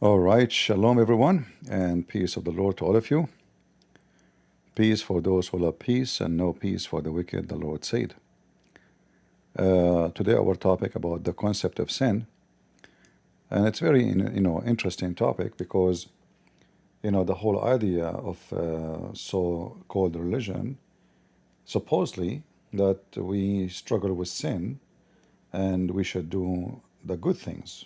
All right, shalom everyone, and peace of the Lord to all of you. Peace for those who love peace, and no peace for the wicked, the Lord said. Today our topic about the concept of sin, and it's very interesting topic because the whole idea of so-called religion, supposedly that we struggle with sin and we should do the good things.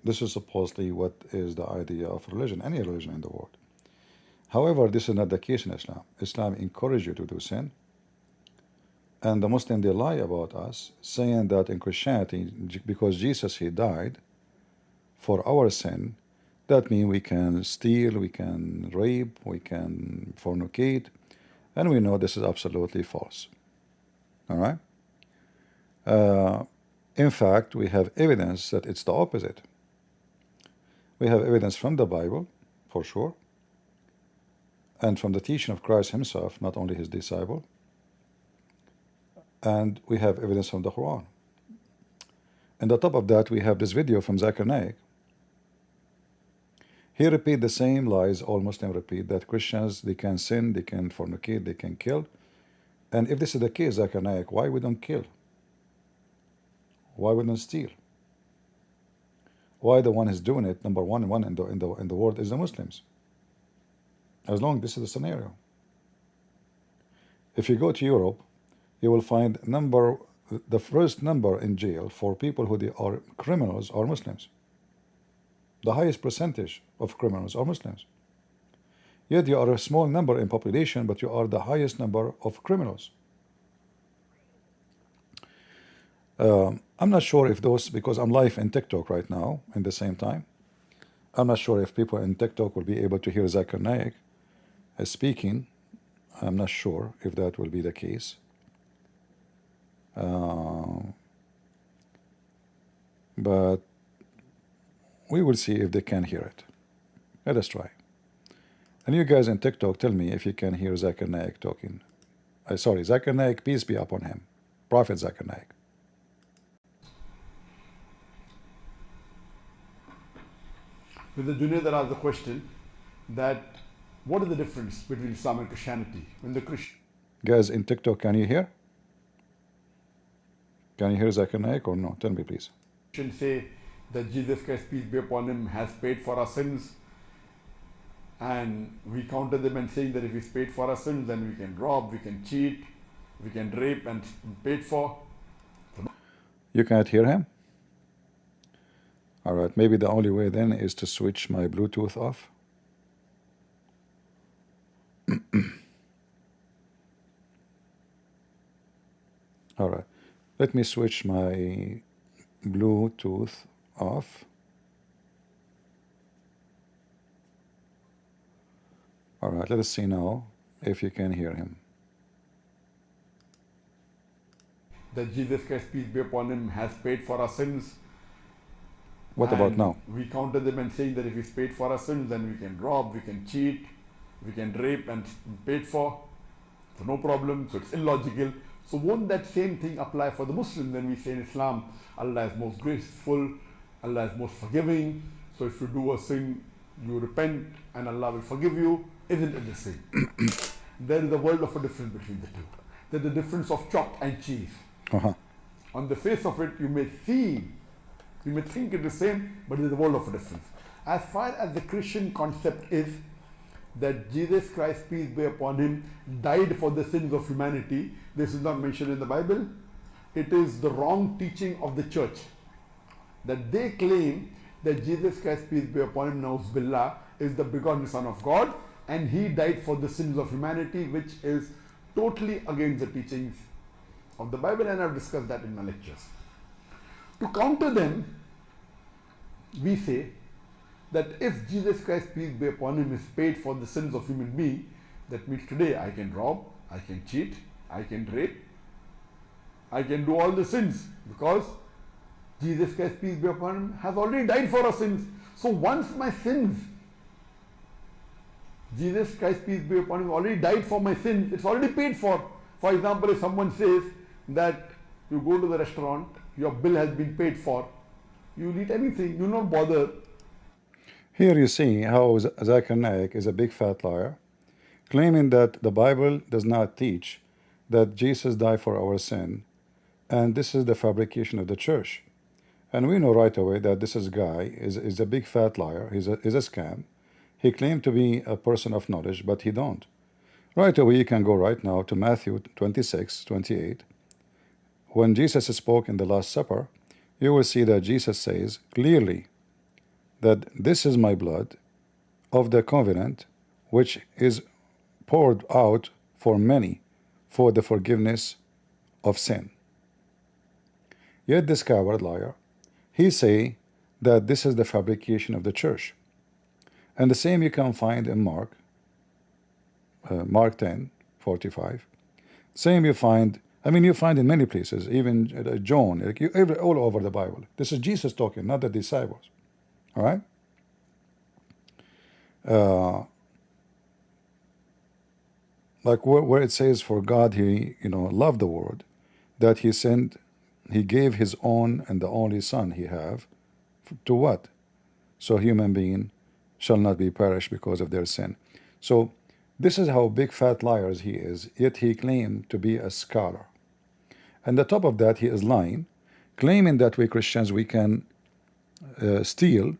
This is supposedly what is the idea of religion, any religion in the world. However, this is not the case in Islam. Islam encourages you to do sin. And the Muslims, they lie about us, saying that in Christianity, because Jesus, he died for our sin, that means we can steal, we can rape, we can fornicate, and we know this is absolutely false. All right? In fact, we have evidence that it's the opposite. We have evidence from the Bible, for sure, and from the teaching of Christ himself, not only his disciple, and we have evidence from the Quran. And on top of that, we have this video from Zakir Naik. He repeat the same lies all Muslims repeat, that Christians, they can sin, they can fornicate, they can kill. And if this is the case, Zakir Naik, why we don't kill? Why we don't steal? Why the one who's doing it, number one in the world is the Muslims? As long as this is the scenario. If you go to Europe, you will find the first number in jail for people who they are criminals are Muslims. The highest percentage of criminals are Muslims. Yet you are a small number in population, but you are the highest number of criminals. I'm not sure if those, because I'm live in TikTok right now in the same time. I'm not sure if people in TikTok will be able to hear Zakir Naik speaking. I'm not sure if that will be the case. But we will see if they can hear it. Let us try. And you guys in TikTok, tell me if you can hear Zakir Naik talking. Sorry, Zakir Naik, peace be upon him. Prophet Zakir Naik. With the Junaid that asked the question that what is the difference between Islam and Christianity? When the Christian Guys in TikTok, can you hear? Can you hear Zakir Naik or no? Tell me please. say that Jesus Christ, peace be upon him, has paid for our sins, and we counter them and saying that if he's paid for our sins, then we can rob, we can cheat, we can rape and paid for. You can't hear him? All right, maybe the only way then is to switch my Bluetooth off. All right, let me switch my Bluetooth off. All right, let us see now if you can hear him. That Jesus Christ, peace be upon him, has paid for our sins. What about now? We counter them and saying that if he's paid for our sins, then we can rob, we can cheat, we can rape and paid for. So no problem. So it's illogical. So won't that same thing apply for the Muslim? Then we say in Islam, Allah is most graceful, Allah is most forgiving. So if you do a sin, you repent and Allah will forgive you. Isn't it the same? There is a world of a difference between the two. There's the difference of chalk and cheese. On the face of it, you may think it's the same, but there's a world of a difference. As far as the Christian concept is that Jesus Christ, peace be upon him, died for the sins of humanity, this is not mentioned in the Bible. It is the wrong teaching of the church that they claim that Jesus Christ, peace be upon him, Nauz Billah, is the begotten Son of God, and he died for the sins of humanity, which is totally against the teachings of the Bible, and I've discussed that in my lectures. To counter them, we say that if Jesus Christ, peace be upon him, is paid for the sins of human being, that means today I can rob, I can cheat, I can rape, I can do all the sins, because Jesus Christ, peace be upon him, has already died for our sins. So once my sins, Jesus Christ, peace be upon him, already died for my sins, it's already paid for. For example, if someone says that you go to the restaurant, your bill has been paid for, you eat anything, you not bother. Here you see how Zakir Naik is a big fat liar, claiming that the Bible does not teach that Jesus died for our sin, and this is the fabrication of the church. And we know right away that this guy is a big fat liar. He's a scam. He claimed to be a person of knowledge, but he don't. Right away, you can go right now to Matthew 26:28. When Jesus spoke in the Last Supper, you will see that Jesus says clearly that this is my blood of the covenant, which is poured out for many for the forgiveness of sin. Yet this coward liar, he say that this is the fabrication of the church. And the same you can find in Mark 10:45. Same you find, I mean, you find in many places, even John, all over the Bible. This is Jesus talking, not the disciples. All right? Like where it says, for God, he loved the world, that he sent, he gave his own and the only son he have, to what? So human being shall not be perished because of their sin. So this is how big fat liars he is, yet he claimed to be a scholar. And on top of that, he is lying, claiming that we Christians, we can steal,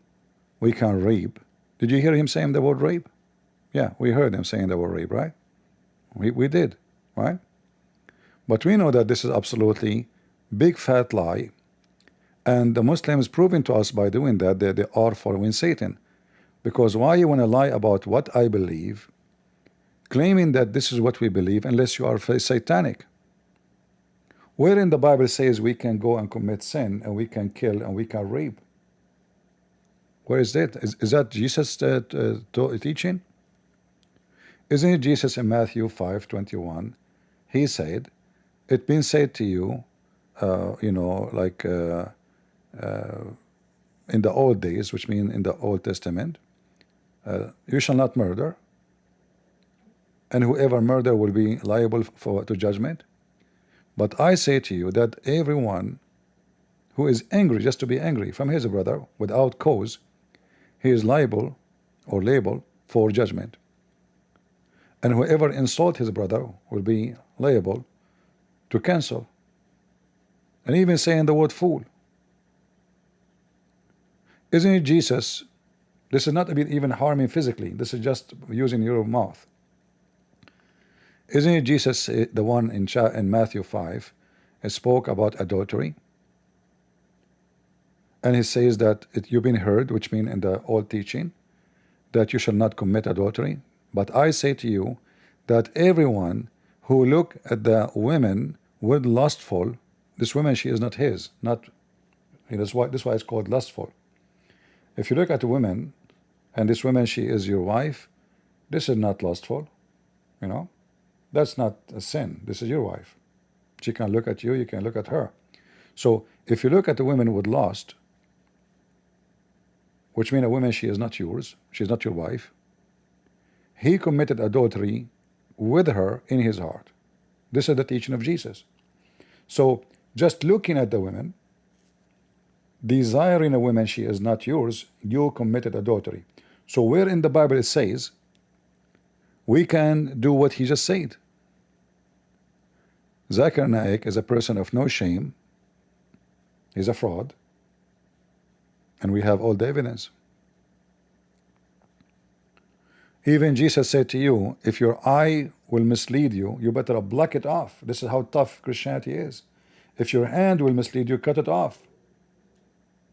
we can rape. Did you hear him saying the word rape? Yeah, we heard him saying the word rape, right? We did, right? But we know that this is absolutely big fat lie, and the Muslims proving to us by doing that they are following Satan. Because why you want to lie about what I believe, claiming that this is what we believe, unless you are satanic? Where in the Bible says we can go and commit sin, and we can kill, and we can rape? Where is that? Is that Jesus teaching? Isn't it Jesus in Matthew 5:21? He said, "It's been said to you, in the old days," which means in the Old Testament, "you shall not murder, and whoever murder will be liable to judgment. But I say to you that everyone who is angry, just to be angry from his brother without cause, he is liable or liable for judgment. And whoever insult his brother will be liable to cancel." And even saying the word fool. Isn't it Jesus? This is not even harming physically. This is just using your mouth. Isn't it Jesus, the one in Matthew 5, spoke about adultery? And he says that you've been heard, which means in the old teaching, that you shall not commit adultery. But I say to you that everyone who look at the women with lustful, this woman, she is not his, that's why it's called lustful. If you look at a woman, and this woman, she is your wife, this is not lustful, that's not a sin. This is your wife. She can look at you, you can look at her. So if you look at a woman with lust, which means a woman, she is not yours, she's not your wife, he committed adultery with her in his heart. This is the teaching of Jesus. So just looking at the women, desiring a woman, she is not yours, you committed adultery. So where in the Bible it says we can do what he just said? Zakir Naik is a person of no shame. He's a fraud, and we have all the evidence. Even Jesus said to you, if your eye will mislead you, you better block it off. This is how tough Christianity is. If your hand will mislead you, cut it off.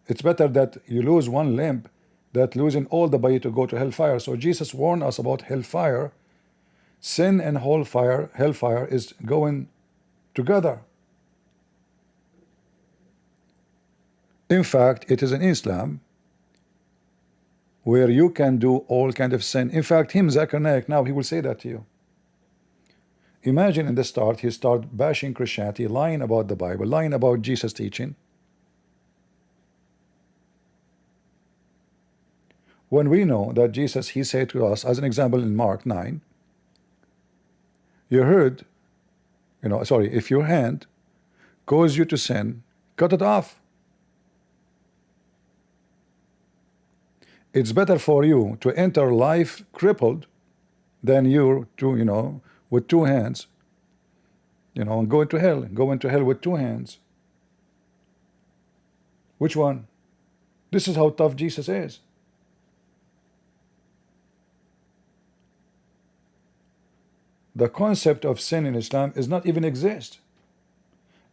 It's better that you lose one limb than losing all the body to go to hellfire. So Jesus warned us about hellfire. Sin and hellfire is going together. In fact, it is in Islam where you can do all kind of sin. In fact, him, Zakir Naik, now he will say that to you. Imagine in the start, he start bashing Christianity, lying about the Bible, lying about Jesus' teaching. When we know that Jesus, he said to us, as an example in Mark 9, you heard, if your hand causes you to sin, cut it off. it's better for you to enter life crippled than you to, with two hands, and go into hell with two hands. Which one? This is how tough Jesus is. The concept of sin in Islam is not even exist.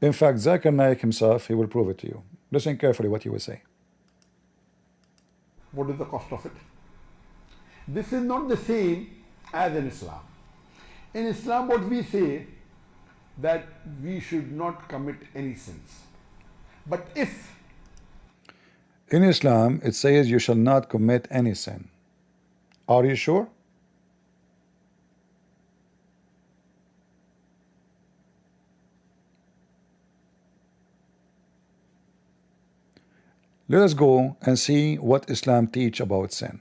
In fact, Zakir Naik himself, he will prove it to you. Listen carefully what he will say. What is the cost of it? This is not the same as in Islam. In Islam, what we say that we should not commit any sins. But if in Islam it says you shall not commit any sin. Are you sure? Let us go and see what Islam teach about sin.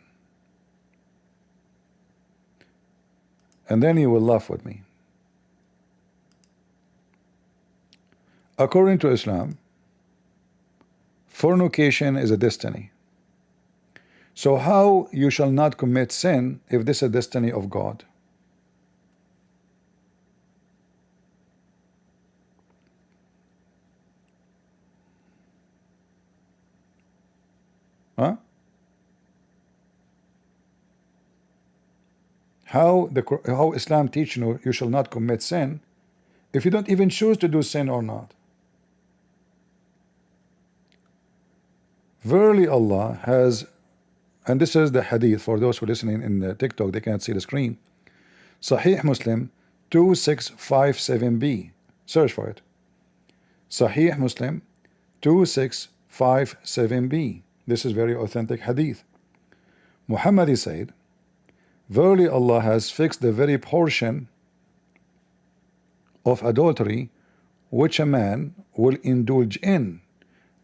And then you will laugh with me. According to Islam, fornication is a destiny. So how you shall not commit sin if this is a destiny of God? Huh? How Islam teach you shall not commit sin if you don't even choose to do sin or not? Verily Allah has, and this is the hadith for those who are listening in the TikTok, they can't see the screen. Sahih Muslim 2657b. Search for it. Sahih Muslim 2657b. This is very authentic hadith. Muhammad said, verily Allah has fixed the very portion of adultery which a man will indulge in,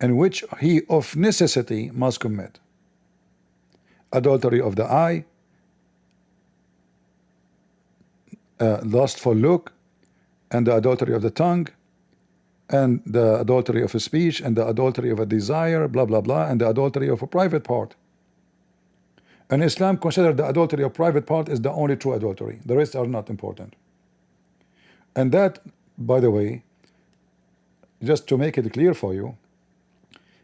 and which he of necessity must commit. Adultery of the eye, lustful look, and the adultery of the tongue, and the adultery of a speech, and the adultery of a desire, blah blah blah, and the adultery of a private part. And Islam considered the adultery of private part is the only true adultery. The rest are not important. And that, by the way, just to make it clear for you,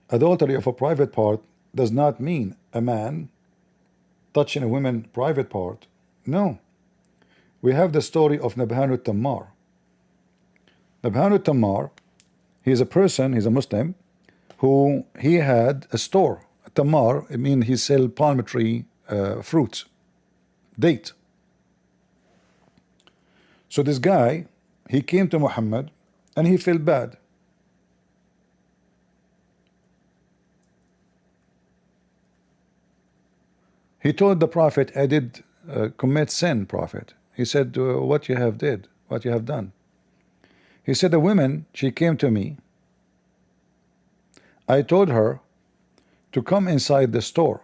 adultery of a private part does not mean a man touching a woman's private part. No. We have the story of Nabhan al-Tammar. Nabhan al-Tammar, he's a person, he's a Muslim, who he had a store. Tammar, I mean he sell palm tree fruits, date. So this guy, he came to Muhammad and he felt bad. He told the Prophet, I did commit sin, Prophet. He said, what you have done. He said, the woman, she came to me. I told her to come inside the store.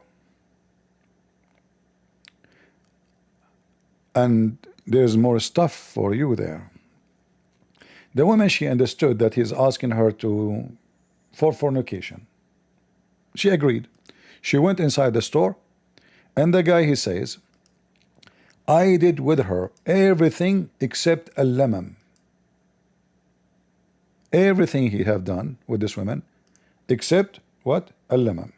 And there's more stuff for you there. The woman, she understood that he's asking her for fornication. She agreed. She went inside the store, and the guy, he says, I did with her everything except al-lamam. Everything he have done with this woman except what? Al-lamam.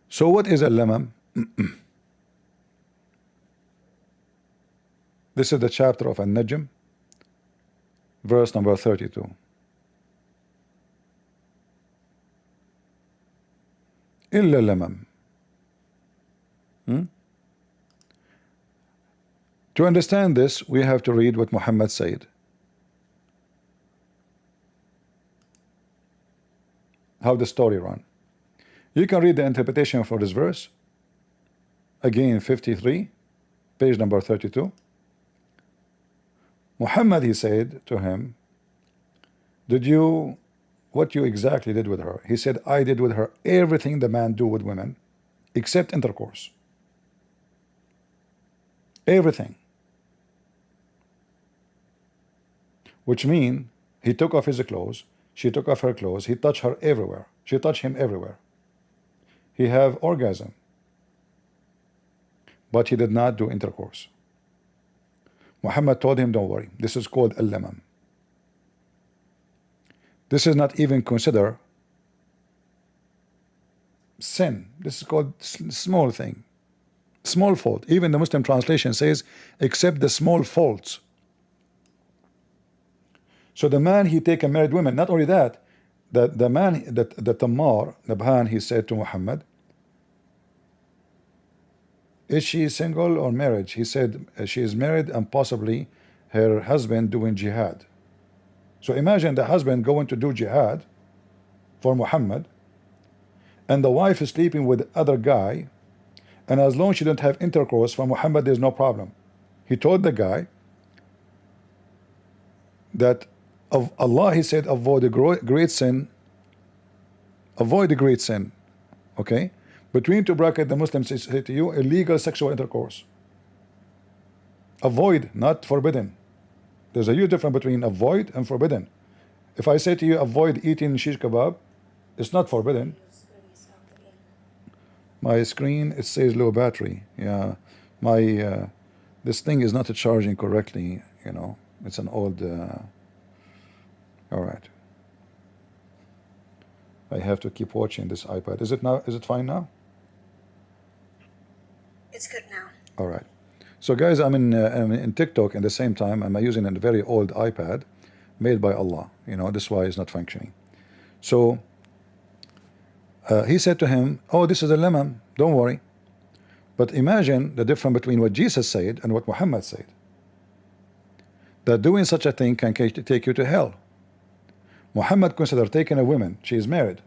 So what is al-lamam? This is the chapter of An-Najm, verse number 32. Illa lamam. To understand this, we have to read what Muhammad said. How the story ran. You can read the interpretation for this verse. Again, 53, page number 32. Muhammad, he said to him, what you exactly did with her? He said, I did with her everything the man do with women except intercourse. Everything. Which means He took off his clothes. She took off her clothes. He touched her everywhere. She touched him everywhere. He have orgasm. But he did not do intercourse. Muhammad told him, don't worry. This is called al-lamam. This is not even considered sin. This is called small thing. Small fault. Even the Muslim translation says, except the small faults. So the man, he take a married woman. Not only that, the man, the Tammar, Nabhan, he said to Muhammad, is she single or married? He said she is married and possibly her husband doing jihad. So imagine the husband going to do jihad for Muhammad, and the wife is sleeping with other guy, and as long as she don't have intercourse for Muhammad, there's no problem. He told the guy that of Allah, he said, avoid the great sin. Avoid the great sin. Okay? Between two brackets, the Muslims say to you, illegal sexual intercourse. Avoid, not forbidden. There's a huge difference between avoid and forbidden. If I say to you, avoid eating shish kebab, it's not forbidden. My screen, it says low battery. Yeah, my this thing is not charging correctly. You know, it's an old. All right. I have to keep watching this iPad. Is it now? Is it fine now? It's good now. All right. So guys, I'm in TikTok at the same time. I'm using a very old iPad made by Allah. You know, this is why it's not functioning. So he said to him, oh, this is a lemon, don't worry. But imagine the difference between what Jesus said and what Muhammad said. That doing such a thing can take you to hell. Muhammad considered taking a woman, she is married,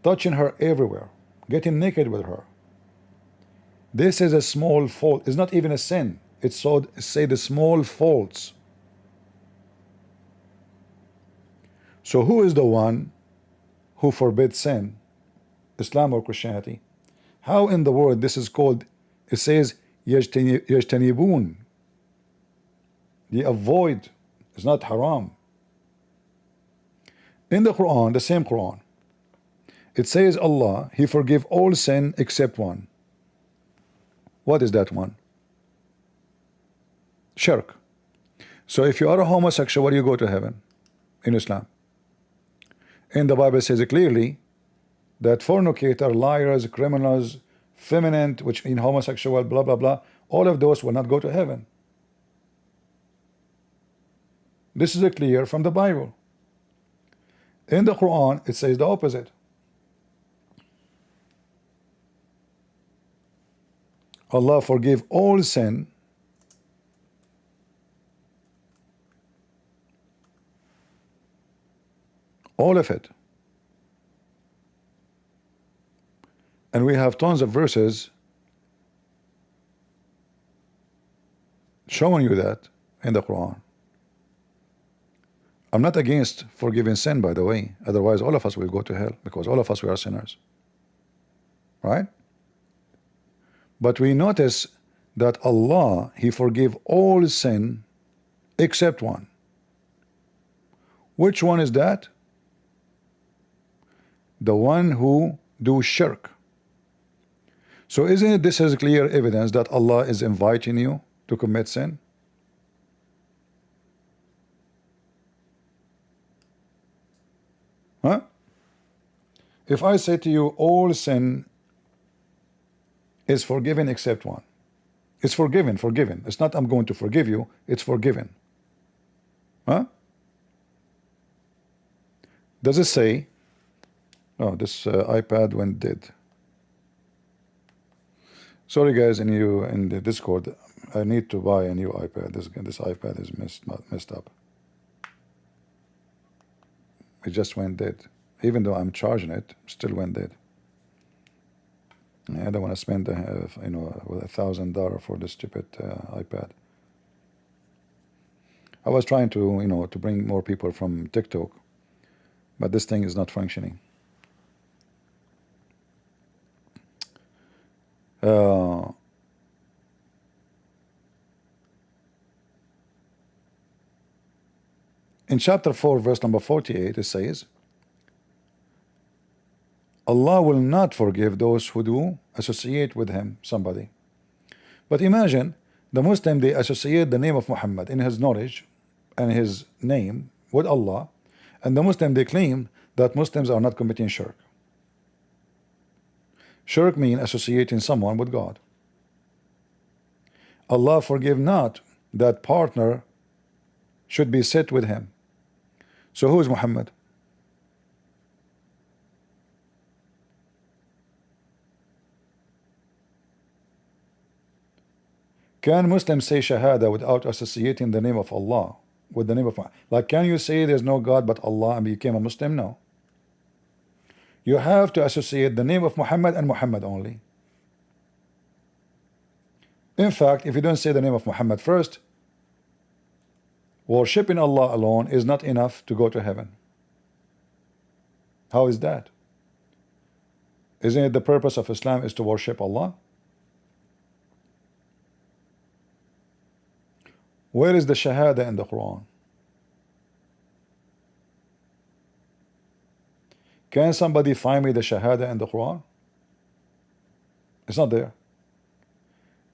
touching her everywhere, getting naked with her. This is a small fault. It's not even a sin. It's so say the small faults. So who is the one who forbids sin? Islam or Christianity? How in the world this is called? It says yajtanibun. They avoid. It's not haram. In the Quran, the same Quran, it says Allah, He forgive all sin except one. What is that one? Shirk. So if you are a homosexual, you go to heaven in Islam. And the Bible says clearly that fornicator, liars, criminals, feminine, which mean homosexual, blah blah blah, all of those will not go to heaven. This is clear from the Bible. In the Quran, it says the opposite. Allah forgive all sin all of it. And we have tons of verses showing you that in the Quran. I'm not against forgiving sin, by the way. Otherwise, all of us will go to hell because all of us, we are sinners. Right? But we notice that Allah, He forgive all sin except one. Which one is that? The one who do shirk. So isn't it this is clear evidence that Allah is inviting you to commit sin? Huh? If I say to you all sin is forgiven except one. It's forgiven. It's not I'm going to forgive you, it's forgiven. Huh? Does it say, oh, this iPad went dead. Sorry guys, in the Discord, I need to buy a new iPad. This iPad is messed up. It just went dead. Even though I'm charging it, still went dead. I don't want to spend $1,000 for this stupid iPad. I was trying to to bring more people from TikTok, but this thing is not functioning. In chapter 4, verse number 48, it says, Allah will not forgive those who do associate with him somebody. But imagine the Muslim, they associate the name of Muhammad in his knowledge and his name with Allah, and the Muslim, they claim that Muslims are not committing shirk. Shirk means associating someone with God. Allah forgive not that partner should be set with him. So who is Muhammad? Can Muslims say Shahada without associating the name of Allah with the name of Muhammad? Like, can you say there's no God but Allah and became a Muslim? No. You have to associate the name of Muhammad and Muhammad only. In fact, if you don't say the name of Muhammad first, worshipping Allah alone is not enough to go to heaven. How is that? Isn't it the purpose of Islam is to worship Allah? Where is the Shahada in the Quran? Can somebody find me the Shahada in the Quran? It's not there.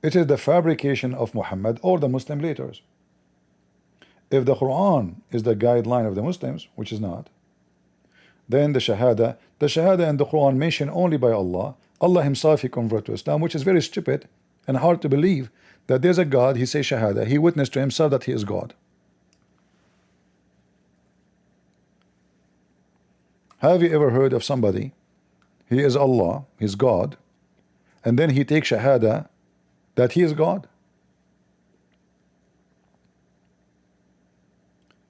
It is the fabrication of Muhammad or the Muslim leaders. If the Quran is the guideline of the Muslims, which is not, then the Shahada in the Quran mentioned only by Allah. Allah himself, he converted to Islam, which is very stupid and hard to believe that there's a God, he says Shahada, he witnessed to himself that he is God. Have you ever heard of somebody, he is Allah, he's God, and then he takes Shahada that he is God?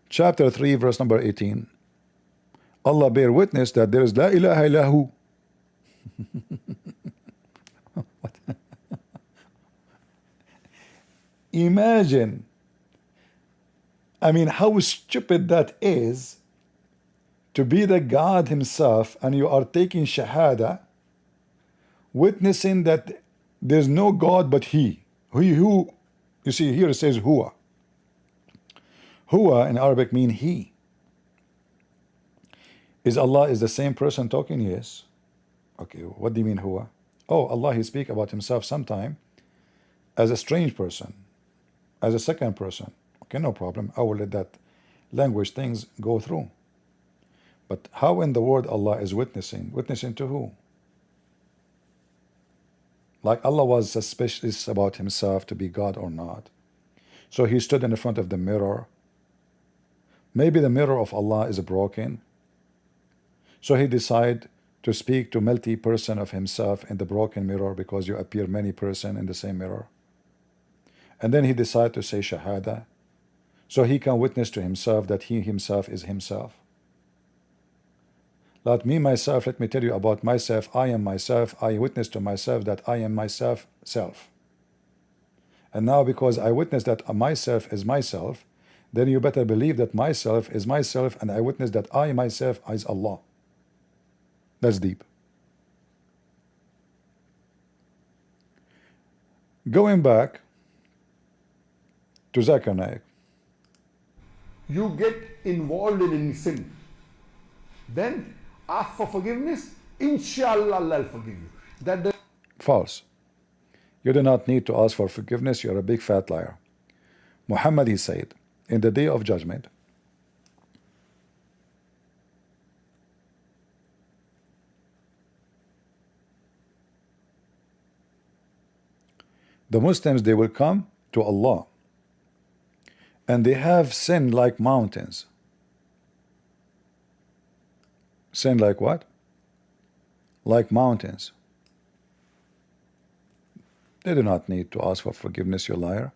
Chapter 3, verse number 18. Allah bear witness that there is La ilaha illahu. Imagine, I mean, how stupid that is, to be the God himself and you are taking Shahada, witnessing that there's no God but he. Who, you see here it says Huwa. Huwa in Arabic mean he. Is Allah is the same person talking? Yes. Okay, what do you mean Huwa? Oh, Allah, he speak about himself sometime as a strange person, as a second person. Okay, no problem, I will let that language things go through. But how in the word Allah is witnessing? Witnessing to who? Like Allah was suspicious about himself to be God or not. So he stood in the front of the mirror. Maybe the mirror of Allah is broken. So he decided to speak to multi-person of himself in the broken mirror, because you appear many person in the same mirror. And then he decided to say Shahada, so he can witness to himself that he himself is himself. Let me tell you about myself. I am myself. I witness to myself that I am myself, self. And now because I witness that myself is myself, then you better believe that myself is myself, and I witness that I myself is Allah. That's deep. Going back to Zakir Naik. You get involved in sin, then ask for forgiveness. Inshallah, Allah will forgive you. That false. You do not need to ask for forgiveness. You're a big fat liar. Muhammad, he said, in the day of judgment, the Muslims, they will come to Allah and they have sinned like mountains. Sin like what? Like mountains. They do not need to ask for forgiveness, you liar.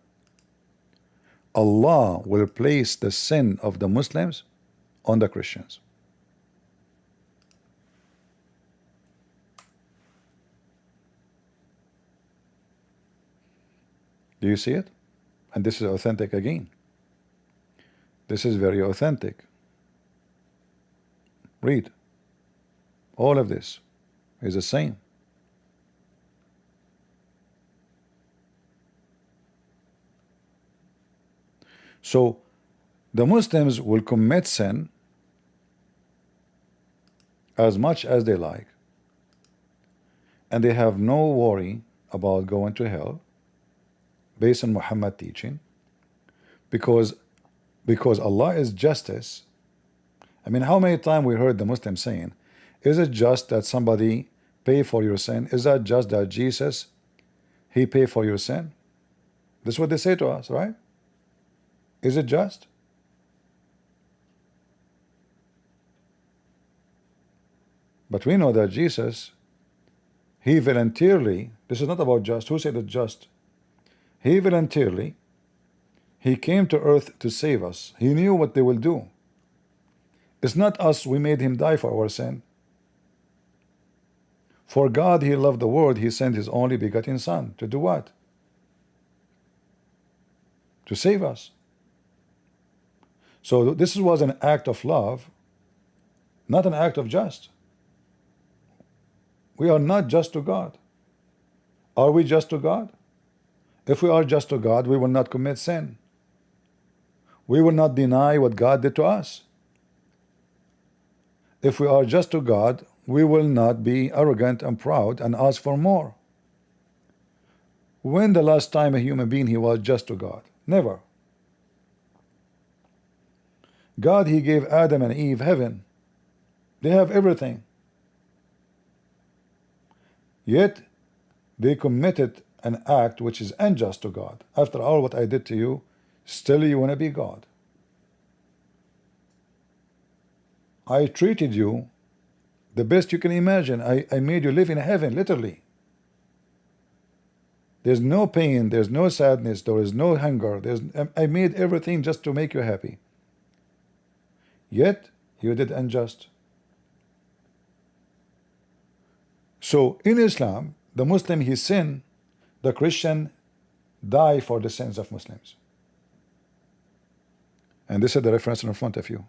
Allah will place the sin of the Muslims on the Christians. Do you see it? And this is authentic again. This is very authentic. Read. All of this is the same. So The Muslims will commit sin as much as they like, and they have no worry about going to hell based on Muhammad teaching, because Allah is justice. I mean, how many times we heard the Muslims saying, is it just that somebody pay for your sin? Is that just that Jesus, he pay for your sin? This is what they say to us, right? Is it just? But we know that Jesus, he voluntarily, this is not about just, who said it just? He voluntarily, he came to earth to save us. He knew what they will do. It's not us, we made him die for our sin. For God, he loved the world, he sent his only begotten son. To do what? To save us. So this was an act of love, not an act of just. We are not just to God. Are we just to God? If we are just to God, we will not commit sin. We will not deny what God did to us. If we are just to God, we will not be arrogant and proud and ask for more. When the last time a human being he was just to God? Never. God, he gave Adam and Eve heaven. They have everything. Yet they committed an act which is unjust to God. After all what I did to you, still you want to be God. I treated you the best you can imagine. I made you live in heaven, literally. There's no pain, there's no sadness, there is no hunger. I made everything just to make you happy. Yet you did unjust. So in Islam, the Muslim he sin, the Christian die for the sins of Muslims. And this is the reference in front of you.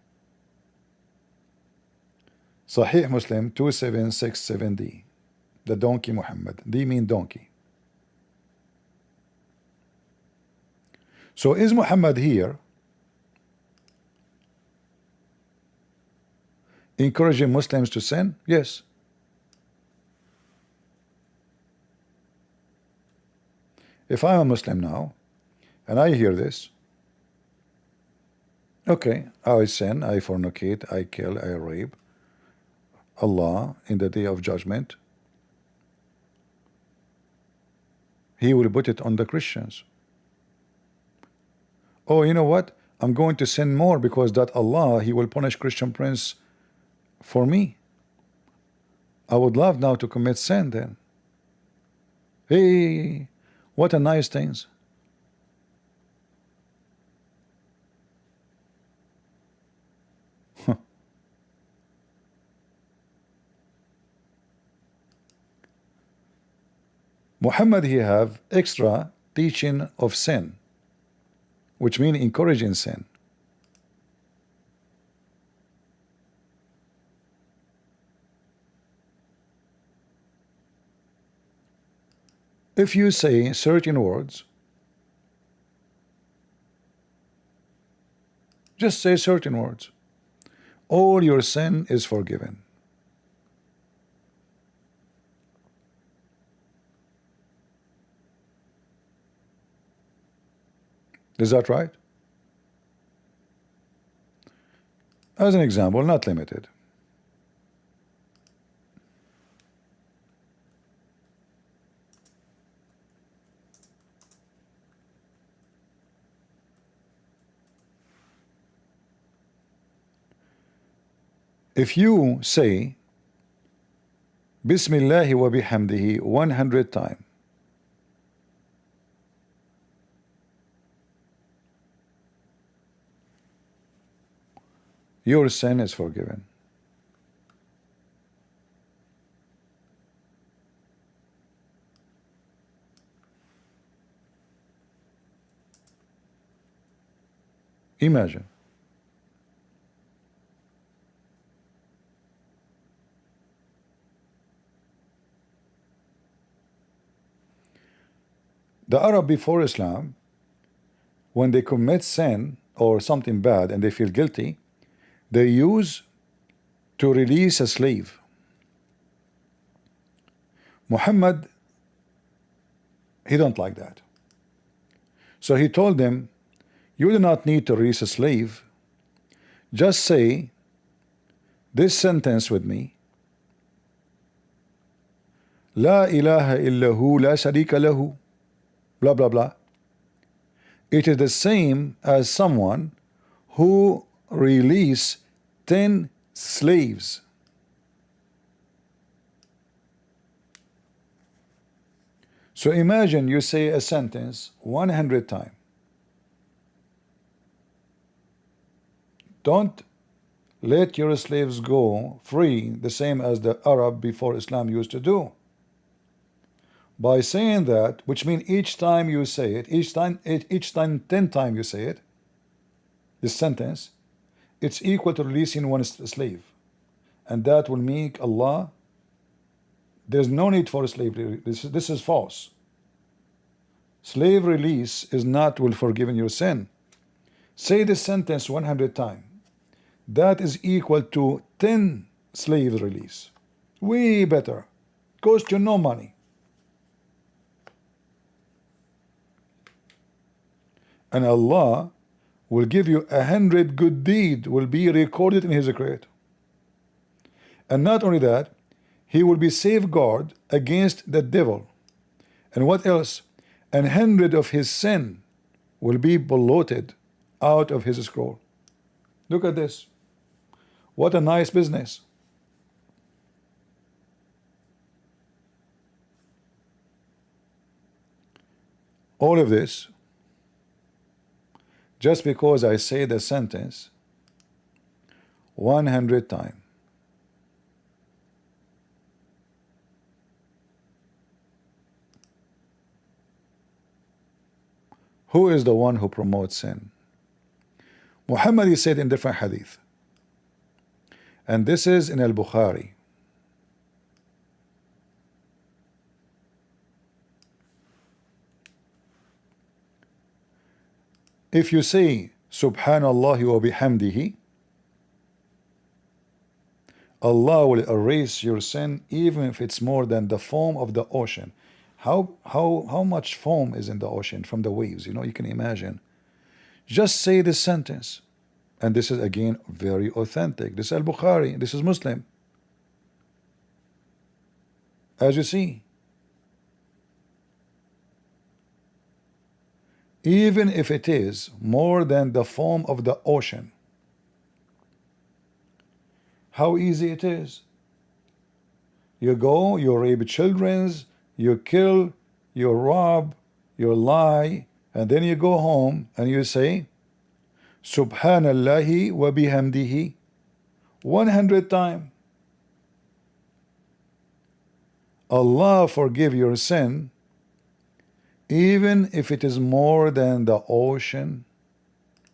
Sahih Muslim 2767D. The donkey Muhammad. D mean donkey. So is Muhammad here encouraging Muslims to sin? Yes. If I'm a Muslim now and I hear this, okay, I sin, I fornicate, I kill, I rape. Allah in the day of judgment, he will put it on the Christians. Oh, you know what? I'm going to sin more because that Allah, he will punish Christian prince for me. I would love now to commit sin then. Hey, what a nice things. Muhammad he have extra teaching of sin, which mean encouraging sin. If you say certain words, just say certain words, all your sin is forgiven. Is that right? As an example, not limited. If you say Bismillahi wa bihamdihi 100 times, your sin is forgiven. Imagine. The Arab before Islam, when they commit sin or something bad and they feel guilty, they use to release a slave. Muhammad, he don't like that. So he told them, you do not need to release a slave. Just say this sentence with me. La ilaha illahu la sharika lahu. Blah blah blah. It is the same as someone who release 10 slaves. So imagine you say a sentence 100 times. Don't let your slaves go free, the same as the Arab before Islam used to do. By saying that, which means each time you say it, each time 10 times you say it, this sentence, it's equal to releasing one slave. And that will make Allah, there's no need for slavery. This is false. Slave release is not will forgiving your sin. Say this sentence 100 times. That is equal to 10 slaves release. Way better. Cost you no money. And Allah will give you 100 good deeds will be recorded in His creator. And not only that, He will be safeguard against the devil. And what else? 100 of his sin will be blotted out of his scroll. Look at this. What a nice business. All of this just because I say the sentence 100 times. Who is the one who promotes sin? Muhammad, he said in different hadith, and this is in Al-Bukhari. If you say Subhanallah wa bihamdihi, Allah will erase your sin even if it's more than the foam of the ocean. How much foam is in the ocean from the waves? You know, you can imagine. Just say this sentence, and this is again very authentic. This is Al-Bukhari, this is Muslim. As you see, even if it is more than the foam of the ocean, how easy it is. You go, you rape children, you kill, you rob, you lie, and then you go home and you say Subhanallahi wa bihamdihi 100 times. Allah forgive your sin even if it is more than the ocean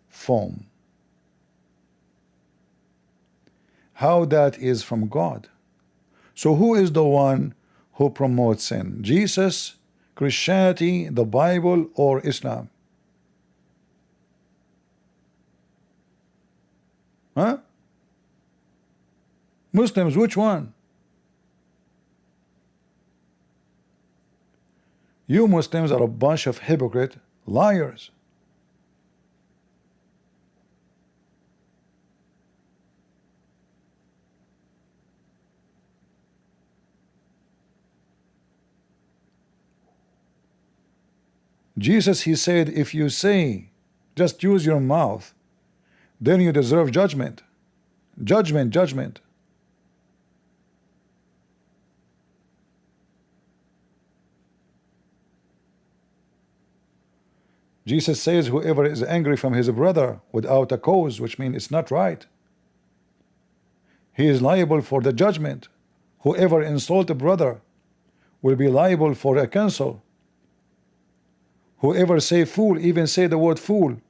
foam. How that is from God. So who is the one who promotes sin? Jesus, Christianity, the Bible, or Islam? Huh? Muslims, which one? You Muslims are a bunch of hypocrite liars. Jesus, he said, if you say, just use your mouth, then you deserve judgment. Judgment, judgment. Jesus says, whoever is angry from his brother without a cause, which means it's not right, he is liable for the judgment. Whoever insults a brother will be liable for a cancel. Whoever say fool, even say the word fool.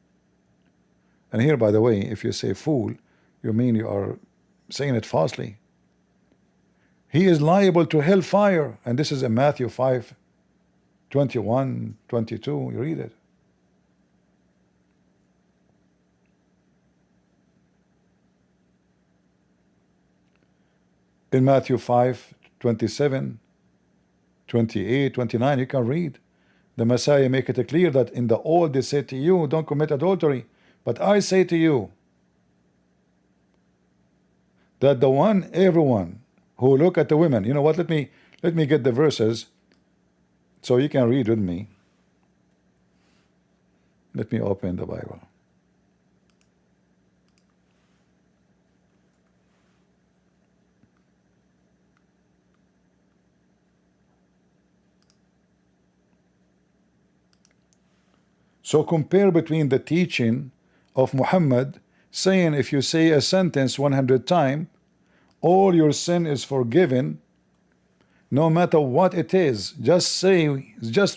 And here, by the way, if you say fool, you mean you are saying it falsely. He is liable to hellfire. And this is in Matthew 5, 21, 22. You read it. In Matthew 5, 27, 28, 29, you can read. The Messiah make it clear that in the old they said to you, don't commit adultery. But I say to you that everyone who look at the women, you know what, let me get the verses so you can read with me. Let me open the Bible. So compare between the teaching of Muhammad saying if you say a sentence 100 times, all your sin is forgiven, no matter what it is. Just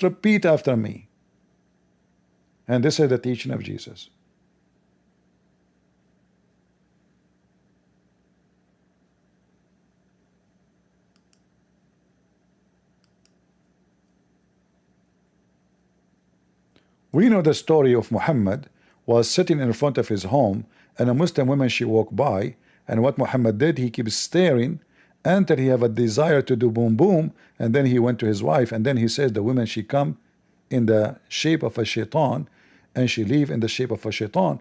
repeat after me. And this is the teaching of Jesus. We know the story of Muhammad was sitting in front of his home, and a Muslim woman, she walked by, and what Muhammad did, he keeps staring until he have a desire to do boom boom, and then he went to his wife, and then he says the woman, she come in the shape of a shaitan, and she leave in the shape of a shaitan.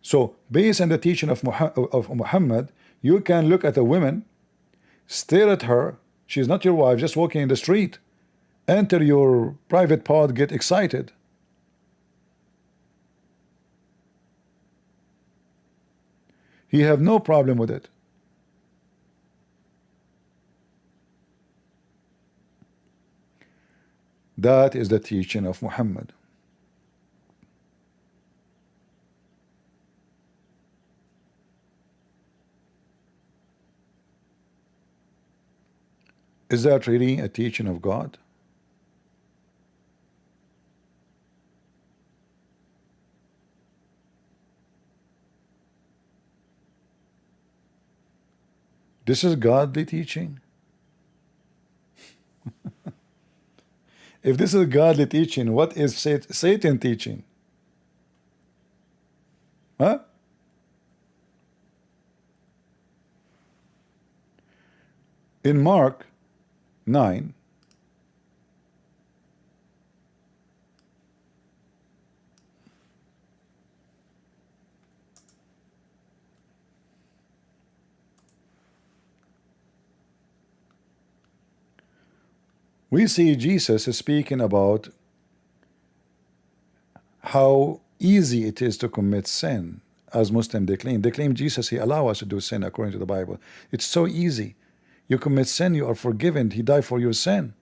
So based on the teaching of Muhammad, you can look at a woman, stare at her, she's not your wife, just walking in the street, enter your private part, get excited. He have no problem with it. That is the teaching of Muhammad. Is that really a teaching of God? This is godly teaching. If this is godly teaching, what is Satan teaching? Huh? In Mark 9, we see Jesus is speaking about how easy it is to commit sin. As Muslims, they claim Jesus, he allow us to do sin according to the Bible. It's so easy. You commit sin, you are forgiven. He died for your sin.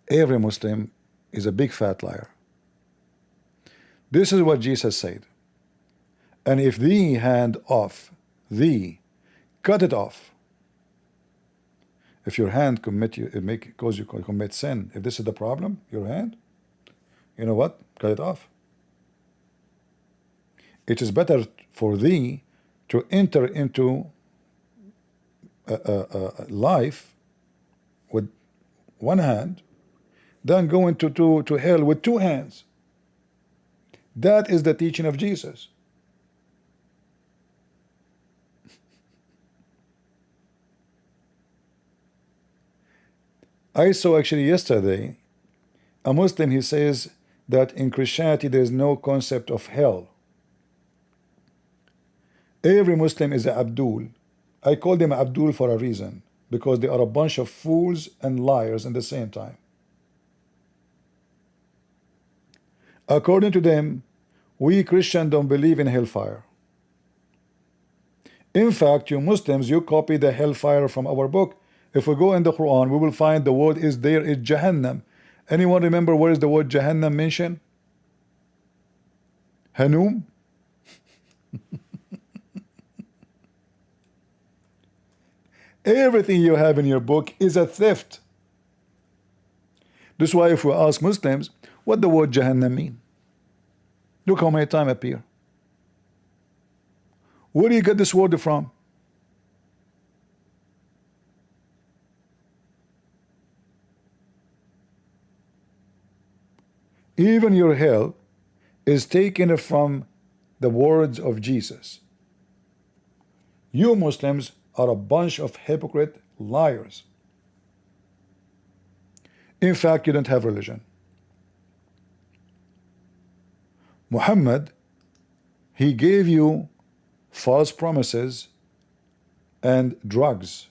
Every Muslim is a big fat liar. This is what Jesus said. And if thee hand off thee, cut it off. If your hand cause you commit sin, if this is the problem, your hand, you know what? Cut it off. It is better for thee to enter into life with one hand than go to hell with two hands. That is the teaching of Jesus. I saw actually yesterday a Muslim, he says that in Christianity there is no concept of hell. Every Muslim is a Abdul. I call them Abdul for a reason, because they are a bunch of fools and liars at the same time. According to them, we Christians don't believe in hellfire. In fact, you Muslims, you copy the hellfire from our book. If we go in the Quran, we will find the word is there is Jahannam. Anyone remember where is the word Jahannam mentioned? Hanum? Everything you have in your book is a theft. That's why if we ask Muslims, what the word Jahannam mean? Look how many times appear. Where do you get this word from? Even your hell is taken from the words of Jesus. You Muslims are a bunch of hypocrite liars. In fact, you don't have religion. Muhammad, he gave you false promises and drugs.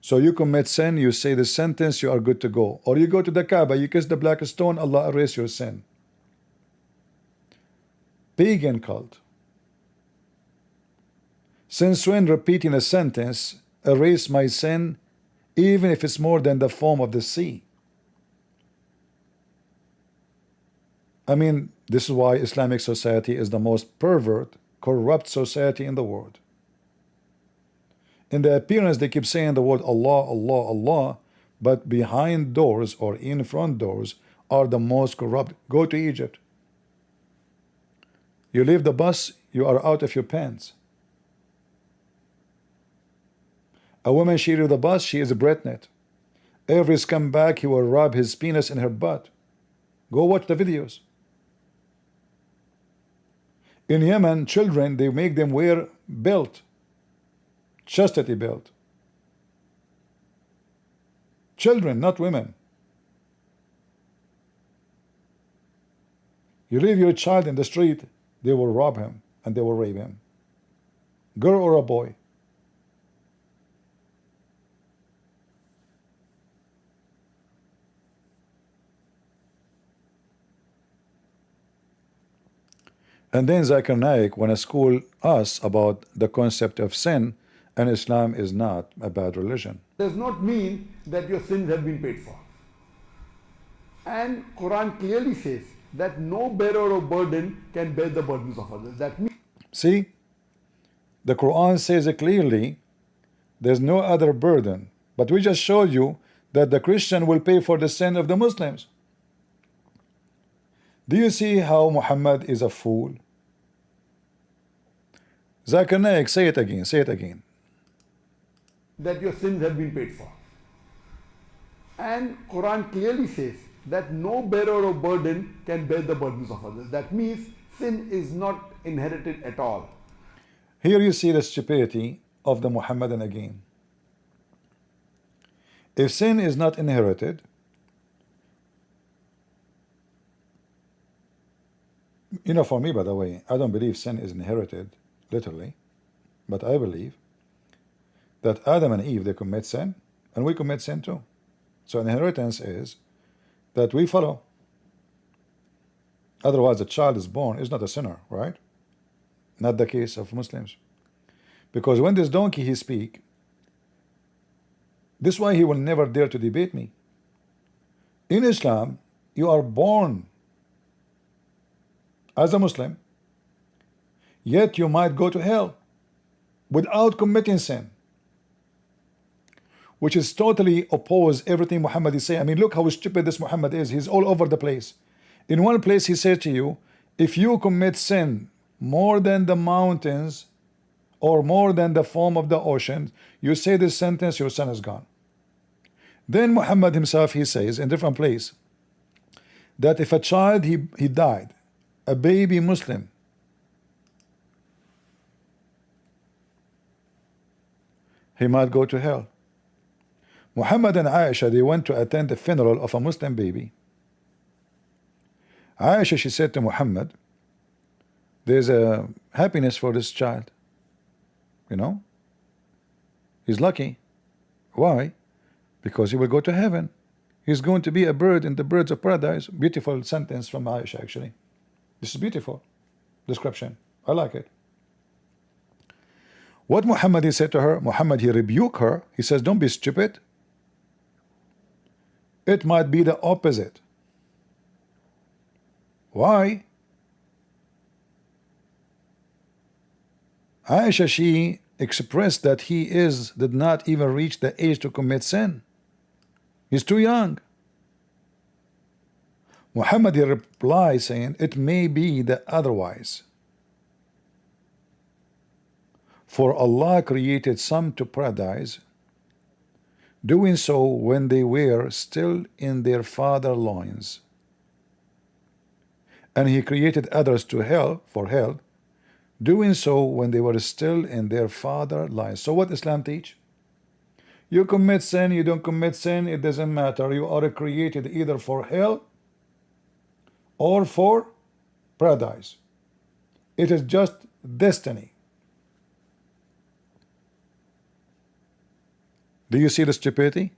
So you commit sin, you say the sentence, you are good to go. Or you go to the Kaaba, you kiss the black stone, Allah erase your sin. Pagan cult. Since when repeating a sentence, erase my sin, even if it's more than the foam of the sea? I mean, this is why Islamic society is the most pervert, corrupt society in the world. In the appearance, they keep saying the word Allah, Allah, Allah, but behind doors or in front doors are the most corrupt. Go to Egypt. You leave the bus, you are out of your pants. A woman, she leaves the bus, she is a breastnet. Every scumbag, he will rub his penis in her butt. Go watch the videos. In Yemen, children, they make them wear belt, chastity belt. Children, not women. You leave your child in the street, they will rob him and they will rape him. Girl or a boy. And then Zakir Naik want to school us about the concept of sin, and Islam is not a bad religion. Does not mean that your sins have been paid for. And Quran clearly says that no bearer of burden can bear the burdens of others. That means, see, the Quran says it clearly, there's no other burden. But we just showed you that the Christian will pay for the sin of the Muslims. Do you see how Muhammad is a fool? Zakir Naik, say it again, say it again. that your sins have been paid for. And Quran clearly says that no bearer of burden can bear the burdens of others. That means sin is not inherited at all. Here you see the stupidity of the Muhammadan again. If sin is not inherited, you know, for me, by the way, I don't believe sin is inherited literally, but I believe that Adam and Eve, they commit sin and we commit sin too. So inheritance is that we follow. Otherwise, a child is born is not a sinner, right? Not the case of Muslims. Because when this donkey he speak, this is why he will never dare to debate me. In Islam, you are born as a Muslim, yet you might go to hell without committing sin, which is totally opposed everything Muhammad is saying. I mean, look how stupid this Muhammad is. He's all over the place. In one place he said to you, if you commit sin more than the mountains or more than the foam of the ocean, you say this sentence, your sin is gone. Then Muhammad himself, he says in different place that if a child he died, a baby Muslim, he might go to hell. Muhammad and Aisha, they went to attend the funeral of a Muslim baby. Aisha, she said to Muhammad, there's a happiness for this child. You know, he's lucky. Why? Because he will go to heaven. He's going to be a bird in the birds of paradise. Beautiful sentence from Aisha, actually. This is beautiful description. I like it. What Muhammad he said to her, Muhammad he rebuked her. He says, don't be stupid. It might be the opposite. Why? Aisha, she expressed that he did not even reach the age to commit sin. He's too young. Muhammad he replied saying, it may be the otherwise. For Allah created some to paradise, doing so when they were still in their father's loins. And he created others to hell, for hell, doing so when they were still in their father line. So what Islam teach? You commit sin, you don't commit sin, it doesn't matter. You are created either for hell or for paradise. It is just destiny. Do you see the stupidity?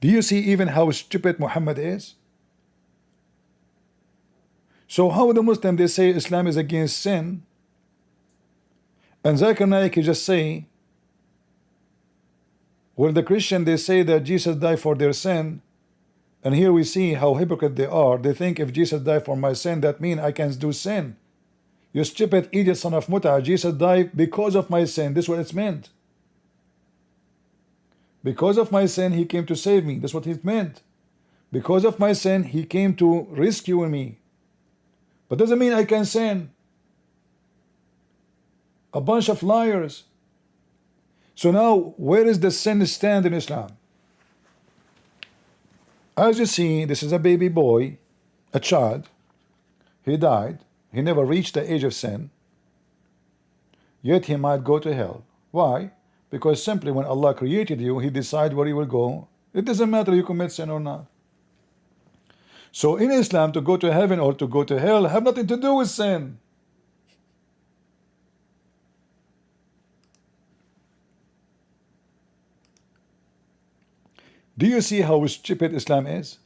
Do you see even how stupid Muhammad is? So how the Muslim, they say Islam is against sin, and Zakir Naik just say, well, the Christian, they say that Jesus died for their sin, and here we see how hypocrite they are. They think if Jesus died for my sin, that means I can do sin. You stupid idiot son of Muta, Jesus died because of my sin. This is what it's meant. Because of my sin, he came to save me. That's what it meant. Because of my sin, he came to rescue me. But doesn't mean I can sin. A bunch of liars. So now, where is the sin stand in Islam? As you see, this is a baby boy, a child. He died. He never reached the age of sin. Yet he might go to hell. Why? Because simply when Allah created you, He decided where you will go. It doesn't matter you commit sin or not. So in Islam, to go to heaven or to go to hell have nothing to do with sin. Do you see how stupid Islam is?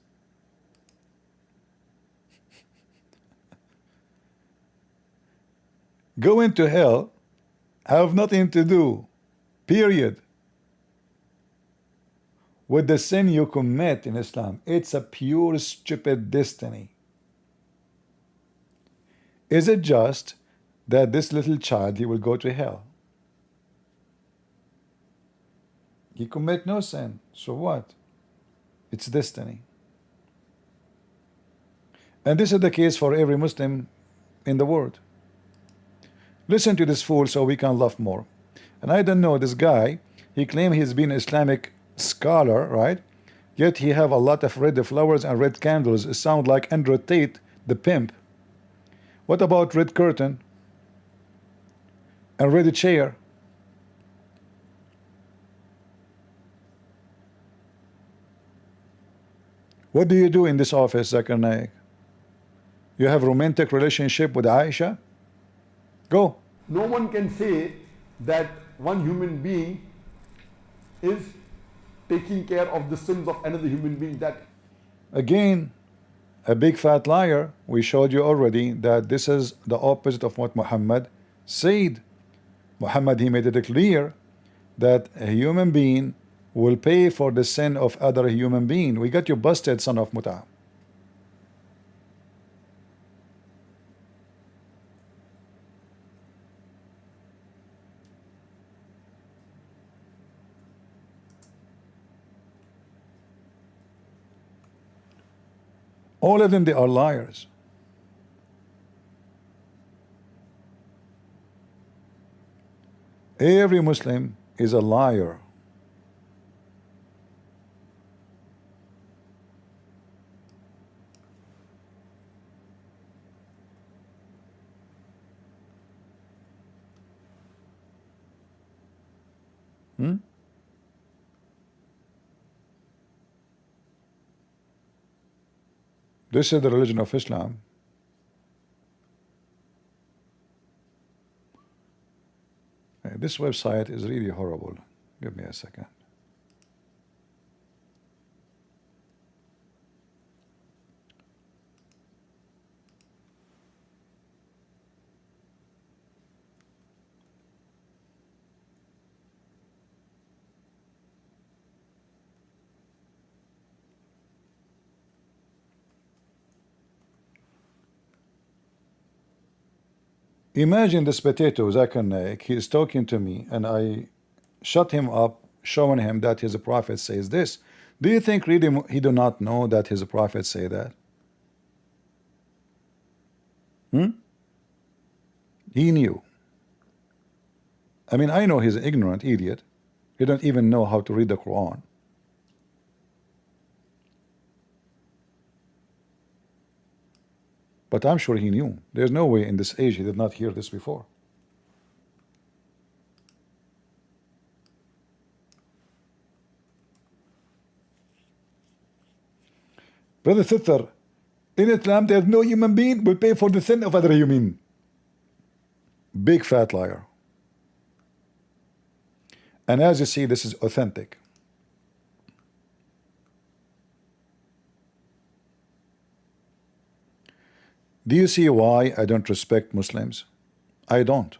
Going to hell have nothing to do, period, with the sin you commit in Islam. It's a pure stupid destiny. Is it just that this little child, he will go to hell? He commit no sin, so what? It's destiny. And this is the case for every Muslim in the world. Listen to this fool so we can laugh more. And I don't know, this guy, he claimed he's been an Islamic scholar, right? Yet he have a lot of red flowers and red candles. It sound like Andrew Tate, the pimp. What about red curtain and red chair? What do you do in this office, Zakir Naik? You have romantic relationship with Aisha? Go. No one can say that one human being is taking care of the sins of another human being. That again, a big fat liar. We showed you already that this is the opposite of what Muhammad said. Muhammad, he made it clear that a human being will pay for the sin of other human being. We got you busted, son of Muta. All of them, they are liars. Every Muslim is a liar. This is the religion of Islam. This website is really horrible. Give me a second. Imagine this potato, Zakir Naik, he is talking to me and I shut him up, showing him that his prophet says this. Do you think really he do not know that his prophet say that? He knew. I mean, I know he's an ignorant idiot. He don't even know how to read the Quran. But I'm sure he knew. There's no way in this age he did not hear this before. Brother, sister, in Islam there's no human being will pay for the sin of other human. Big fat liar. And as you see, this is authentic. Do you see why I don't respect Muslims? I don't.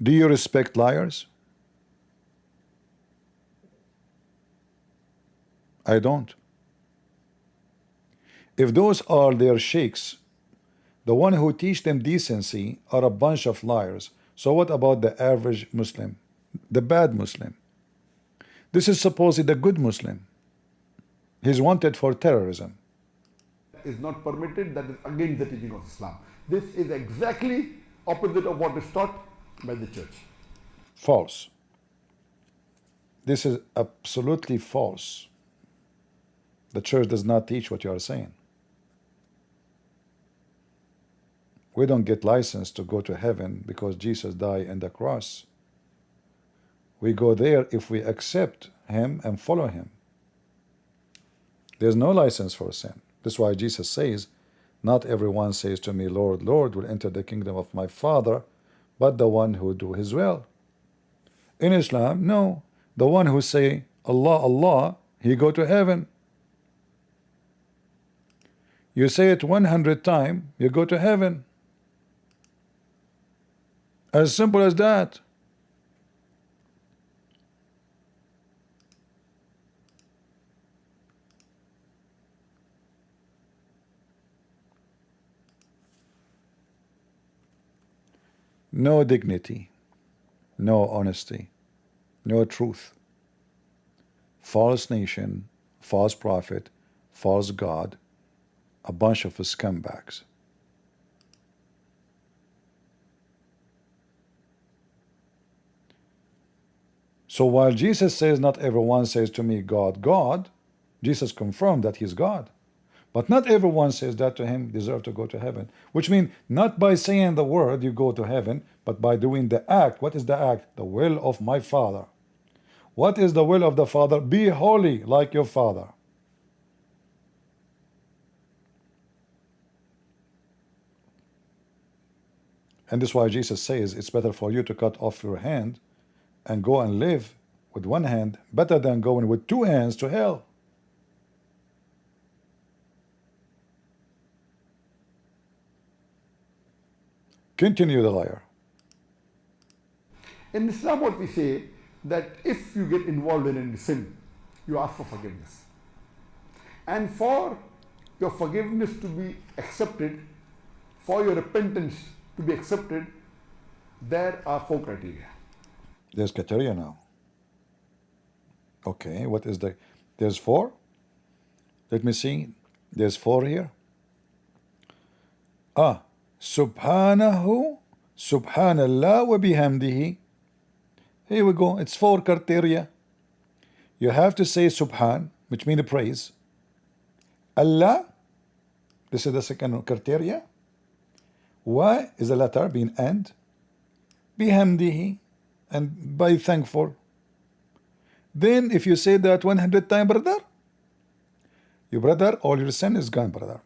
Do you respect liars? I don't. If those are their sheikhs, the one who teach them decency are a bunch of liars. So what about the average Muslim? The bad Muslim? This is supposedly the good Muslim. He's wanted for terrorism. Is not permitted, that is against the teaching of Islam. This is exactly opposite of what is taught by the church. False. This is absolutely false. The church does not teach what you are saying. We don't get license to go to heaven because Jesus died on the cross. We go there if we accept him and follow him. There's no license for sin. That's why Jesus says, not everyone says to me, Lord, Lord, will enter the kingdom of my Father, but the one who do his will. In Islam, no. The one who say, Allah, Allah, he go to heaven. You say it 100 times, you go to heaven. As simple as that. No dignity, no honesty, no truth. False nation, false prophet, false God, a bunch of scumbags. So while Jesus says, not everyone says to me, God, God, Jesus confirmed that he's God. But not everyone says that to him deserve to go to heaven. Which means not by saying the word you go to heaven, but by doing the act. What is the act? The will of my Father. What is the will of the Father? Be holy like your Father. And this is why Jesus says it's better for you to cut off your hand and go and live with one hand, better than going with two hands to hell. Continue the liar. In Islam, what we say, that if you get involved in any sin, you ask for forgiveness. And for your forgiveness to be accepted, for your repentance to be accepted, there are 4 criteria. There's criteria now. Okay, what is the... There's 4? Let me see. There's 4 here. Subhanahu, Subhanallah wa bihamdihi. Here we go. It's 4 criteria. You have to say Subhan, which means praise. Allah, this is the second criteria. Wa is a letter being and. Bihamdihi, and by thankful. Then if you say that 100 times, brother, your brother, all your sin is gone, brother.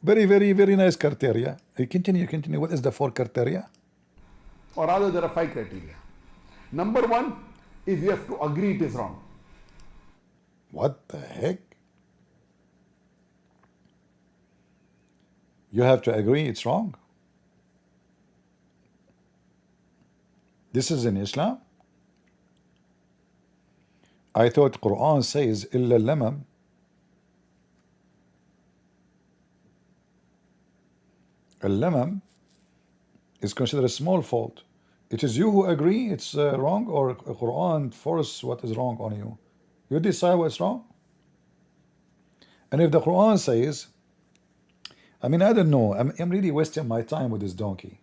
Very, very, very nice criteria. Continue. What is the 4 criteria? Or rather, there are 5 criteria. Number 1 is you have to agree it is wrong. What the heck? You have to agree it's wrong. This is in Islam. I thought Quran says illa lamam. Al-lamam is considered a small fault. It is you who agree it's wrong, or Quran force what is wrong on you. You decide what's wrong. And if the Quran says, I mean, I don't know, I'm really wasting my time with this donkey.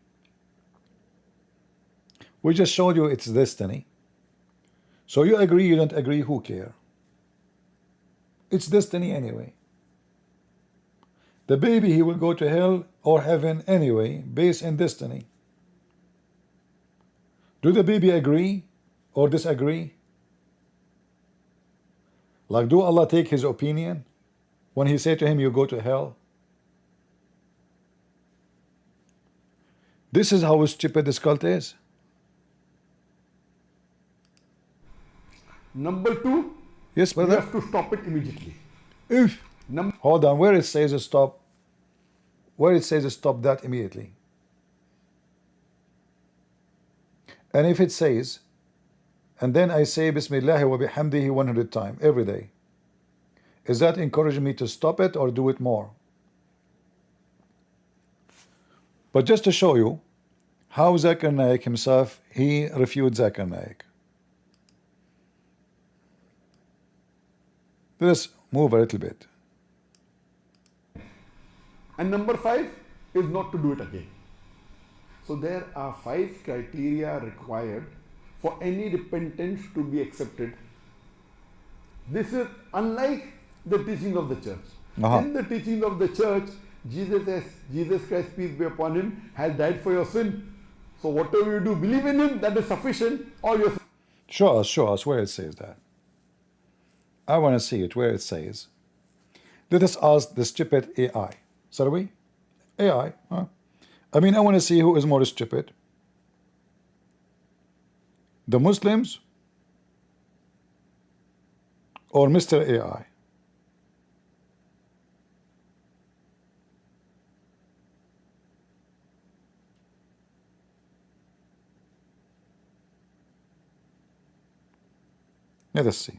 We just showed you it's destiny. So you agree, you don't agree, who care? It's destiny anyway. The baby, he will go to hell or heaven anyway, based in destiny. Do the baby agree or disagree? Like, do Allah take his opinion when he say to him, you go to hell? This is how stupid this cult is. Number two, Yes, we brother. have to stop it immediately. If hold on, where it says stop, where it says stop that immediately. And if it says, and then I say Bismillah wa bihamdihi 100 times every day, is that encouraging me to stop it or do it more? But just to show you how Zakir Naik himself, he refuted Zakir Naik. Let's move a little bit. And number five is not to do it again. So there are 5 criteria required for any repentance to be accepted. This is unlike the teaching of the church. In the teaching of the church, Jesus Christ, peace be upon him, has died for your sin. So whatever you do, believe in him, that is sufficient, or your sin. Show us where it says that. I want to see it where it says. Let us ask the stupid AI. Shall we? AI, huh? I mean, I want to see who is more stupid. The Muslims or Mr. AI? Let us see.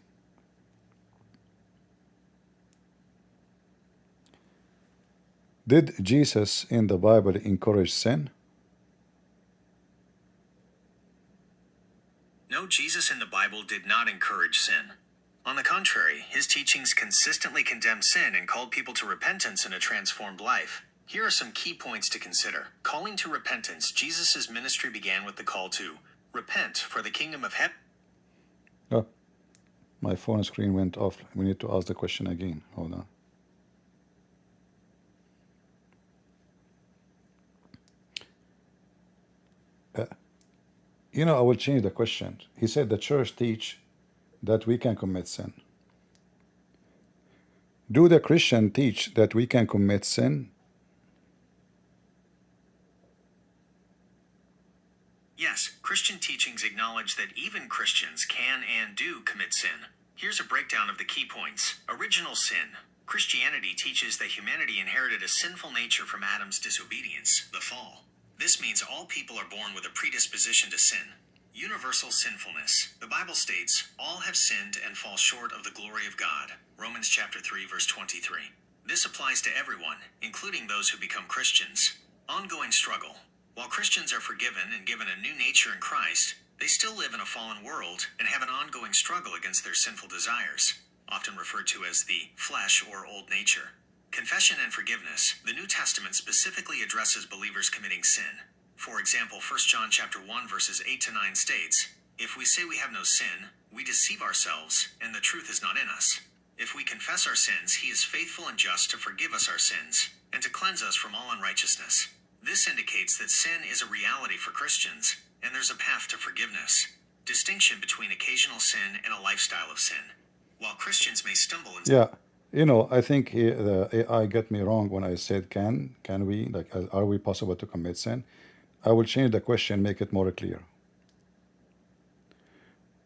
Did Jesus in the Bible encourage sin? No, Jesus in the Bible did not encourage sin. On the contrary, his teachings consistently condemned sin and called people to repentance and a transformed life. Here are some key points to consider. Calling to repentance. Jesus' ministry began with the call to repent, for the kingdom of heaven. Oh, my phone screen went off. We need to ask the question again. Hold on. You know, I will change the question. He said the church teach that we can commit sin. Do the Christian teach that we can commit sin? Yes, Christian teachings acknowledge that even Christians can and do commit sin. Here's a breakdown of the key points. Original sin. Christianity teaches that humanity inherited a sinful nature from Adam's disobedience, the fall. This means all people are born with a predisposition to sin. Universal sinfulness. The Bible states, all have sinned and fall short of the glory of God. Romans chapter 3, verse 23. This applies to everyone, including those who become Christians. Ongoing struggle. While Christians are forgiven and given a new nature in Christ, they still live in a fallen world and have an ongoing struggle against their sinful desires, often referred to as the flesh or old nature. Confession and forgiveness. The New Testament specifically addresses believers committing sin. For example, 1 John chapter 1 verses 8 to 9 states, if we say we have no sin, we deceive ourselves, and the truth is not in us. If we confess our sins, he is faithful and just to forgive us our sins, and to cleanse us from all unrighteousness. This indicates that sin is a reality for Christians, and there's a path to forgiveness. Distinction between occasional sin and a lifestyle of sin. While Christians may stumble in Yeah, you know, I think the AI got me wrong when I said can we, like, are we possible to commit sin? I will change the question, make it more clear.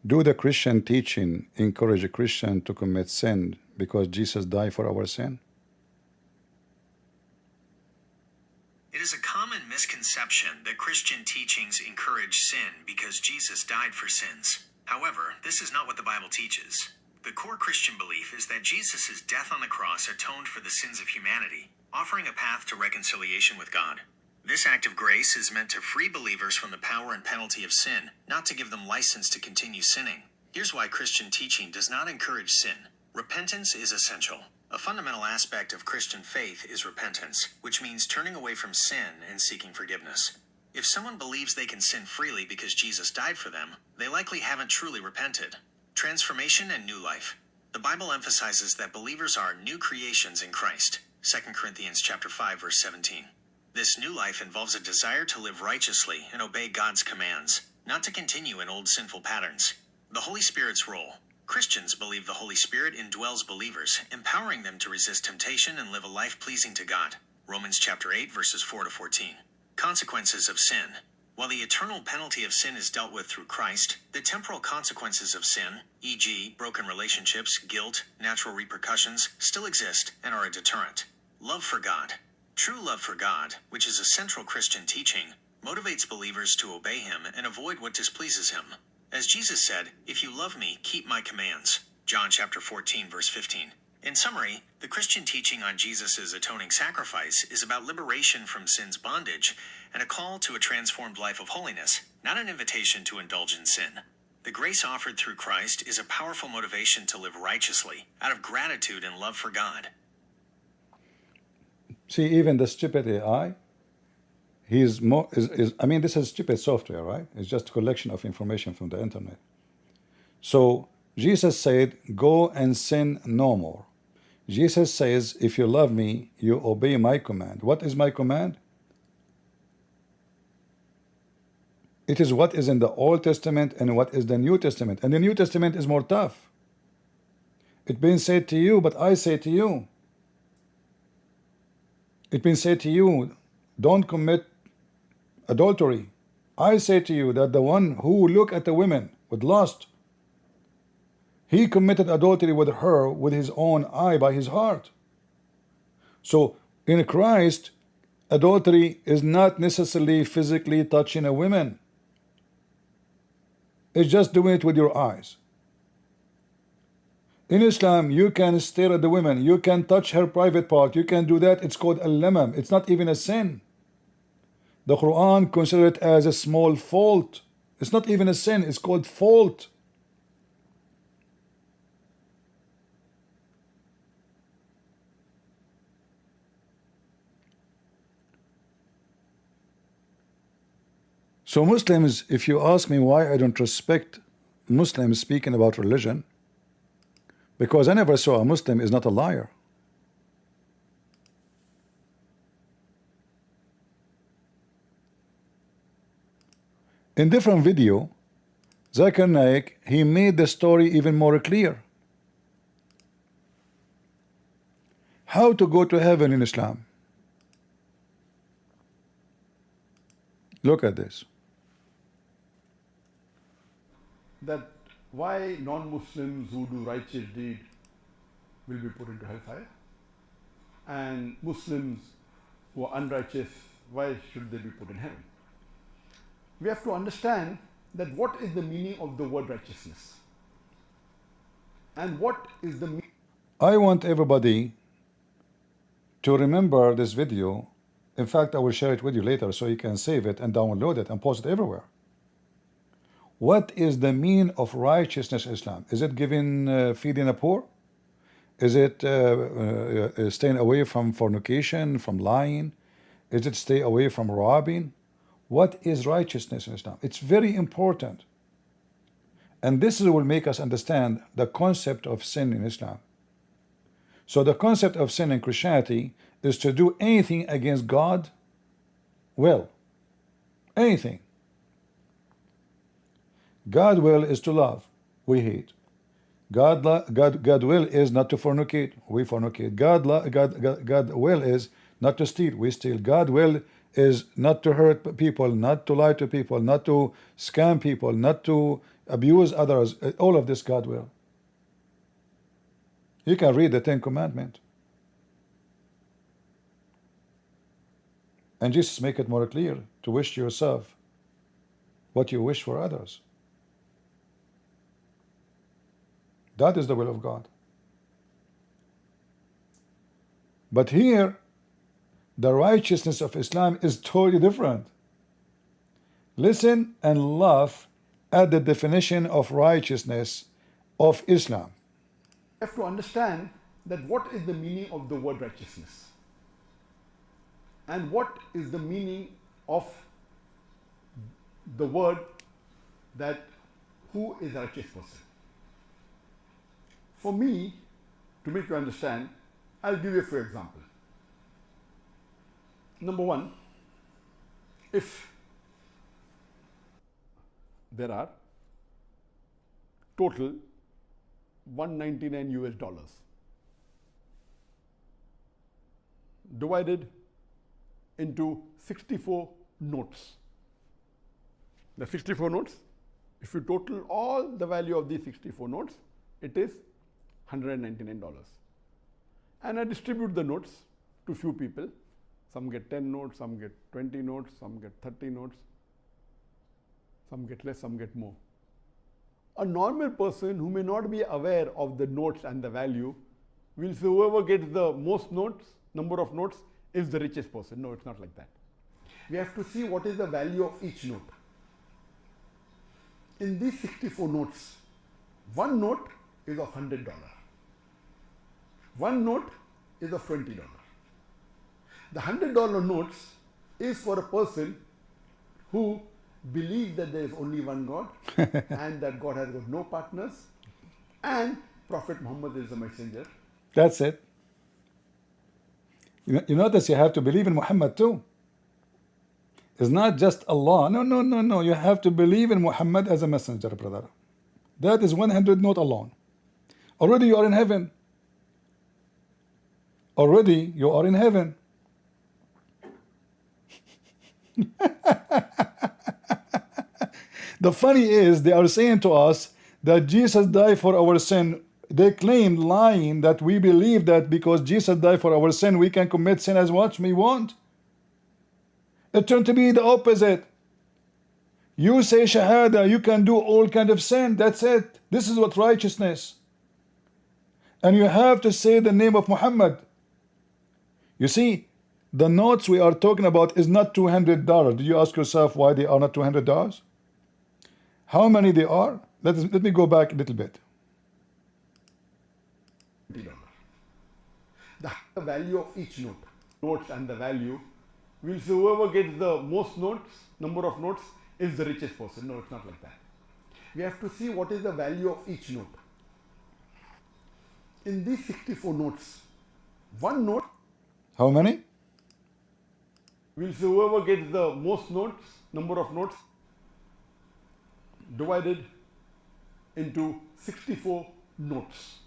Do the Christian teaching encourage a Christian to commit sin because Jesus died for our sin? It is a common misconception that Christian teachings encourage sin because Jesus died for sins. However, this is not what the Bible teaches. The core Christian belief is that Jesus' death on the cross atoned for the sins of humanity, offering a path to reconciliation with God. This act of grace is meant to free believers from the power and penalty of sin, not to give them license to continue sinning. Here's why Christian teaching does not encourage sin. Repentance is essential. A fundamental aspect of Christian faith is repentance, which means turning away from sin and seeking forgiveness. If someone believes they can sin freely because Jesus died for them, they likely haven't truly repented. Transformation and new life. The Bible emphasizes that believers are new creations in Christ. 2 Corinthians chapter 5, verse 17. This new life involves a desire to live righteously and obey God's commands, not to continue in old sinful patterns. The Holy Spirit's role. Christians believe the Holy Spirit indwells believers, empowering them to resist temptation and live a life pleasing to God. Romans chapter 8, verses 4 to 14. Consequences of sin. While the eternal penalty of sin is dealt with through Christ, the temporal consequences of sin, e.g., broken relationships, guilt, natural repercussions, still exist and are a deterrent. Love for God. True love for God, which is a central Christian teaching, motivates believers to obey Him and avoid what displeases Him. As Jesus said, "If you love me, keep my commands." John chapter 14, verse 15. In summary, the Christian teaching on Jesus' atoning sacrifice is about liberation from sin's bondage and a call to a transformed life of holiness, not an invitation to indulge in sin. The grace offered through Christ is a powerful motivation to live righteously, out of gratitude and love for God. See, even the stupid AI, he's more, I mean, this is stupid software, right? It's just a collection of information from the internet. So Jesus said, go and sin no more. Jesus says, if you love me, you obey my command. What is my command? It is what is in the Old Testament and what is the New Testament. And the New Testament is more tough. It's been said to you, but I say to you. It's been said to you, don't commit adultery. I say to you that the one who look at the women with lust, he committed adultery with her with his own eye by his heart. So in Christ, adultery is not necessarily physically touching a woman. It's just doing it with your eyes. In Islam, you can stare at the woman, you can touch her private part, you can do that. It's called al-lamam. It's not even a sin. The Quran considers it as a small fault. It's not even a sin, it's called fault. So Muslims, if you ask me why I don't respect Muslims speaking about religion, because I never saw a Muslim is not a liar. In different video, Zakir Naik, he made the story even more clear. How to go to heaven in Islam. Look at this. That why non-Muslims who do righteous deed will be put into hellfire, and Muslims who are unrighteous, why should they be put in heaven? We have to understand that what is the meaning of the word righteousness, and what is the meaning. I want everybody to remember this video. In fact, I will share it with you later so you can save it and download it and post it everywhere. What is the meaning of righteousness in Islam? Is it giving, feeding the poor? Is it staying away from fornication, from lying? Is it stay away from robbing? What is righteousness in Islam? It's very important. And this will make us understand the concept of sin in Islam. So the concept of sin in Christianity is to do anything against God will. Anything. God will is to love, we hate. God will is not to fornicate, we fornicate. God will is not to steal, we steal. God will is not to hurt people, not to lie to people, not to scam people, not to abuse others. All of this God will. You can read the Ten Commandments. And Jesus make it more clear to wish yourself what you wish for others. That is the will of God. But here, the righteousness of Islam is totally different. Listen and laugh at the definition of righteousness of Islam. You have to understand that what is the meaning of the word righteousness, and what is the meaning of the word that who is a righteous person. For me, to make you understand, I'll give you a few examples. Number one, if there are total 199 US dollars divided into 64 notes. The 64 notes, if you total all the value of these 64 notes, it is $199. And I distribute the notes to few people. Some get 10 notes, some get 20 notes, some get 30 notes, some get less, some get more. A normal person who may not be aware of the notes and the value will say whoever gets the most notes, number of notes, is the richest person. No, it's not like that. We have to see what is the value of each note. In these 64 notes, one note is of $100. One note is of $20. The $100 notes is for a person who believes that there is only one God and that God has got no partners and Prophet Muhammad is the messenger. That's it. You notice you have to believe in Muhammad too. It's not just Allah. No. You have to believe in Muhammad as a messenger, brother. That is 100 note alone. Already you are in heaven. Already you are in heaven. The funny is, they are saying to us that Jesus died for our sin. They claim, lying, that we believe that because Jesus died for our sin, we can commit sin as much we want. It turned to be the opposite. You say Shahada, you can do all kind of sin. That's it. This is what righteousness. And you have to say the name of Muhammad. You see, the notes we are talking about is not $200. Did you ask yourself why they are not $200? How many they are? Let me go back a little bit. The value of each note, notes and the value, will say whoever gets the most notes, number of notes, is the richest person. No, it's not like that. We have to see what is the value of each note. In these 64 notes, one note. How many? Will say whoever gets the most notes, number of notes, divided into 64 notes.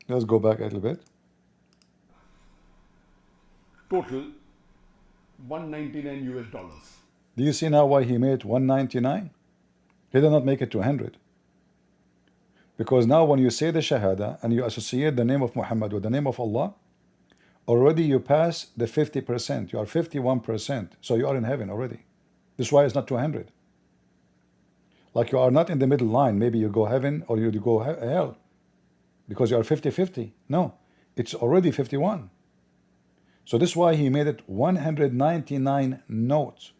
Let's go back a little bit. Total 199 US dollars. Do you see now why he made 199? He did not make it 200. Because now when you say the Shahada and you associate the name of Muhammad with the name of Allah, already you pass the 50%. You are 51%. So you are in heaven already. This is why it's not 200. Like you are not in the middle line. Maybe you go heaven or you go hell. Because you are 50-50. No, it's already 51. So this is why he made it 199 notes.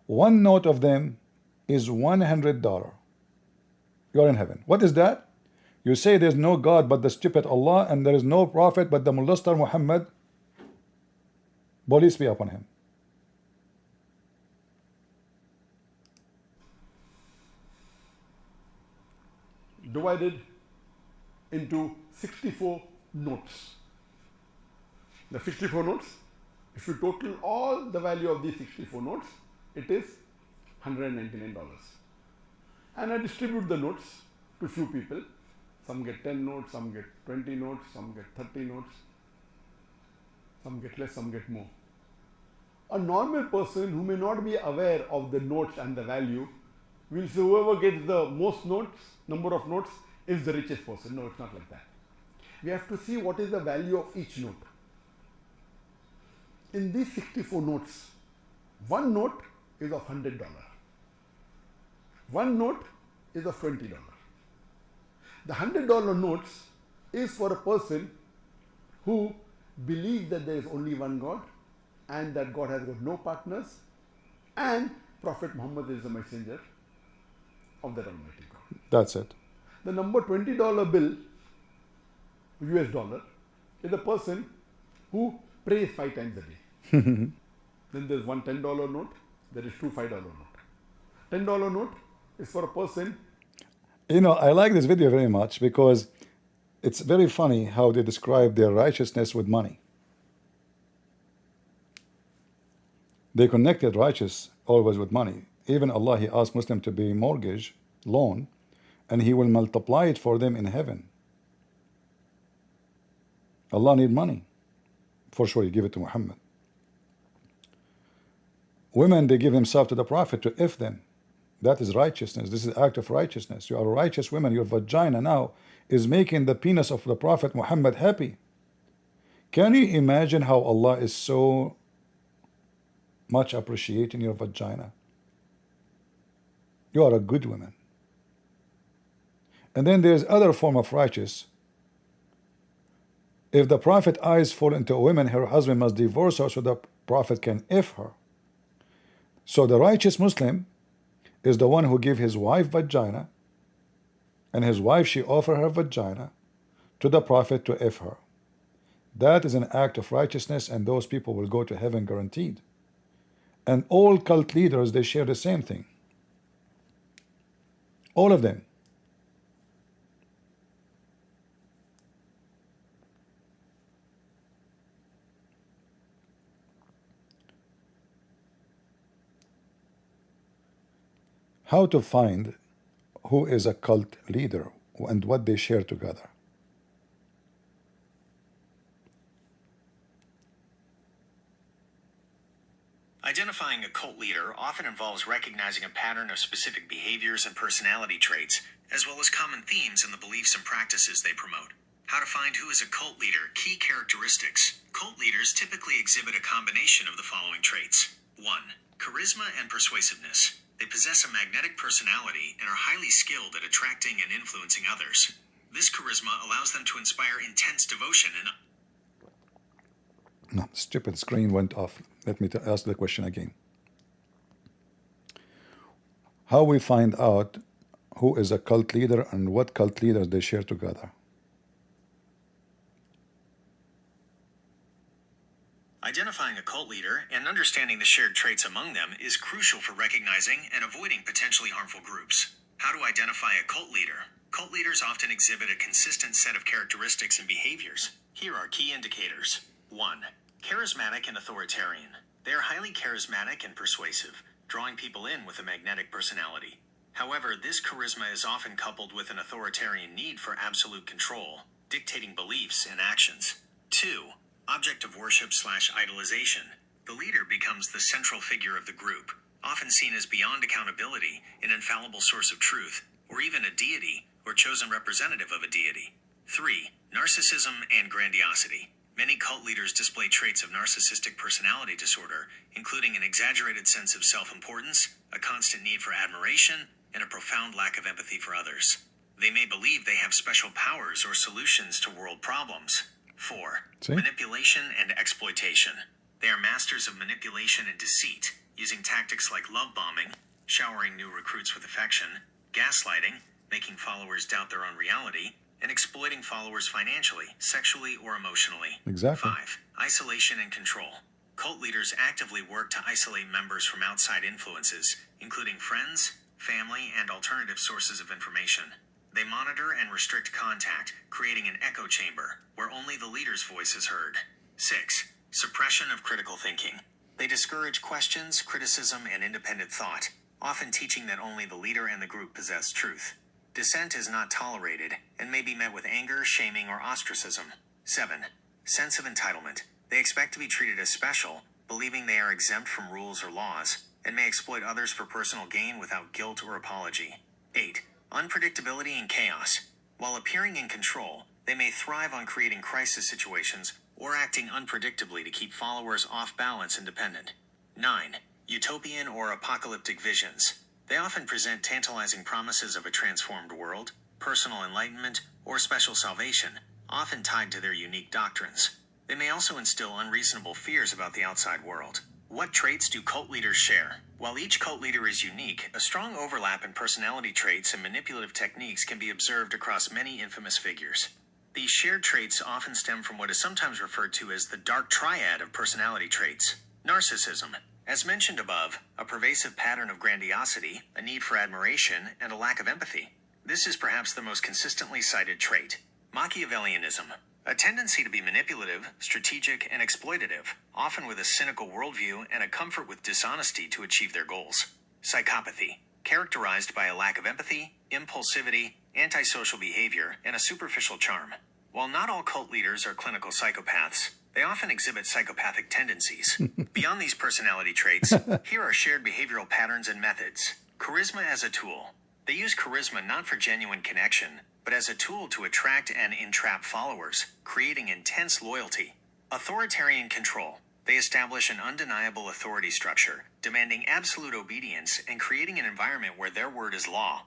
One note of them is $100. You are in heaven. What is that? You say there's no God but the stupid Allah, and there is no prophet but the molester Muhammad. Police be upon him. Divided into 64 notes. The 64 notes, if you total all the value of these 64 notes, it is $199. And I distribute the notes to few people. Some get 10 notes, some get 20 notes, some get 30 notes, some get less, some get more. A normal person who may not be aware of the notes and the value will say whoever gets the most notes, number of notes, is the richest person. No, it's not like that. We have to see what is the value of each note. In these 64 notes, one note is of $100. One note is of $20. The $100 notes is for a person who believes that there is only one God and that God has got no partners and Prophet Muhammad is the messenger of the Almighty God. That's it. The number $20 bill, US dollar, is a person who prays 5 times a day. Then there's one $10 note, there is two $5 note. $10 note It's for a person. You know, I like this video very much because it's very funny how they describe their righteousness with money. They connected righteous always with money. Even Allah, He asked Muslim to be mortgage, loan, and He will multiply it for them in heaven. Allah need money. For sure, He give it to Muhammad. Women, they give themselves to the Prophet to if them. That is righteousness. This is act of righteousness. You are a righteous woman. Your vagina now is making the penis of the Prophet Muhammad happy. Can you imagine how Allah is so much appreciating your vagina? You are a good woman. And then there's other form of righteous. If the Prophet eyes fall into a woman, her husband must divorce her so the Prophet can if her. So the righteous Muslim is the one who give his wife vagina, and his wife, she offer her vagina to the Prophet to if her. That is an act of righteousness, and those people will go to heaven guaranteed. And all cult leaders, they share the same thing. All of them. How to find who is a cult leader and what they share together. Identifying a cult leader often involves recognizing a pattern of specific behaviors and personality traits, as well as common themes in the beliefs and practices they promote. How to find who is a cult leader. Key characteristics. Cult leaders typically exhibit a combination of the following traits. 1. Charisma and persuasiveness. They possess a magnetic personality and are highly skilled at attracting and influencing others. This charisma allows them to inspire intense devotion and... No, stupid screen went off. Let me ask the question again. How we find out who is a cult leader and what cult leaders they share together. Identifying a cult leader and understanding the shared traits among them is crucial for recognizing and avoiding potentially harmful groups. How to identify a cult leader. Cult leaders often exhibit a consistent set of characteristics and behaviors. Here are key indicators. 1. Charismatic and authoritarian. They are highly charismatic and persuasive, drawing people in with a magnetic personality. However, this charisma is often coupled with an authoritarian need for absolute control, dictating beliefs and actions. 2. Object of worship/idolization. The leader becomes the central figure of the group, often seen as beyond accountability, an infallible source of truth, or even a deity or chosen representative of a deity. 3. Narcissism and grandiosity. Many cult leaders display traits of narcissistic personality disorder, including an exaggerated sense of self-importance, a constant need for admiration, and a profound lack of empathy for others. They may believe they have special powers or solutions to world problems. 4. Manipulation and exploitation. They are masters of manipulation and deceit, using tactics like love bombing, showering new recruits with affection, gaslighting, making followers doubt their own reality, and exploiting followers financially, sexually, or emotionally. Exactly. 5. Isolation and control. Cult leaders actively work to isolate members from outside influences, including friends, family, and alternative sources of information. They monitor and restrict contact, creating an echo chamber where only the leader's voice is heard. 6. Suppression of critical thinking. They discourage questions, criticism, and independent thought, often teaching that only the leader and the group possess truth. Dissent is not tolerated and may be met with anger, shaming, or ostracism. 7. Sense of entitlement. They expect to be treated as special, believing they are exempt from rules or laws, and may exploit others for personal gain without guilt or apology. 8. Unpredictability and chaos. While appearing in control, they may thrive on creating crisis situations or acting unpredictably to keep followers off balance and dependent. 9. Utopian or apocalyptic visions. They often present tantalizing promises of a transformed world, personal enlightenment, or special salvation, often tied to their unique doctrines. They may also instill unreasonable fears about the outside world. What traits do cult leaders share? While each cult leader is unique, a strong overlap in personality traits and manipulative techniques can be observed across many infamous figures. These shared traits often stem from what is sometimes referred to as the dark triad of personality traits. Narcissism. As mentioned above, a pervasive pattern of grandiosity, a need for admiration, and a lack of empathy. This is perhaps the most consistently cited trait. Machiavellianism, a tendency to be manipulative, strategic, and exploitative, often with a cynical worldview and a comfort with dishonesty to achieve their goals. Psychopathy, characterized by a lack of empathy, impulsivity, antisocial behavior, and a superficial charm. While not all cult leaders are clinical psychopaths, they often exhibit psychopathic tendencies. Beyond these personality traits, here are shared behavioral patterns and methods. Charisma as a tool. They use charisma not for genuine connection, but as a tool to attract and entrap followers, creating intense loyalty. Authoritarian control. They establish an undeniable authority structure, demanding absolute obedience and creating an environment where their word is law.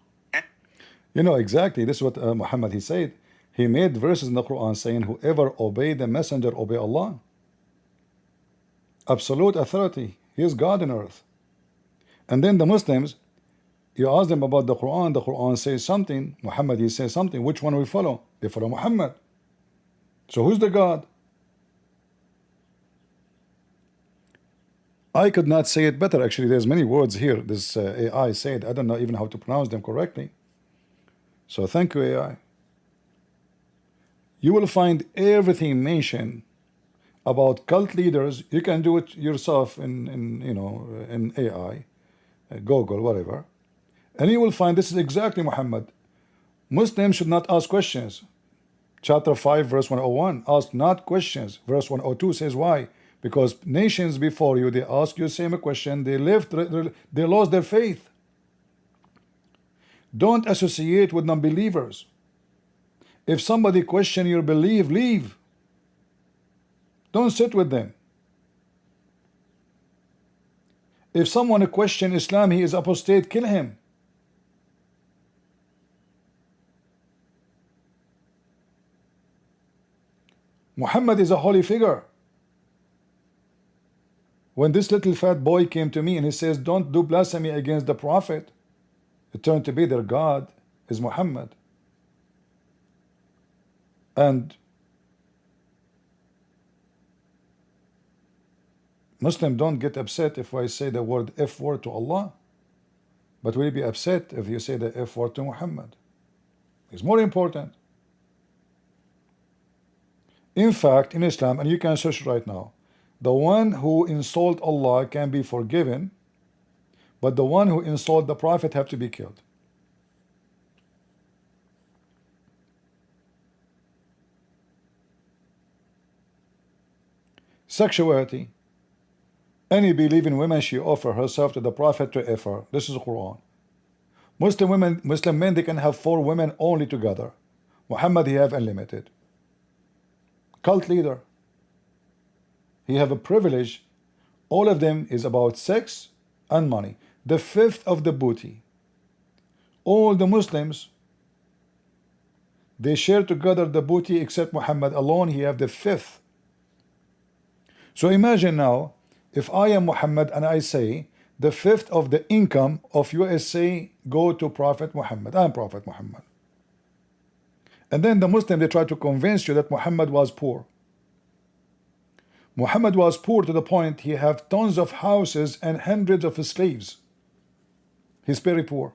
You know, exactly. This is what Muhammad, he said. He made verses in the Quran saying, whoever obeyed the messenger, obey Allah. Absolute authority. He is God on earth. And then the Muslims, you ask them about the Quran says something, Muhammad, he says something. Which one we follow? They follow Muhammad. So who's the God? I could not say it better. Actually, there's many words here. This AI said, I don't know even how to pronounce them correctly. So thank you, AI. You will find everything mentioned about cult leaders. You can do it yourself in AI, Google, whatever, and you will find this is exactly Muhammad. Muslims should not ask questions. Chapter 5, verse 101. Ask not questions. Verse 102 says why? Because nations before you, they ask you same question. They lost their faith. Don't associate with non-believers. If somebody question your belief, leave. Don't sit with them. If someone question Islam, he is apostate, kill him. Muhammad is a holy figure. When this little fat boy came to me and he says, don't do blasphemy against the Prophet, it turned to be their God is Muhammad. And Muslims don't get upset if I say the word F word to Allah, but will be upset if you say the F word to Muhammad. It's more important. In fact, in Islam, and you can search right now, the one who insult Allah can be forgiven, but the one who insult the Prophet have to be killed. Sexuality. Any believing woman, she offer herself to the Prophet to offer. This is the Quran. Muslim men, they can have 4 women only together. Muhammad, he have unlimited. Cult leader, he have a privilege. All of them is about sex and money. The 5th of the booty. All the Muslims, they share together the booty except Muhammad alone. He have the 5th. So imagine now, if I am Muhammad and I say the 5th of the income of USA go to Prophet Muhammad. I am Prophet Muhammad. And then the Muslim, they try to convince you that Muhammad was poor. Muhammad was poor to the point he have tons of houses and hundreds of slaves. He's very poor.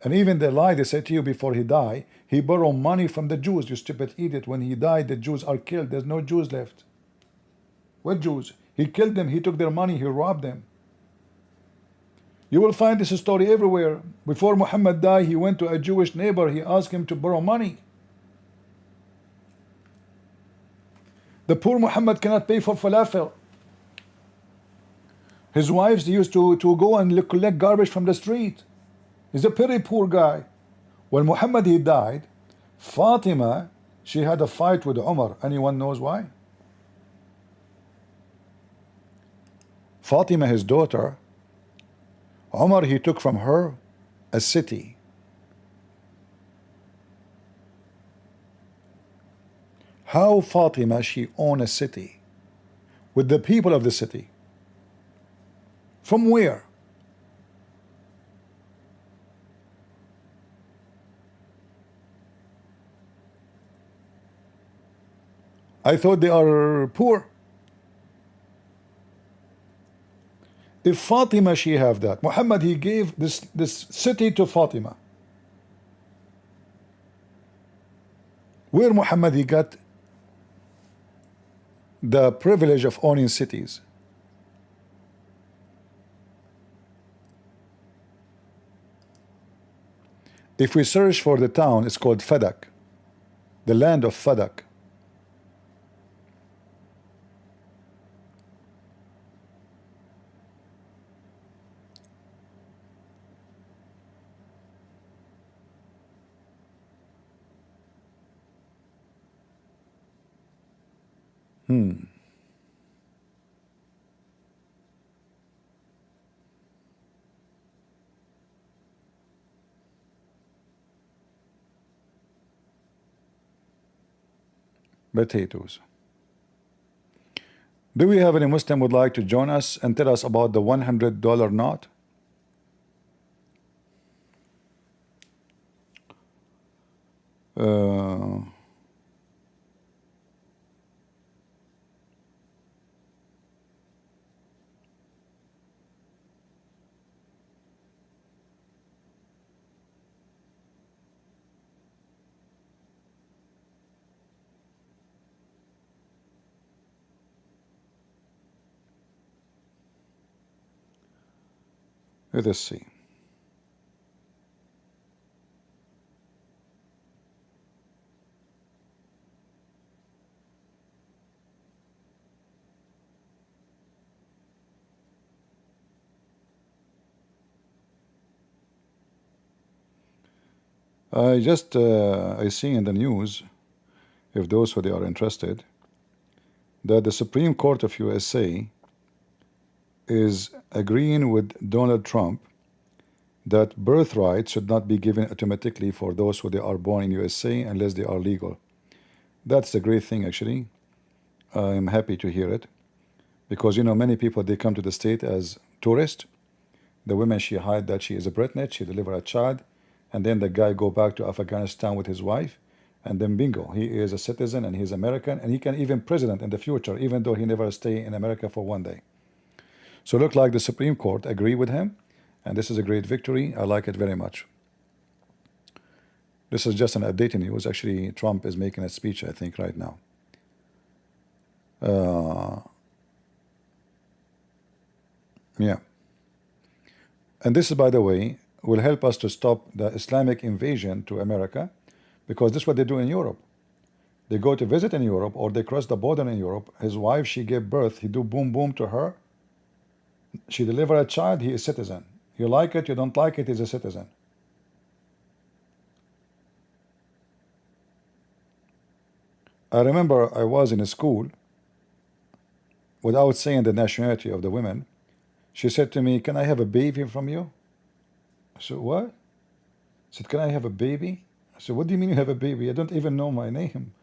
And even the lie they say to you before he died, he borrowed money from the Jews. You stupid idiot. When he died, the Jews are killed. There's no Jews left. What Jews? He killed them. He took their money. He robbed them. You will find this story everywhere. Before Muhammad died, he went to a Jewish neighbor. He asked him to borrow money. The poor Muhammad cannot pay for falafel. His wives used to go and collect garbage from the street. He's a very poor guy. When Muhammad, he died, Fatima, she had a fight with Umar. Anyone knows why? Fatima, his daughter, Umar, he took from her a city. How Fatima, she owned a city with the people of the city? From where? I thought they are poor. If Fatima, she have that. Muhammad, he gave this city to Fatima. Where Muhammad, he got the privilege of owning cities? If we search for the town, it's called Fadak, the land of Fadak. Potatoes. Do we have any Muslim would like to join us and tell us about the $100 note? Let us see. I see in the news, if those who they are interested, that the Supreme Court of USA is agreeing with Donald Trump that birthright should not be given automatically for those who they are born in USA unless they are legal. That's a great thing, actually. I'm happy to hear it, because you know many people, they come to the state as tourists. The woman, she hide that she is a pregnant, she deliver a child, and then the guy go back to Afghanistan with his wife, and then bingo, he is a citizen and he's American, and he can even president in the future, even though he never stay in America for one day. So look like the Supreme Court agree with him, and this is a great victory. I like it very much. This is just an updating news. Actually, Trump is making a speech, I think, right now. Yeah. And this is, by the way, will help us to stop the Islamic invasion to America, because this is what they do in Europe. They go to visit in Europe, or they cross the border in Europe. His wife, she gave birth, he do boom boom to her. She deliver a child, he is citizen. You like it, you don't like it, he's a citizen. I remember I was in a school, without saying the nationality of the women, she said to me, "Can I have a baby from you?" I said, "What?" I said, "Can I have a baby?" I said, "What do you mean you have a baby? I don't even know my name."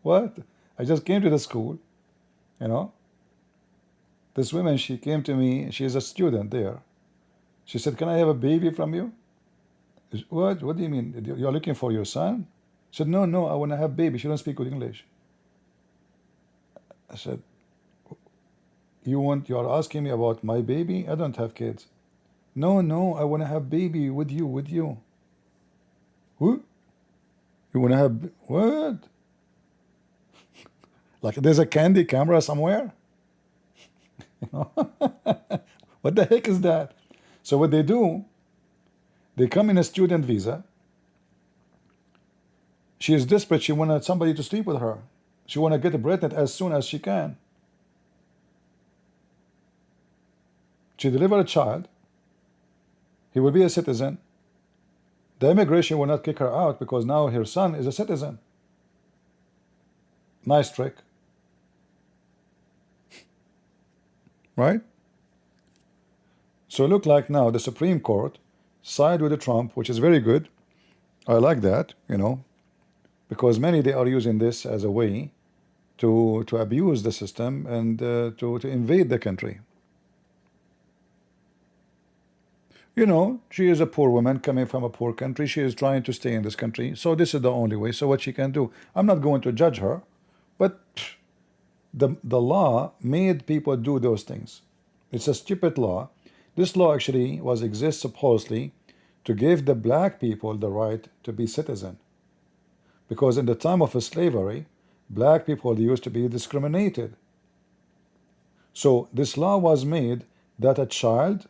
What? I just came to the school, you know. This woman, she came to me, she is a student there. She said, "Can I have a baby from you?" I said, "What? What do you mean? You're looking for your son?" She said, "No, no, I want to have baby." She don't speak good English. I said, you are asking me about my baby? I don't have kids. "No, no, I want to have baby with you, with you." Who? You want to have what? Like there's a candy camera somewhere? You know? What the heck is that? So what they do, they come in a student visa. She is desperate. She wanted somebody to sleep with her. She want to get pregnant as soon as she can. She deliver a child. He will be a citizen. The immigration will not kick her out because now her son is a citizen. Nice trick. Right? So look like now the Supreme Court side with the Trump, which is very good. I like that, you know, because many, they are using this as a way to abuse the system and to invade the country. You know, she is a poor woman coming from a poor country. She is trying to stay in this country. So this is the only way. So what she can do, I'm not going to judge her, but the law made people do those things. It's a stupid law. This law actually exists supposedly to give the black people the right to be citizen. Because in the time of slavery, black people used to be discriminated. So this law was made that a child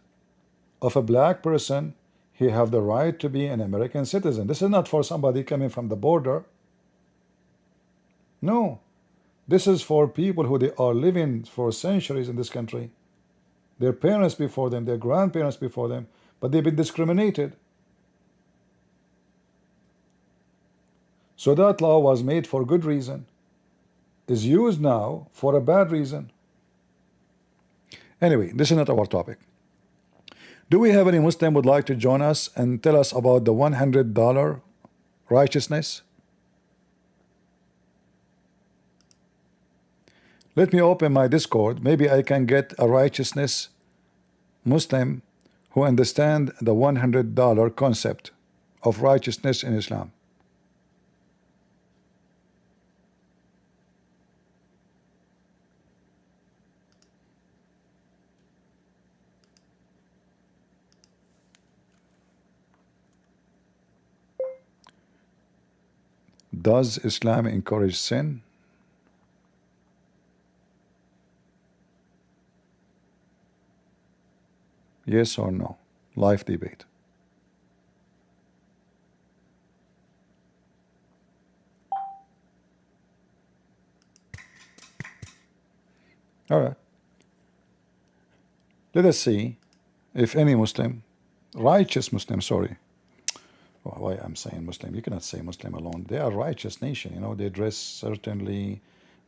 of a black person, he have the right to be an American citizen. This is not for somebody coming from the border. No, this is for people who they are living for centuries in this country. Their parents before them, their grandparents before them, but they've been discriminated. So that law was made for good reason, is used now for a bad reason. Anyway, this is not our topic. Do we have any Muslim would like to join us and tell us about the $100 righteousness? Let me open my Discord. Maybe I can get a righteousness Muslim who understand the $100 concept of righteousness in Islam. Does Islam encourage sin? Yes or no? Live debate. All right. Let us see if any Muslim, righteous Muslim, sorry. Why I'm saying Muslim? You cannot say Muslim alone. They are a righteous nation. You know, they dress certainly,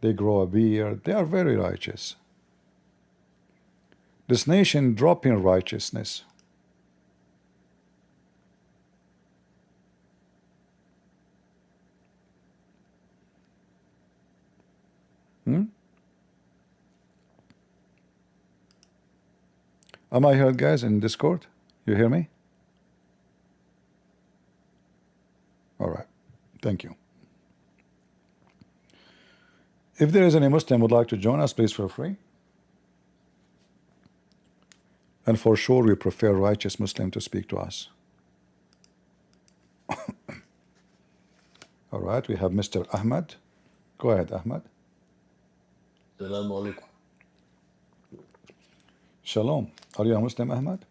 they grow a beard. They are very righteous. This nation drop in righteousness. Am I heard, guys, in Discord? You hear me? All right. Thank you. If there is any Muslim would like to join us, please feel free. And for sure, we prefer righteous Muslim to speak to us. All right, we have Mr. Ahmed. Go ahead, Ahmed. Assalamu alaikum. Shalom. Are you a Muslim, Ahmed?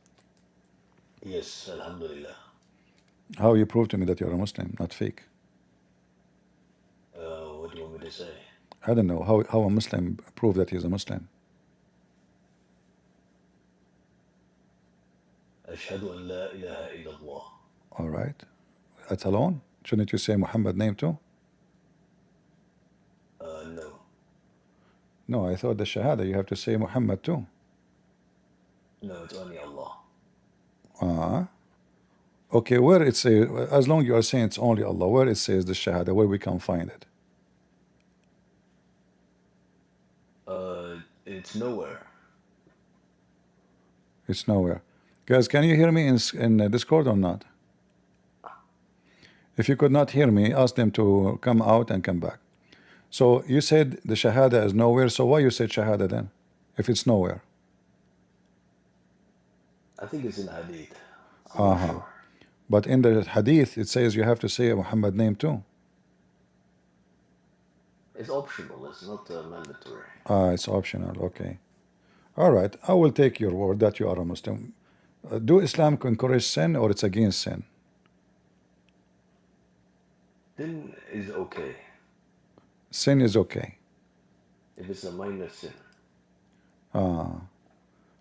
Yes, alhamdulillah. How you prove to me that you're a Muslim, not fake? What do you want me to say? I don't know. How a Muslim prove that he's a Muslim? Ashhadu an la ilaha illallah. All right. That alone? Shouldn't you say Muhammad name too? No. No, I thought the Shahada you have to say Muhammad too. No, it's only Allah. Okay, where it says, as long you are saying it's only Allah, where it says the Shahada, where we can find it? It's nowhere. It's nowhere. Guys, can you hear me in Discord or not? If you could not hear me, ask them to come out and come back. So you said the Shahada is nowhere, so why you said Shahada then, if it's nowhere? I think it's in Hadith. Sure. But in the Hadith, it says you have to say a Muhammad name too. It's optional, it's not mandatory. It's optional, okay. All right, I will take your word that you are a Muslim. Do Islam encourage sin or it's against sin? Sin is okay. Sin is okay. If it's a minor sin.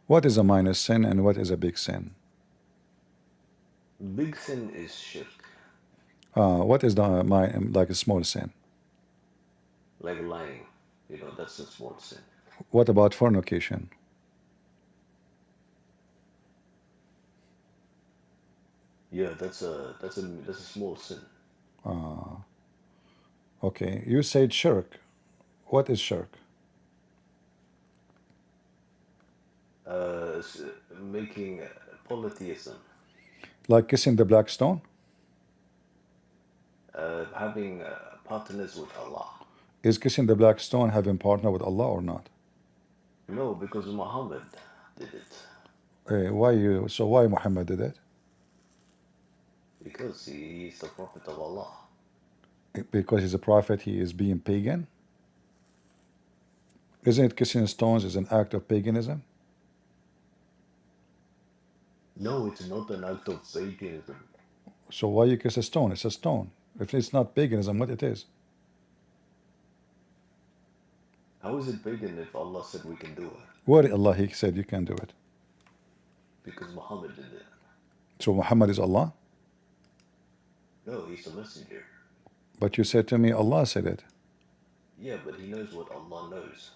What is a minor sin and what is a big sin? Big sin is shirk. What is like a small sin? Like lying. You know, that's a small sin. What about fornication? Yeah, that's a small sin. Okay, you said shirk. What is shirk? Making polytheism. Like kissing the black stone? Having partners with Allah. Is kissing the black stone having partner with Allah or not? No, because Muhammad did it. Why Muhammad did it? Because he's the Prophet of Allah. Because he's a prophet, he is being pagan? Isn't it kissing stones is an act of paganism? No, it's not an act of paganism. So why you kiss a stone? It's a stone. If it's not paganism, what it is? How is it pagan if Allah said we can do it? Where Allah he said you can do it? Because Muhammad did it. So Muhammad is Allah? No, he's the messenger. But you said to me Allah said it. Yeah, but he knows what Allah knows.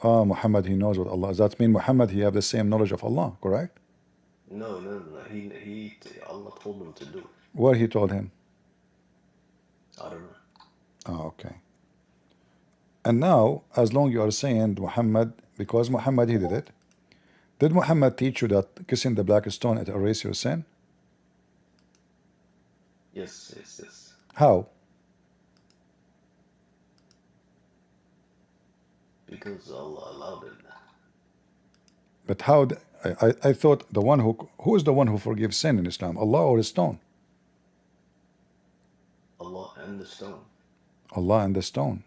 Muhammad, he knows what Allah. Does that mean Muhammad, he have the same knowledge of Allah, correct? No. Allah told him to do it. Where he told him? I don't know. Okay. And now, as long you are saying Muhammad, because Muhammad he did Muhammad teach you that kissing the black stone it erase your sin? Yes. How? Because Allah allowed it. But how? I thought the one who is the one who forgives sin in Islam, Allah or the stone? Allah and the stone. Allah and the stone.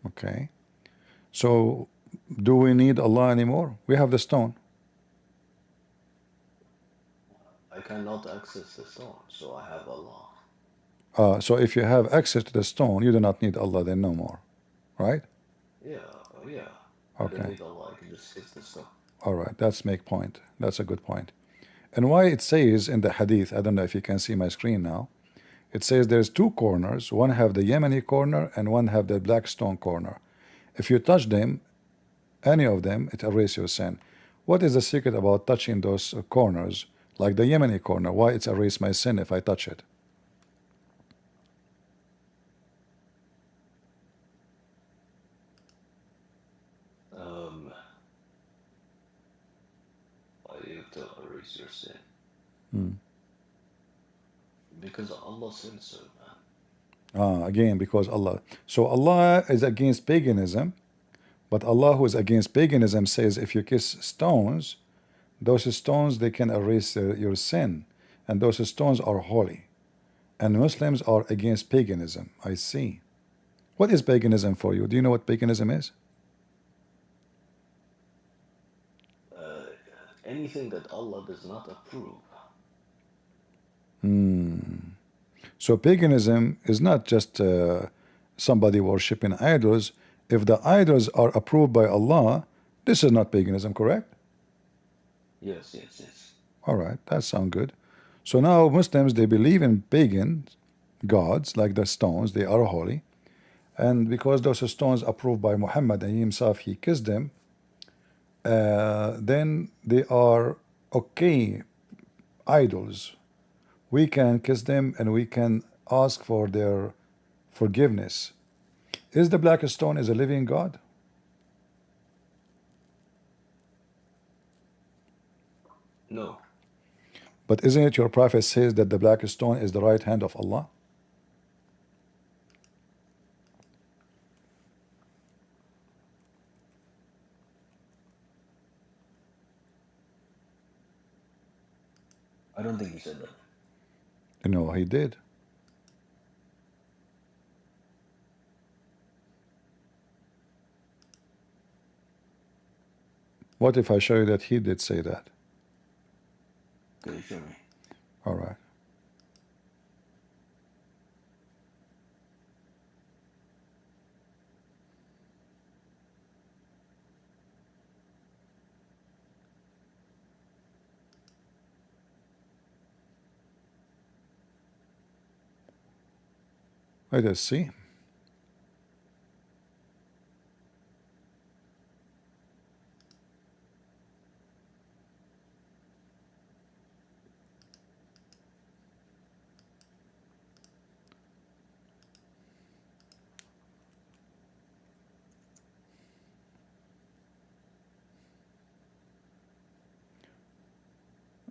Okay. So do we need Allah anymore? We have the stone. I cannot access the stone, so I have Allah. So if you have access to the stone, you do not need Allah then no more, right? Yeah. I Okay. don't need Allah, I can just kiss the stone. All right, that's make point. That's a good point. And why it says in the hadith, I don't know if you can see my screen now, it says there's two corners, one have the Yemeni corner and one have the black stone corner. If you touch them, any of them, it erases your sin. What is the secret about touching those corners, like the Yemeni corner? Why it's erase my sin if I touch it? Why do you have to erase your sin? Because Allah said so, man. Again, because Allah. So Allah is against paganism, but Allah who is against paganism says if you kiss stones, those stones they can erase your sin, and those stones are holy. And Muslims are against paganism. I see. What is paganism for you? Do you know what paganism is? Anything that Allah does not approve. So paganism is not just somebody worshipping idols. If the idols are approved by Allah, this is not paganism, correct? Yes. All right, that sounds good. So now Muslims, they believe in pagan gods like the stones, they are holy. And because those stones approved by Muhammad and he himself, he kissed them, then they are okay idols. We can kiss them and we can ask for their forgiveness. Is the black stone is a living God? No. But isn't it your prophet says that the black stone is the right hand of Allah? I don't think he said that. No, he did. What if I show you that he did say that? Okay, show me. All right. Let us see.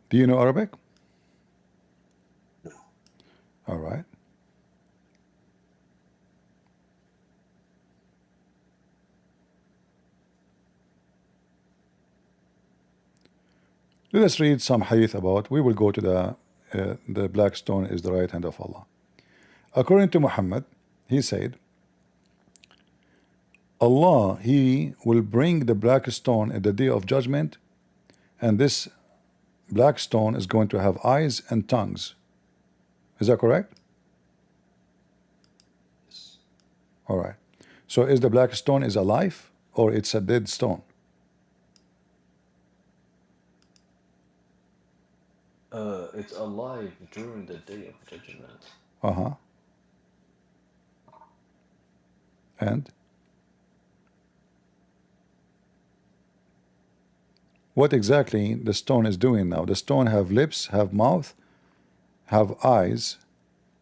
Do you know Arabic? No. All right. Let us read some hadith about. We will go to the black stone is the right hand of Allah. According to Muhammad, he said, Allah, He will bring the black stone at the day of judgment, and this black stone is going to have eyes and tongues. Is that correct? Yes. All right. So is the black stone is alive or it's a dead stone? It's alive during the day of judgment. Uh-huh. And what exactly the stone is doing now? The stone have lips, have mouth, have eyes,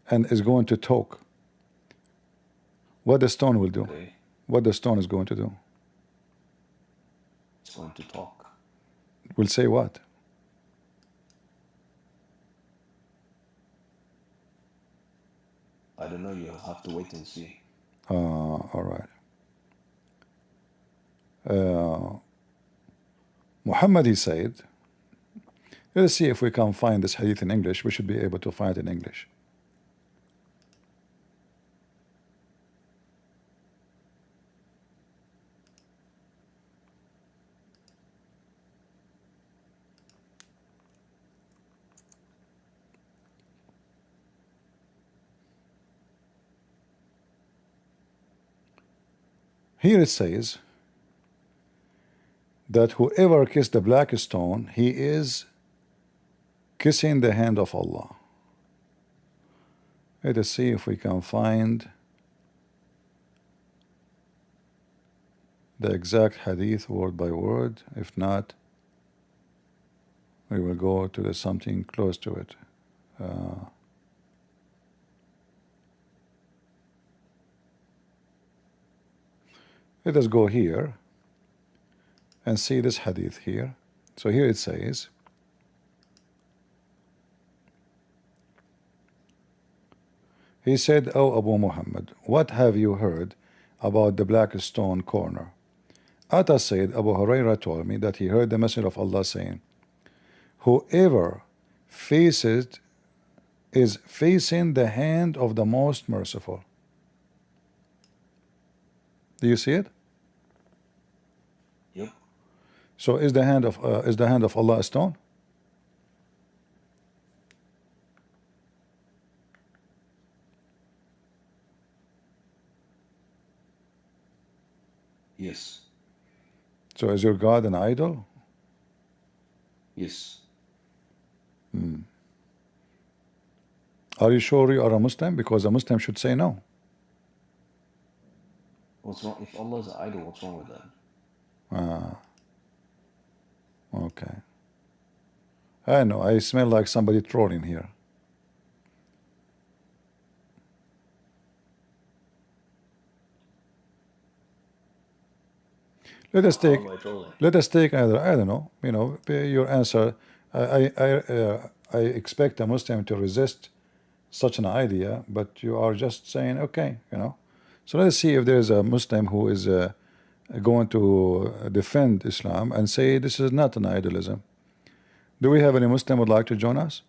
and is going to talk. What the stone will do? Okay. What the stone is going to do? It's going to talk. Will say what? I don't know. You have to wait and see. All right. Muhammad, he said, let's see if we can find this hadith in English. We should be able to find it in English. Here it says that whoever kissed the black stone, he is kissing the hand of Allah. Let us see if we can find the exact hadith word by word. If not, we will go to something close to it. Let us go here and see this hadith here. So here it says, he said, "O Abu Muhammad, what have you heard about the black stone corner?" Atta said, Abu Hurairah told me that he heard the Messenger of Allah saying, whoever is facing the hand of the most merciful. Do you see it? Yep. So is the hand of Allah a stone? Yes. So is your God an idol? Yes. Are you sure you are a Muslim? Because a Muslim should say no. What's wrong? If Allah is an idol, what's wrong with that? Okay. I know, I smell like somebody trolling here. Let us take How am I trolling? either, I don't know, your answer. I expect a Muslim to resist such an idea, but you are just saying okay, So let's see if there is a Muslim who is going to defend Islam and say this is not an idolism. Do we have any Muslim who would like to join us?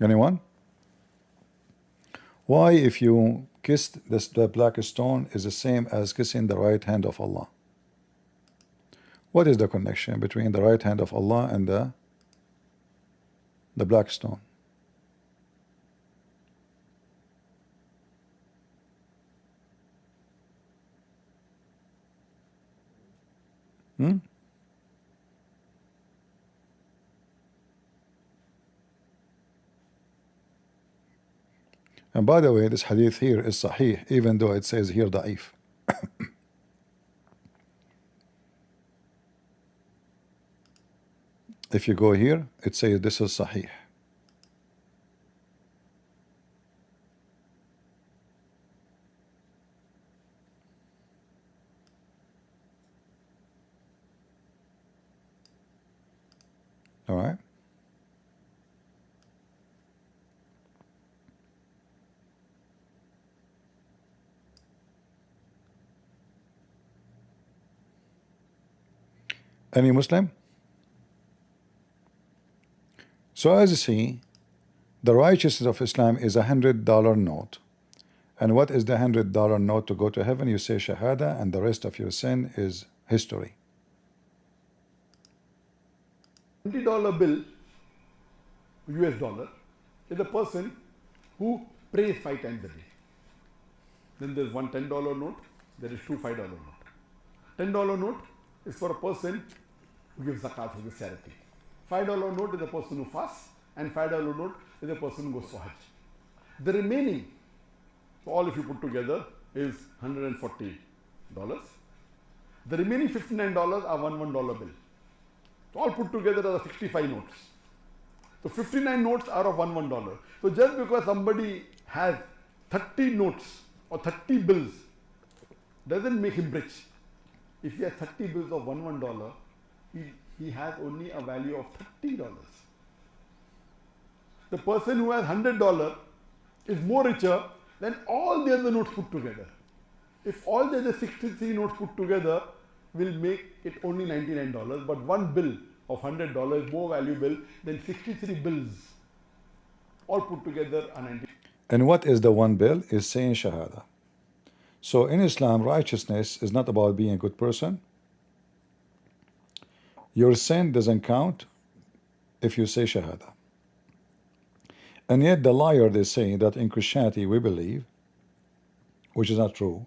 Anyone? Why, if you kissed the black stone, is the same as kissing the right hand of Allah? What is the connection between the right hand of Allah and the black stone? And by the way, this hadith here is sahih, even though it says here da'if. If you go here, it says this is sahih. All right. Any Muslim? So as you see, the righteousness of Islam is $100 note. And what is the $100 note to go to heaven? You say Shahada, and the rest of your sin is history. $20 bill, US dollar, is a person who prays 5 times a day. Then there's one $10 note, there is two $5 note. $10 note is for a person who gives zakat, who gives charity. $5 note is a person who fasts, and $5 note is a person who goes for Hajj. The remaining, so all if you put together, is $140. The remaining $59 are $1 bill. So all put together are 65 notes. So 59 notes are of $1. So just because somebody has 30 notes or 30 bills doesn't make him rich. If he has 30 bills of $1, he has only a value of $30. The person who has $100 is more richer than all the other notes put together. If all the other 63 notes put together will make it only $99, but one bill of $100 is more valuable than 63 bills all put together are 90. And what is the one bill? Is saying Shahada. So in Islam, righteousness is not about being a good person. Your sin doesn't count if you say Shahada. And yet the liar, they say that in Christianity we believe, which is not true,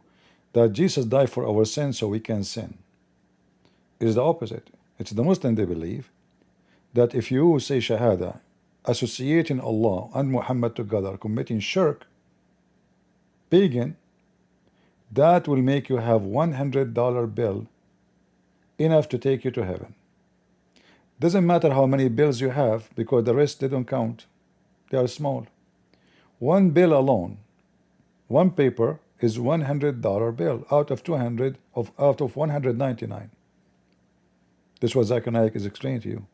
that Jesus died for our sins so we can sin. It is the opposite. It's the Muslim, they believe that if you say Shahada, associating Allah and Muhammad together, committing shirk, pagan, that will make you have $100 bill, enough to take you to heaven. Doesn't matter how many bills you have, because the rest they don't count. They are small. One bill alone, one paper, is $100 bill out of 200 out of 199. This is what Zakir Naik is explaining to you.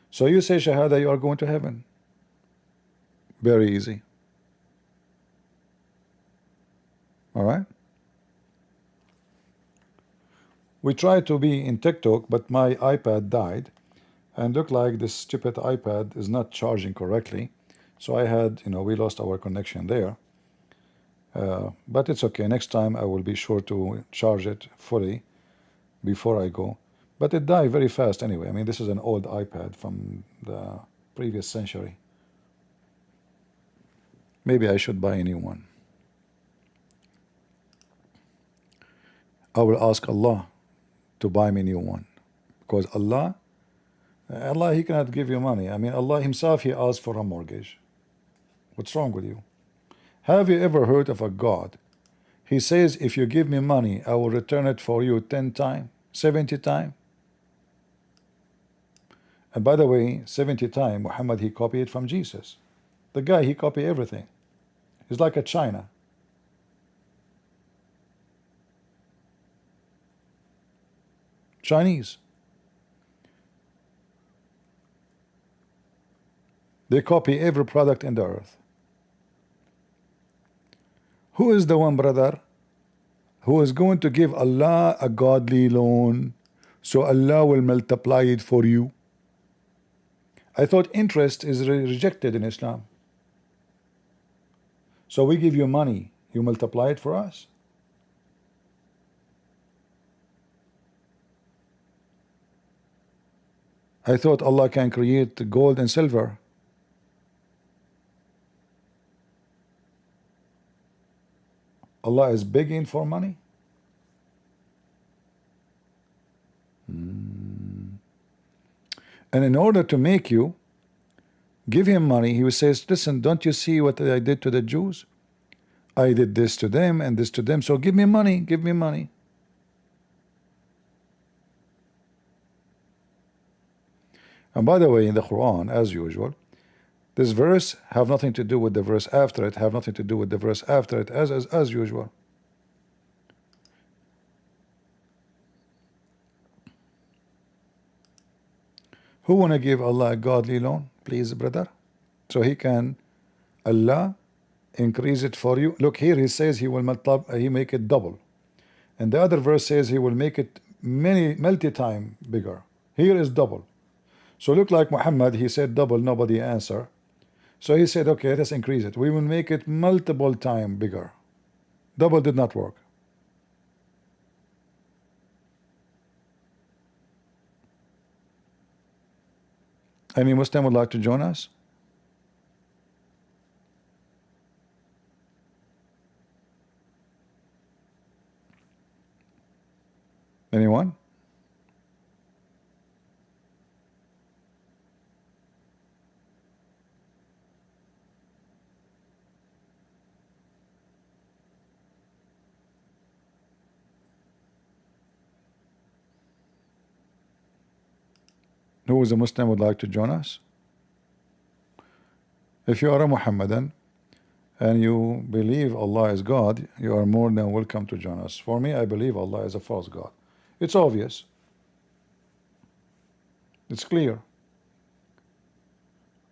So you say Shahada, you are going to heaven. Very easy. All right. We tried to be in TikTok, but my iPad died, and looked like this stupid iPad is not charging correctly. So I had, we lost our connection there. But it's okay. Next time I will be sure to charge it fully before I go. But it died very fast anyway. I mean, this is an old iPad from the previous century. Maybe I should buy a new one. I will ask Allah to buy me a new one, because Allah, He cannot give you money. I mean, Allah Himself, He asked for a mortgage. What's wrong with you? Have you ever heard of a God? He says, if you give me money, I will return it for you 10 times, 70 times. And by the way, 70 times, Muhammad, he copied it from Jesus. The guy, he copied everything. He's like a China. Chinese. They copy every product in the earth. Who is the one, brother, who is going to give Allah a godly loan so Allah will multiply it for you? I thought interest is rejected in Islam. So we give you money, you multiply it for us? I thought Allah can create gold and silver. Allah is begging for money? And in order to make you give him money, he says, listen, don't you see what I did to the Jews? I did this to them and this to them, so give me money, give me money. And by the way, in the Quran, as usual, this verse have nothing to do with the verse after it, have nothing to do with the verse after it, as usual. Who want to give Allah a godly loan, please, brother? So he can, Allah, increase it for you. Look here, he says he will multiply, he make it double. And the other verse says he will make it multi-time bigger. Here is double. So look like Muhammad, he said double, nobody answer. So he said, okay, let's increase it. We will make it multiple time bigger. Double did not work. Any Muslim would like to join us? Anyone? Who is a Muslim would like to join us? If you are a Muhammadan and you believe Allah is God, you are more than welcome to join us. For me, I believe Allah is a false God. It's obvious. It's clear.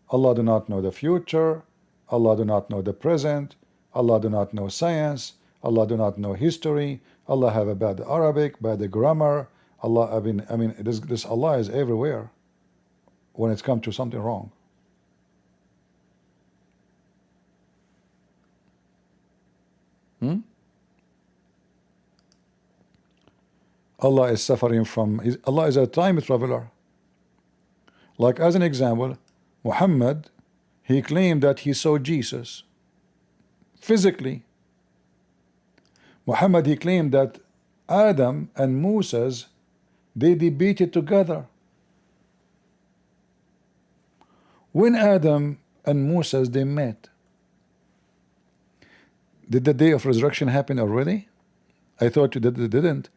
Allah do not know the future. Allah do not know the present. Allah do not know science. Allah do not know history. Allah have a bad Arabic, bad grammar. Allah, I mean, this Allah is everywhere when it's come to something wrong. Allah is suffering from, Allah is a time traveler. Like as an example, Muhammad, he claimed that he saw Jesus physically. Muhammad, he claimed that Adam and Moses, they debated together. When Adam and Moses, they met, did the day of resurrection happen already? I thought it didn't.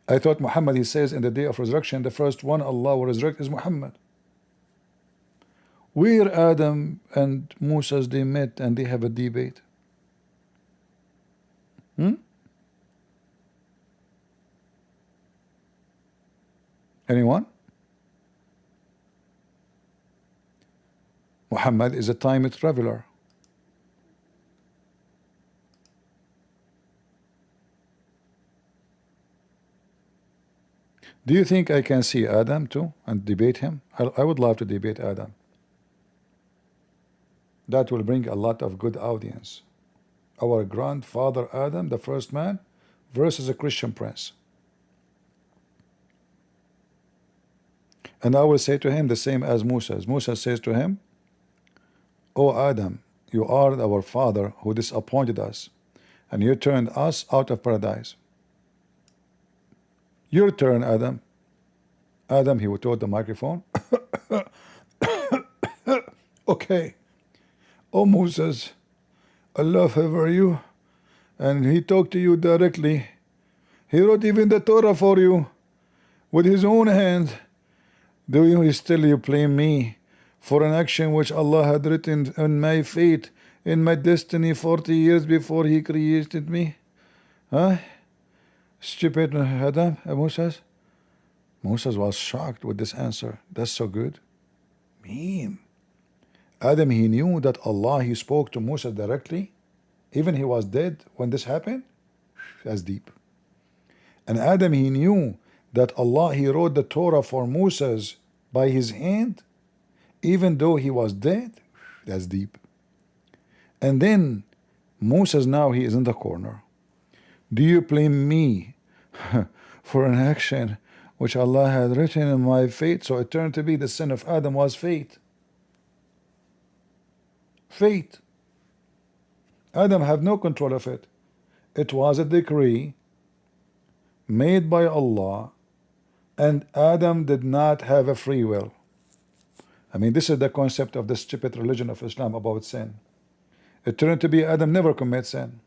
I thought Muhammad, he says in the day of resurrection, the first one Allah will resurrect is Muhammad. Where Adam and Moses, they met and they have a debate. Anyone? Muhammad is a time traveler. Do you think I can see Adam too and debate him? I would love to debate Adam. That will bring a lot of good audience. Our grandfather Adam, the first man, versus a Christian prince. And I will say to him the same as Moses. Moses says to him, "O Adam, you are our father who disappointed us, and you turned us out of paradise. Your turn, Adam." Adam, he would hold the microphone. Okay. "Oh Moses, Allah favor you, and he talked to you directly. He wrote even the Torah for you with his own hand. Do you still blame me for an action which Allah had written in my fate, in my destiny 40 years before he created me? Huh? Stupid Adam, Moses." Moses was shocked with this answer. That's so good. Mean. Adam, he knew that Allah, he spoke to Moses directly. Even he was dead when this happened. That's deep. And Adam, he knew that Allah, he wrote the Torah for Moses by his hand, even though he was dead. That's deep. And then Moses, now he is in the corner. Do you blame me for an action which Allah had written in my fate? So it turned to be the sin of Adam was fate. Fate. Adam had no control of it. It was a decree made by Allah, and Adam did not have a free will. I mean, this is the concept of the stupid religion of Islam about sin. It turned to be Adam never commits sin.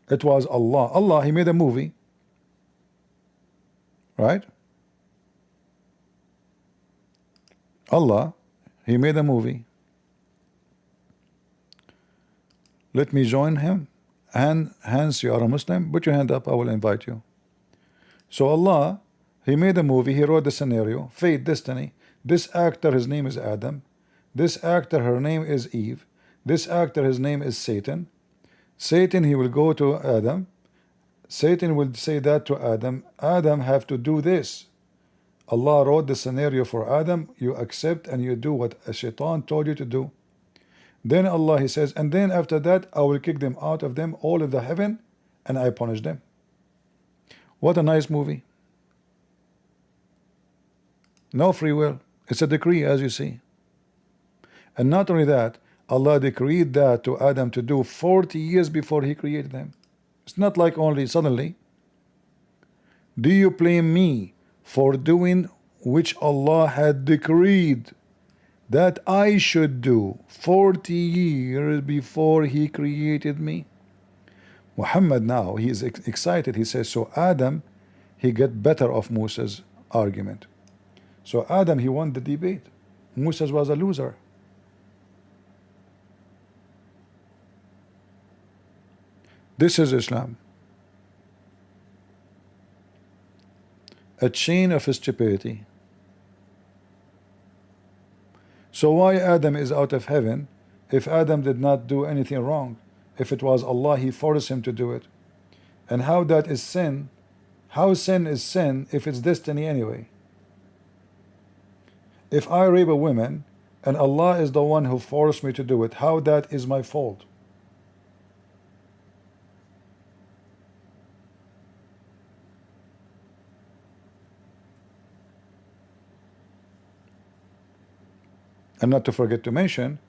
It was Allah. Allah, he made a movie. Right? Allah, he made a movie. Let me join him. And hence you are a Muslim. Put your hand up, I will invite you. So Allah, he made a movie, he wrote the scenario, fate, destiny. This actor, his name is Adam. This actor, her name is Eve. This actor, his name is Satan. Satan, he will go to Adam. Satan will say that to Adam. Adam have to do this. Allah wrote the scenario for Adam. You accept and you do what a shaitan told you to do. Then Allah, he says, and then after that I will kick them out of them all of the heaven and I punish them. What a nice movie. No free will. It's a decree, as you see. And not only that, Allah decreed that to Adam to do 40 years before he created them. It's not like only suddenly. Do you blame me for doing which Allah had decreed that I should do 40 years before he created me? Muhammad now, he is excited. He says, so Adam, he get better of Musa's argument. So Adam, he won the debate. Musa was a loser. This is Islam. A chain of stupidity. So why Adam is out of heaven if Adam did not do anything wrong? If it was Allah, he forced him to do it. And how that is sin? How sin is sin if it's destiny anyway? If I rape a woman and Allah is the one who forced me to do it, how that is my fault? And not to forget to mention,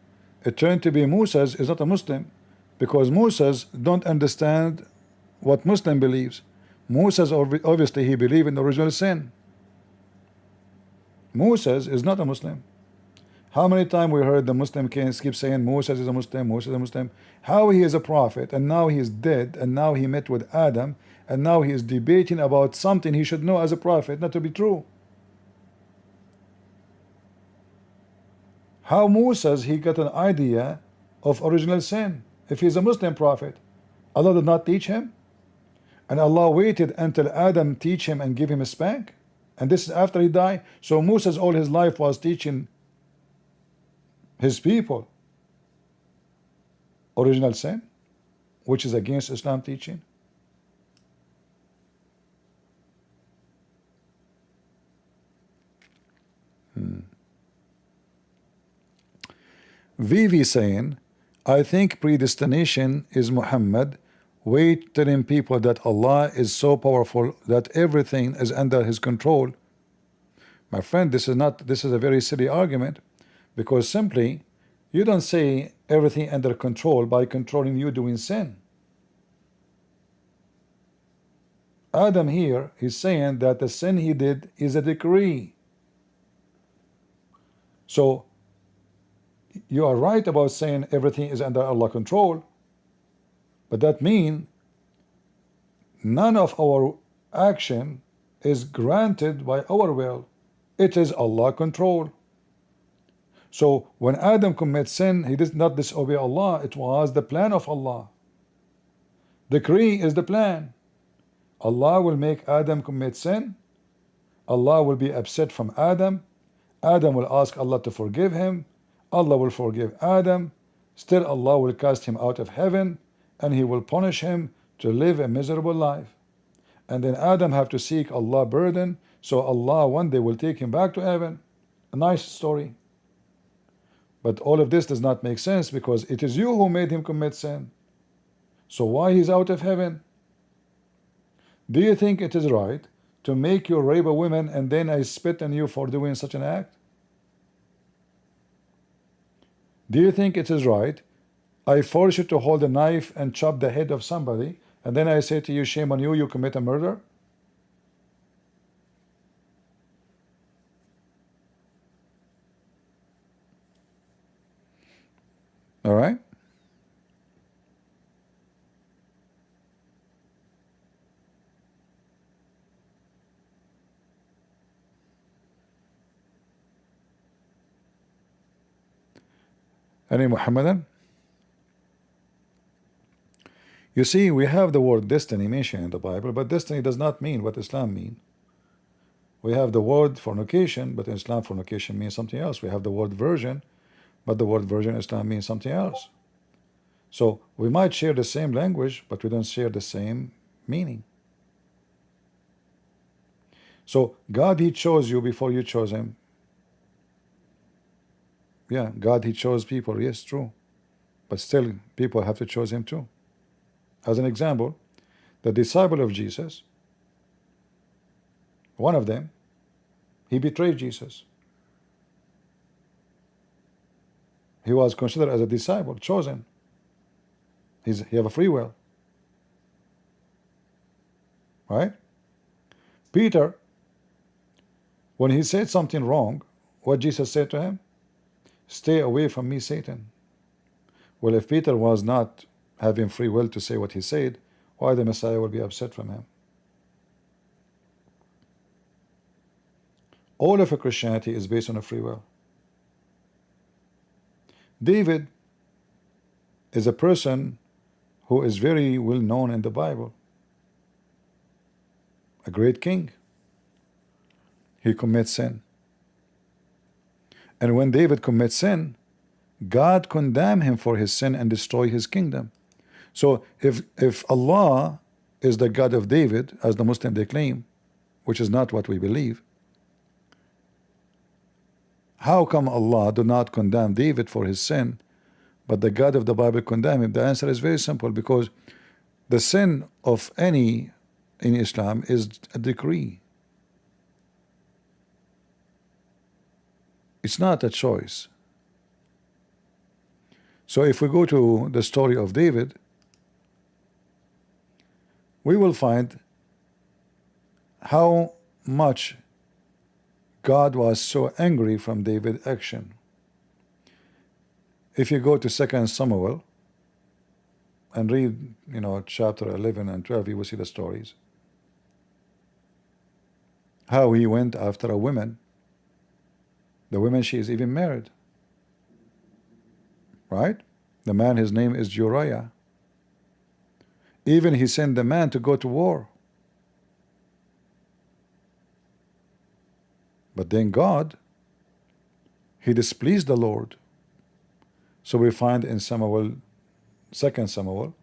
it turned to be Musa's is not a Muslim, because Musa's don't understand what Muslim believes. Musa's obviously he believed in the original sin. Musa's is not a Muslim. How many times we heard the Muslim kings keep saying Musa is a Muslim, Musa is a Muslim? How he is a prophet and now he is dead and now he met with Adam and now he is debating about something he should know as a prophet not to be true. How Musa's he got an idea of original sin if he's a Muslim prophet? Allah did not teach him, and Allah waited until Adam teach him and give him a spank, and this is after he died. So Musa's all his life was teaching his people original sin, which is against Islam teaching. Vivi saying, I think predestination is Muhammad wait telling people that Allah is so powerful that everything is under his control. My friend, this is a very silly argument, because simply you don't say everything under control by controlling you doing sin. Adam here is saying that the sin he did is a decree. So you are right about saying everything is under Allah's control, but that means none of our action is granted by our will. It is Allah control. So when Adam commits sin, he did not disobey Allah. It was the plan of Allah. Decree is the plan. Allah will make Adam commit sin. Allah will be upset from Adam. Adam will ask Allah to forgive him. Allah will forgive Adam. Still Allah will cast him out of heaven and he will punish him to live a miserable life. And then Adam have to seek Allah burden, so Allah one day will take him back to heaven. A nice story. But all of this does not make sense, because it is you who made him commit sin. So why he's out of heaven? Do you think it is right to make you rape a woman and then I spit on you for doing such an act? Do you think it is right I force you to hold a knife and chop the head of somebody and then I say to you, shame on you, you commit a murder? All right? Any Muhammadan? You see, we have the word destiny mentioned in the Bible, but destiny does not mean what Islam means. We have the word fornication, but in Islam fornication means something else. We have the word virgin, but the word virgin in Islam means something else. So we might share the same language, but we don't share the same meaning. So God, He chose you before you chose Him. Yeah, God, He chose people. Yes, true. But still, people have to choose Him too. As an example, the disciple of Jesus, one of them, he betrayed Jesus. He was considered as a disciple, chosen. He have a free will. Right? Peter, when he said something wrong, what Jesus said to him? Stay away from me, Satan. Well, if Peter was not having free will to say what he said, why the Messiah will be upset from him? All of Christianity is based on a free will. David is a person who is very well known in the Bible. A great king. He commits sin. And when David commits sin, God condemn him for his sin and destroy his kingdom. So if Allah is the God of David, as the Muslim they claim, which is not what we believe, how come Allah do not condemn David for his sin, but the God of the Bible condemn him? The answer is very simple, because the sin of any in Islam is a decree. It's not a choice. So if we go to the story of David, we will find how much God was so angry from David's action. If you go to 2 Samuel and read, chapter 11 and 12, you will see the stories. How he went after a woman. The woman, she is even married. Right? The man, his name is Uriah. Even he sent the man to go to war. But then God, he displeased the Lord. So we find in 2 Samuel,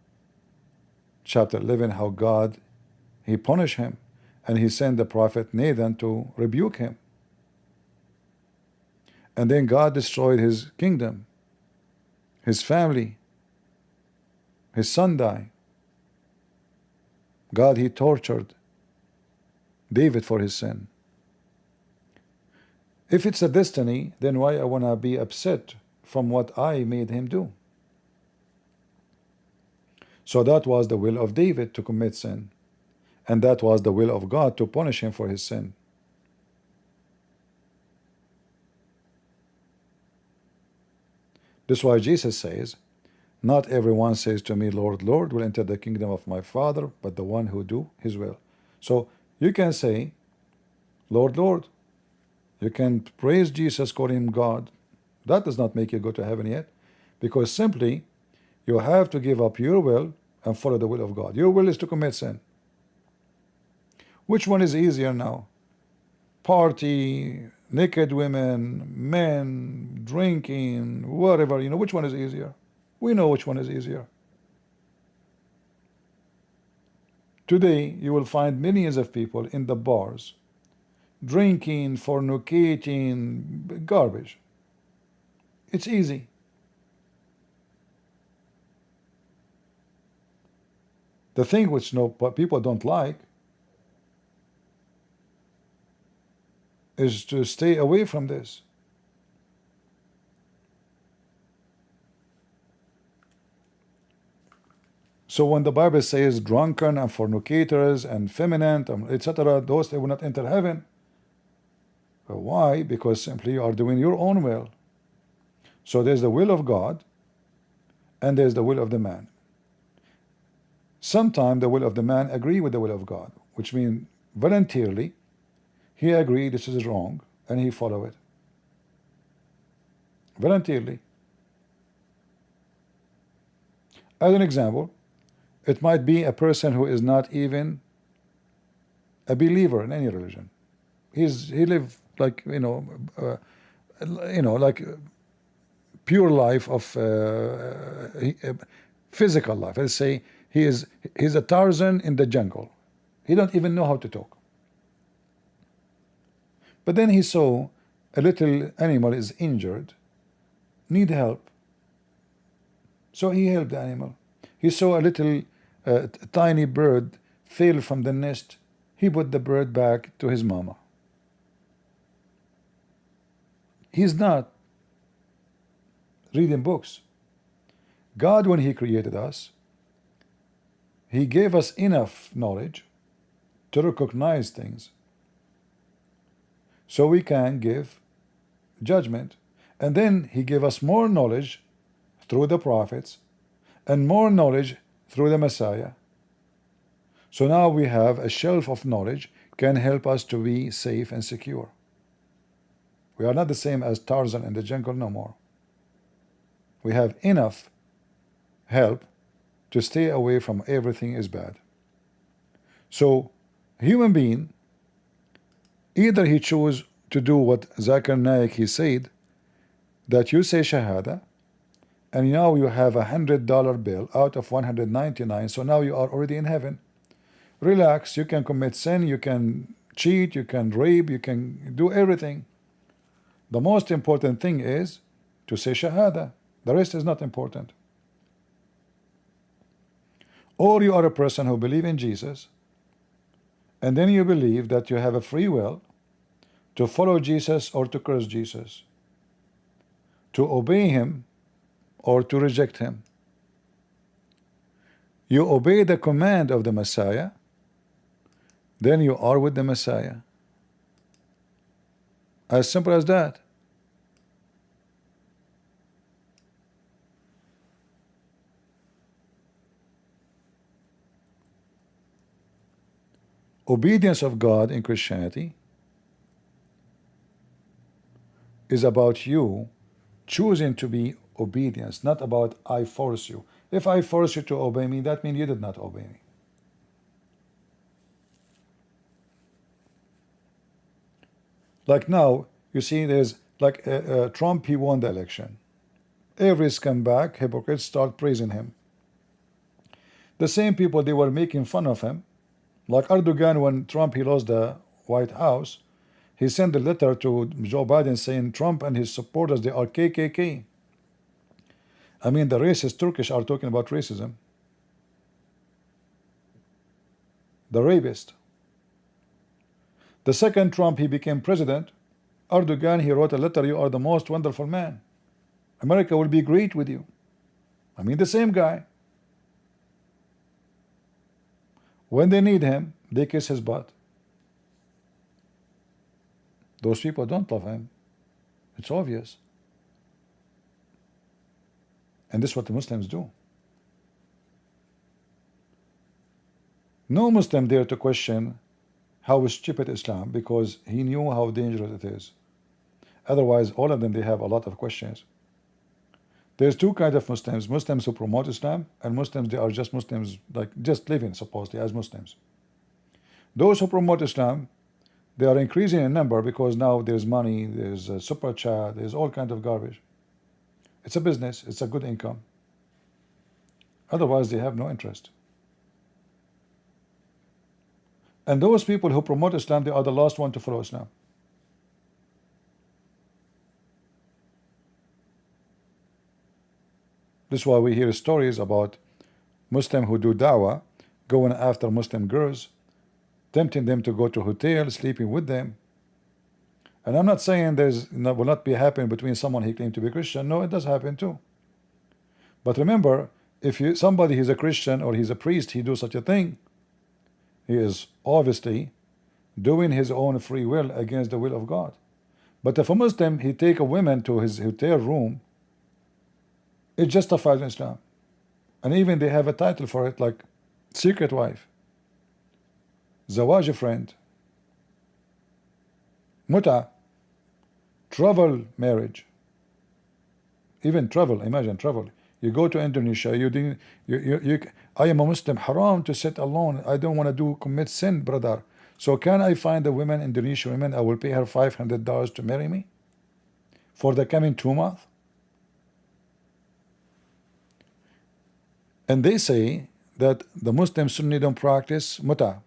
chapter 11, how God, he punished him. And he sent the prophet Nathan to rebuke him. And then God destroyed his kingdom, his family, his son died. God, he tortured David for his sin. If it's a destiny, then why I want to be upset from what I made him do? So that was the will of David, to commit sin. And that was the will of God, to punish him for his sin. That's why Jesus says, not everyone says to me, Lord, Lord, will enter the kingdom of my Father, but the one who do his will. So you can say, Lord, Lord. You can praise Jesus, call him God. That does not make you go to heaven yet, because simply you have to give up your will and follow the will of God. Your will is to commit sin. Which one is easier now? Party, naked women, men, drinking, whatever, which one is easier? We know which one is easier. Today you will find millions of people in the bars drinking, fornicating, garbage. It's easy. The thing which people don't like is to stay away from this. So when the Bible says drunken and fornicators and feminine, etc., those, they will not enter heaven. Why? Because simply you are doing your own will. So there's the will of God and there's the will of the man. Sometimes the will of the man agree with the will of God, which means voluntarily he agreed this is wrong and he follow it. Voluntarily. As an example, it might be a person who is not even a believer in any religion. He live like like pure life of physical life. Let's say he's a Tarzan in the jungle. He don't even know how to talk. But then he saw a little animal is injured, need help. So he helped the animal. He saw a little tiny bird fell from the nest. He put the bird back to his mama. He's not reading books. God, when he created us, he gave us enough knowledge to recognize things so we can give judgment. And then he gave us more knowledge through the prophets and more knowledge through the Messiah. So now we have a shelf of knowledge can help us to be safe and secure. We are not the same as Tarzan in the jungle no more. We have enough help to stay away from everything is bad. So human being, either he chose to do what Zakir Naik he said, that you say Shahada, and now you have $100 bill out of 199, so now you are already in heaven. Relax, you can commit sin, you can cheat, you can rape, you can do everything. The most important thing is to say Shahada. The rest is not important. Or you are a person who believes in Jesus, and then you believe that you have a free will to follow Jesus or to curse Jesus, to obey him or to reject him. You obey the command of the Messiah, then you are with the Messiah. As simple as that. Obedience of God in Christianity is about you choosing to be obedience, not about I force you. If I force you to obey me, that means you did not obey me. Like now, you see, there's like Trump, he won the election. Every scumbag, hypocrites start praising him. The same people, they were making fun of him. Like Erdogan, when Trump he lost the White House, he sent a letter to Joe Biden saying Trump and his supporters, they are KKK. I mean, the racist Turkish are talking about racism. The rapist. The second Trump he became president, Erdogan he wrote a letter, you are the most wonderful man. America will be great with you. I mean, the same guy. When they need him, they kiss his butt. Those people don't love him. It's obvious. And this is what the Muslims do. No Muslim dare to question how stupid Islam, because he knew how dangerous it is. Otherwise, all of them, they have a lot of questions. There's two kinds of Muslims. Muslims who promote Islam, and Muslims, they are just Muslims, like just living supposedly as Muslims. Those who promote Islam, they are increasing in number because now there's money, there's a super chat, there's all kinds of garbage. It's a business, it's a good income. Otherwise, they have no interest. And those people who promote Islam, they are the last one to follow Islam. This is why we hear stories about Muslims who do Dawah going after Muslim girls, tempting them to go to hotels, sleeping with them. And I'm not saying will not be happening between someone he claimed to be Christian. No, it does happen too. But remember, if somebody is a Christian or he's a priest, he do such a thing, he is obviously doing his own free will against the will of God. But if a Muslim, he take a woman to his hotel room, it's justified in Islam. And even they have a title for it, like secret wife, zawaj friend, muta, travel marriage. Even travel, imagine travel. You go to Indonesia, I am a Muslim, haram to sit alone. I don't want to commit sin, brother. So can I find a woman, Indonesian woman, I will pay her $500 to marry me for the coming 2 months? And they say that the Muslim Sunni don't practice muta.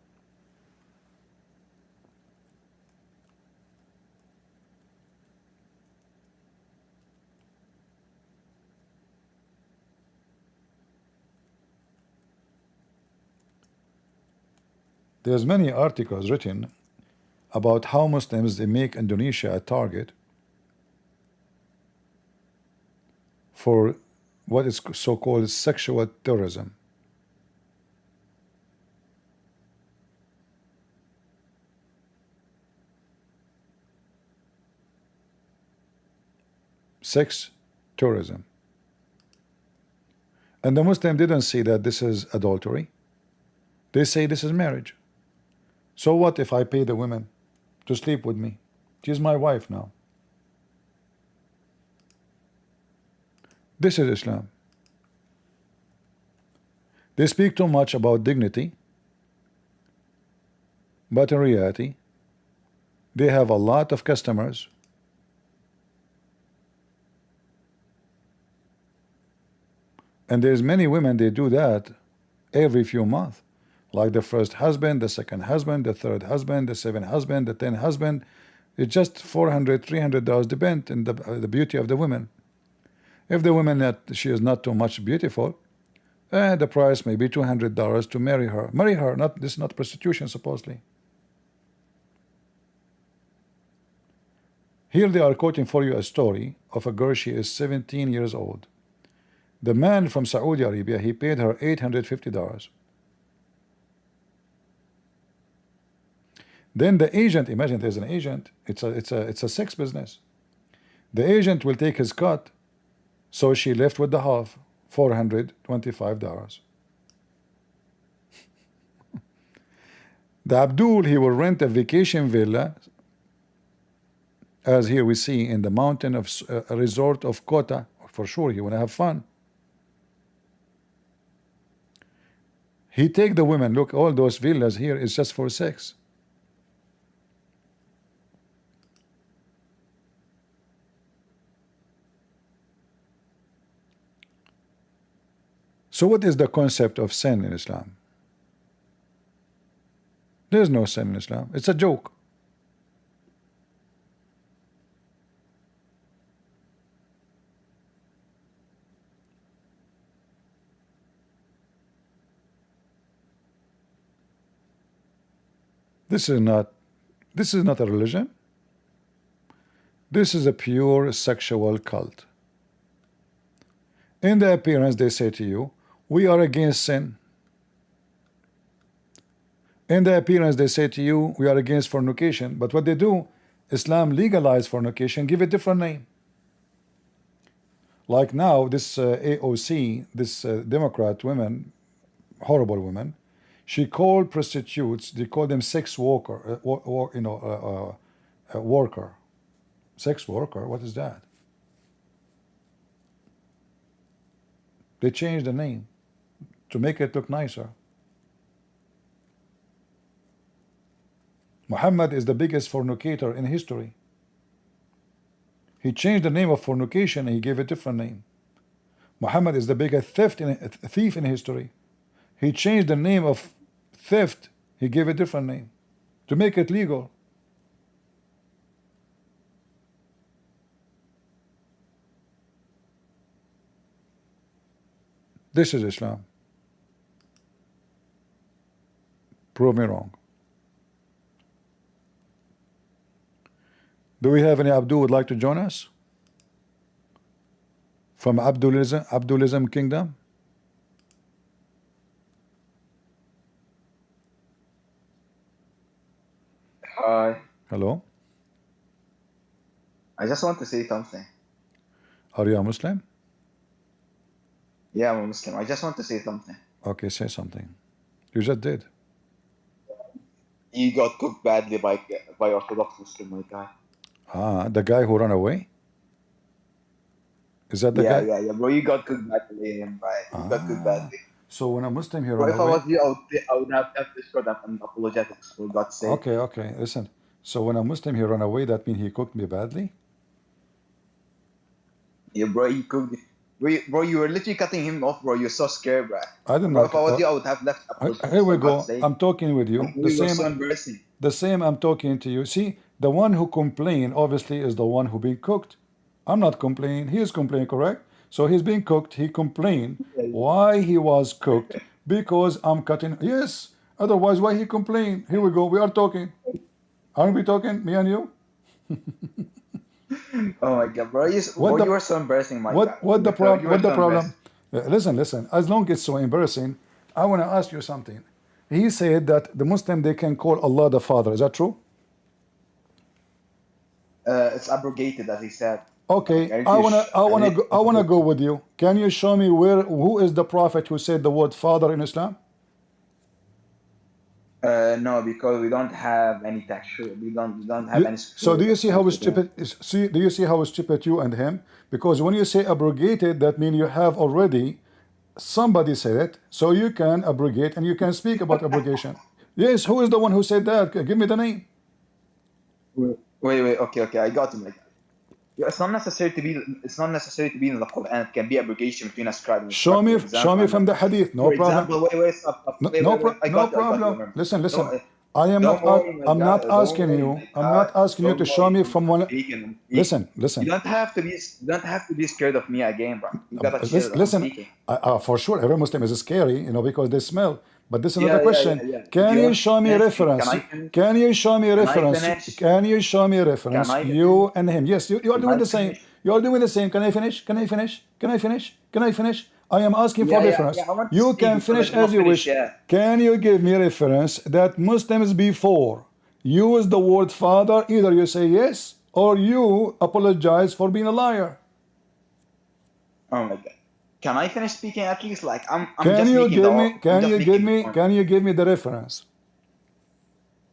There's many articles written about how Muslims they make Indonesia a target for what is so-called sexual terrorism. Sex tourism. And the Muslim didn't say that this is adultery. They say this is marriage. So what if I pay the women to sleep with me? She's my wife now. This is Islam. They speak too much about dignity, but in reality, they have a lot of customers. And there's many women, they do that every few months. Like the first husband, the second husband, the third husband, the seventh husband, the 10th husband. It's just $400, $300, depend on the beauty of the women. If the woman she is not too much beautiful, the price may be $200 to marry her. Marry her, this is not prostitution supposedly. Here they are quoting for you a story of a girl, she is 17 years old. The man from Saudi Arabia, he paid her $850. Then the agent, imagine there's an agent, it's a sex business. The agent will take his cut, so she left with the half, $425. The Abdul, he will rent a vacation villa, as here we see in the mountain of a resort of Kota. For sure, he want to have fun. He take the women, look, all those villas here is just for sex. So what is the concept of sin in Islam? There is no sin in Islam. It's a joke. This is not a religion. This is a pure sexual cult. In the appearance, they say to you, we are against sin. In the appearance, they say to you, we are against fornication. But what they do, Islam legalized fornication, give it a different name. Like now, this AOC, this Democrat women, horrible women, she called prostitutes, they call them sex worker, worker. Sex worker, what is that? They changed the name to make it look nicer. Mohammed is the biggest fornicator in history. He changed the name of fornication and he gave a different name. Mohammed is the biggest thief in history. He changed the name of theft, he gave a different name to make it legal. This is Islam. Prove me wrong. Do we have any Abdul would like to join us? From Abdulism Kingdom? Hi. Hello? I just want to say something. Are you a Muslim? Yeah, I'm a Muslim. I just want to say something. Okay, say something. You just did. You got cooked badly by Orthodox Muslim, my guy. Ah, the guy who ran away? Is that the guy? Yeah, bro. You got cooked badly, right? You got cooked badly. So when a Muslim here Bro, ran if away... I was you, I would have kept this short and apologetics, for God's sake. Okay, listen. So when a Muslim here ran away, that means he cooked me badly? Yeah, bro, you cooked. Bro, you were literally cutting him off, bro. You're so scared, bro. I didn't Bro, know. if I was you, I would have left. Here we go. I'm talking with you. The same I'm talking to you. See, the one who complained obviously is the one who being cooked. I'm not complaining. He is complaining, correct? So he's being cooked. He complained why he was cooked because I'm cutting. Yes, Otherwise, why he complain? Here we go. We are talking. Aren't we talking? Me and you. Oh my God, bro, What the you are so embarrassing, my God. what the problem? You are What the so problem? embarrassing. Listen. As long as it's so embarrassing, I want to ask you something. He said that the Muslim they can call Allah the Father. Is that true? It's abrogated, as he said. Okay, Like, I wanna go with you. Can you show me who is the prophet who said the word Father in Islam? No, because we don't have any texture. We don't have any. So do you see how scripture. stupid is? See, do you see how stupid you and him? Because when you say abrogated, that means you have already somebody said it, so you can abrogate and you can speak about abrogation. Yes, who is the one who said that? Give me the name. Wait. Okay. I got him. Like, yeah, it's not necessary to be. It's not necessary to be in the Quran. It can be abrogation between a scribe and Show me from the hadith. No for problem. example, wait, stop. No problem. Listen. I'm not asking you to show me from one. Listen. You don't have to be scared of me again, bro. You gotta chill. Listen. For sure, every Muslim is scary, because they smell. But this is another question. Yeah. Can you show me reference? Can you show me reference? Can you show me reference? You and him. Yes, you are doing the same. You are doing the same. Can I finish? I am asking for reference. You can finish as you wish. Can you give me reference that Muslims before use the word father? Either you say yes or you apologize for being a liar. Oh my God. Can I finish speaking at least? Like Can you give me the reference?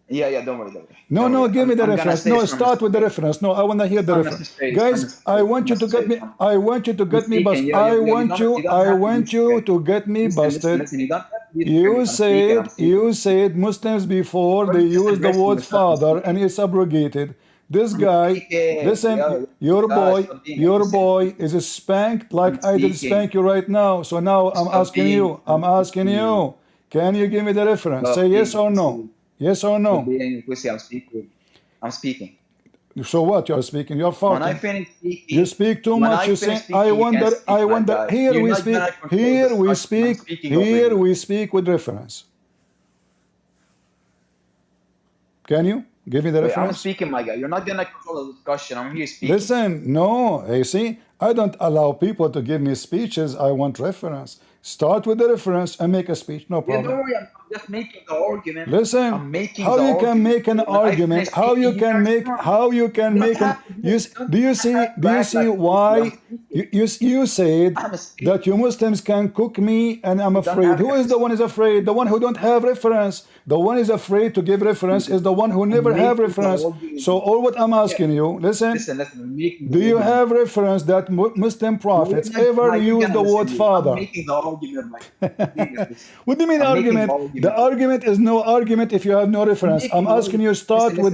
Yeah, don't worry. No, give me the reference. No, start with the reference. No, I want to hear the reference. Guys, I want you to get me busted. I want you to get me busted. You said Muslims before they use the word father and it's abrogated. This guy, listen, your boy is spanked like I did spank you right now. So now I'm asking you, can you give me the reference? Say yes or no. Yes or no? I'm speaking. So what? You are speaking. You are farting. When I finish speaking, you speak too much. You say. I wonder. Here we speak with reference. Can you give me the reference? I'm speaking, my guy. You're not gonna control the discussion. I'm here speaking. Listen, no. You see, I don't allow people to give me speeches. I want reference. Start with the reference and make a speech. No problem. Yeah, don't worry. I'm just making the argument. Listen, how you can make an argument? How you can make do you see why you said that you Muslims can cook me and I'm afraid? Who is the one is afraid? The one who don't have reference. The one is afraid to give reference is the one who never have reference. So all what I'm asking you, listen. Do you have reference that Muslim prophets ever used the word father? What do you mean argument? The argument is no argument if you have no reference. I'm asking you start your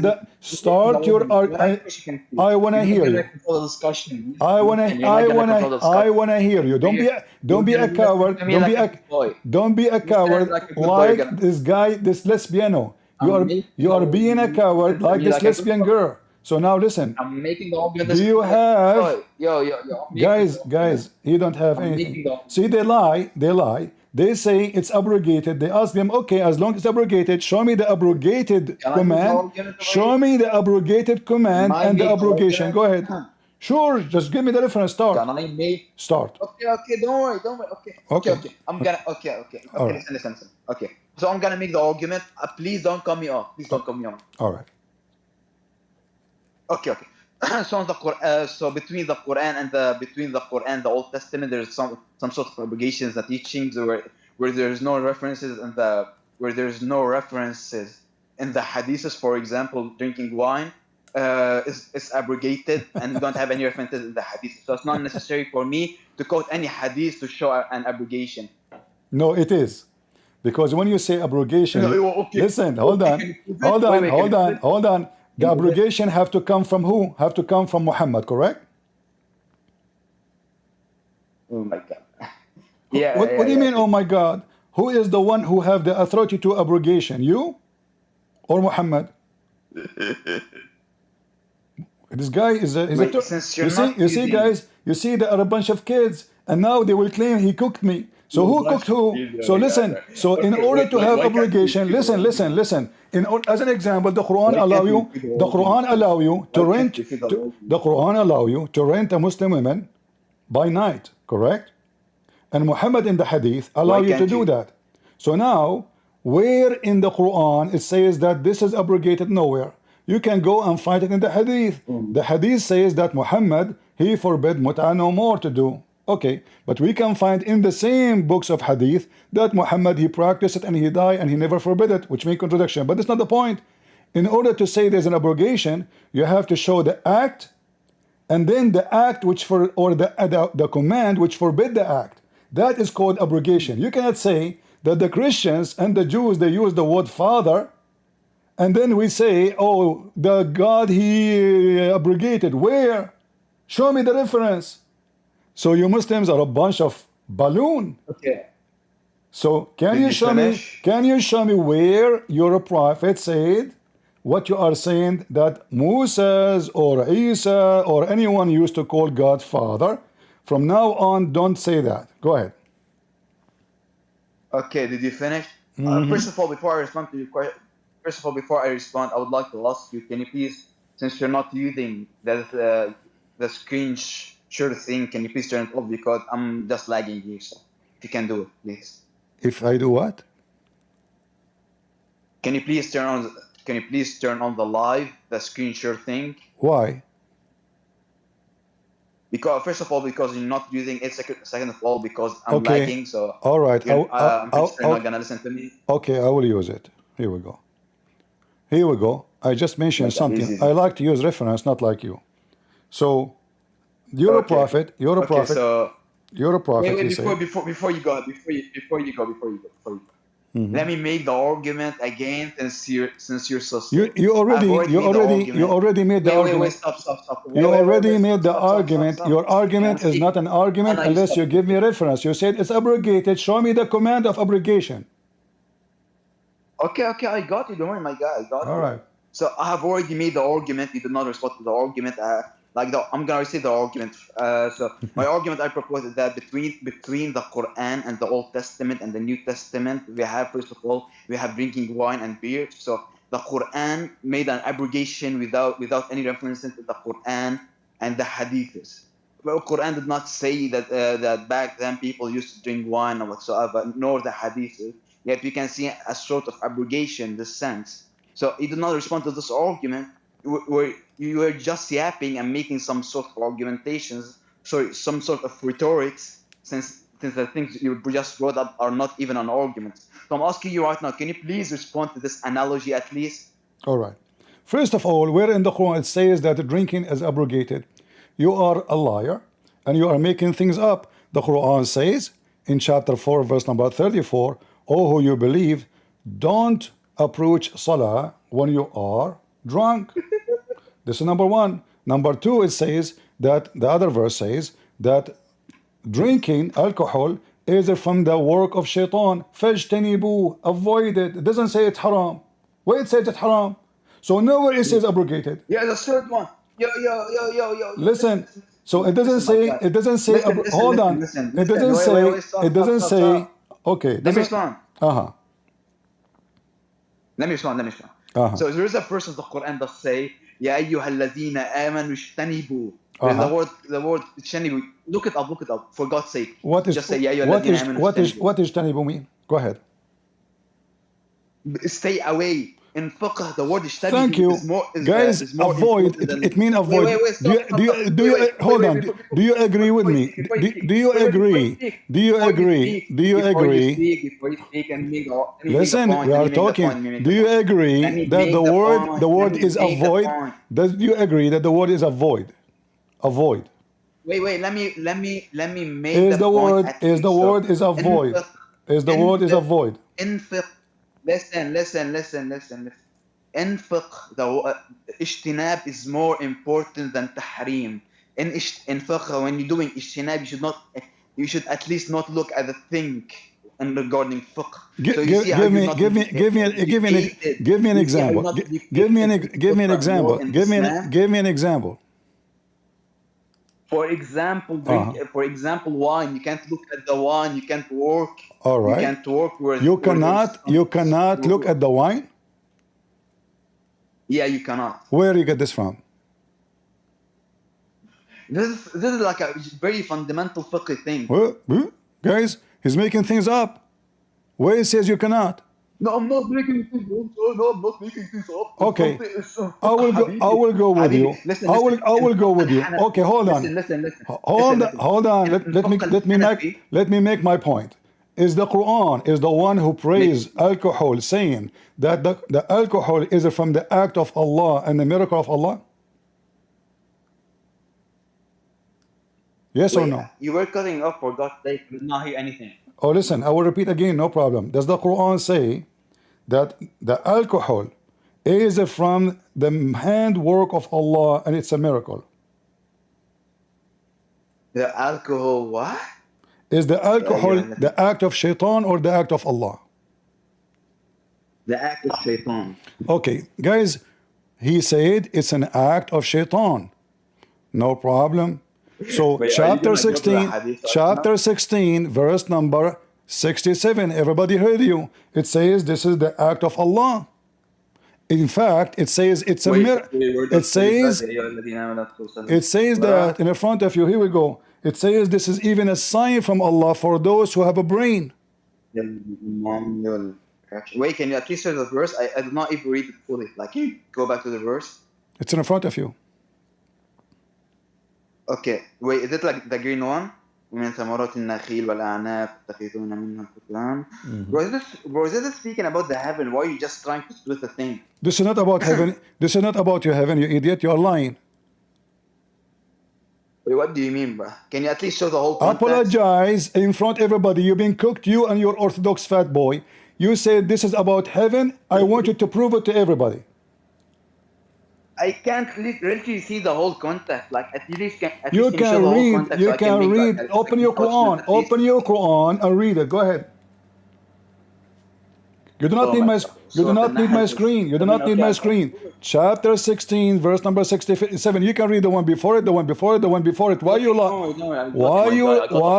I want to hear you. I want to hear you. Don't be a coward. Don't be a coward like this guy, this lesbiano. You are being a coward like this lesbian girl. So now listen. I'm making the argument. Do you have guys? You don't have anything. See, they lie. They say it's abrogated. They ask them, okay, as long as it's abrogated, show me the abrogated command. Show me the abrogated command and the abrogation. Go ahead. Sure, just give me the reference. Start. Can I make? Start. Okay, don't worry. Okay. I'm gonna. Okay. Right. Listen. Okay. So I'm gonna make the argument. Please don't cut me off. All right. Okay. So in the Quran, so between the Quran and the Old Testament, there's some sort of obligations, the teachings where there's no references in the hadiths. For example, drinking wine is abrogated, and we don't have any references in the hadith. So it's not necessary for me to quote any hadith to show an abrogation. No, it is. Because when you say abrogation, listen, hold on. The abrogation have to come from who? Have to come from Muhammad, correct? Oh my God. What do you mean, oh my God? Who is the one who have the authority to abrogation? You or Muhammad? This guy is a Wait, since you're you see, not you see, using guys, you see, there are a bunch of kids, and now they will claim he cooked me. So who cooked who? So listen. So in order to have abrogation, listen. As an example, the Quran allow you to rent. The Quran allow you to rent a Muslim woman by night, correct? And Muhammad in the Hadith allow you to do that. So now, where in the Quran it says that this is abrogated? Nowhere. You can go and find it in the Hadith. The Hadith says that Muhammad, he forbid mut'ah no more to do. Okay, but we can find in the same books of Hadith that Muhammad, he practiced it and he died and he never forbid it, which makes contradiction. But that's not the point. In order to say there's an abrogation, you have to show the act, and then the act which the command which forbid the act. That is called abrogation. You cannot say that the Christians and the Jews, they use the word father, and then we say, oh, the God he abrogated. Where? Show me the reference. So you Muslims are a bunch of balloon. Okay. So can you show me where your prophet said what you are saying, that Moses or Isa or anyone used to call God Father? From now on, don't say that. Go ahead. Okay, did you finish? First of all, before I respond to your question, I would like to ask you, can you please, since you're not using the screen share thing, can you please turn it off, because I'm just lagging here. So if you can do it, please. If I do what? Can you please turn on the live, the screen share thing? Why? Because first of all, because you're not using it. Second of all, because I'm lagging. So all right, you're not gonna listen to me. Okay, I will use it. Here we go. I just mentioned something. I like to use reference, not like you. So you're a prophet. You're a prophet. So you're a prophet. Wait, before you go. Let me make the argument again, since you're so slow. You already made the argument. Wait, stop. You already made the argument. Your argument is not an argument unless you give me reference. You said it's abrogated. Show me the command of abrogation. Okay, I got you. Don't worry, my guy. I got you. All right. So I have already made the argument. You did not respond to the argument. I'm gonna receive the argument. So my argument I propose is that between the Quran and the Old Testament and the New Testament, we have, first of all, we have drinking wine and beer. So the Quran made an abrogation without any reference into the Quran and the Hadiths. Well, Quran did not say that back then people used to drink wine or whatsoever, nor the Hadiths. Yet we can see a sort of abrogation in this sense. So he did not respond to this argument, where you were just yapping and making some sort of argumentations, some sort of rhetorics, since the things you just brought up are not even an argument. So I'm asking you right now, can you please respond to this analogy at least? All right. First of all, where in the Quran it says that drinking is abrogated? You are a liar and you are making things up. The Quran says in chapter 4, verse number 34, "O who you believe, don't approach Salah when you are drunk." This is number one. Number two, it says that the other verse says that drinking alcohol is from the work of shaitan. فَاجْتَنِبُوا, avoid it. It doesn't say it's haram. Where it says it's haram? So nowhere it says abrogated. Yeah, the third one. Yo. Listen. So it doesn't say. Hold on. It doesn't say. Okay. Let me respond. Let me respond. So there is a verse of the Quran that say, "Ya ayyuha alladhina amanu ijtanibu." The word ijtanibu. Look it up. For God's sake. Just say, "Ya ayyuha alladhina amanu ijtanibu." What is ijtanibu mean? Go ahead. Stay away. In fiqh, the word ijtanibu Thank you. Guys, avoid. It means avoid. Hold on. Do you agree with me? Do you agree? Listen, we are talking. Do you agree that the word is avoid? Do you agree that the word is avoid? Avoid. Wait. Let me make is the word is avoid. Is the word is avoid. In fiqh. Listen. In fiqh, the ijtinab is more important than tahrim. In fiqh, when you're doing ijtinab, you should at least not look at the thing regarding fiqh. Give me an example. Give me an example. For example, for example, wine. You can't look at the wine. You can't work. All right. You can't work. You cannot look at the wine. Yeah, you cannot. Where you get this from? This is like a very fundamental fiqh thing. Guys, he's making things up. Where it says you cannot. No, I'm not making things up. No, I'm not making things up. Okay, I will go with you. Listen, I will go with you. Okay, hold on. Listen. Hold on. Let me make my point. Is the Quran is the one who praised alcohol, saying that the alcohol is from the act of Allah and the miracle of Allah? Yes or no? You were cutting up for God's sake. I did not hear anything. Oh, listen, I will repeat again, no problem. Does the Quran say that the alcohol is from the handwork of Allah and it's a miracle? The alcohol, what? Is the alcohol the act of shaitan or the act of Allah? The act of shaitan. Okay, guys, he said it's an act of shaitan. No problem. So Wait, chapter 16, verse number 67. Everybody heard you. It says this is the act of Allah. In fact, it says it's a miracle. It says that in the front of you. Here we go. It says this is even a sign from Allah for those who have a brain. Wait, can you at least read the verse? I did not even read it fully. Like, can you go back to the verse? It's in front of you. Okay, wait, is it like the green one? من ثمرات النخيل والأعناب تتخذون منها فضلا. Bro, is this speaking about the heaven? Why are you just trying to split the thing? This is not about heaven. This is not about your heaven, you idiot. You are lying. Wait, what do you mean, bro? Can you at least show the whole context? Apologize in front of everybody. You've been cooked, you and your Orthodox fat boy. You said this is about heaven. I want you to prove it to everybody. I can't literally see the whole context. Like, at least you can read. You can read. Open your Quran. Open your Quran and read it. Go ahead. You do not need my. You do not need my screen. You do not need my screen. Chapter 16, verse number 67. You can read the one before it, the one before it, the one before it. Why you lied? Why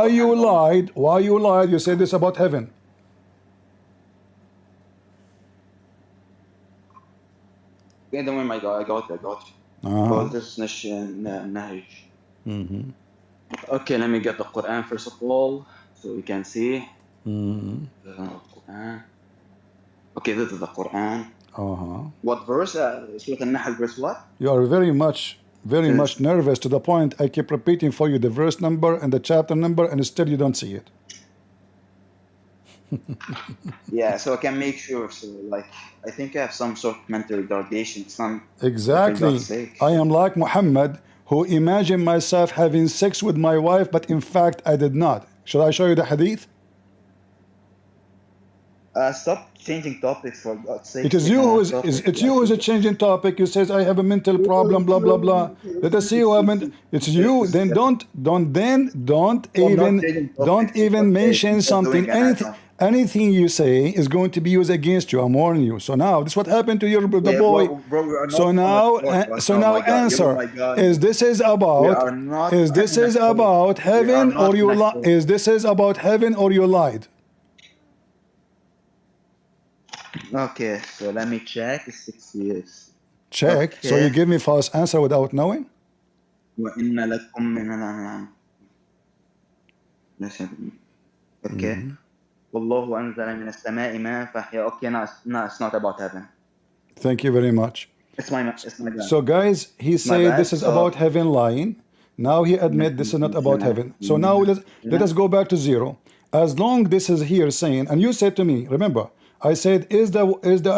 you lied? Why you lied? You said this about heaven. Okay, don't worry, my God. I got you. Well, this is Naik. Okay, let me get the Quran first of all, so we can see. Okay, this is the Quran. What verse? Surah Al-Nahl, verse what? You are very much nervous to the point I keep repeating for you the verse number and the chapter number, and still you don't see it. Yeah, so I can make sure. So, like, I think I have some sort of mental retardation. It's not exactly. I am like Mohammed, who imagined myself having sex with my wife, but in fact I did not. Should I show you the hadith? Stop changing topics, for God's sake. It is you who is you who is a changing topic. You says I have a mental problem, blah blah blah. Let us see who haven't. It's you. Then don't even mention something. Anything you say is going to be used against you. I'm warning you. So now this is what happened to the boy. So now answer. Is this about heaven or you lied? Is this about heaven or you lied? Okay, so let me check. It's 6 years. Check. Okay. So you give me false answer without knowing? Okay. والله أنزل من السماء ماء فأحيا. Okay, no, it's not about heaven. Thank you very much. It's my bad. So guys, he said this is about heaven lying. Now he admit this is not about heaven. So now let us go back to zero. As long this is here saying, and you said to me, remember, I said, is the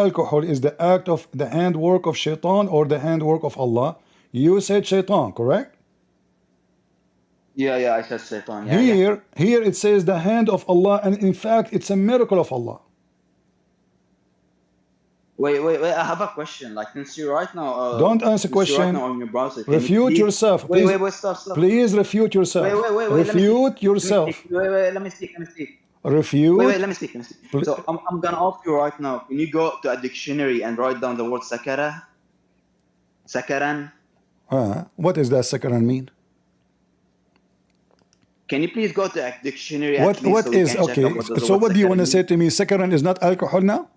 alcohol is the act of the handwork of shaitan or the handwork of Allah? You said shaitan, correct? Yeah, I said shaitan. Yeah, here it says the hand of Allah, and in fact it's a miracle of Allah. Wait, I have a question. Like, since you right now don't answer question. Right now on your browser, refute yourself. Please. Wait, stop. Please refute yourself. Wait, refute yourself. Wait, let me speak. Refute. Wait, let me speak. So I'm gonna ask you right now. Can you go to a dictionary and write down the word sakara? Sakaran. What does that sakaran mean? Can you please go to a dictionary What at least so we is can check okay? out what does the So word what do you sakara want to say mean? to me? Sakaran is not alcohol now?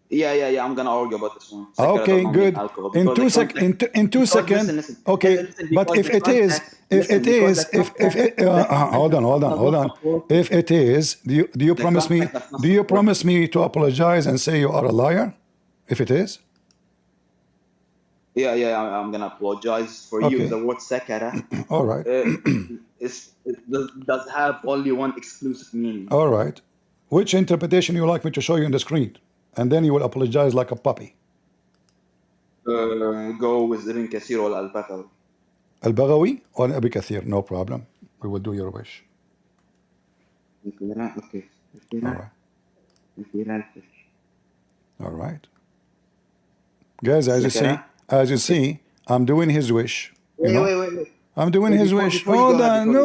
Yeah. I'm gonna argue about this one. Sakara does Okay, not mean good. alcohol In because the context. in two Because second. listen. Okay, Listen. but Because if the it is, context. Listen. Because the context. The hold context on. does not support it. If it is, do you The promise me? context does not Do you support promise it. me to apologize and say you are a liar? If it is, Yeah. I'm gonna apologize for you. okay, The word sakara all right, does have only one exclusive meaning. all right. Which interpretation you like me to show you on the screen, and then you will apologize like a puppy. Go with Ibn Kathir or Al-Baqawi. Al-Baghawi or Abi Kathir, no problem. We will do your wish. Okay. All right, all right. Guys, as you see, I'm doing his wish. You know, Wait. I'm doing his wish. Hold on. No.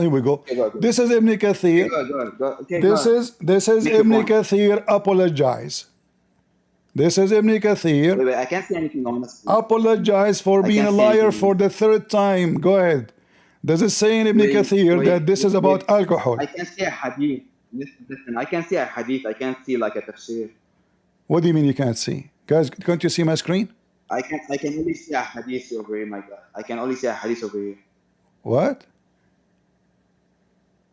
Here we go. Okay, go. This is Ibn Kathir. Go. Okay, This go. is Make your Ibn point. Kathir. Apologize. This is Ibn Kathir. Wait, I can't see anything on the screen. Apologize for I being can't a see liar anything. for the third time. Go ahead. Does it say in Ibn Kathir that this is about alcohol? I can see a hadith. Listen, I can see a hadith. I can't see like a tafsir. What do you mean you can't see? Guys, can't you see my screen? I can only see a hadith over here, my God. I can only see a hadith over here. What?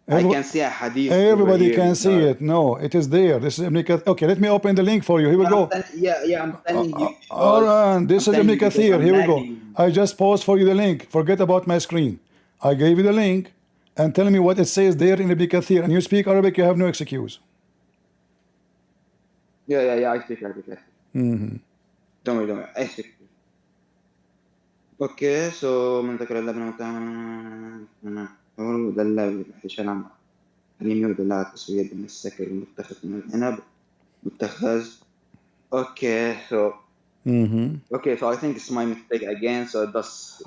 I can see a hadith. Everybody over here, can see it. No, it is there. This is Ibn Kathir. Okay, let me open the link for you. Here we go. I'm telling you. All right, this is Ibn Kathir. Here we go. lagging. I just paused for you the link. Forget about my screen. I gave you the link and tell me what it says there in Ibn Kathir. And you speak Arabic, you have no excuse. Yeah, I speak Arabic. Mm-hmm. Don't worry. I speak. Okay, so من ذكر الله دل حشام حليم ودل تسوية من السكر المتخذ من العنب متخذ. Okay, so I think it's my mistake again. So it does.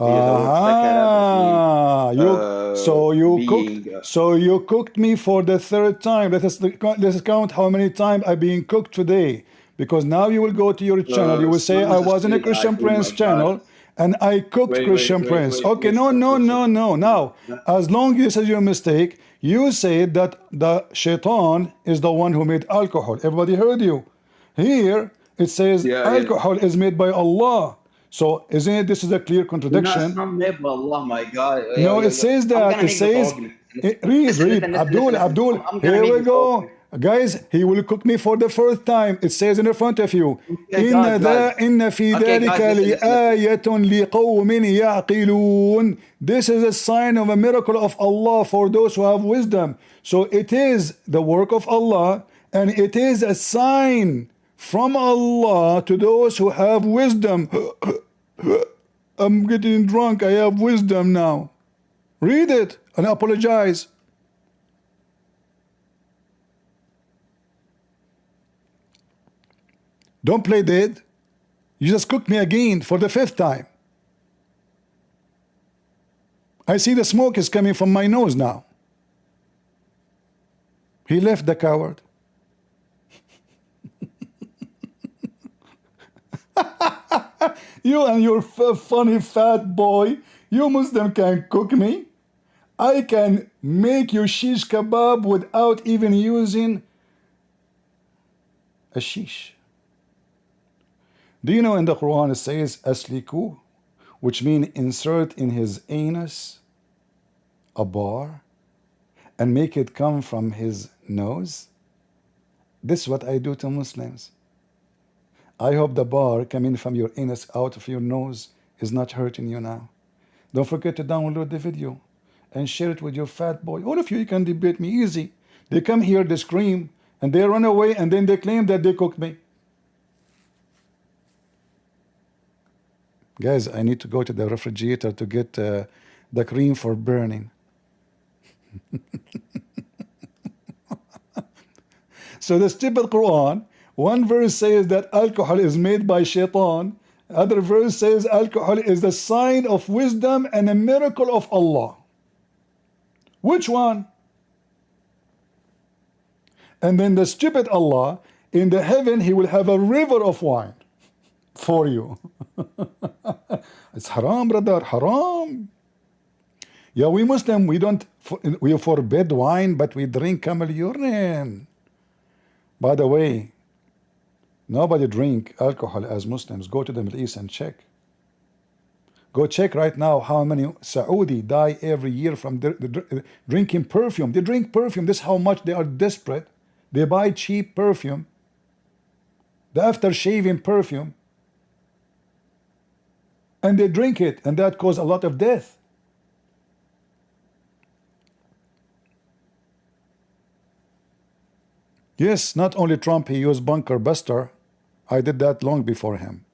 You cooked me for the third time. Let's count how many times I've been cooked today. Because now you will go to your channel. You will say I was in a Christian Prince channel and I cooked Christian Prince. Okay, no. Now, as long as this is your mistake, you said that the shaitan is the one who made alcohol. Everybody heard you. Here it says alcohol is made by Allah. So isn't it? This is a clear contradiction. No, it's not made by Allah, my God. No, it says that. It says. Read. Abdul. Here we go. Guys, he will cook me for the first time. It says in front of you. إن في ذلك لآية لقوم يعقلون. This is a sign of a miracle of Allah for those who have wisdom. So it is the work of Allah, and it is a sign from Allah to those who have wisdom. I'm getting drunk. I have wisdom now. Read it and apologize. Don't play dead. You just cooked me again for the fifth time. I see the smoke is coming from my nose now. He left, the coward. You and your funny fat boy. You Muslim can cook me. I can make you shish kebab without even using a shish. Do you know in the Quran it says asliku, which means insert in his anus a bar and make it come from his nose? This is what I do to Muslims. I hope the bar coming from your anus out of your nose is not hurting you now. Don't forget to download the video and share it with your fat boy. All of you can debate me easy. They come here, they scream, and they run away, and then they claim that they cooked me. Guys, I need to go to the refrigerator to get the cream for burning. So the stupid Quran, one verse says that alcohol is made by shaitan. Other verse says alcohol is the sign of wisdom and a miracle of Allah. Which one? And then the stupid Allah, in the heaven, he will have a river of wine. for you. It's haram, brother, haram. Yeah, we Muslim, we don't, we forbid wine, but we drink camel urine. By the way, nobody drink alcohol as Muslims. Go to the Middle East and check. Go check right now how many Saudi die every year from drinking perfume. They drink perfume. This is how much they are desperate. They buy cheap perfume, the after shaving perfume, and they drink it, and that causes a lot of death. Yes, not only Trump, he used bunker buster. I did that long before him.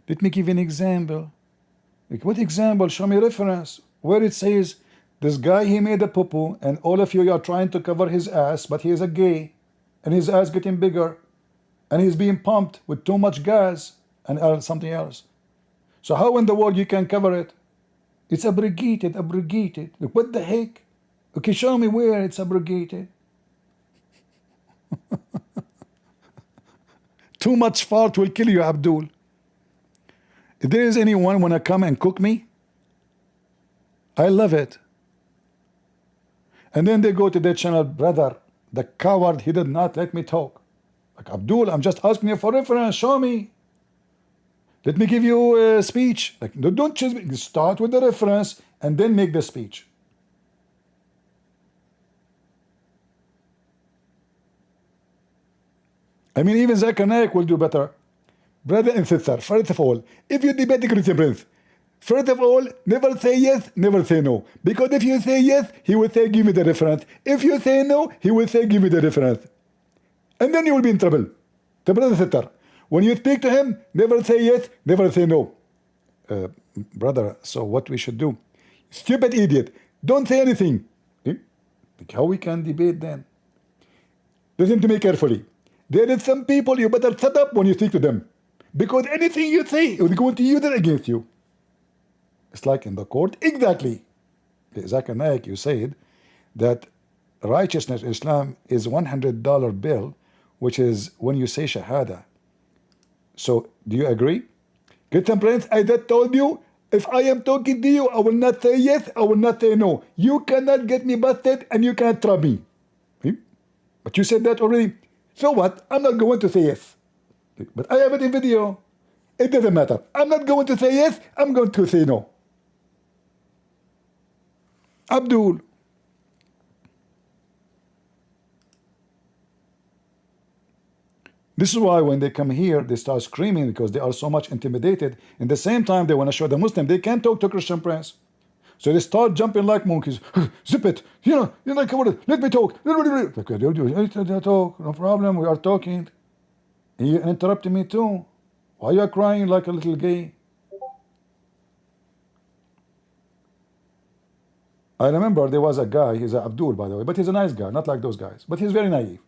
Let me give you an example. Like, what example? Show me reference where it says this guy, he made a poo-poo, and all of you are trying to cover his ass, but he is a gay, and his ass getting bigger, and he's being pumped with too much gas and something else. So how in the world you can cover it? It's abrogated, abrogated. Like, what the heck? Okay, show me where it's abrogated. Too much fart will kill you, Abdul. If there is anyone wanna come and cook me, I love it. And then they go to their channel, brother, the coward, he did not let me talk. Like, Abdul, I'm just asking you for reference, show me. Let me give you a speech. Like, don't just start with the reference and then make the speech. I mean, even Zakir Naik will do better. Brother and sister, first of all, if you debate the Christian Prince, first of all, never say yes, never say no. Because if you say yes, he will say, give me the reference. If you say no, he will say, give me the reference. And then you will be in trouble. The brother and sister, when you speak to him, never say yes, never say no. Brother, so what we should do? Stupid idiot, don't say anything. Like, how we can debate then? Listen to me carefully. There is some people you better shut up when you speak to them. Because anything you say is going to use it against you. It's like in the court. Exactly. Zakir Naik, you said that righteousness in Islam is $100 bill, which is when you say Shahada. So, do you agree? Christian Prince, I just told you, if I am talking to you, I will not say yes, I will not say no. You cannot get me busted and you cannot trap me. But you said that already. So what? I'm not going to say yes. But I have it in video. It doesn't matter. I'm not going to say yes, I'm going to say no. Abdul. This is why when they come here, they start screaming because they are so much intimidated. In the same time, they want to show the Muslim they can't talk to Christian Prince. So they start jumping like monkeys. Zip it. You know, like, let me talk. Okay, talk. No problem. We are talking. You interrupted me too. Why you are crying like a little gay? I remember there was a guy, he's a Abdul by the way, but he's a nice guy, not like those guys. But he's very naive.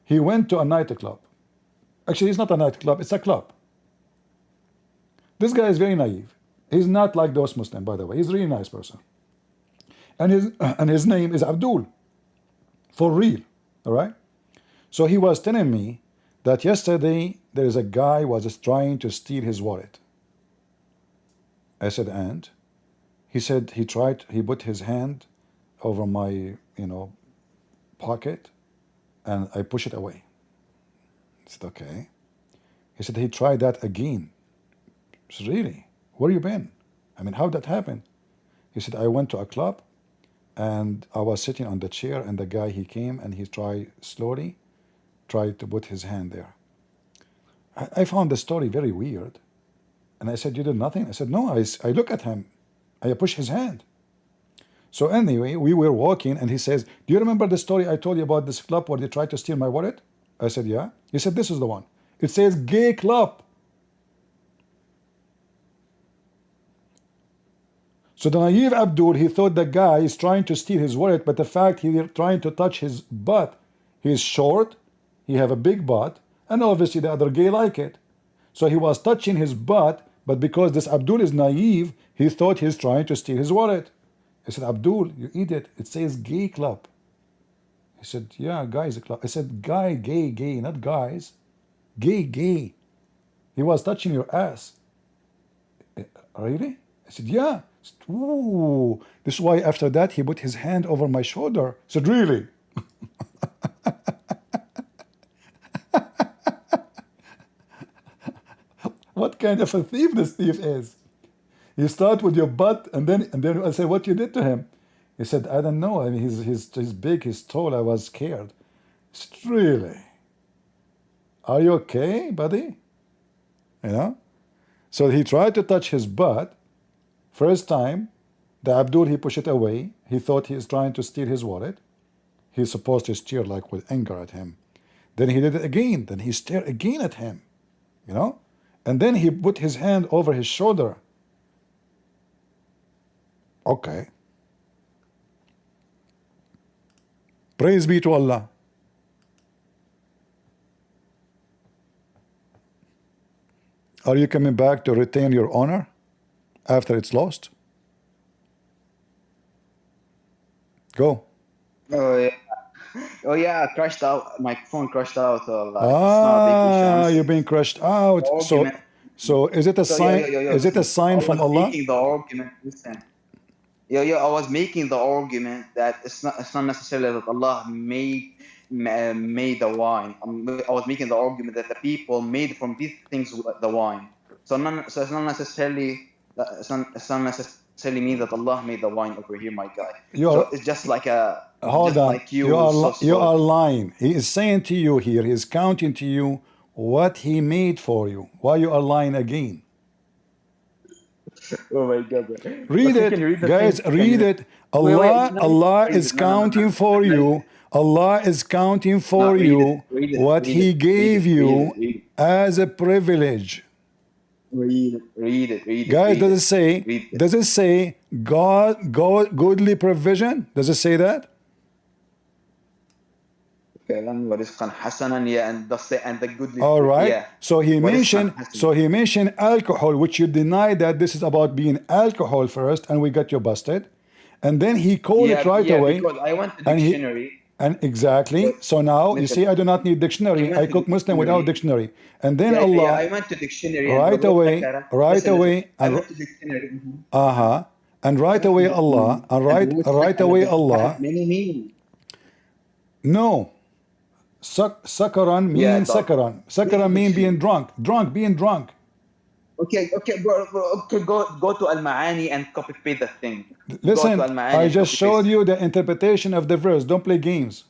He went to a nightclub. Actually, it's not a nightclub, it's a club. This guy is very naive. He's not like those Muslims, by the way. He's a really nice person. And his name is Abdul. For real. Alright? So he was telling me that yesterday there is a guy who was trying to steal his wallet. I said, and? He said he put his hand over my, pocket, and I push it away. I said, okay. He said he tried that again. I said, really? Where you been? I mean, how did that happen? He said, I went to a club, and I was sitting on the chair, and the guy, he came, and he tried to put his hand there. I found the story very weird. And I said, you did nothing? I said, no, I look at him. I push his hand. So anyway, we were walking, and he says, do you remember the story I told you about this club where they tried to steal my wallet? I said, yeah. He said, this is the one. It says gay club. So the naive Abdul, he thought the guy is trying to steal his wallet, but the fact he's trying to touch his butt. He's short, he have a big butt, and obviously the other gay like it. So he was touching his butt, but because this Abdul is naive, he thought he's trying to steal his wallet. I said, Abdul, you idiot, it says gay club. He said, yeah, guys. I said, guy, gay, gay, not guys. Gay, gay. He was touching your ass. Really? I said, yeah. I said, ooh. This is why after that he put his hand over my shoulder. I said, really? What kind of a thief this thief is? You start with your butt, and then I say, what you did to him? He said, I don't know. I mean, he's big, he's tall. I was scared. I said, really? Are you okay, buddy? You know? So he tried to touch his butt. First time, the Abdul, he pushed it away. He thought he is trying to steal his wallet. He's supposed to stare like with anger at him. Then he did it again. Then he stared again at him. You know? And then he put his hand over his shoulder. Okay. Praise be to Allah. Are you coming back to retain your honor after it's lost? Go. Oh yeah. Oh yeah, crashed out. My phone crashed out. Like, it's not a big issue. You're being crushed out. So is it a sign? Is it a sign from Allah? Making the argument. Listen. I was making the argument that it's not necessarily that Allah made the wine. I was making the argument that the people made from these things the wine. So it's not necessarily mean that Allah made the wine over here, my guy. So it's just like a hold on. Like you are lying. He is saying to you here. He is counting to you what he made for you. Why you are lying again? Oh my God! Read it, guys. Read it. Allah is counting for you. Allah is counting for you what He gave you as a privilege. Read it. Guys, does it say God goodly provision? Does it say that? And the goodly. All right. Yeah. So he mentioned alcohol, which you deny that this is about being alcohol first, and we got you busted. And then he called it right away. Because I went to dictionary. And exactly. So now you see, I do not need dictionary. I cook Muslim without dictionary. And then Allah. I went to dictionary. Right away. I went to dictionary. And right away Allah. And right away Allah. Many meanings. No. Sakaran means sakaran. Sakaran means being drunk. Being drunk. Okay, bro. Okay, go to Al-Ma'ani and copy paste that thing. Listen, I just showed you the interpretation of the verse. Don't play games.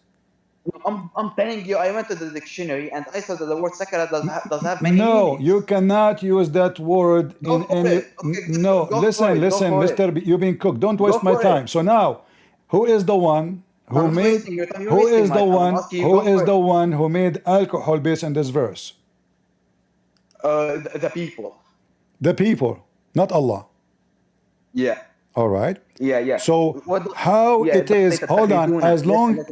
I'm telling you, I went to the dictionary and I saw that the word sakara does have many No, meanings. you cannot use that word in any. No, listen, Mr. B, you've been cooked. Don't waste my time. So now, who is the one who made? Who is the one who made alcohol based on this verse? The people. The people, not Allah. Yeah. All right. Yeah. So how it is? Hold on. As long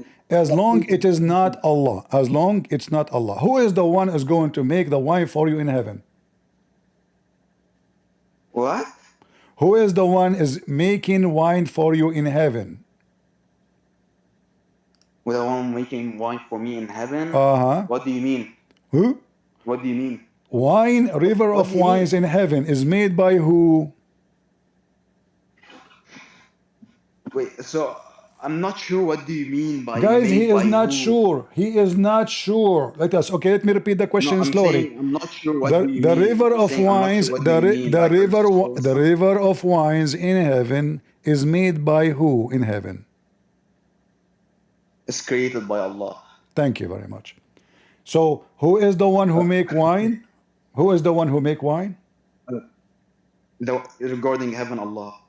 it is not Allah. As long it's not Allah. Who is the one who's going to make the wine for you in heaven? What? Who is the one is making wine for you in heaven? The one making wine for me in heaven? What do you mean? Who? What do you mean? Wine, river of wines in heaven is made by who? Wait, so I'm not sure what do you mean by guys, he is not who? sure. He is not sure. Let me repeat the question slowly. I'm not sure what the river of wines, the river of wines in heaven is made by who in heaven? It's created by Allah. Thank you very much. So who is the one who make wine? Who is the one who make wine? Regarding heaven, Allah.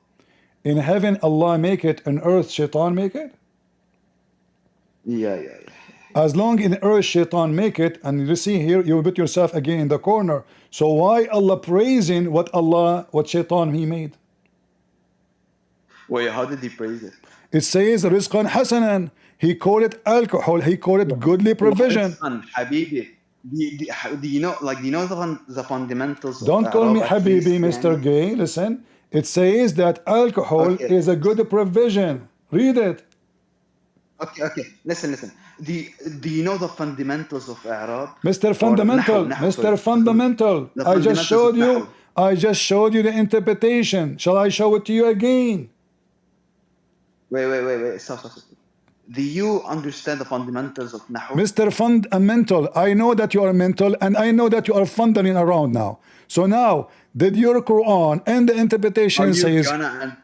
In heaven, Allah make it. On earth, Shaitan make it? Yeah. As long in earth, Shaitan make it, and you see here, you put yourself again in the corner. So why Allah praising what Shaitan he made? Wait, how did he praise it? It says rizqan hasanan. He called it alcohol. He called it goodly provision. Habibi. Do you know the fundamentals? Don't call me Habibi, Mr. Gay. Listen, it says that alcohol is a good provision. Read it. Okay. Listen. Do you know the fundamentals of Arab? Mr. Or Fundamental, Nahu, Mr. sorry. Fundamental, The I just fundamentals showed of you. Nahu. I just showed you the interpretation. Shall I show it to you again? Wait. Stop. Do you understand the fundamentals of Nahu? Mr. Fundamental, I know that you are mental and I know that you are fundering around now. So now, did your Quran and the interpretation says,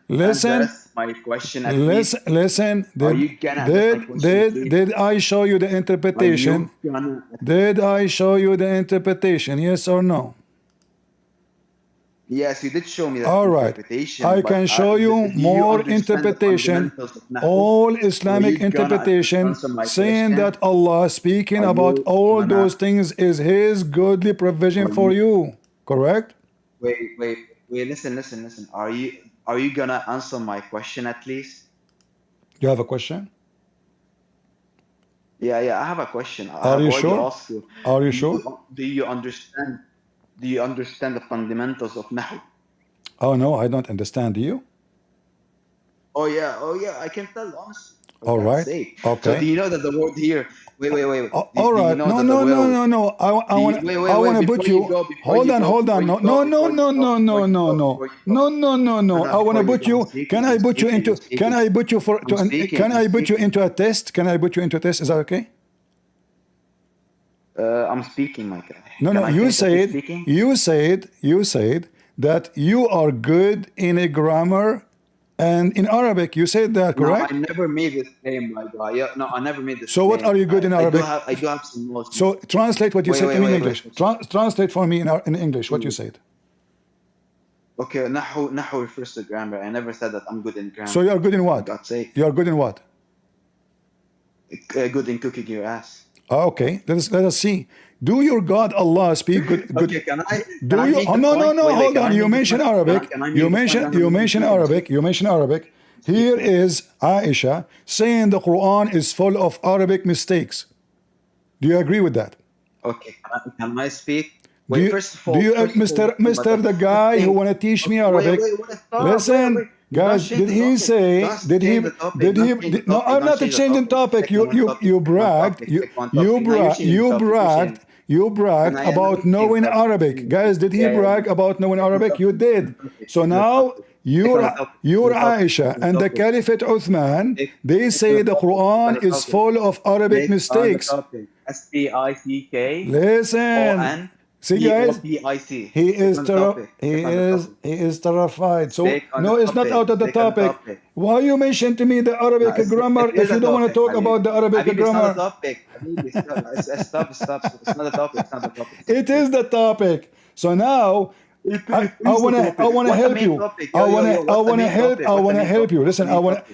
listen, address my question at least? listen, did I show you the interpretation? Did I show you the interpretation? Yes or no? Yes, you did show me that interpretation. I can show you more interpretation, all Islamic interpretation, saying that Allah speaking about all those things is His godly provision for you. Correct? Wait. Listen. Are you gonna answer my question at least? You have a question? Yeah, I have a question. Are you sure? Are you sure? Do you understand the fundamentals of Nahu? Oh no, I don't understand. Do you? Oh yeah, I can tell honestly. All right. Okay. So do you know that the word here? Wait. All right. No. I want to put you. Hold on. No. I want to put you. Can I put you into a test? Can I put you into a test? Is that okay? I'm speaking, my guy. No. You said that you are good in a grammar. And in Arabic, you said that, correct? No, I never made this claim, my guy. Yeah, no, I never made this So what are you good in Arabic? I do have some knowledge. So translate what you said to me in English. Translate for me in English what you said. Okay, Nahu refers to grammar. I never said that I'm good in grammar. So you are good in what? God's sake. You are good in what? Good in cooking your ass. Okay, let us see. Do your God Allah speak good? Okay, can I? Do you? Oh, no. Hold on. You mentioned Arabic. You mentioned Arabic. Here is Aisha saying the Quran is full of Arabic mistakes. Do you agree with that? Okay, can I speak? Wait, first of all, Mr. the guy who want to teach me Arabic? Listen. Guys, did he say? No, I'm not changing topic. You bragged. You bragged about knowing Arabic. Guys, did he brag about knowing Arabic? You did. So now you're Aisha and the Caliphate Uthman. They say the Quran is full of Arabic mistakes. SPICK. Listen. See, guys, he is terrified. So no, it's not out of the topic. Why you mention to me the Arabic grammar if you don't want to talk about the Arabic grammar? Stop. It's not a topic. It is the topic. So now I want to help you. I want to help you. Listen, I want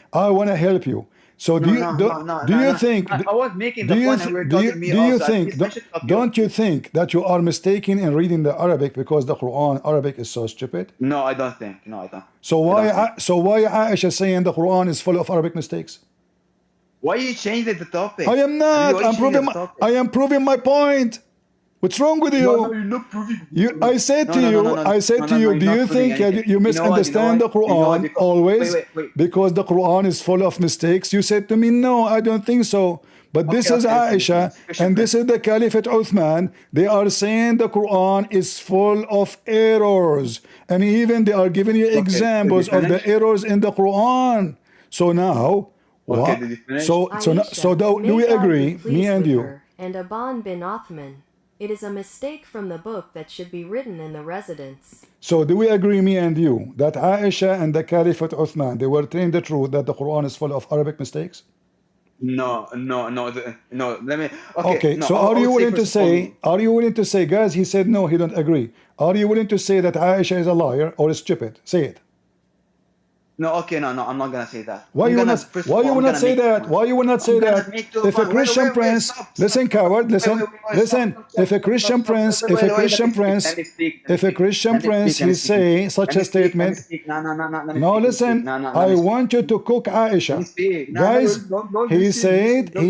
to help you. So do you think? I was making the point and we're cutting me off. Don't you think that you are mistaken in reading the Arabic because the Quran Arabic is so stupid? No, I don't think. No, I don't. So why Aisha saying the Quran is full of Arabic mistakes? Why you changing the topic? I am not. I am proving my point. What's wrong with you? No, you're not proving. I said to you, do you think you misunderstand the Quran always because the Quran is full of mistakes? You said to me, no, I don't think so. But this is Aisha and this is the Caliphate Uthman. They are saying the Quran is full of errors. And even they are giving you examples of the errors in the Quran. So now, do we agree, me and you? And Aban bin Othman. It is a mistake from the book that should be written in the residence. So do we agree, me and you, that Aisha and the Caliphate Uthman, they were telling the truth that the Quran is full of Arabic mistakes? No. Let me. Okay. So are you willing to say? Guys, he said no, he don't agree. Are you willing to say that Aisha is a liar or is stupid? Say it. No, okay, no, I'm not gonna say that. Why you will not say that? Why you will not say that? If a Christian prince, listen, coward, listen. If a Christian prince, he say such a statement. No, listen. I want you to cook Aisha, guys. He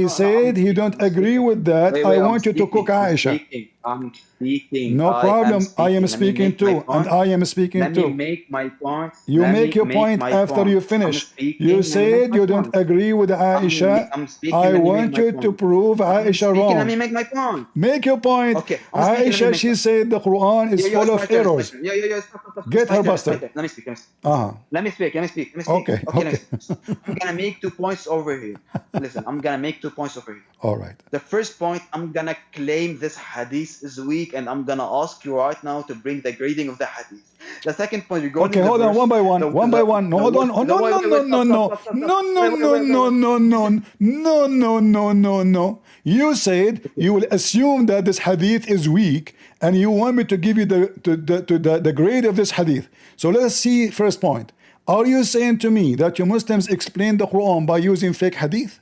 said he don't agree with that. I want you to cook Aisha. I'm speaking. No problem. I am Let me speaking make my too, and point. I am speaking Let me too. make my point. You Let make me your make point my after point. you I'm finish. speaking. You Let me make said my you don't point. agree with Aisha. I'm speaking. I Let me make want my you to point. prove I'm Aisha speaking. Let wrong. me make my point. Make your point. Okay. I'm speaking. Let me Aisha, make she my said the Quran is Yeah, full it's of my turn. It's my errors. turn. Yeah. Stop. Get It's my her turn. It's my busted. turn. Let me speak. Uh-huh. Let me speak. Let me speak. Okay. Okay, let me Okay. speak. I'm gonna make 2 points over here. Listen, I'm gonna make 2 points over here. All right. The first point, I'm gonna claim this hadith is weak, and I'm gonna ask you right now to bring the grading of the hadith. The second point, regarding Okay, the hold on, verse, one by one, one by one. No, hold on. Oh, no, no, no, no, no, no, no, no, no, no, no, no, no, no, no, no. You said you will assume that this hadith is weak, and you want me to give you the grade of this hadith. So let's see. First point. Are you saying to me that you Muslims explain the Quran by using fake hadith?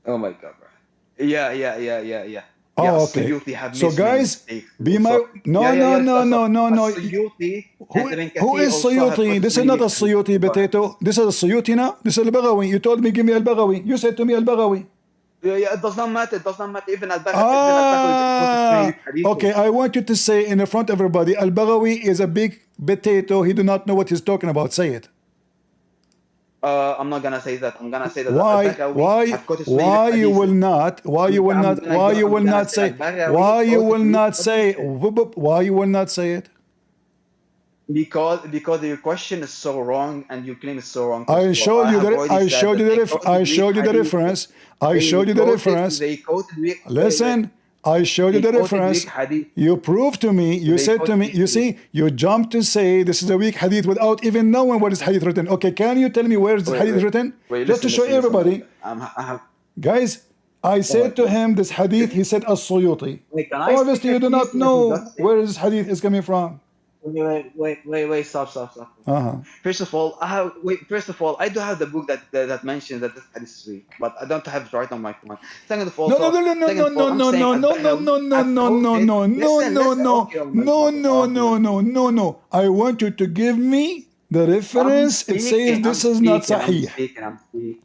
Oh my God, bro. Yeah. Oh, okay. Suyuti have So made many guys, mistakes. be my no, no, no, no, no, no. Suyuti Who, and Ibn who Kathir is also have Suyuti? quoted This is many not a weak hadiths. Suyuti potato. This is a Suyuti now. This is al-Baghawi. You told me give me al-Baghawi. You said to me al-Baghawi. Yeah, it does not matter. It does not matter. Even al-Baghawi quoted many weak hadiths. Okay. I want you to say in the front of everybody, al-Baghawi is a big potato. He do not know what he's talking about. Say it. I'm not gonna say that. I'm gonna say that Why? Al-Baghawi have quoted many Why you hadiths. will not? Why you will not? Why you will not say? Why you will not say? Why you will not say it? Because your question is so wrong and your claim is so wrong. I showed you the I showed you the reference. I showed you the reference. They quoted weak. Listen, I showed you the reference. You proved to me. You said to me. You see, you jumped to say this is a weak hadith without even knowing what is hadith written. Okay, can you tell me where is this hadith written? Just to show everybody. Guys, I said to him this hadith. He said as-Suyuti. Obviously, you do not know where this hadith is coming from. Wait, stop. First of all, I do have the book that mentions that this hadith is weak, but I don't have it right on my phone. Second of all, no, I want you to give me the reference. It says this is not sahih. I'm speaking.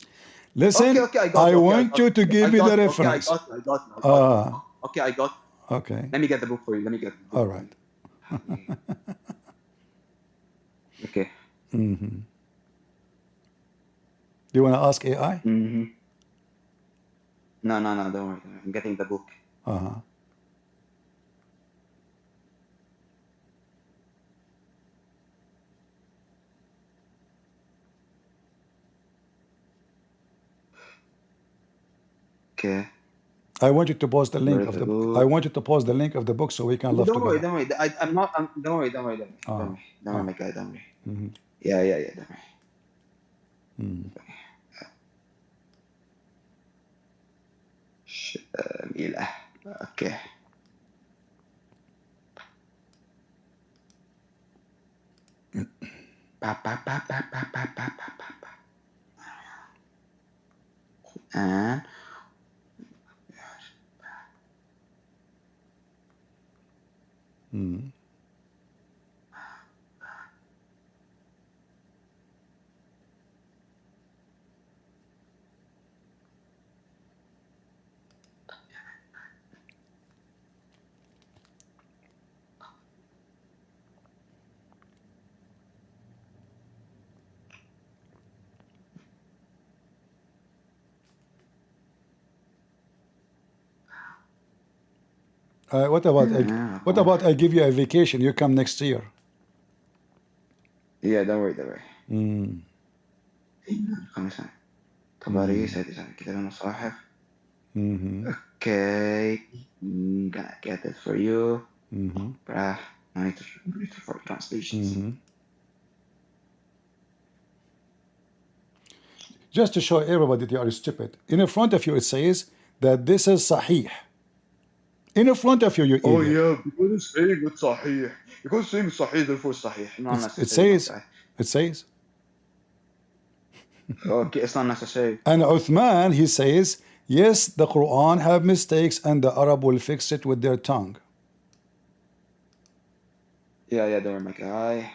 Listen, Okay, I want you to give me the reference. Okay, I got. Okay. Let me get the book for you. All right. Okay. Do you want to ask AI? No, don't worry. I'm getting the book. Okay. I want you to post the link of the book. I want you to post the link of the book so we can love together. Don't worry. I'm not. Don't worry. Don't worry, my guy. Don't worry. Yeah. Don't worry. Okay. And What about I give you a vacation? You come next year. Yeah, don't worry. Okay, I'm gonna get it for you. I need to for translations. Just to show everybody that you are stupid. In front of you it says that this is sahih. In front of you, you idiot. Oh yeah, because it's saying it's sahih. Because it's saying sahih, therefore sahih. Not necessary. It says. Okay, it's not necessary. And Uthman, he says, yes, the Quran have mistakes and the Arab will fix it with their tongue. Yeah, don't worry, my guy.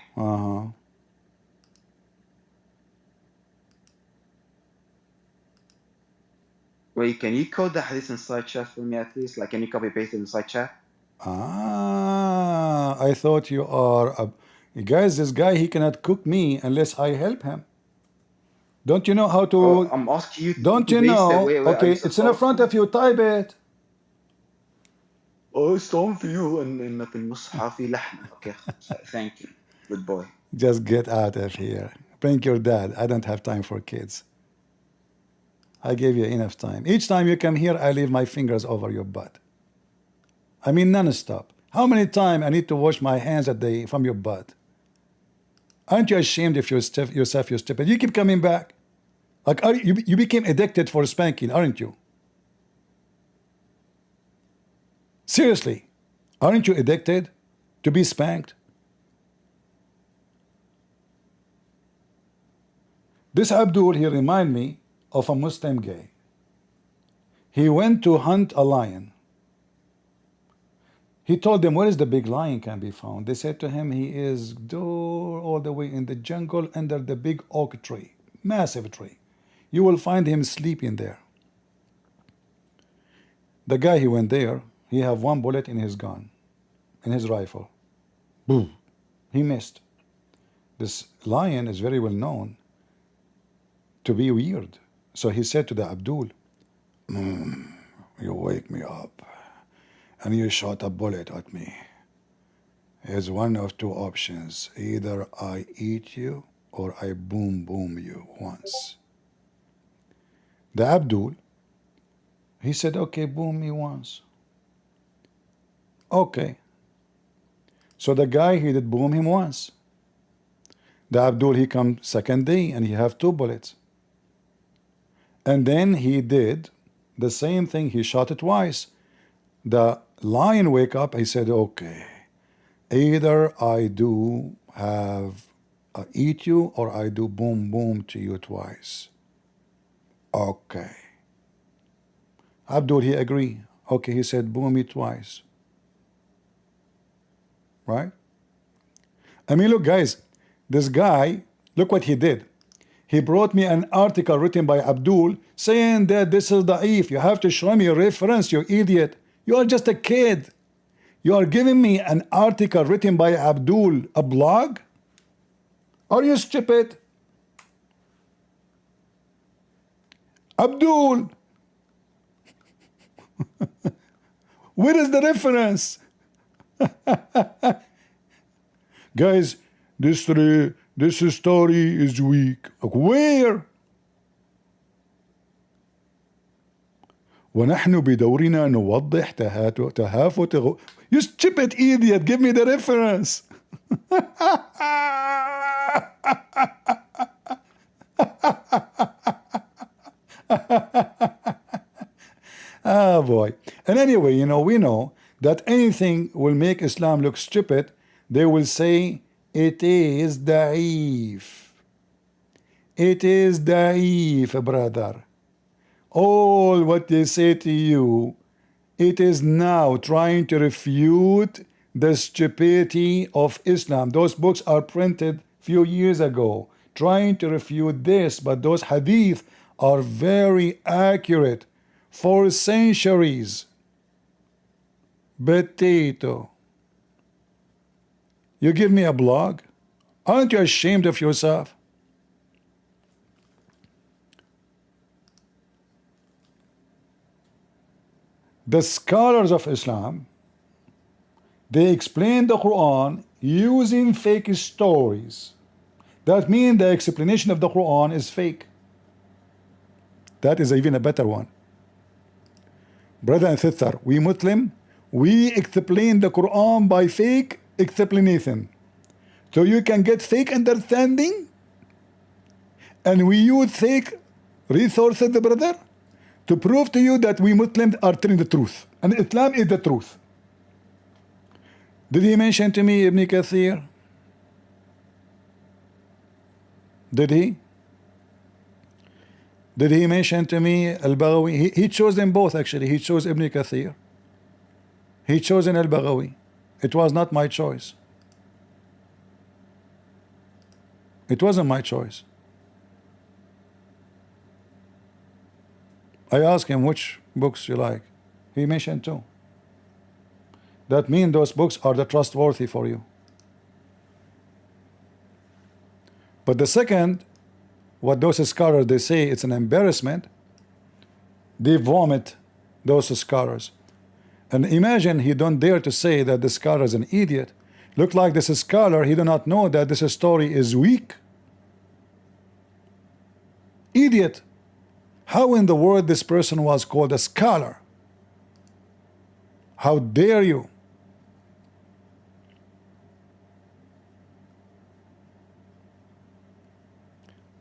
Wait, can you code the hadith inside chat for me at least? Like, can you copy paste it inside chat? Ah, I thought you are guys, this guy, he cannot cook me unless I help him. Don't you know how Oh, to I'm asking you to don't copy you paste it. know? Wait, are Okay, you so it's in the front thoughtful? of you, type it. Oh, it's time for you إن في المصحف في لحمة. Okay, thank you. Good boy. Just get out of here. Bring your dad. I don't have time for kids. I gave you enough time. Each time you come here, I leave my fingers over your butt. I mean, non-stop. How many times I need to wash my hands a day from your butt? Aren't you ashamed of yourself, you stupid? You keep coming back. Like, you became addicted for spanking, aren't you? Seriously, aren't you addicted to be spanked? This Abdul, he remind me of a Muslim guy. He went to hunt a lion. He told them, where is the big lion can be found? They said to him, he is all the way in the jungle under the big oak tree, massive tree. You will find him sleeping there. The guy, he went there, he have one bullet in his gun, in his rifle. Boom. He missed. This lion is very well known to be weird. So he said to the Abdul, you wake me up and you shot a bullet at me. Here's one of two options. Either I eat you or I boom you once. The Abdul, he said, okay, boom me once. Okay. So the guy, he did boom him once. The Abdul, he come second day and he have two bullets. And then he did the same thing. He shot it twice. The lion wake up. He said, okay, either I do have eat you or I do boom to you twice. Okay. Abdul, he agree. Okay, he said, boom me twice. Right? I mean, look, guys, this guy, look what he did. He brought me an article written by Abdul saying that this is da'if. You have to show me a reference, you idiot. You are just a kid. You are giving me an article written by Abdul, a blog? Are you stupid? Abdul, where is the reference? Guys, this story is weak. Where? ونحن بدورنا نوضح تهافت You stupid idiot, give me the reference. Ah, boy. And anyway, you know, we know that anything will make Islam look stupid. They will say it is da'if. It is da'if, brother. All what they say to you, it is now trying to refute the stupidity of Islam. Those books are printed few years ago, trying to refute this, but those hadith are very accurate for centuries. Potato. You give me a blog? Aren't you ashamed of yourself? The scholars of Islam, they explain the Quran using fake stories. That means the explanation of the Quran is fake. That is even a better one. Brother and sister, we Muslim, we explain the Quran by fake explanation. So you can get fake understanding, and we use fake resources, brother, to prove to you that we Muslims are telling the truth, and Islam is the truth. Did he mention to me Ibn Kathir? Did he? Did he mention to me Al-Baghawi? He chose them both, actually. He chose Ibn Kathir. He chose Al-Baghawi. It was not my choice. It wasn't my choice. I asked him which books you like. He mentioned two. That means those books are the trustworthy for you. But the second, what those scholars they say it's an embarrassment, they vomit those scholars. And imagine he don't dare to say that the scholar is an idiot. Look like this scholar, he do not know that this story is weak. Idiot. How in the world this person was called a scholar? How dare you?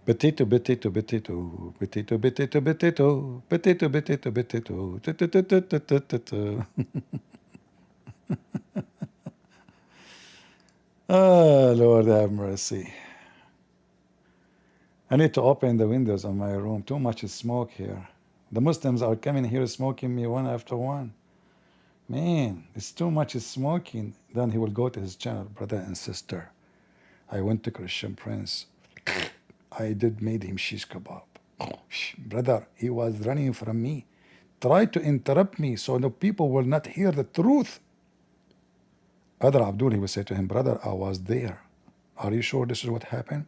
Potato, potato, potato, potato, potato, potato, potato, potato, potato. Ah, Lord have mercy. I need to open the windows on my room. Too much smoke here. The Muslims are coming here smoking me one after one. Man, it's too much smoking. Then he will go to his channel, brother and sister. I went to Christian Prince. I did made him shish kebab. Brother, he was running from me. Tried to interrupt me so the people will not hear the truth. Brother Abdul, he will say to him, brother, I was there. Are you sure this is what happened?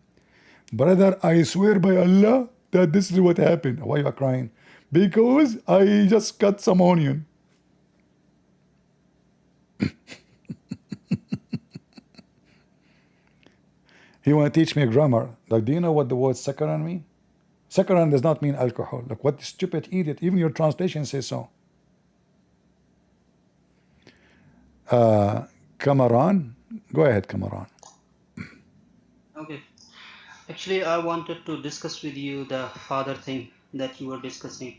Brother, I swear by Allah that this is what happened. Why you are crying? Because I just cut some onion. He want to teach me grammar. Like, do you know what the word sakaran mean? Sakaran does not mean alcohol. Like, what stupid idiot. Even your translation says so. Kamaran? Go ahead, Kamaran. Okay. Actually, I wanted to discuss with you the father thing that you were discussing.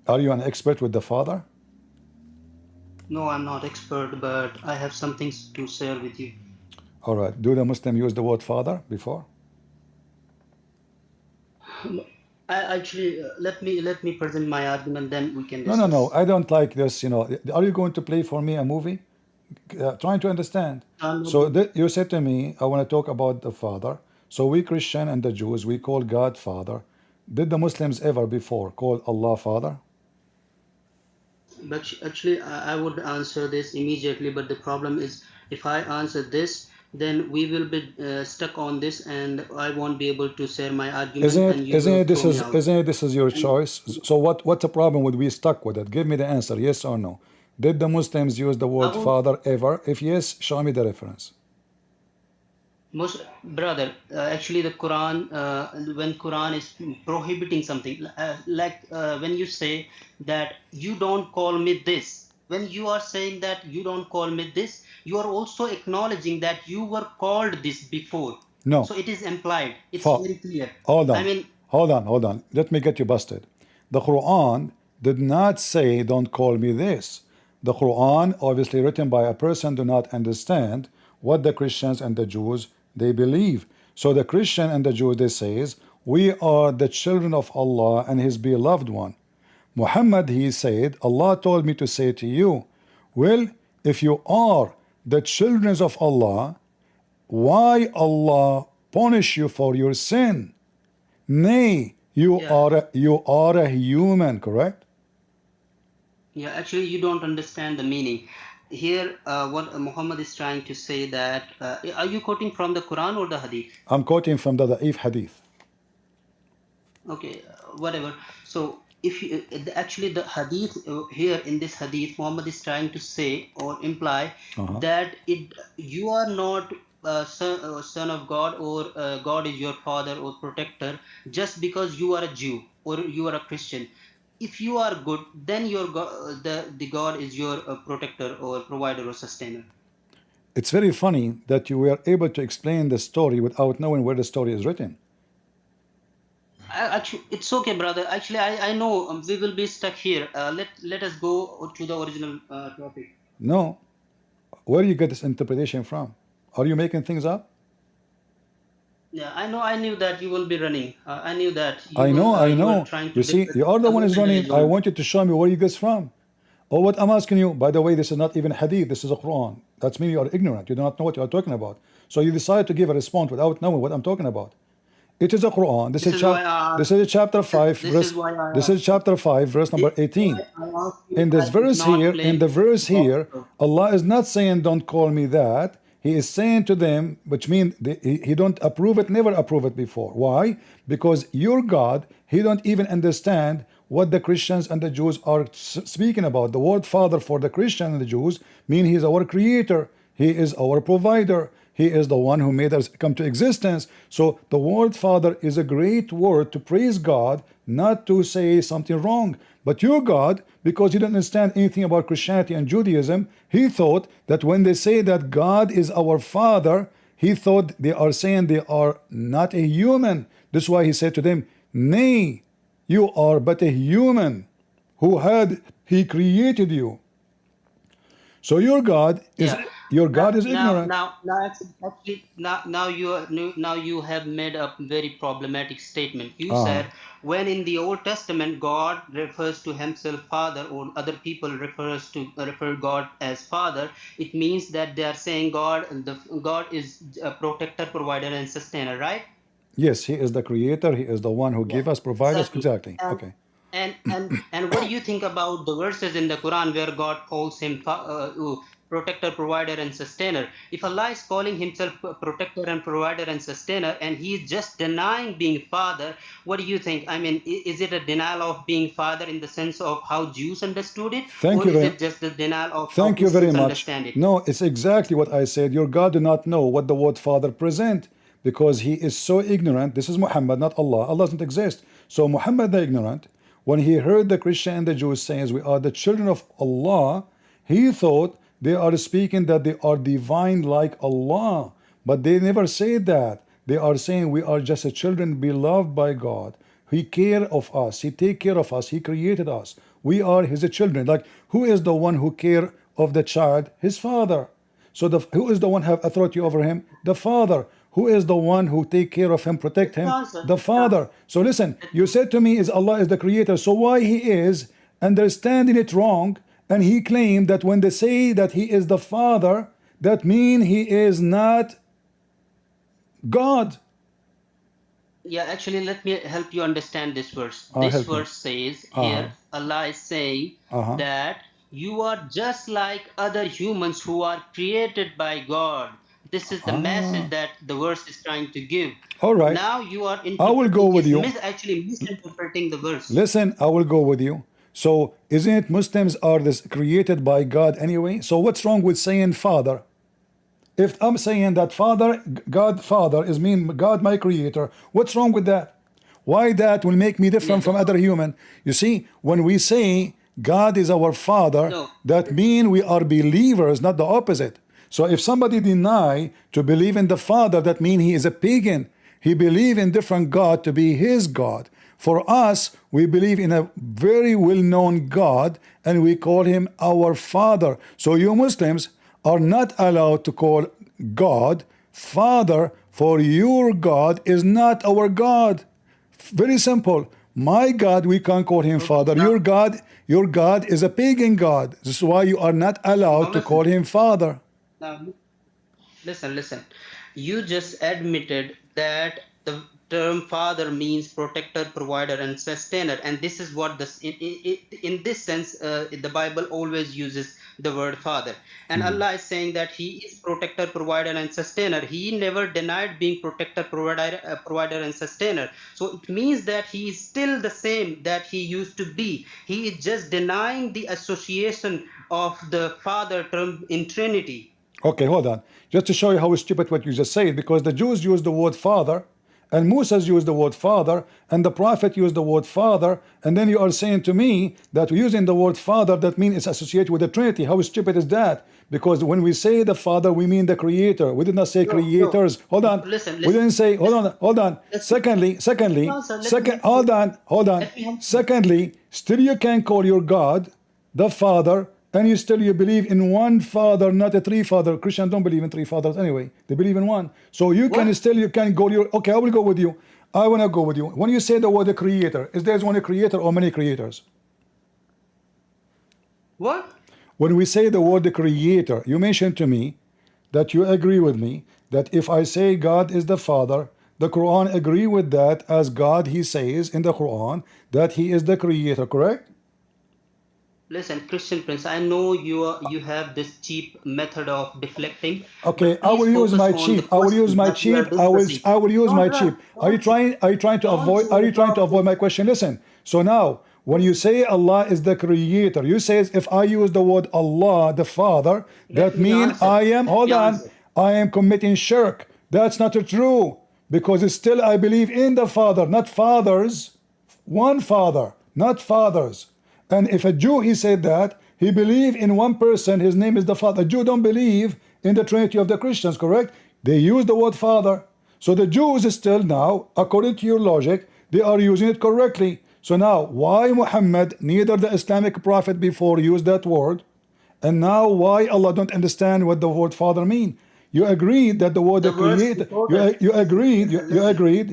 Are you an expert with the father? No, I'm not expert, but I have some things to share with you. All right. Do the Muslim use the word father before? Let me present my argument, then we can discuss. No. I don't like this. You know, are you going to play for me a movie? Trying to understand. So you said to me, I want to talk about the father. So we Christian and the Jews, we call God Father. Did the Muslims ever before call Allah Father? But actually, I would answer this immediately. But the problem is, if I answer this, then we will be stuck on this, and I won't be able to share my argument. Isn't this is your choice? So what's the problem with we stuck with it? Give me the answer, yes or no. Did the Muslims use the word father ever? If yes, show me the reference. Brother, actually the Quran, when Quran is prohibiting something, when you say that you don't call me this, when you are saying that you don't call me this, you are also acknowledging that you were called this before. No. So it is implied. It's very clear. Hold on. Let me get you busted. The Quran did not say don't call me this. The Quran, obviously written by a person, do not understand what the Christians and the Jews they believe. So the Christian and the Jew they says, we are the children of Allah and His beloved one. Muhammad, he said, Allah told me to say to you, well, if you are the children of Allah, why Allah punish you for your sin? Nay, you are a human, correct? Yeah, actually you don't understand the meaning. Here, what Muhammad is trying to say that, are you quoting from the Quran or the Hadith? I'm quoting from the Da'if Hadith. Okay, whatever. So, if you, actually the Hadith, here in this Hadith, Muhammad is trying to say or imply that you are not son of God, or God is your father or protector just because you are a Jew or you are a Christian. If you are good, then your God, the God is your protector or provider or sustainer. It's very funny that you were able to explain the story without knowing where the story is written. Actually, it's okay, brother. Actually, I know we will be stuck here. Let us go to the original topic. No. Where do you get this interpretation from? Are you making things up? Yeah, I know. I knew that you will be running. I knew that. I know. You see, you are the one who's running. I want you to show me where you get from. Or what I'm asking you, by the way, this is not even hadith, this is a Quran. That's mean you are ignorant. You do not know what you are talking about. So you decide to give a response without knowing what I'm talking about. It is a Quran. This is why I This is chapter 5 this verse is why I this is chapter 5 verse this number is why 18. I asked you In this that it's verse not here, in the claimed verse here, also. Allah is not saying don't call me that. He is saying to them, which means he don't approve it, never approve it before. Why? Because your God, he don't even understand what the Christians and the Jews are speaking about. The word Father for the Christian and the Jews mean he is our creator. He is our provider. He is the one who made us come to existence. So the word Father is a great word to praise God, not to say something wrong. But your God, because he didn't understand anything about Christianity and Judaism, he thought that when they say that God is our Father, he thought they are saying they are not a human. That's why he said to them, nay, you are but a human who had he created you. So your God is ignorant. Now you have made a very problematic statement. You Uh-huh. said when in the Old Testament God refers to himself Father, or other people refer God as Father, it means that they are saying God is a protector, provider, and sustainer, right? Yes, he is the creator. He is the one who Yeah, gave us, provide us. exactly. Exactly. And Okay. and what do you think about the verses in the Quran where God calls him protector, provider, and sustainer? If Allah is calling himself protector and provider and sustainer, and he is just denying being father, what do you think? I mean, is it a denial of being father in the sense of how Jews understood it, Thank or you is very it just the denial of how Thank you very Christians much. understand it? No, it's exactly what I said. Your God do not know what the word Father present because he is so ignorant. This is Muhammad, not Allah. Allah doesn't exist. So Muhammad the ignorant, when he heard the Christian and the Jews saying we are the children of Allah, he thought they are speaking that they are divine like Allah. But they never say that. They are saying we are just a children beloved by God. He care of us. He take care of us. He created us. We are his children. Like, who is the one who care of the child? His father. So who is the one have authority over him? The father. Who is the one who take care of him, protect him? The father. So listen, you said to me is Allah is the creator. So why he is understanding it wrong, and he claimed that when they say that he is the father, that mean he is not God. Yeah, actually, let me help you understand this verse. This Help me. verse says here, Allah is saying that you are just like other humans who are created by God. This is the message that the verse is trying to give. All right. Now you are I will go with you. actually misinterpreting the verse. Listen, I will go with you. So isn't it Muslims are this created by God anyway? So what's wrong with saying Father? If I'm saying that Father, God Father is mean God my creator, what's wrong with that? Why that will make me different from other human? You see, when we say God is our Father, that mean we are believers, not the opposite. So if somebody deny to believe in the Father, that mean he is a pagan. He believe in different God to be his God. For us, we believe in a very well-known God, and we call him our Father. So you Muslims are not allowed to call God Father, for your God is not our God. Very simple. My God, we can't call him Father. Your God is a pagan God. This is why you are not allowed to call him Father. Now, listen. You just admitted that the term father means protector, provider, and sustainer, and this is what in this sense the Bible always uses the word father. And Allah is saying that he is protector, provider, and sustainer. He never denied being protector, provider, and sustainer. So it means that he is still the same that he used to be. He is just denying the association of the father term in Trinity. Okay, hold on. Just to show you how stupid what you just said, because the Jews use the word Father, and Moses used the word Father, and the Prophet used the word Father, and then you are saying to me that using the word Father, that means it's associated with the Trinity. How stupid is that? Because when we say the Father, we mean the Creator. We did not say creators. Hold on. Listen. We didn't say, hold on. Secondly, hold on. Secondly, still you can call your God the Father, and you believe in one Father, not a three Father. Christians don't believe in three fathers anyway. They believe in one. So you can go okay, I will go with you. I want to go with you. When you say the word the creator, is there one creator or many creators? What? When we say the word the creator, you mentioned to me that you agree with me that if I say God is the Father, The Quran agree with that, as God, he says in the Quran that he is the creator, correct? Listen, Christian Prince, I know you have this cheap method of deflecting. Okay, But I will please use focus my on the cheap. I will use question my that we are cheap. discussing. I will use my Don't cheap. run. Are you trying to Don't avoid? Are change you the trying to avoid topic. my question? Listen. So now, when you say Allah is the creator, you says if I use the word Allah, the Father, Let that me mean answer. I am. Let Hold me on. answer. I am committing shirk. That's not true, because it's still I believe in the Father, not fathers. One Father, not fathers. And if a Jew, he said that he believe in one person, his name is the Father. Jew don't believe in the Trinity of the Christians, correct? They use the word Father. So the Jews still now, according to your logic, they are using it correctly. So now, why Muhammad, neither the Islamic prophet before used that word, and now why Allah don't understand what the word Father mean? You agreed that the word The the words creator. before that. You agreed. Listen. You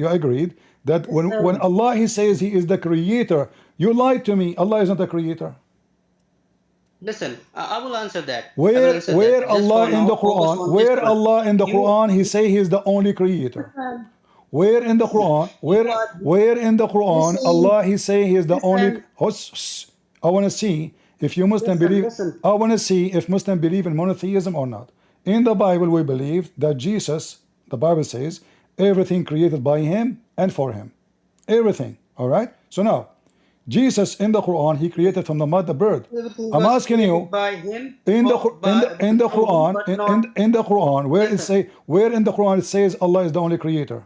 agreed that when Listen. Allah he says he is the creator, you lied to me. Allah is not the creator. Listen, I will answer that. I will Where answer that. Just Allah for in now, the focus Quran? on this Where one. Allah in the You Quran he say he is the only creator? listen. Where in the Listen. Quran? You are Where in the Quran listen. Allah he say he is the only? Listen. I want to see if you Muslim Listen. believe. Listen. I want to see if Muslim believe in monotheism or not. In the Bible we believe that Jesus, the Bible says, everything created by him and for him. Everything. All right. So now, Jesus in the Quran he created from the mud the bird. Everything I'm was asking created you. by him, In the through him, Quran, but not. in the Quran, Listen. where in the Quran it says Allah is the only creator?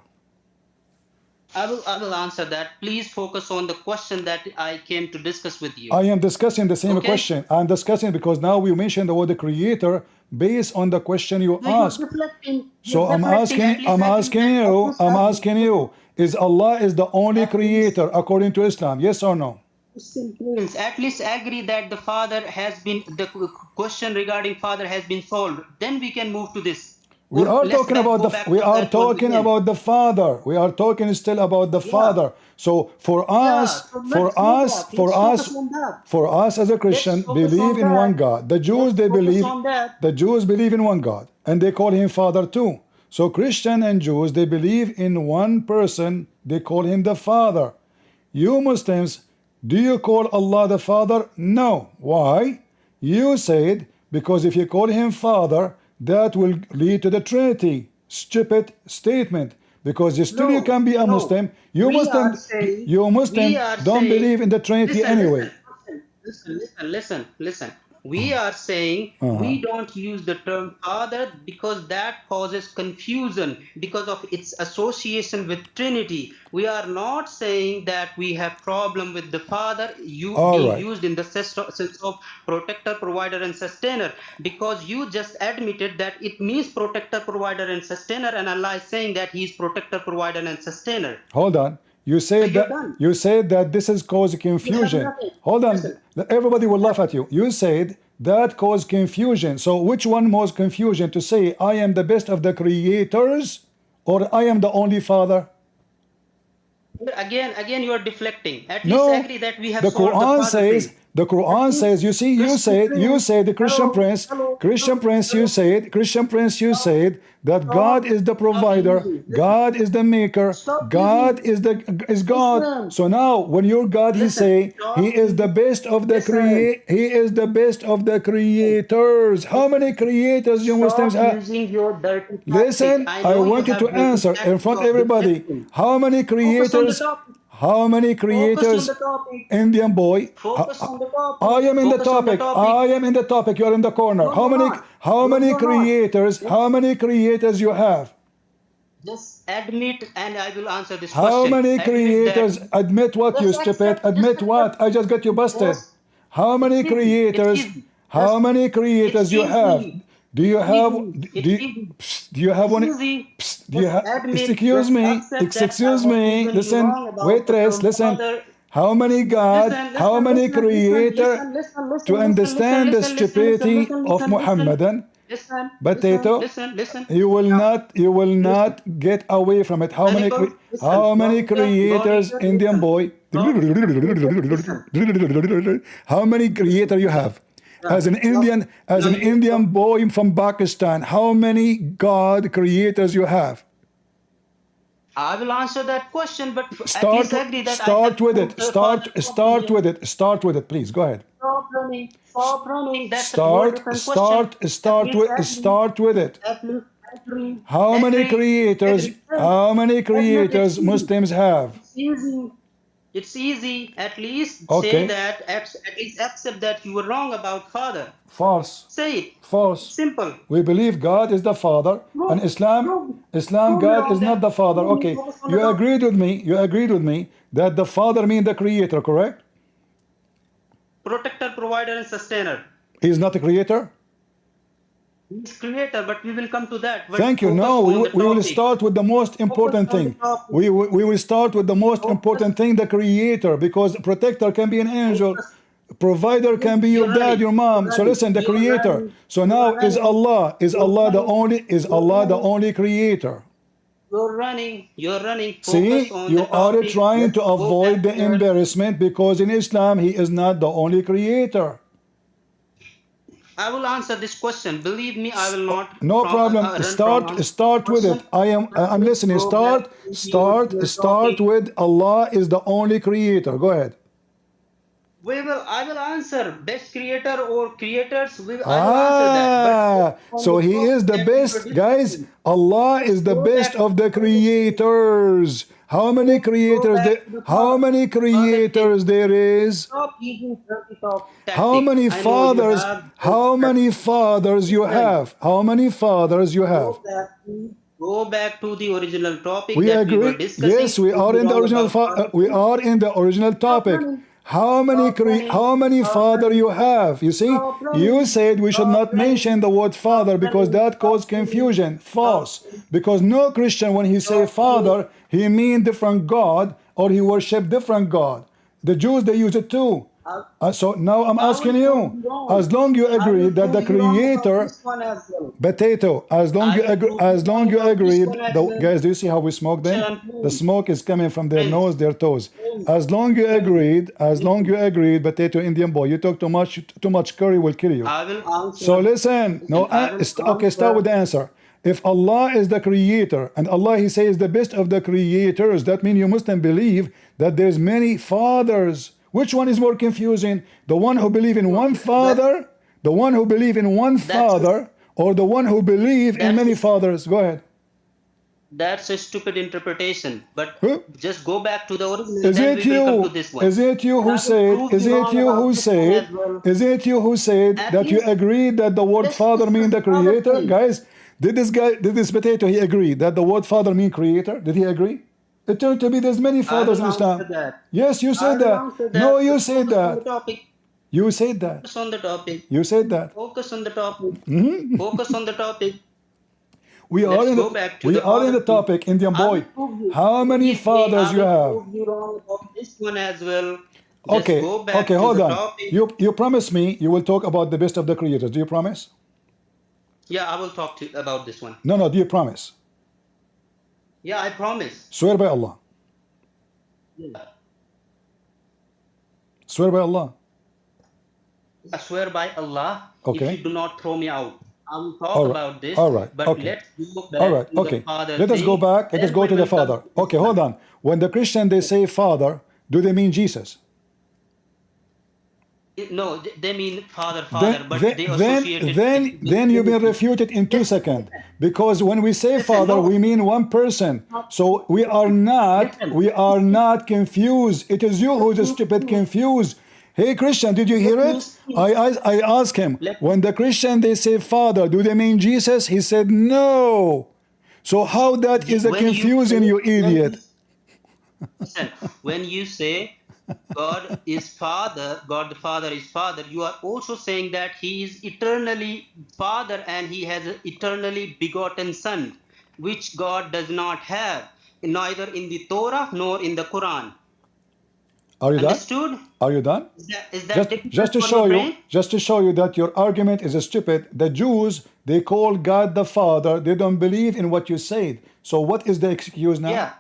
I will answer that. Please focus on the question that I came to discuss with you. I am discussing the same Okay? question. I'm discussing because now we mentioned the word creator based on the question you No, you're asked. deflecting. So You're deflecting. At least agree that I'm asking you, is Allah is the only at least creator according to Islam? Yes or no? Prince, at least agree that the father has been the question regarding father has been solved. Then we can move to this. We Or are let's talking about go back we to are that one talking again. about the Father. We are talking still about the Yeah. Father. So for Yeah. us, So let's do that. Let's focus on that. for us as a Christian, Let's focus believe on in one that. God. The Jews Let's they focus believe on that. the Jews believe in one God, and they call him Father too. So Christian and Jews they believe in one person. They call him the Father. You Muslims, do you call Allah the Father? No. Why? You said because if you call him Father, that will lead to the Trinity. Stupid statement. Because still you can be a No. Muslim. We are saying Don't believe in the Trinity anyway. Listen. We are saying we don't use the term father because that causes confusion because of its association with Trinity. We are not saying that we have problem with the father All being right. used in the sense of protector, provider, and sustainer, because you just admitted that it means protector, provider, and sustainer, and Allah is saying that He is protector, provider, and sustainer. Hold on. You So said you're that done. you said that this has caused You have confusion. nothing. Hold on. Listen. Everybody will laugh at you. You said that caused confusion. So which one was confusion? To say I am the best of the creators or I am the only father? Again, you are deflecting. At least No. agree that we have The solved the Quran father says thing. the Quran At says, least you see, you said the Christian Prince, you said that God is the provider, God is the maker, God is God. So now when your God he say he is the best of the he is the best of the creators. How many creators you Muslims Stop have? using your dirty tactic. Listen, I I know you want you to have dirty answer in tactic front of of everybody. deflecting. How many Focus on the creators? topic. How many Focus on creators? the topic. Indian boy. Focus on the I topic. am in the Focus on the topic. topic. I am in the topic. You are in the corner. No, you're not. How No, many you're not. creators? How many creators you have? Just admit, and I will answer this How question. many Admit creators? that. Admit what you Just stupid. accept. Admit what? I just got you busted. Just. How It's many easy. It's creators? easy. How many creators It's you have? easy. Do you It's have? easy. Do It's you, easy. do you have It's one? easy. Do you Just have? admit, Excuse just me. accept that I Excuse was me. proven you Listen, wrong about the waitress. term Listen. father. How many God? How many creator? To understand the stupidity of Muhammadan potato, you will not get away from it. How many creators Indian boy? How many creator you have? As an Indian boy from Pakistan, how many God creators you have? I will answer that question, but at Start, least agree that I start have with proved it. the Start, father start with it. Start with it, please. Go ahead. Stop running. Stop running. That's a whole different question. Start with it. At least agree. How many creators? Agree. How many Admit creators it's easy. Muslims have? It's easy. It's easy. At least Okay. say that. At least accept that you were wrong about father. False. Say it. False. Simple. We believe God is the Father, and Islam, God is not the Father. Okay, you agreed with me. You agreed with me that the Father means the Creator, correct? Protector, provider, and sustainer. He is not a creator. He's creator, but we will come to that. But Thank you. focus No, on the we will topic. start with the most important Focus on thing. the topic. We will start with the most important thing, the Creator, because protector can be an angel. Provider can be your dad, your mom. So listen, the Creator. So now is Allah the only Creator? You're running. See, Focus on you the are topic. trying Let's to go avoid the back to it. embarrassment because in Islam he is not the only Creator. I will answer this question. Believe me, I will not. No problem. Start with it. I'm listening. Start with Allah is the only Creator. Go ahead. I will answer best creator or creators. I will answer that. But So he is the best, guys. Allah is the best of the creators. How many creators? How many creators there is? Stop using talk tactic. How many fathers? How many fathers you have? How many fathers you have? Go back to the original topic. We that agree. We were discussing. Yes, we are in the original. We are in the original topic. How many father you have? You see, you said we should not mention the word father because that causes confusion. False. Because no Christian, when he say father, he mean different God or he worship different God. The Jews, they use it too. So now I'm asking you, as long you agree that the Creator, potato, as long you agreed, guys, do you see how we smoke them? The smoke is coming from their nose, their toes. As long you agreed, potato Indian boy, you talk too much curry will kill you. I will answer. So listen, okay, start with the answer. If Allah is the Creator and Allah he says the best of the creators, that means you must believe that there's many fathers. Which one is more confusing? The one who believe in one father, or the one who believe in many fathers? Go ahead. That's a stupid interpretation. But just go back to the original. Is it you? Is it you who said? Is it you who said? Is it you who said that you agree that the word father means the Creator? Guys, did this potato he agree that the word father means Creator? Did he agree? It turned to be there's many fathers in Islam. Yes, you said that. No, you said that. You said that. Focus on the topic. You said that. Focus on the topic. Focus on the topic. We are in the topic, Indian boy. How many fathers you have? This one as well. Okay, hold on. You promise me you will talk about the best of the creators. Do you promise? Yeah, I will talk to you about this one. No, do you promise? Yeah, I promise. Swear by Allah. Yeah. Swear by Allah. I swear by Allah, okay. If you do not throw me out. I will talk about this. All right. But okay. let's go back to the father. Let us go back. Let us go to the father. Okay, hold on. When the Christian they say father, do they mean Jesus? No, they mean father, but they associate then you've been refuted in 2 seconds. Because when we say father, we mean one person. So we are not confused. It is you who is stupid confused. Hey Christian, did you hear it? I asked him, when the Christian they say father, do they mean Jesus? He said no. So how that is a confusing, you idiot? Listen, when you say God is Father, God the Father is Father, you are also saying that He is eternally Father and He has an eternally begotten Son, which God does not have, neither in the Torah nor in the Quran. Are you Understood? done? Are you done? Is that just to show you that your argument is stupid. The Jews, they call God the Father. They don't believe in what you said. So what is the excuse now? Yeah.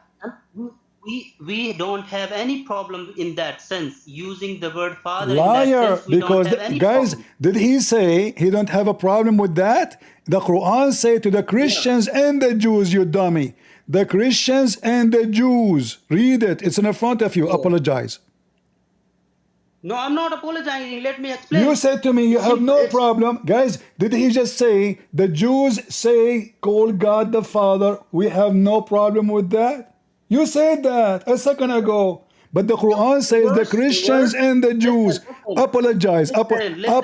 We don't have any problem in that sense using the word father. Liar, because guys, did he say he don't have a problem with that? The Quran say to the Christians and the Jews, you dummy, the Christians and the Jews. Read it. It's in front of you. Apologize. No, I'm not apologizing. Let me explain. You said to me you have no problem. Guys, did he just say the Jews say call God the Father? We have no problem with that. You said that a second ago. But the Quran says the Christians and the Jews. Apologize. Apologize.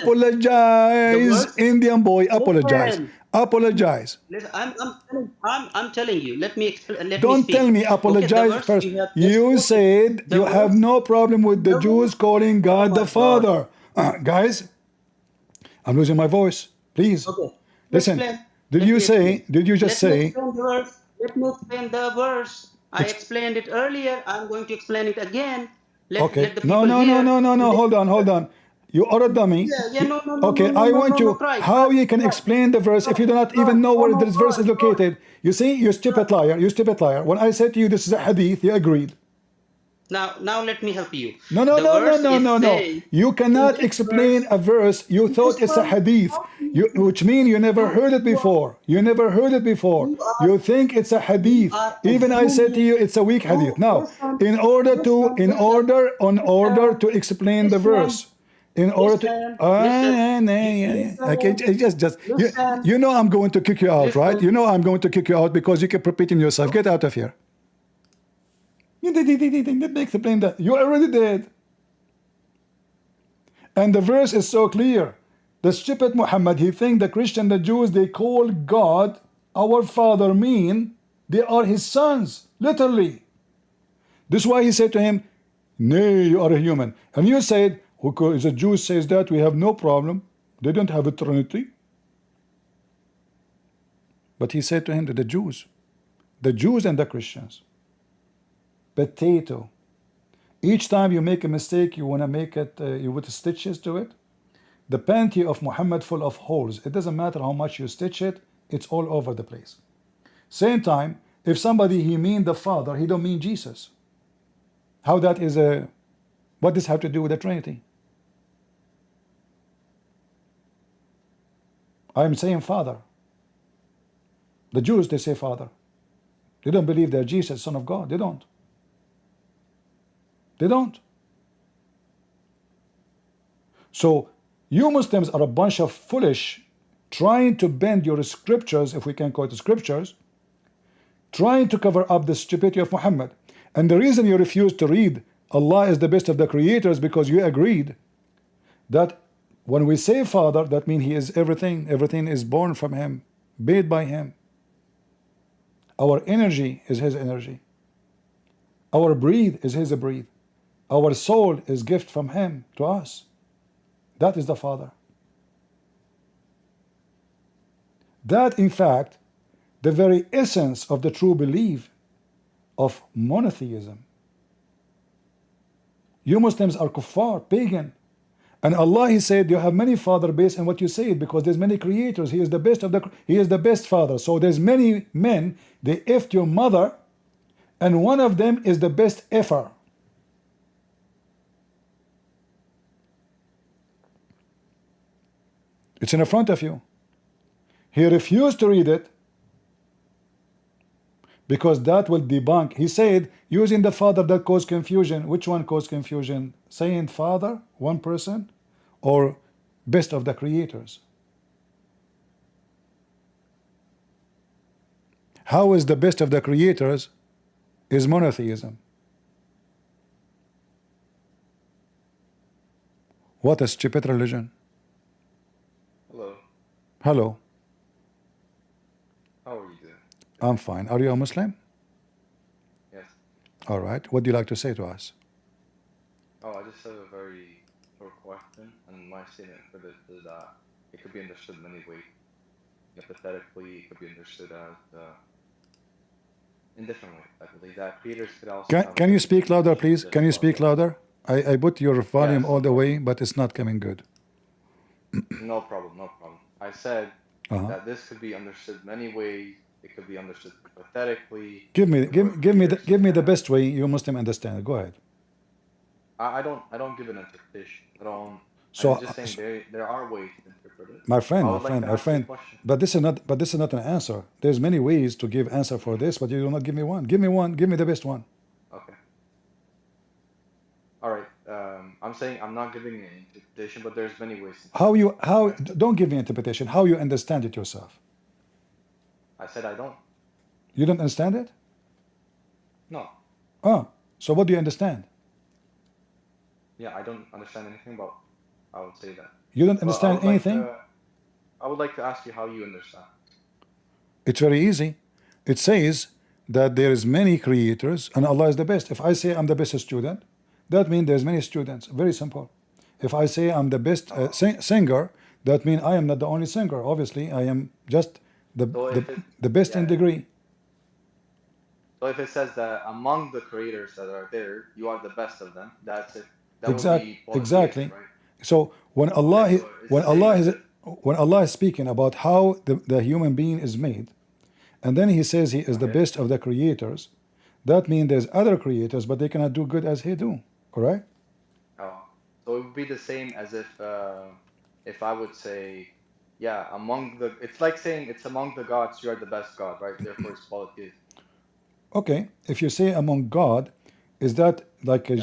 Indian boy, apologize. Apologize. Listen, I'm telling you. Let me explain. Don't tell me apologize first. You said you have no problem with the Jews calling God the Father. Guys, I'm losing my voice. Please listen. Did you just say? Let me explain the verse. I explained it earlier. I'm going to explain it again. Let the people No. Hold on. You are a dummy. I want you. How you can explain the verse if you do not even know where this verse is located? You see, you stupid liar. You stupid liar. When I said to you this is a hadith, you agreed. Now let me help you. No. You cannot explain a verse. You thought it's a hadith, which means you never heard it before. You think it's a hadith. Even I said to you it's a weak hadith. Now, in order to explain the verse, in order to you know I'm going to kick you out, right? You know I'm going to kick you out because you keep repeating yourself. Get out of here. Let me explain that. You already did. And the verse is so clear. The stupid Muhammad, he thinks the Christian, the Jews, they call God our Father, mean they are his sons, literally. This is why he said to him, nay, you are a human. And you said, because the Jews says that, we have no problem. They don't have a Trinity. But he said to him that the Jews and the Christians, potato. Each time you make a mistake, you want to make it, you put stitches to it. The panty of Muhammad full of holes. It doesn't matter how much you stitch it, it's all over the place. Same time, if somebody he mean the Father, he don't mean Jesus. How that is a, what does have to do with the Trinity? I'm saying Father. The Jews, they say Father. They don't believe that Jesus, Son of God. They don't. They don't. So you Muslims are a bunch of foolish, trying to bend your scriptures, if we can call it scriptures, trying to cover up the stupidity of Muhammad. And the reason you refuse to read Allah is the best of the creators because you agreed that when we say Father, that means he is everything. Everything is born from him, made by him. Our energy is his energy. Our breathe is his breathe. Our soul is gift from him to us. That is the Father. That, in fact, the very essence of the true belief of monotheism. You Muslims are kuffar, pagan. And Allah, he said, you have many father based on what you said, because there's many creators. He is the best of he is the best father. So there's many men, they effed your mother, and one of them is the best effer. It's in front of you. He refused to read it because that will debunk. He said, using the Father that caused confusion. Which one caused confusion? Saying Father, one person, or best of the creators? How is the best of the creators is monotheism? What a stupid religion. Hello. How are you doing? I'm fine. Are you a Muslim? Yes. All right. What do you like to say to us? Oh, I just have a very short question, and my statement for this is that it could be understood many ways. Hypothetically, it could be understood as in different ways. I believe that creators could also. Can you speak louder, please? Can you speak louder? I put your volume all the way, but it's not coming good. No problem. No problem. I said that this could be understood many ways. It could be understood hypothetically. Give me the best way you Muslim understand it. Go ahead. I don't give an interpretation. I don't. So, I'm just saying there are ways to interpret it. my friend, I my would like friend, to my ask you a friend. question. But this is not an answer. There's many ways to give answer for this, but you do not give me one. Give me one. Give me the best one. Okay. All right. I'm saying I'm not giving an interpretation, but there's many ways to How you how okay? don't give me interpretation. How you understand it yourself? I said I don't. You don't understand it? No. Oh, so what do you understand? Yeah, I don't understand anything about. I would say that. You don't But understand anything? I would like to ask you how you understand. It's very easy. It says that there is many creators and Allah is the best. If I say I'm the best student, that means there's many students. Very simple. If I say I'm the best singer, that means I am not the only singer. Obviously, I am just the best in degree. So if it says that among the creators that are there, you are the best of them, that's it. That would be polytheism, Exactly. right? So when Allah Okay, so it's when the same Allah as is when Allah is speaking about how the human being is made, and then He says He is the Okay. best of the creators, that means there's other creators, but they cannot do good as He do. Correct? Oh, so it would be the same as if I would say, yeah, among the, it's like saying it's among the gods, you are the best God, right? Therefore, it's polytheism. Okay. If you say among God, is that like Yeah.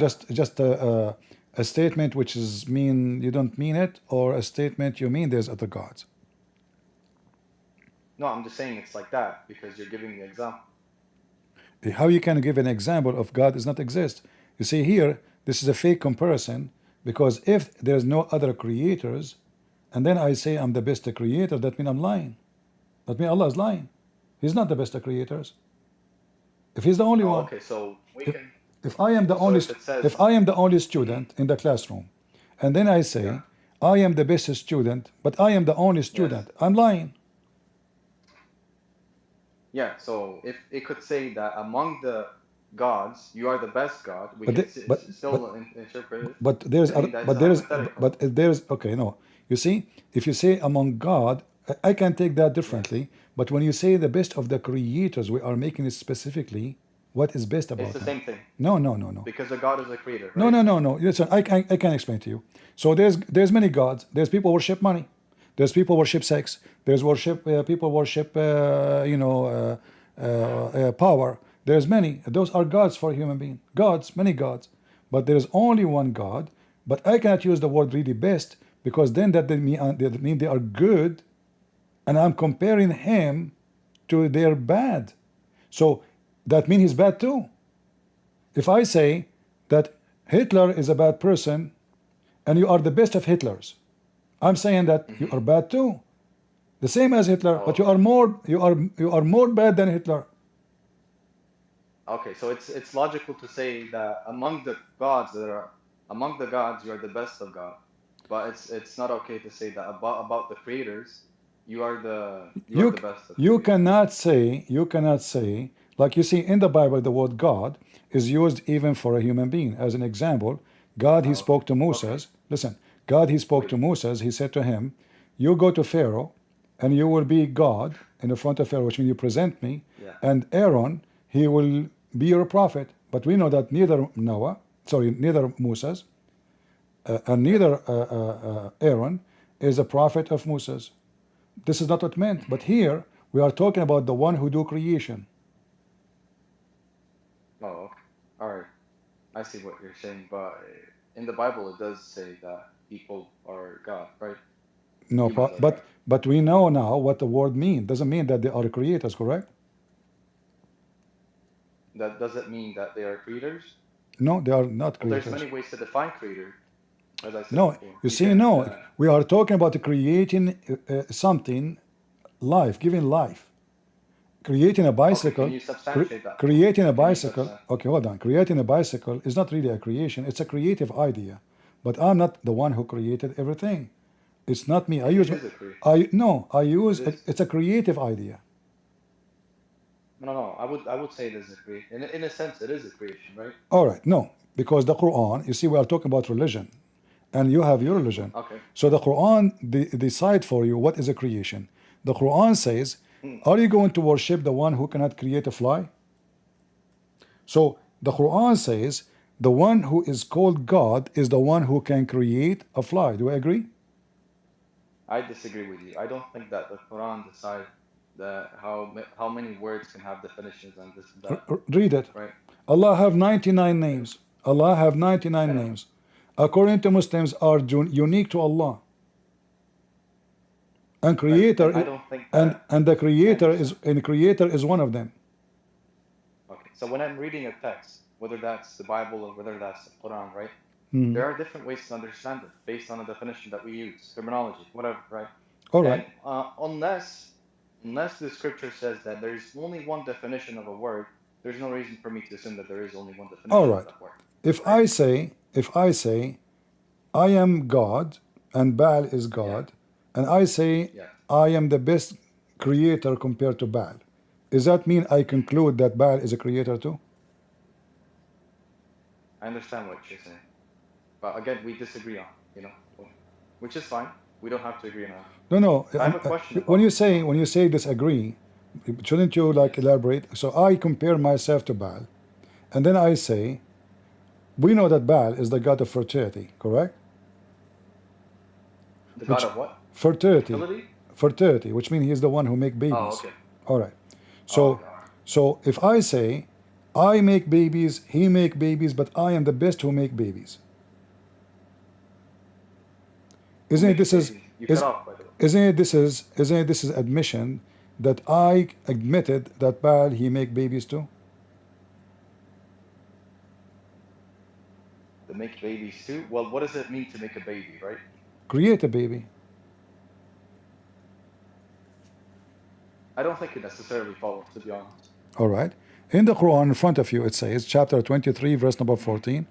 just a statement which is mean you don't mean it, or a statement you mean there's other gods? No, I'm just saying it's like that because you're giving the example. How you can give an example of God does not exist? You see here, this is a fake comparison, because if there's no other creators, and then I say I'm the best creator, that means I'm lying. That means Allah is lying. He's not the best creators. If He's the only Oh, one, okay, so we if, can, if I am the so only if it says, if I am the only student in the classroom, and then I say yeah, I am the best student, but I am the only yes, student, I'm lying. yeah, so if it could say that among the gods, you are the best God, we But can the, but still interpret it but there's to mean that it's but a there's hypothetical. okay, no, you see, if you say among God, I can take that Yes. differently, but when you say the best of the creators, we are making it specifically what is best It's about the Him. same thing No, because a God is a creator, no, right? no, no, no. Listen, I can explain to you. So there's many gods. There's people worship money. There's people worship sex. There's people worship power. There's many. Those are gods for a human being. Gods, many gods. But there is only one God. But I cannot use the word really best, because then that mean they are good, and I'm comparing Him to their bad. So that means He's bad too. If I say that Hitler is a bad person and you are the best of Hitlers, I'm saying that you are bad too. The same as Hitler, but you Okay. are more bad than Hitler. Okay, so it's logical to say that among the gods you are the best of God, but it's not okay to say that about the creators, you are You the best of you creators. cannot say, like you see in the Bible, the word God is used even for a human being. As an example, God, He Oh, spoke to okay. Moses. Listen, God, He spoke to Wait. Moses. He said to him, "You go to Pharaoh, and you will be God in the front of Pharaoh, which means you present me. Yeah. And Aaron, he will be your prophet." But we know that neither Moses and neither Aaron is a prophet of Moses. This is not what meant. But here we are talking about the one who do creation. Oh, okay. All right. I see what you're saying, but in the Bible it does say that people are God, right? No, Humans are God. but we know now what the word means. Doesn't mean that they are creators, correct? That doesn't mean that they are creators. No, they are not Well, there's creators. many ways to define creator, as I said No, before. you You see, can, no, we are talking about creating something, life, giving life. Creating a okay, bicycle, can you substantiate that? creating a Can you bicycle. substantiate? Okay, hold on. Creating a bicycle is not really a creation. It's a creative idea, but I'm not the one who created everything. It's not me. I It use. is a creation. I use. It is. It's a creative idea. No. I would say it is a creation. In a sense, it is a creation, right? All right, no, because the Quran. You see, we are talking about religion, and you have your religion. Okay. So the Quran decide for you what is a creation. The Quran says, Hmm. "Are you going to worship the one who cannot create a fly?" So the Quran says the one who is called God is the one who can create a fly. Do you agree? I disagree with you. I don't think that the Quran decides that how many words can have definitions and this and that. Read it. Right. Allah have 99 names. Allah have 99 names. According to Muslims, are unique to Allah. And creator, I don't think that, and the creator is one of them. Okay, so when I'm reading a text, whether that's the Bible or whether that's the Quran, right? Mm. There are different ways to understand it based on the definition that we use, terminology, whatever, right? All right. And, unless the scripture says that there is only one definition of a word, there's no reason for me to assume that there is only one definition All right. of that word. If I say I am God and Baal is God, and I say I am the best creator compared to Baal, does that mean I conclude that Baal is a creator too? I understand what you're saying, but again, we disagree on, which is fine. We don't have to agree on that. No. I have a question. When you say disagree, shouldn't you elaborate? So I compare myself to Baal, and then I say, we know that Baal is the god of fertility, correct? The god of what? Fertility. Fertility, which means he is the one who makes babies. Oh, okay. All right. So if I say I make babies, he make babies, but I am the best who make babies. Isn't it this is admission that I admitted that Baal he make babies too? To make babies too? Well, what does it mean to make a baby, right? Create a baby. I don't think it necessarily follows, to be honest. All right. In the Quran in front of you, it says, chapter 23, verse number 14,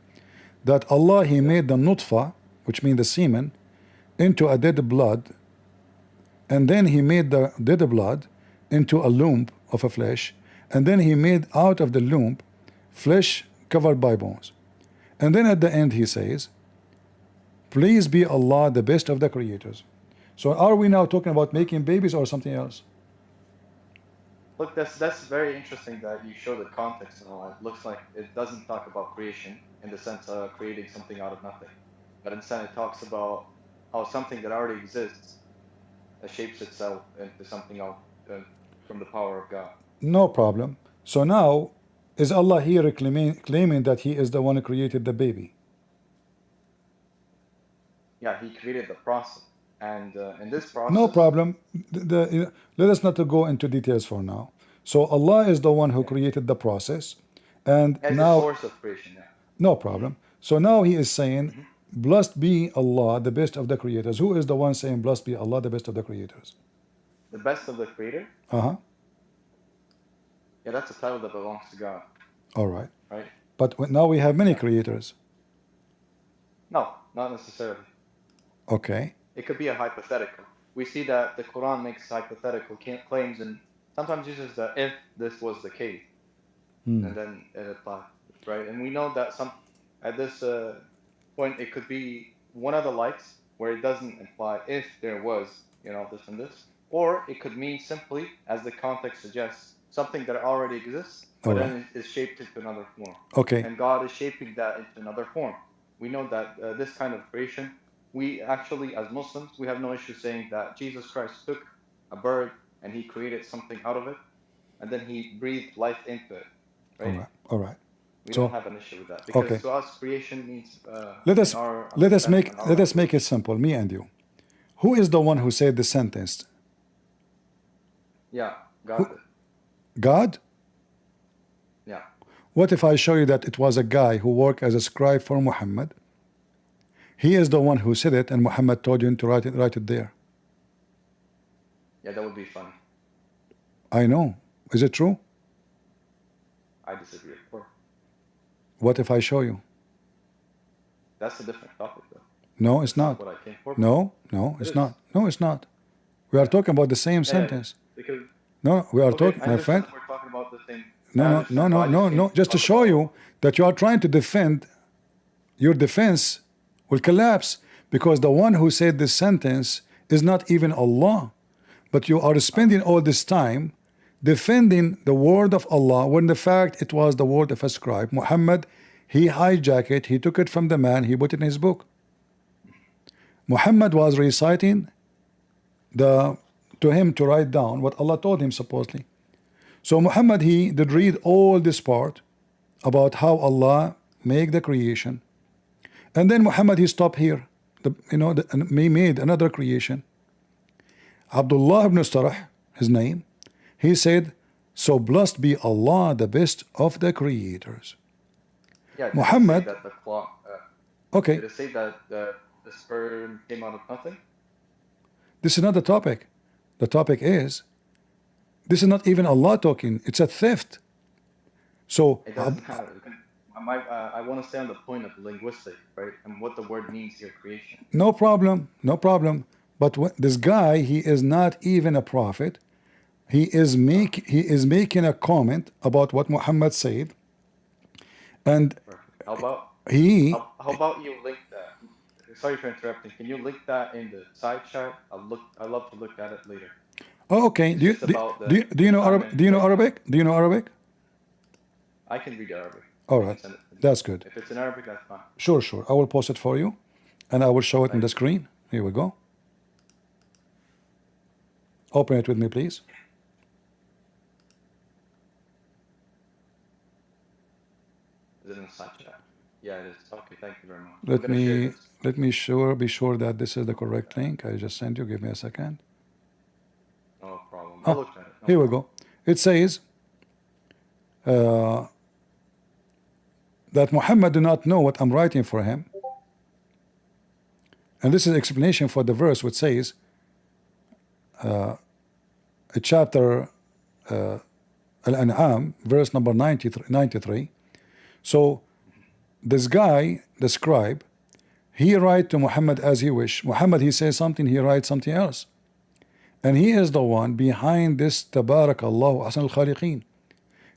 that Allah, he made the nutfa, which means the semen, into a dead blood, and then he made the dead blood into a lump of a flesh, and then he made out of the lump flesh covered by bones. And then at the end he says, please be Allah, the best of the creators. So are we now talking about making babies or something else? Look, that's very interesting that you show the context and all. It looks like it doesn't talk about creation in the sense of creating something out of nothing, but instead it talks about how something that already exists shapes itself into something else from the power of God. No problem. So now, is Allah here claiming that he is the one who created the baby? Yeah, he created the process. And in this process... No problem. Let us not go into details for now. So Allah is the one who created the process. And as now... the source of creation, yeah. No problem. So now he is saying, blessed be Allah, the best of the creators. Who is the one saying, blessed be Allah, the best of the creators? The best of the creator? Uh-huh. Yeah, that's a title that belongs to God. All right. Right? But now we have many creators. No, not necessarily. Okay. It could be a hypothetical. We see that the Quran makes hypothetical claims and sometimes uses the if this was the case, and then it applies, right? And we know that at this point it could be one of the likes where it doesn't imply if there was, this and this, or it could mean simply, as the context suggests, something that already exists, but then is shaped into another form. Okay. And God is shaping that into another form. We know that this kind of creation. We actually, as Muslims, we have no issue saying that Jesus Christ took a bird and he created something out of it, and then he breathed life into it. Right? All right. We don't have an issue with that because to us, creation means. Let us make it simple, me and you. Who is the one who said the sentence? Yeah, God. God? Yeah. What if I show you that it was a guy who worked as a scribe for Muhammad? He is the one who said it, and Muhammad told you to write it there. Yeah, that would be funny. I know. Is it true? I disagree, of course. What if I show you? That's a different topic, though. No, it's not. What I came for. No, it's not. No, it's not. We are talking about the same sentence. Because no, we are talking, my friend. We're talking about the same. No. Just to show you that you are trying to defend, your defense will collapse because the one who said this sentence is not even Allah, but you are spending all this time defending the word of Allah when the fact it was the word of a scribe. Muhammad, He hijacked it, he took it from the man, he put it in his book. Muhammad was reciting to him to write down what Allah told him supposedly. So Muhammad, he did read all this part about how Allah make the creation, and then Muhammad, he stopped here. He made another creation. Abdullah ibn Sarah, his name, he said, so blessed be Allah, the best of the creators. Yeah, Muhammad, that the clock, okay, did it say that the sperm came out of nothing? this is not the topic. The topic is, this is not even Allah talking, it's a theft. So It doesn't matter. I want to stay on the point of linguistics, right? And what the word means here, creation. no problem, no problem. But this guy, he is not even a prophet. He is making a comment about what Muhammad said, and How about how about you link that? Sorry for interrupting. Can you link that in the side chat? I'd love to look at it later. oh, okay. Do you know Arabic? Do you know Arabic? Do you know Arabic? I can read Arabic. All right, that's good. If it's in Arabic, that's fine. Sure. I will post it for you, and I will show it on the screen. Here we go. Open it with me, please. Is it in the side chat? Yeah, it is. Okay, thank you very much. Let me be sure that this is the correct link. I just sent you. Give me a second. No problem. I'll look at it. Here we go. It says that Muhammad do not know what I'm writing for him, and this is explanation for the verse which says, chapter Al-An'am, verse number 93. So this guy, the scribe, he write to Muhammad as he wish. Muhammad, he says something, he writes something else, and he is the one behind this Tabarakallahu Ahsan al-Khaliqeen.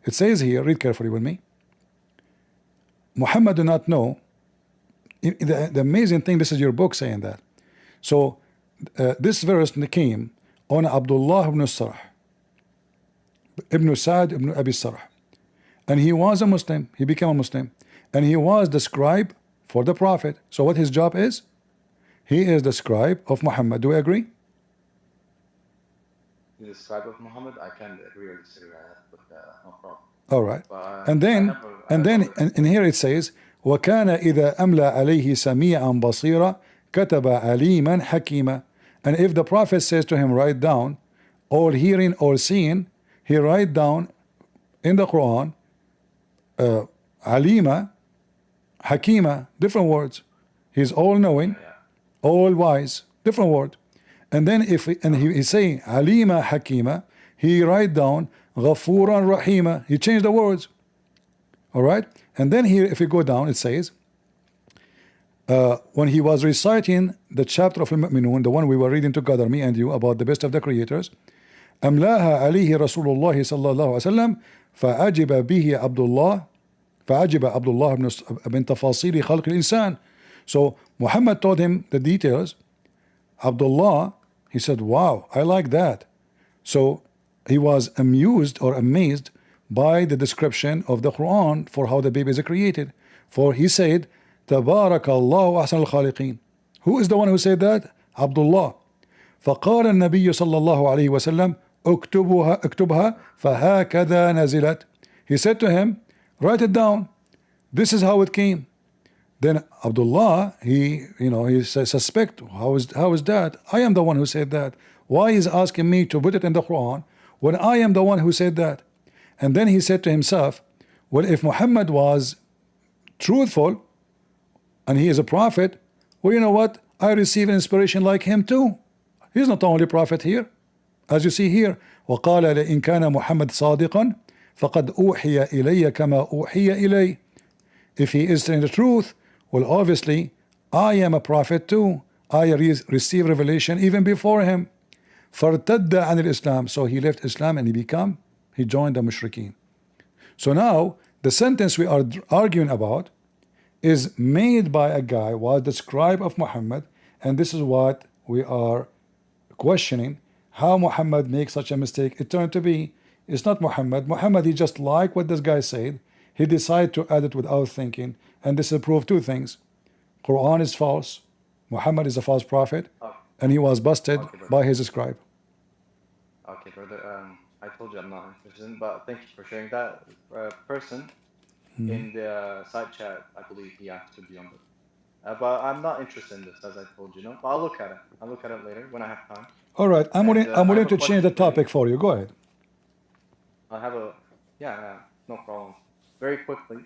It says here, read carefully with me. Muhammad do not know. The amazing thing, this is your book saying that. So this verse came on Abdullah ibn Sarah, ibn Sa'd ibn Abi Sarah, and he was a Muslim. He became a Muslim, and he was the scribe for the Prophet. So what his job is? He is the scribe of Muhammad. Do we agree? The scribe of Muhammad, I can agree or disagree with that, but no problem. All right. And then here it says, وَكَانَ إِذَا أَمْلَى عَلَيْهِ سَمِيعًا بَصِيرًا كَتَبَ عَلِيمًا حَكِيمًا. And if the Prophet says to him, write down, or hearing or seeing, he write down in the Quran, Alima, Hakima, different words. He's all knowing, all wise, different word. And then he say Alima Hakima, he write down Ghafuran Rahima. He changed the words. All right. And then here, if you go down, it says, when he was reciting the chapter of Al-Mu'minun, the one we were reading together, me and you, about the best of the creators, أملاها عليه رسول الله صلى الله عليه وسلم فعجب به عبد الله فعجب عبد الله بن تفاصيل خلق الإنسان. So Muhammad told him the details. Abdullah, he said, wow, I like that. So he was amused or amazed by the description of the Quran for how the babies are created. For he said, Tabarakallahu Ahsan al-Khaliqeen. Who is the one who said that? Abdullah. فقال النبي صلى الله عليه وسلم اكتبها فهكذا نزلت. He said to him, write it down. This is how it came. Then Abdullah, he says, suspect, how is that? I am the one who said that. Why is asking me to put it in the Quran when I am the one who said that? And then he said to himself, well, if Muhammad was truthful and he is a prophet, well, you know what? I receive inspiration like him too. He's not the only prophet here. As you see here, وقال لئن كان محمد صادقا فقد أوحي إلي كما أوحي إلي. If he is telling the truth, well, obviously, I am a prophet too. I receive revelation even before him. فارتد عن الإسلام. So he left Islam and he joined the mushrikeen. So now the sentence we are arguing about is made by a guy who was the scribe of Muhammad, and this is what we are questioning, how Muhammad makes such a mistake. It turned to be, it's not Muhammad. Muhammad, he just liked what this guy said. he decided to add it without thinking, and this will prove two things. Quran is false, Muhammad is a false prophet, Oh, and he was busted okay, brother. by his scribe. Okay, brother. I told you I'm not interested, but thank you for sharing that. Person in the side chat, I believe he asked to be on this. But I'm not interested in this, as I told you, no. But I'll look at it. I'll look at it later when I have time. All right, I'm willing, I'm I willing have a to change the question for you. topic for you. Go ahead. I have a yeah, no problem. Very quickly,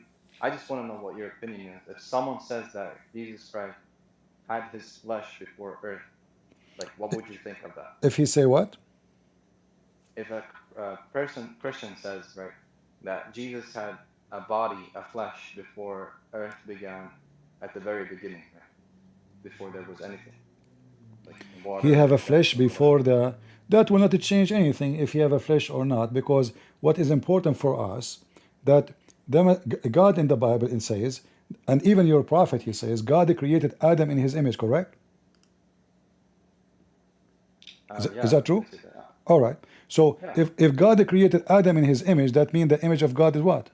I just want to know what your opinion is. If someone says that Jesus Christ had his flesh before earth, like what would you think of that? If he say what? If a Christian says, right, that Jesus had a body, a flesh before earth began, at the very beginning, right? Before there was anything, like water. He have a flesh before the, that will not change anything if he have a flesh or not, because what is important for us, that God in the Bible it says, and even your prophet he says, God created Adam in his image, correct? Yeah, Is that true? All right. So Yeah. if God created Adam in his image, that means the image of God is what?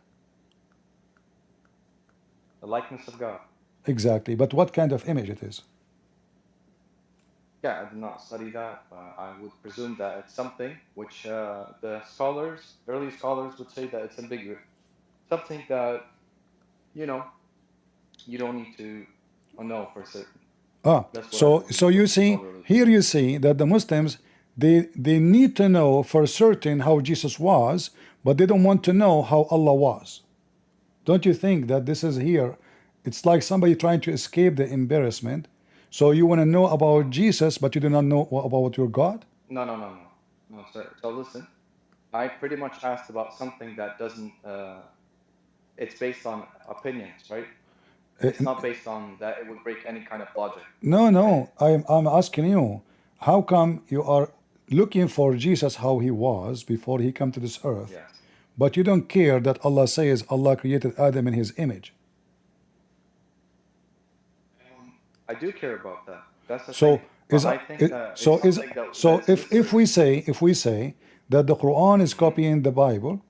The likeness of God. Exactly. But what kind of image it is? Yeah, I did not study that. I would presume that it's something which the scholars, early scholars, would say that it's ambiguous. Something that, you know, you don't need to know for certain. That's what I So you see, scholarly. here you see that the Muslims, they need to know for certain how Jesus was, but they don't want to know how Allah was. Don't you think that this is here? It's like somebody trying to escape the embarrassment. So you want to know about Jesus, but you do not know about your God? No, sir. So listen, I pretty much asked about something that doesn't. It's based on opinions, right? It's not based on that it would break any kind of logic. No. I'm asking you, how come you are looking for Jesus how he was before he come to this earth, Yes. but you don't care that Allah says Allah created Adam in his image? I do care about that. That's the So thing. is But I think that it's so is something that so that is if we say that the Quran is copying the Bible,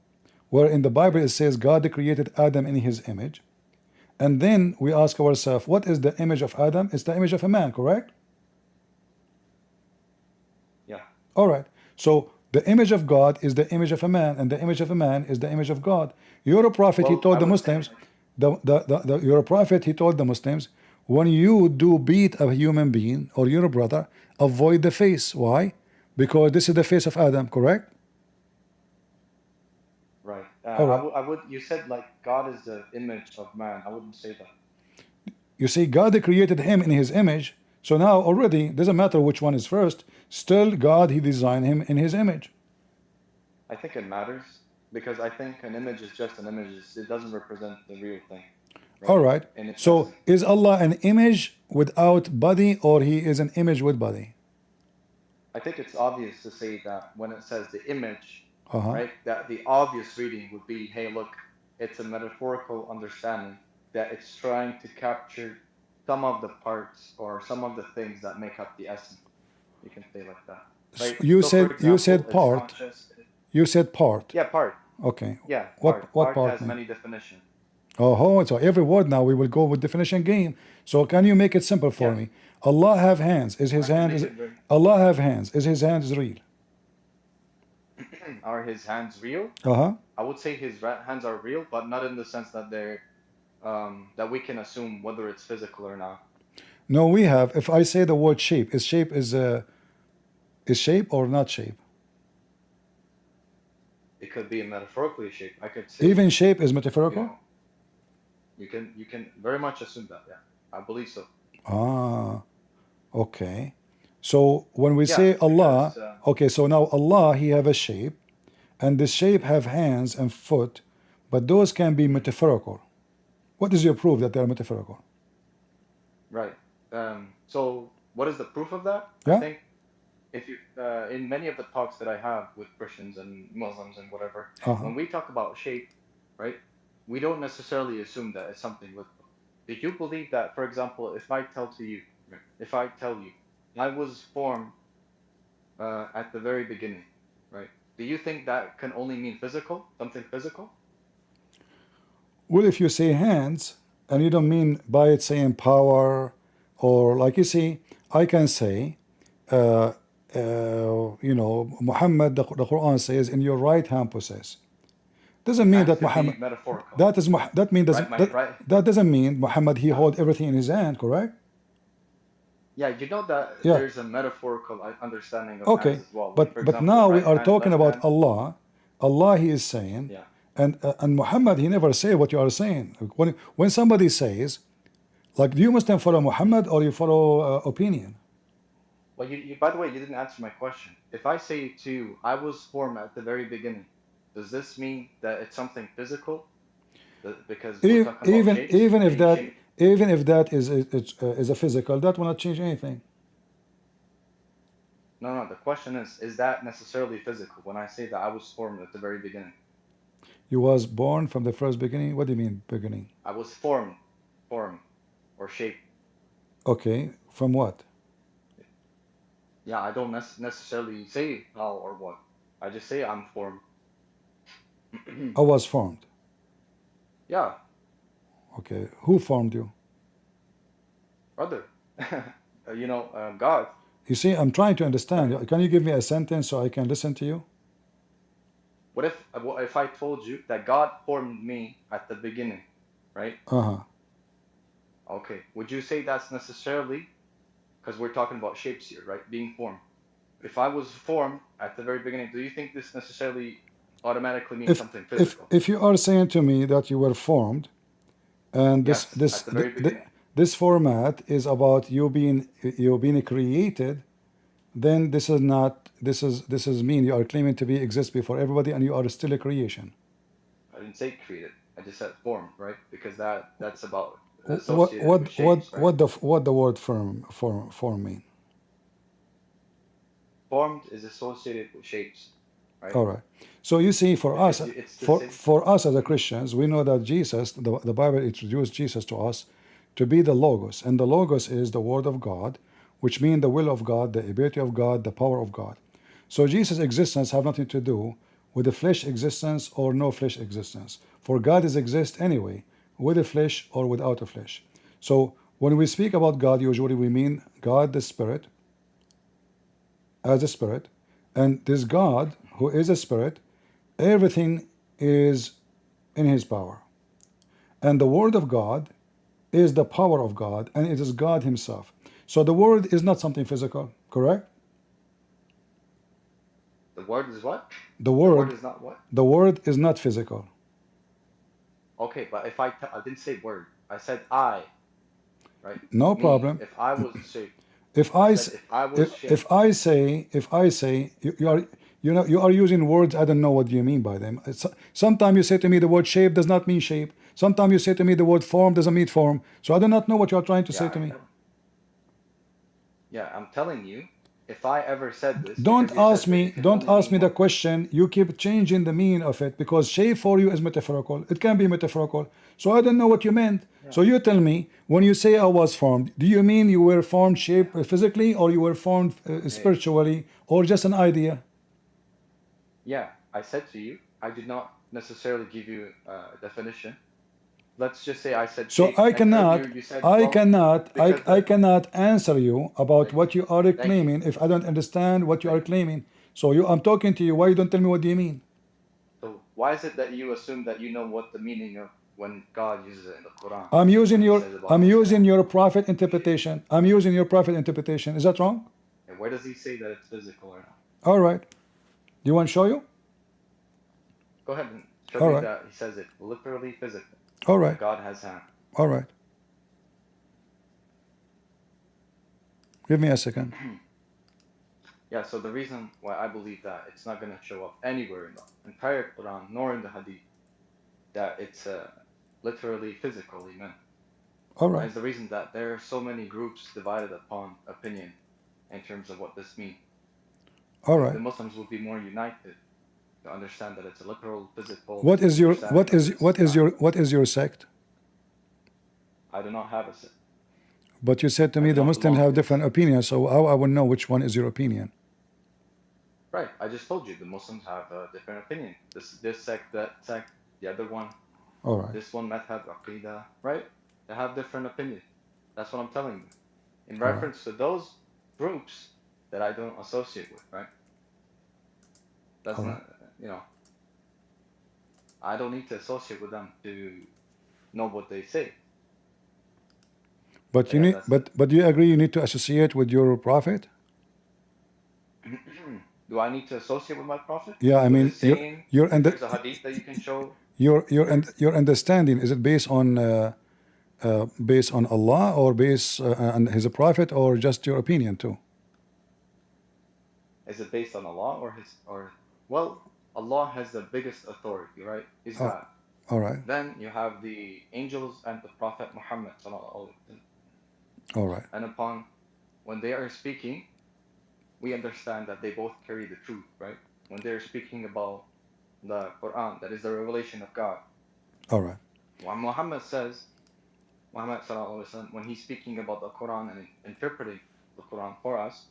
where in the Bible it says God created Adam in his image, and then we ask ourselves, what is the image of Adam? It's the image of a man, correct? Yeah. All right. So the image of God is the image of a man, and the image of a man is the image of God. You're a prophet, he Well, told I the would say, Muslims, you're a prophet, he told the Muslims, when you do beat a human being or your brother, avoid the face. Why? Because this is the face of Adam, correct? right. All right. I would. You said like God is the image of man. I wouldn't say that. You see, God created him in his image. So now already, doesn't matter which one is first, still God, he designed him in his image. I think it matters because I think an image is just an image. It doesn't represent the real thing. Right? All right. And it's So is Allah an image without body, or he is an image with body? I think it's obvious to say that when it says the image, right, that the obvious reading would be, hey, look, it's a metaphorical understanding that it's trying to capture some of the parts or some of the things that make up the essence. You can say like that. Right? You So, said for example, part. You said part. Yeah, part. Okay. Yeah, What part part has many definitions. Oh, so every word now we will go with definition game. So can you make it simple for me? Allah have hands. Is his hand is Allah have hands? Is his hands real? Are his hands real? I would say his hands are real, but not in the sense that they're that we can assume whether it's physical or not. No, we have. If I say the word shape, is shape or not shape? It could be a metaphorically shape. I could say even shape is metaphorical. You can very much assume that. Yeah, I believe so. Okay. So when we say Allah, okay, so now Allah, he have a shape, and this shape have hands and foot, but those can be metaphorical. What is your proof that they are metaphorical? Right. So what is the proof of that? Yeah. I think if you in many of the talks that I have with Christians and Muslims and whatever, when we talk about shape, right, we don't necessarily assume that it's something literal. Do you believe that, for example, if I tell you I was formed at the very beginning, right? Do you think that can only mean physical, something physical? Well, if you say hands, and you don't mean by it saying power, or like you see, I can say, you know, Muhammad, the Quran says, in your right hand possess. Doesn't mean Hands that could be Muhammad, metaphorical. that means Right, that doesn't mean Muhammad he hold everything in his hand, correct? Yeah, you know that Yeah. there's a metaphorical understanding of Okay, hands as well. Like, but for example, now we right are hand, talking left about hand. Allah. Allah, he is saying, Yeah. and Muhammad, he never say what you are saying. When somebody says, like, do you Muslim follow Muhammad or you follow opinion? Well, you by the way, you didn't answer my question. If I say to you, I was formed at the very beginning, does this mean that it's something physical? Because we're talking about shapes, Even if any that shape. is a physical, that will not change anything. No, the question is that necessarily physical when I say that I was formed at the very beginning? You was born from the first beginning. What do you mean beginning? I was formed, or shaped. Okay, from what? Yeah, I don't necessarily say how or what. I just say I'm formed. I was formed. Yeah, Okay, who formed you? brother. God. You see, I'm trying to understand. Can you give me a sentence so I can listen to you? What if I told you that God formed me at the beginning, right? Uh-huh. Okay. Would you say that's necessarily, because we're talking about shapes here, right? Being formed. If I was formed at the very beginning, do you think this necessarily automatically means something physical? If you are saying to me that you were formed, and Yes, at the very beginning. this format is about you being created, then this is mean you are claiming to be exist before everybody and you are still a creation. I didn't say created. I just said formed, right? Because that's about What associated with shapes, right? what the word form mean? Formed is associated with shapes, right? All right. So you see, for us, It's the same. for us as a Christians, we know that Jesus, the Bible introduced Jesus to us to be the Logos, and the Logos is the Word of God, which means the will of God, the ability of God, the power of God. So Jesus' existence have nothing to do with the flesh existence or no flesh existence. For God is exist anyway, with a flesh or without a flesh. So when we speak about God, usually we mean God the Spirit, as a spirit, and this God who is a spirit, everything is in his power, and the word of God is the power of God, and it is God himself. So the word is not something physical, correct? The word is what? The word is not what? The word is not physical. Okay, but if I didn't say word, I said I, right? No Me, problem. if I was shaped. If I say you are using words, I don't know what you mean by them. Sometimes you say to me the word shape does not mean shape. Sometimes you say to me the word form doesn't mean form. So I do not know what you are trying to say to me. Yeah, I'm telling you, if I ever said this, don't ask me the question. You keep changing the meaning of it because shape for you is metaphorical. It can be metaphorical. So I don't know what you meant. Yeah. So you tell me, when you say I was formed, do you mean you were formed shape physically, or you were formed spiritually, or just an idea? Yeah, I said to you, I did not necessarily give you a definition. Let's just say I said so shape, I cannot I cannot answer you about what you are claiming if I don't understand what you are claiming. So I'm talking to you. Why you don't tell me what do you mean? So why is it that you assume that you know what the meaning of when God uses it in the Quran? I'm using your prophet interpretation. I'm using your prophet interpretation. Is that wrong? And where does he say that it's physical or not? All right. Do you want to show you? Go ahead and show me that he says it literally physical. All right. God has hand. All right. Give me a second. Yeah, so the reason why I believe that it's not going to show up anywhere in the entire Quran nor in the Hadith that it's literally physically meant. All right. Is the reason that there are so many groups divided upon opinion in terms of what this means. All right. The Muslims would be more united to understand that it's a literal, physical. What is your sect? I do not have a sect. But you said to me the Muslims have different opinions, so how I will know which one is your opinion? Right, I just told you the Muslims have a different opinion. This sect, that sect, the other one. All right. This one madhab, aqidah, right? They have different opinions. That's what I'm telling you. In All right. reference to those groups that I don't associate with, right? That's All right. not, you know, I don't need to associate with them to know what they say. But you Yeah, need, that's but do you agree you need to associate with your prophet? Do I need to associate with my prophet? Yeah, I With mean, his saying? your If there's a hadith that you can show. your understanding, is it based on Allah or based on his prophet, or just your opinion too? Is it based on Allah or well, Allah has the biggest authority, right? He's Oh, God. all right. Then you have the angels and the Prophet Muhammad sallallahu alaihi wasallam. All right. And upon when they are speaking, we understand that they both carry the truth, right? When they're speaking about the Quran, that is the revelation of God. All right. When Muhammad says, Muhammad sallallahu alaihi wasallam, when he's speaking about the Quran and interpreting the Quran for us,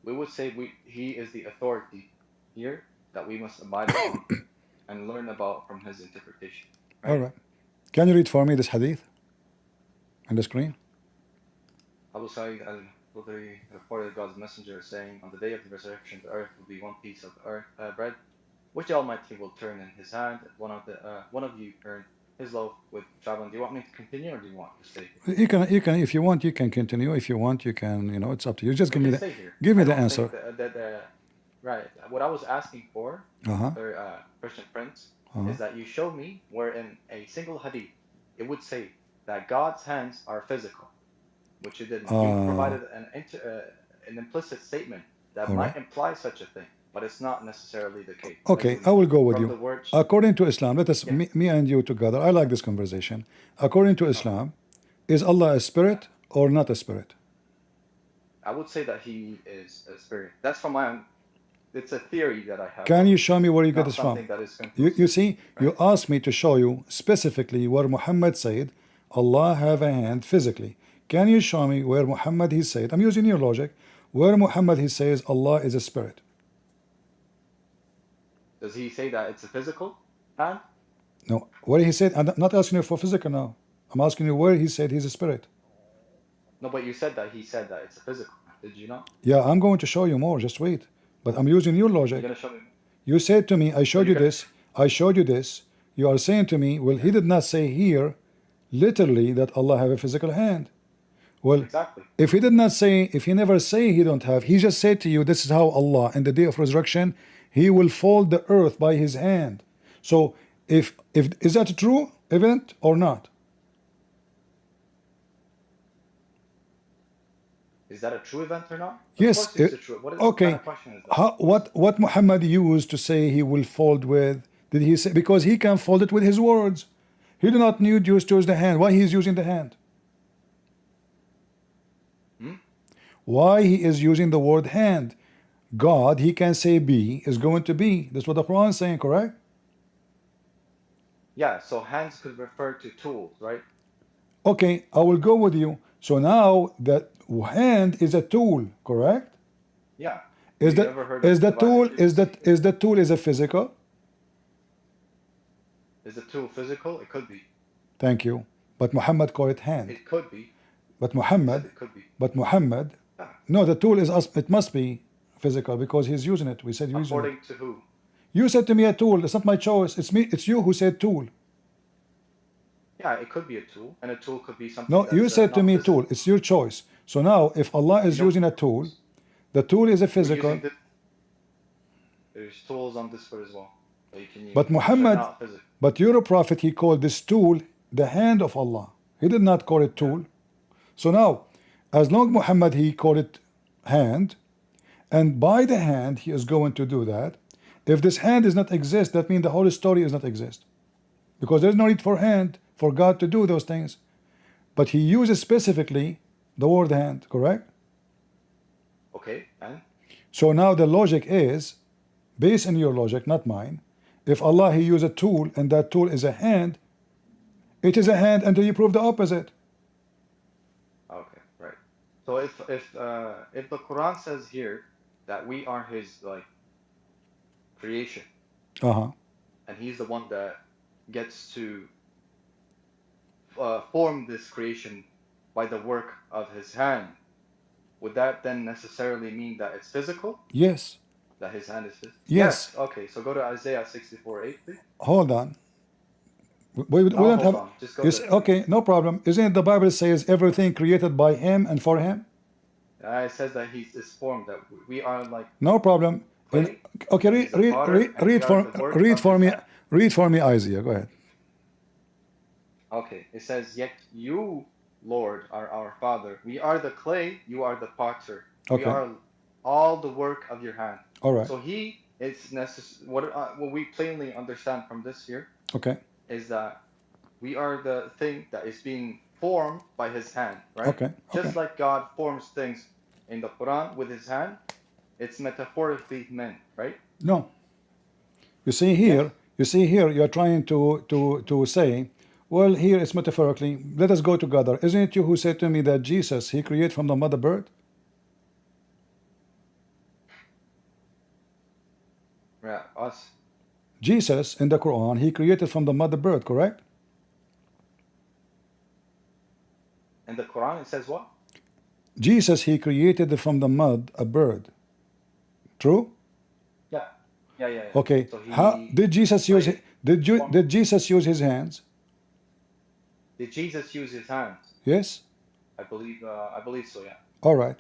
we would say he is the authority here that we must abide upon and learn about from his interpretation. Right? All right. Can you read for me this hadith on the screen? Abu Sa'id al-Khudri reported God's messenger saying, on the day of the resurrection, the earth will be one piece of bread, which the Almighty will turn in His hand. One of you earn His loaf with traveling. Do you want me to continue or do you want to stay here? You can, if you want, you can continue. If you want, you can. You know, it's up to you. Just give me the Stay here. give me I the don't answer. think right. What I was asking for, Christian Prince, is that you show me where in a single hadith it would say that God's hands are physical, which you didn't. You provided an implicit statement that might imply such a thing, but it's not necessarily the case. Okay, I will go with From you. the word, According to Islam, let us me and you together. I like this conversation. According to Islam, is Allah a spirit or not a spirit? I would say that He is a spirit. That's from my own. It's a theory that I have. Can you show me where you get this from? That is You see, you asked me to show you specifically where Muhammad said Allah have a hand physically. Can you show me where Muhammad he said, I'm using your logic, where Muhammad he says Allah is a spirit? Does he say that it's a physical hand? No, where he said, I'm not asking you for physical now. I'm asking you where he said he's a spirit. No, but you said that he said that it's a physical. Did you not? Yeah, I'm going to show you more. Just wait. But I'm using your logic. You're gonna show me. You said to me, I showed you this. I showed you this. You are saying to me, well, he did not say here, literally, that Allah have a physical hand. Well, exactly. If he did not say, if he never say he don't have, he just said to you, this is how Allah, in the day of resurrection, He will fold the earth by His hand. So, if is that true, event or not? Is that a true event or not? Yes. Of course it's a true. What Okay. kind of question is that? What Muhammad used to say he will fold with? Did he say because he can fold it with his words? He did not need to use the hand. Why he is using the hand? Why he is using the word hand? God, he can say be is going to be. That's what the Quran is saying, correct? Yeah. So hands could refer to tools, right? Okay, I will go with you. So now that hand is a tool, correct? Yeah. Is the tool is a physical? Is the tool physical? It could be. Thank you. But Muhammad called it hand. It could be. But Muhammad. It could be. But Muhammad. No, the tool is it must be physical because he's using it. We said using it. According to who? You said to me a tool. It's not my choice. It's me. It's you who said tool. Yeah, it could be a tool, and a tool could be something. No, you said to me tool. It's your choice. So now, if Allah is using a tool, the tool is a physical. There's tools on this foot as well that you can use. But Muhammad, but your prophet, he called this tool the hand of Allah. He did not call it tool. So now, as long Muhammad he called it hand, and by the hand he is going to do that. If this hand does not exist, that means the whole story does not exist, because there is no need for hand for God to do those things. But he uses specifically the word hand, correct? Okay, and? So now the logic is, based on your logic, not mine, if Allah he used a tool and that tool is a hand, it is a hand until you prove the opposite. Okay, right. So if the Quran says here that we are His creation, and He's the one that gets to formed this creation by the work of his hand, would that then necessarily mean that it's physical? Yes. That his hand is physical? Yes. Okay, so go to Isaiah 64:8, please. Hold on. We No, don't hold have. on. Just go there. Okay, no problem. Isn't it the Bible says everything created by him and for him? It says that he is formed, that we are like No problem. clay, Okay, and he's a potter, and we are the work of his hand. read for me Isaiah. Go ahead. Okay, it says, yet you, Lord, are our Father. We are the clay, you are the potter. We Okay. are all the work of your hand. All right. So he is necessary. What we plainly understand from this here Okay. is that we are the thing that is being formed by his hand, right? Okay. Just like God forms things in the Quran with his hand, it's metaphorically meant, right? No. You see here, you're trying to say, well, here it's metaphorically. Let us go together. Isn't it you who said to me that Jesus, he created from the mother bird? Yeah, us. Jesus in the Quran, he created from the mother bird, correct? In the Quran, it says what? Jesus, he created from the mud a bird. True? Yeah. Okay. So How did Jesus use it? Did Jesus use his hands? Did Jesus use his hands? Yes. I believe so. Yeah. All right.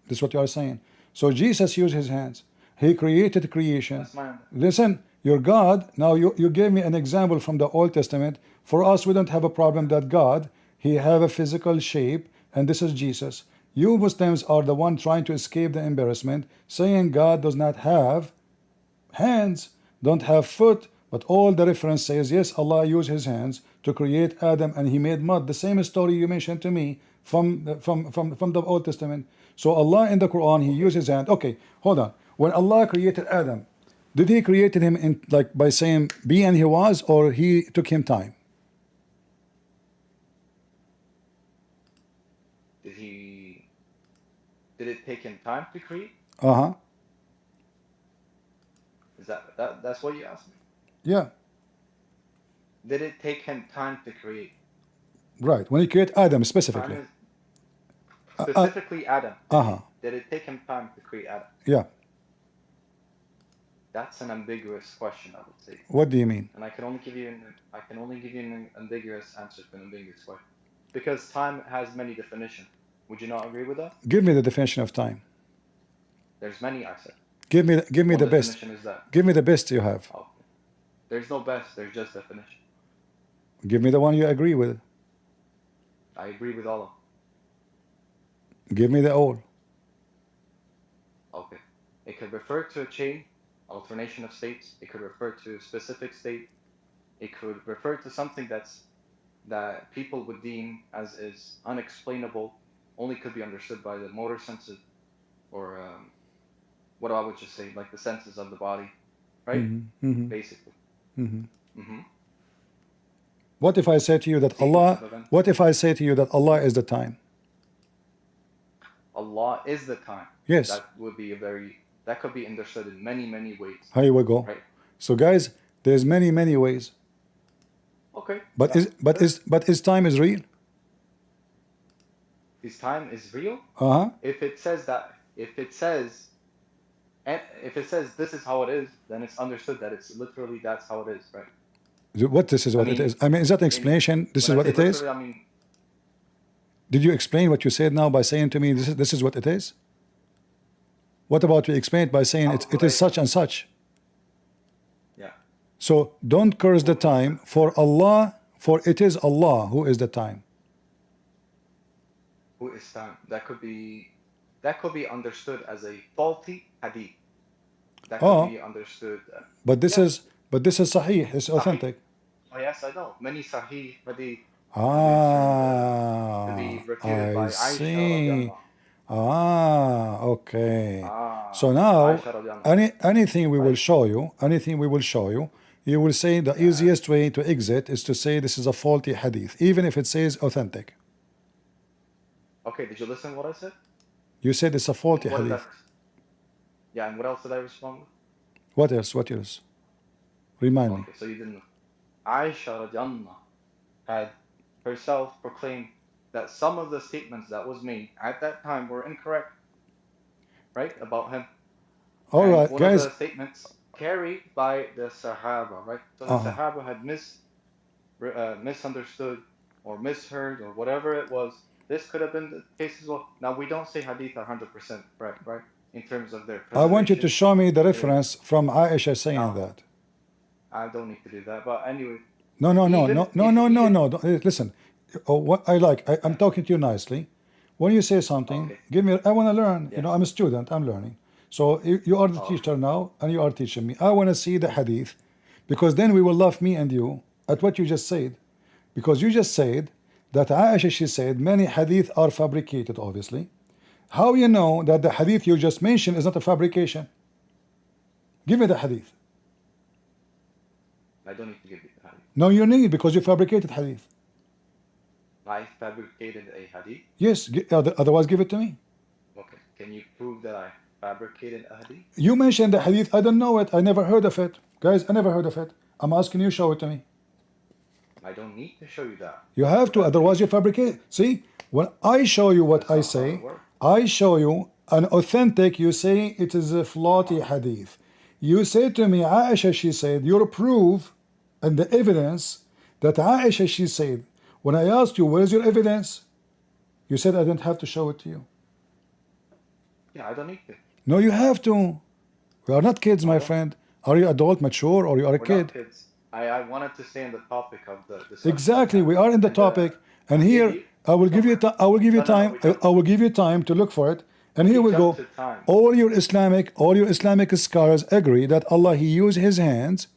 This is what you are saying. So Jesus used his hands. He created creation. That's my. Listen, your God. Now you gave me an example from the Old Testament. For us, we don't have a problem that God, he have a physical shape, and this is Jesus. You Muslims are the one trying to escape the embarrassment, saying God does not have hands, don't have foot, but all the reference says yes, Allah used his hands to create Adam and he made mud. The same story you mentioned to me from the Old Testament. So Allah in the Quran, he used his hand. Okay, hold on. When Allah created Adam, did he create him in like by saying be and he was, or he took him time? Did it take him time to create? Uh-huh. Is that's what you asked me? Yeah. Did it take him time to create? Right. When he created Adam specifically. Specifically Adam. Uh-huh. Did it take him time to create Adam? Yeah. That's an ambiguous question, I would say. What do you mean? And I can only give you an ambiguous answer to an ambiguous question. Because time has many definitions. Would you not agree with that? Give me the definition of time. There's many, I said. Give me the best. Definition is that. Give me the best you have. Okay. There's no best, there's just definition. Give me the one you agree with. I agree with all of them. Give me the all. Okay. It could refer to a chain, alternation of states. It could refer to a specific state. It could refer to something that people would deem as is unexplainable, only could be understood by the motor senses, or what I would just say, like the senses of the body, right? Mm-hmm. Basically. Mm-hmm. Mm-hmm. What if I say to you that Allah? What if I say to you that Allah is the time? Allah is the time. Yes. That could be understood in many, many ways. Here we go. Right. So guys, there's many ways. Okay. But is time is real? His time is real? Uh-huh. If it says this is how it is, then it's understood that it's literally that's how it is, right? What this is what it is? I mean, is that an explanation? This is what it is? I mean, did you explain what you said now by saying to me this is what it is? What about we explain it by saying it is such and such? Yeah. So don't curse the time for Allah, for it is Allah who is the time. Who is time? That could be understood as a faulty hadith. That could be understood. But this is sahih. It's authentic. Oh yes, I know. Many sahih hadith. Ah, to be refuted by I Aisha see. radiallahu Ah, okay. Ah, So now, Aisha radiallahu anything we will show you, you will say the easiest way to exit is to say this is a faulty hadith, even if it says authentic. Okay, did you listen to what I said? You said it's a faulty What hadith. did yeah, and what else did I respond with? What else? What else? Remind me. Okay, so you didn't know. Aisha radiallahu had herself proclaimed that some of the statements that was made at that time were incorrect, right, about him. All And right, one guys. of the statements carried by the Sahaba, right? So the Sahaba had misunderstood or misheard or whatever it was. This could have been the case as well. Now, we don't say hadith are 100% correct, right? In terms of their I want you to show me the their- reference from Aisha saying No. that. I don't need to do that, but anyway. No, no, no, Even no, if- no, no, no, even- no. Listen, what I like, I'm talking to you nicely. When you say something, Okay. give me. I want to learn. You Yeah. know, I'm a student. I'm learning. So you are the teacher now, and you are teaching me. I want to see the hadith, because then we will love me and you at what you just said, because you just said that Aisha, she said many hadith are fabricated. Obviously, how you know that the hadith you just mentioned is not a fabrication? Give me the hadith. I don't need to give you the hadith. No, you need, because you fabricated hadith. I fabricated a hadith. Yes, otherwise give it to me. Okay. Can you prove that I fabricated a hadith? You mentioned the hadith. I don't know it. I never heard of it. Guys, I never heard of it. I'm asking you, show it to me. I don't need to show you that. You have to, otherwise you fabricate. See, when I show you what I That's not how say, it works. I show you an authentic, you say it is a faulty hadith. You say to me, Aisha, she said, your proof and the evidence that Aisha, she said. When I asked you, where is your evidence? You said I don't have to show it to you. Yeah, I don't need to. No, you have to. We are not kids, my friend. Are you adult, mature, or you are a We're kid? not kids. I wanted to stay on the topic of the subject. Exactly, we are in the And, topic, and here I will give you I will give you time. I will give you time to look for it, and here we go. jump to time. All your Islamic scholars agree that Allah, He used His hands,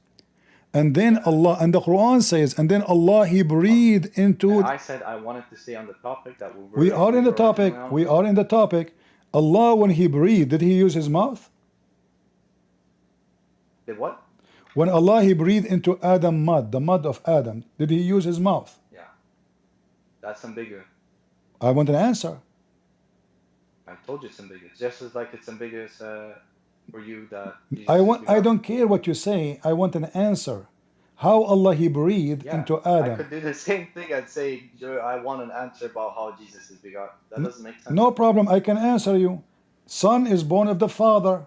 and then Allah, and the Quran says, and then Allah, He breathed into. And I said I wanted to stay on the topic that We are in the topic. We are in the topic. Allah, when He breathed, did He use His mouth? Did what? When Allah, He breathed into Adam mud, the mud of Adam, did He use His mouth? Yeah. That's ambiguous. I want an answer. I told you it's ambiguous. Just as like it's ambiguous for you that Jesus I is God. don't care what you say. I want an answer. How Allah, He breathed Yeah, into I Adam. could do the same thing and say, I want an answer about how Jesus is begotten. That doesn't make sense. No problem. I can answer you. Son is born of the Father.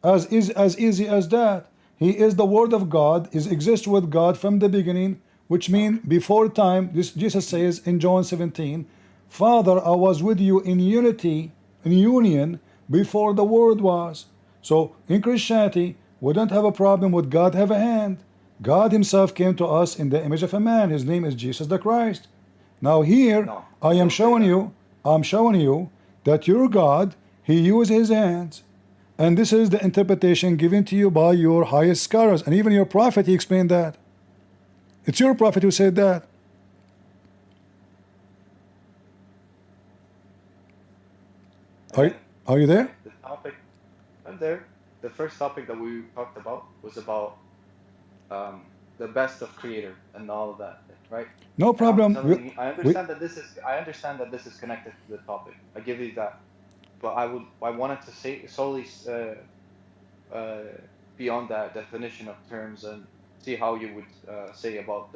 As easy as that. He is the Word of God. He exists with God from the beginning, which means before time. Jesus says in John 17, Father, I was with you in unity, in union, before the world was. So in Christianity, we don't have a problem with God have a hand. God Himself came to us in the image of a man. His name is Jesus the Christ. Now here, No, I am don't say showing that. you, I'm showing you that your God, He used His hands. And this is the interpretation given to you by your highest scholars. And even your prophet, he explained that. It's your prophet who said that. Are you there? The topic, I'm there. The first topic that we talked about was about the best of Creator and all of that, right? No problem. I understand that this is connected to the topic. I give you that, but I wanted to say solely beyond that definition of terms and see how you would say about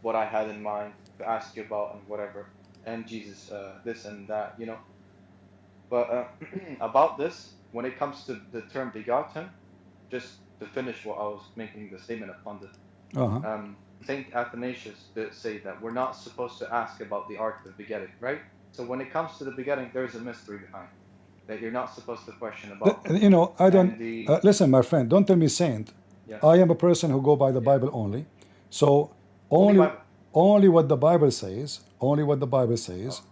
what I had in mind to ask you about and whatever, and Jesus, this and that, you know. But about this, when it comes to the term begotten, just to finish what I was making the statement upon this, Saint Athanasius did say that we're not supposed to ask about the art of begetting, right? So when it comes to the begetting, there's a mystery behind that you're not supposed to question about. You know, I don't And listen, my friend. Don't tell me saint. Yeah. I am a person who go by the Bible only. So Only Bible. only what the Bible says. Only what the Bible says.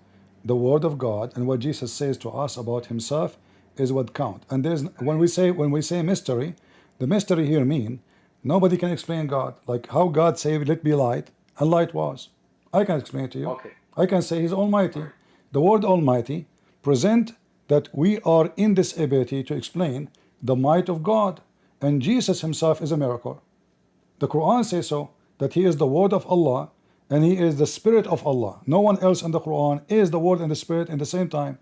The Word of God and what Jesus says to us about Himself is what count. And there's when we say mystery, the mystery here mean nobody can explain God. Like how God said, "Let be light," and light was. I can explain it to you. Okay. I can say He's Almighty. The word Almighty present that we are in this ability to explain the might of God, and Jesus Himself is a miracle. The Quran says so, that He is the Word of Allah and He is the Spirit of Allah. No one else in the Quran is the Word and the Spirit in the same time.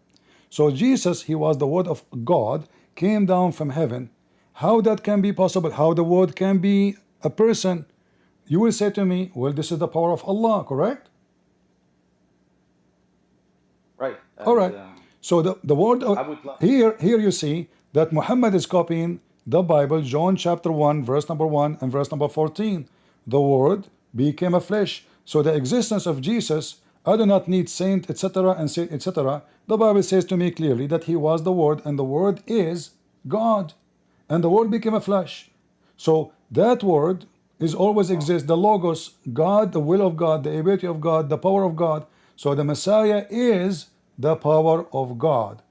So Jesus, He was the Word of God, came down from heaven. How that can be possible? How the Word can be a person? You will say to me, well, this is the power of Allah, correct? All And right. So the word I would love. here you see that Muhammad is copying the Bible, John chapter 1, verse number 1 and verse number 14. The word became a flesh. So the existence of Jesus, I do not need saint, etc. and saint, etc. The Bible says to me clearly that he was the word, and the word is God, and the word became a flesh. So that word is always exists, the logos, God, the will of God, the ability of God, the power of God. So the Messiah is the power of God.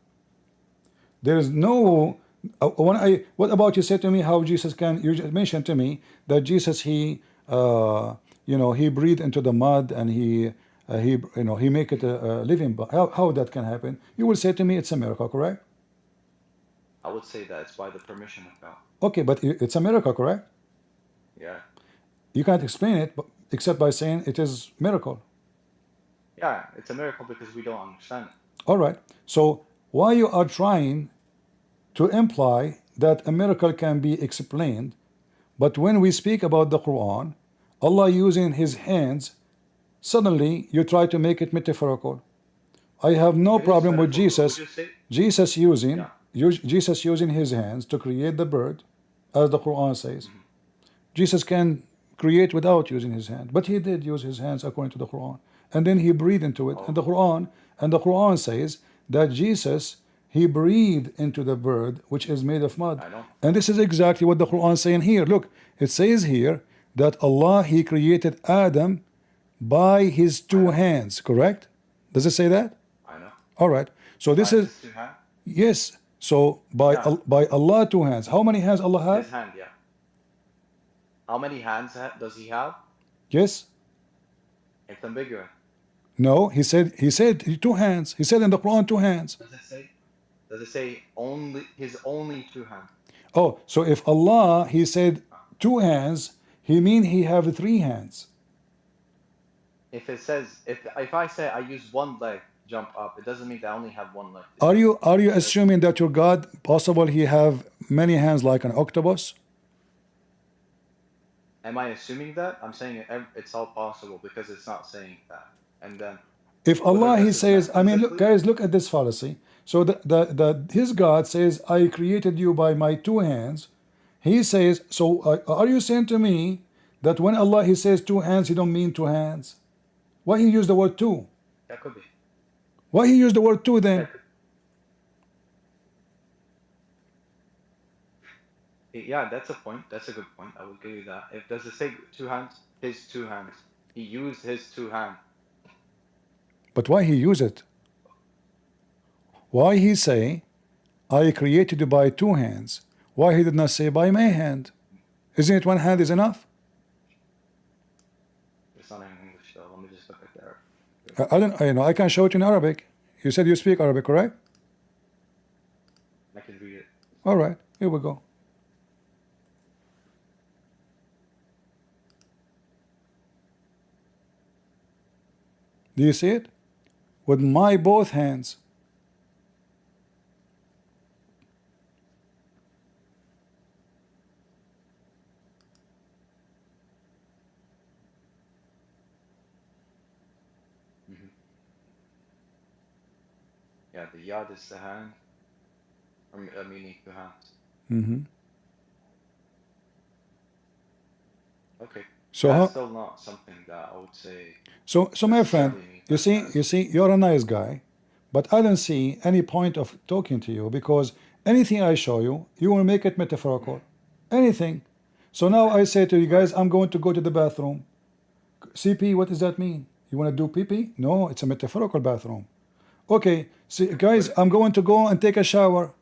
There is no what about you said to me how Jesus can, you just mentioned to me that Jesus he he breathed into the mud and he make it a living, but how that can happen? You will say to me it's a miracle, correct? I would say that it's by the permission of God. Okay, but it's a miracle, correct? Yeah. You can't explain it except by saying it is miracle. Yeah, it's a miracle because we don't understand it. All right. So why you are trying to imply that a miracle can be explained, but when we speak about the Quran, Allah using his hands, suddenly you try to make it metaphorical. I have no problem with Jesus. Jesus using his hands to create the bird, as the Quran says. Jesus can create without using his hand, but he did use his hands according to the Quran, and then he breathed into it. And the Quran says that Jesus, he breathed into the bird which is made of mud. And this is exactly what the Quran is saying here. Look, it says here that Allah, he created Adam by his two hands, correct? Does it say that? I know. All right. So this is yes. So by Allah two hands. How many hands Allah has? His hand, yeah. How many hands does he have? Yes. It's ambiguous. No, he said two hands. He said in the Quran two hands. Does it say only his only two hands? Oh, so if Allah, he said two hands, he mean he have three hands. If it says if I say I use one leg jump up, it doesn't mean that I only have one leg. Are you assuming that your God possible he have many hands like an octopus? Am I assuming that? I'm saying it's all possible because it's not saying that. And then if Allah he says, I mean, look guys, look at this fallacy. So his God says, I created you by my two hands. He says, so are you saying to me that when Allah he says two hands, he don't mean two hands? Why he used the word two? That could be. Why he used the word two then? Yeah, that's a point. That's a good point. I will give you that. If does it say two hands? His two hands. He used his two hands. But why he use it? Why he say, I created you by two hands? Why he did not say by my hand? Isn't it one hand is enough? It's not in English though. Let me just look at that. I don't. I can show it in Arabic. You said you speak Arabic, correct? I can read it. All right. Here we go. Do you see it? With my both hands. Yeah, the yad is the hand, or meaning two hands. Okay. So that's still not something that I would say. So my friend, you see, you're a nice guy, but I don't see any point of talking to you because anything I show you, you will make it metaphorical. Anything. So now I say to you guys, I'm going to go to the bathroom. CP, what does that mean? You want to do pee-pee? No, it's a metaphorical bathroom. Okay, see, guys, I'm going to go and take a shower.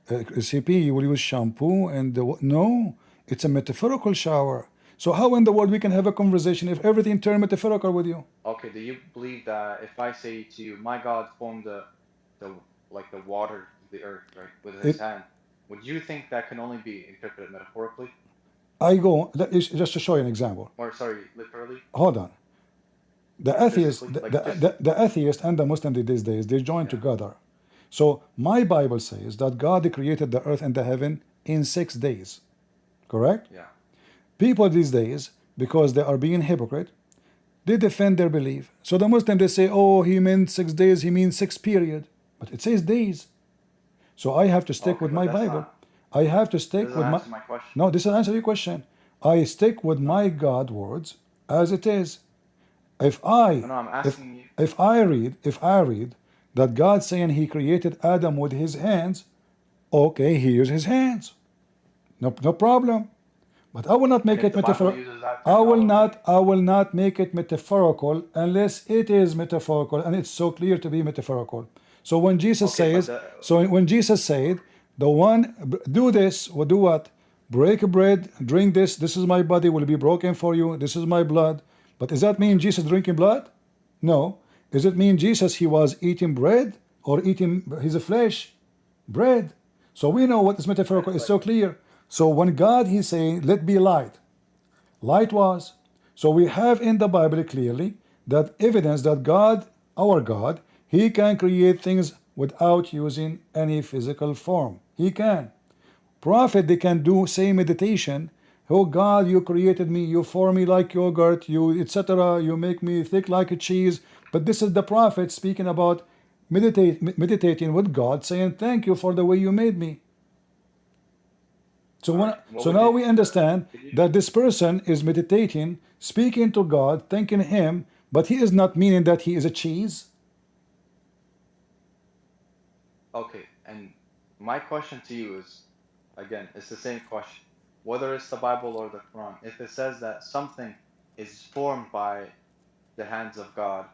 CP, you will use shampoo and no, it's a metaphorical shower. So how in the world we can have a conversation if everything turned metaphorical with you? Okay, do you believe that if I say to you, my God formed the water, the earth, right, with his hand, would you think that can only be interpreted metaphorically? I go, just to show you an example. Or sorry, literally? Hold on. The atheist, the atheist and the Muslim these days, they join together. So my Bible says that God created the earth and the heaven in 6 days. Correct? Yeah. People these days, because they are being hypocrite, they defend their belief. So the Muslim, they say, oh, he meant 6 days, he means 6 period. but it says days. So I have to stick Okay, with but my that's Bible. not. I have to stick Doesn't with my. answer my question. No, this will answer your question. I stick with my God words as it is. If I No, I'm if asking you. if I read that God saying He created Adam with His hands, okay, He used His hands. No problem. But I will not And make if it the Bible metaphorical. uses that I terminology, will not make it metaphorical unless it is metaphorical and it's so clear to be metaphorical. So when Jesus okay, but says, so when Jesus said, the one do this, will do what? Break bread, drink this. This is my body, will be broken for you. This is my blood. But does that mean Jesus drinking blood? No. Does it mean Jesus he was eating bread or eating his flesh? Bread. So we know what is metaphorical. It's so clear. So when God he's saying, let be light, light was. So we have in the Bible clearly that evidence that God, our God, he can create things without using any physical form. He can. Prophet, they can do say meditation. Oh God, you created me, you form me like yogurt, you etc. You make me thick like a cheese. But this is the prophet speaking about meditating with God, saying thank you for the way you made me. So when, so now we understand that this person is meditating, speaking to God, thanking Him, but he is not meaning that he is a cheese. okay, and my question to you is, again, it's the same question. Whether it's the Bible or the Quran, if it says that something is formed by the hands of God,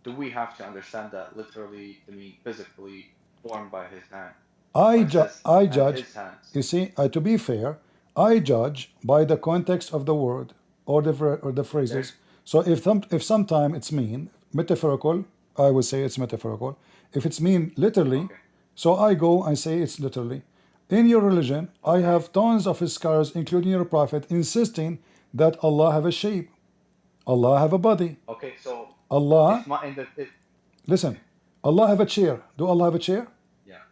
do we have to understand that literally to mean physically formed by His hand? I When it says and judge. His hands. You see, to be fair, I judge by the context of the word or the phrases. So if sometime it's mean metaphorical, I would say it's metaphorical. If it's mean literally, Okay. so I go and say it's literally. In your religion, I have tons of scholars, including your prophet, insisting that Allah have a shape, Allah have a body, Okay, so Allah. it's not in the Listen, Allah have a chair. Do Allah have a chair? yeah.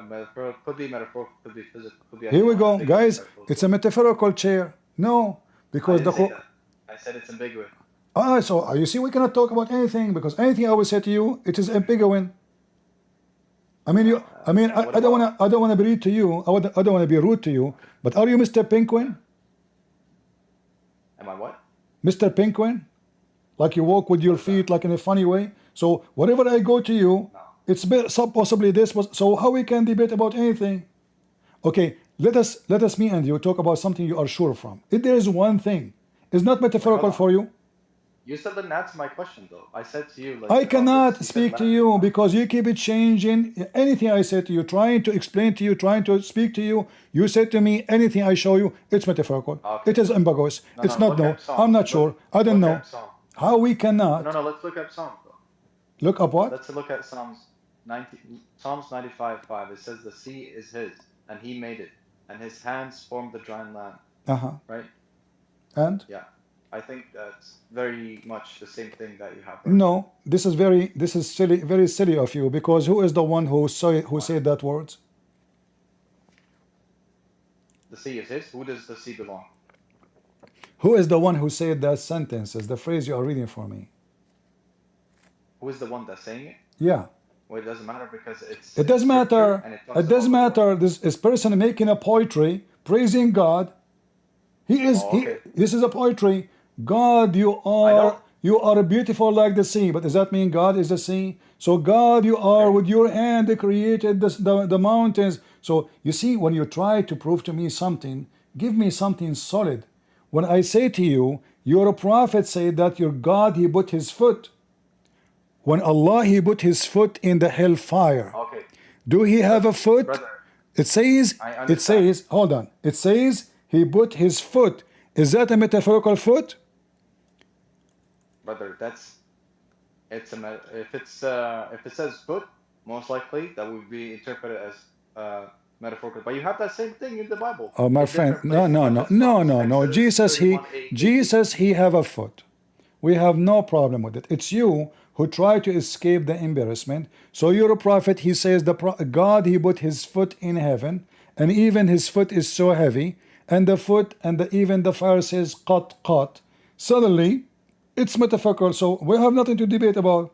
Metaphor could be metaphorical, could be physical, could be Here we go, ambiguous, guys. metaphorical. It's a metaphorical chair. No, I because didn't say that. I said it's ambiguous. So you see, we cannot talk about anything because anything I will say to you, it is ambiguous. I mean, I don't wanna be rude to you. I don't wanna be rude to you. But are you Mr. Penguin? Am I what? Mr. Penguin? Like you walk with your feet like in a funny way. So whatever I go to you, it's possibly this. So how we can debate about anything? Okay, let us me and you talk about something you are sure from. If there is one thing, it's not metaphorical for you. You still didn't answer my question though. I said to you, like, I cannot you speak to you because you keep it changing. Anything I say to you, trying to explain to you, trying to speak to you, you said to me, anything I show you, it's metaphorical. Okay. It is ambiguous. It's not no. I'm not sure. I don't know. How we cannot. No, let's look at Psalms though. Look up what? Let's look at Psalms 95:5. It says the sea is His and He made it, and His hands formed the dry land. Right? And? Yeah. I think that's very much the same thing that you have. Right? No, this is silly, very silly of you, because who is the one who said that words? The sea is His. Who does the sea belong? Who is the one who said that sentences, the phrase you are reading for me? Who is the one that's saying it? Yeah. Well, it doesn't matter because it's. It doesn't matter. It doesn't matter. This person making a poetry, praising God. This is a poetry. God, you are beautiful like the sea. But does that mean God is the sea? So God, you are with your hand created the mountains. So you see, when you try to prove to me something, give me something solid. When I say to you, your prophet said that your God, he put his foot. When Allah, he put his foot in the hellfire. Okay. Do he have a foot? Brother, it says, hold on. It says he put his foot. Is that a metaphorical foot? Brother, if it says foot, most likely that would be interpreted as metaphorical. But you have that same thing in the Bible. Oh, my friend, no. Jesus, he have a foot. We have no problem with it. It's you who try to escape the embarrassment. So you're a prophet. He says God, he put his foot in heaven, and even his foot is so heavy, and the foot and even the fire says qat. Suddenly, it's metaphorical. So we have nothing to debate about.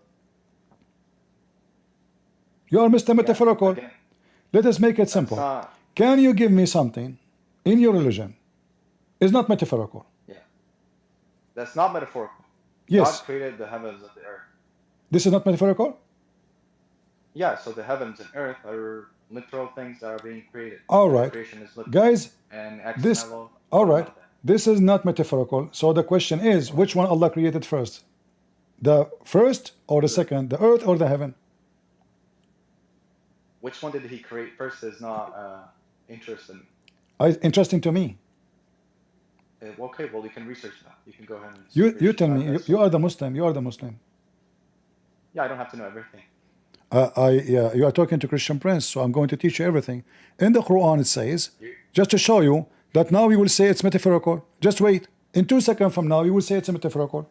You are Mr. Metaphorical. Again, Let us make it that's simple. not. Can you give me something in your religion is not metaphorical? Yeah, that's not metaphorical. Yes. God created the heavens and the earth. This is not metaphorical? Yeah, so the heavens and earth are literal things that are being created. All right. Creation is literal. Guys, And this, external. all right, this is not metaphorical. So the question is, which one Allah created first? The first or the second? The earth or the heaven? Which one did he create first is not interesting. Interesting to me. Okay, well, you can research that. You can go ahead and You tell that. me, you are the Muslim. You are the Muslim. Yeah, I don't have to know everything. Yeah, you are talking to Christian Prince, so I'm going to teach you everything. In the Quran it says, just to show you that now you will say it's metaphorical. Just wait. In 2 seconds from now, you will say it's metaphorical.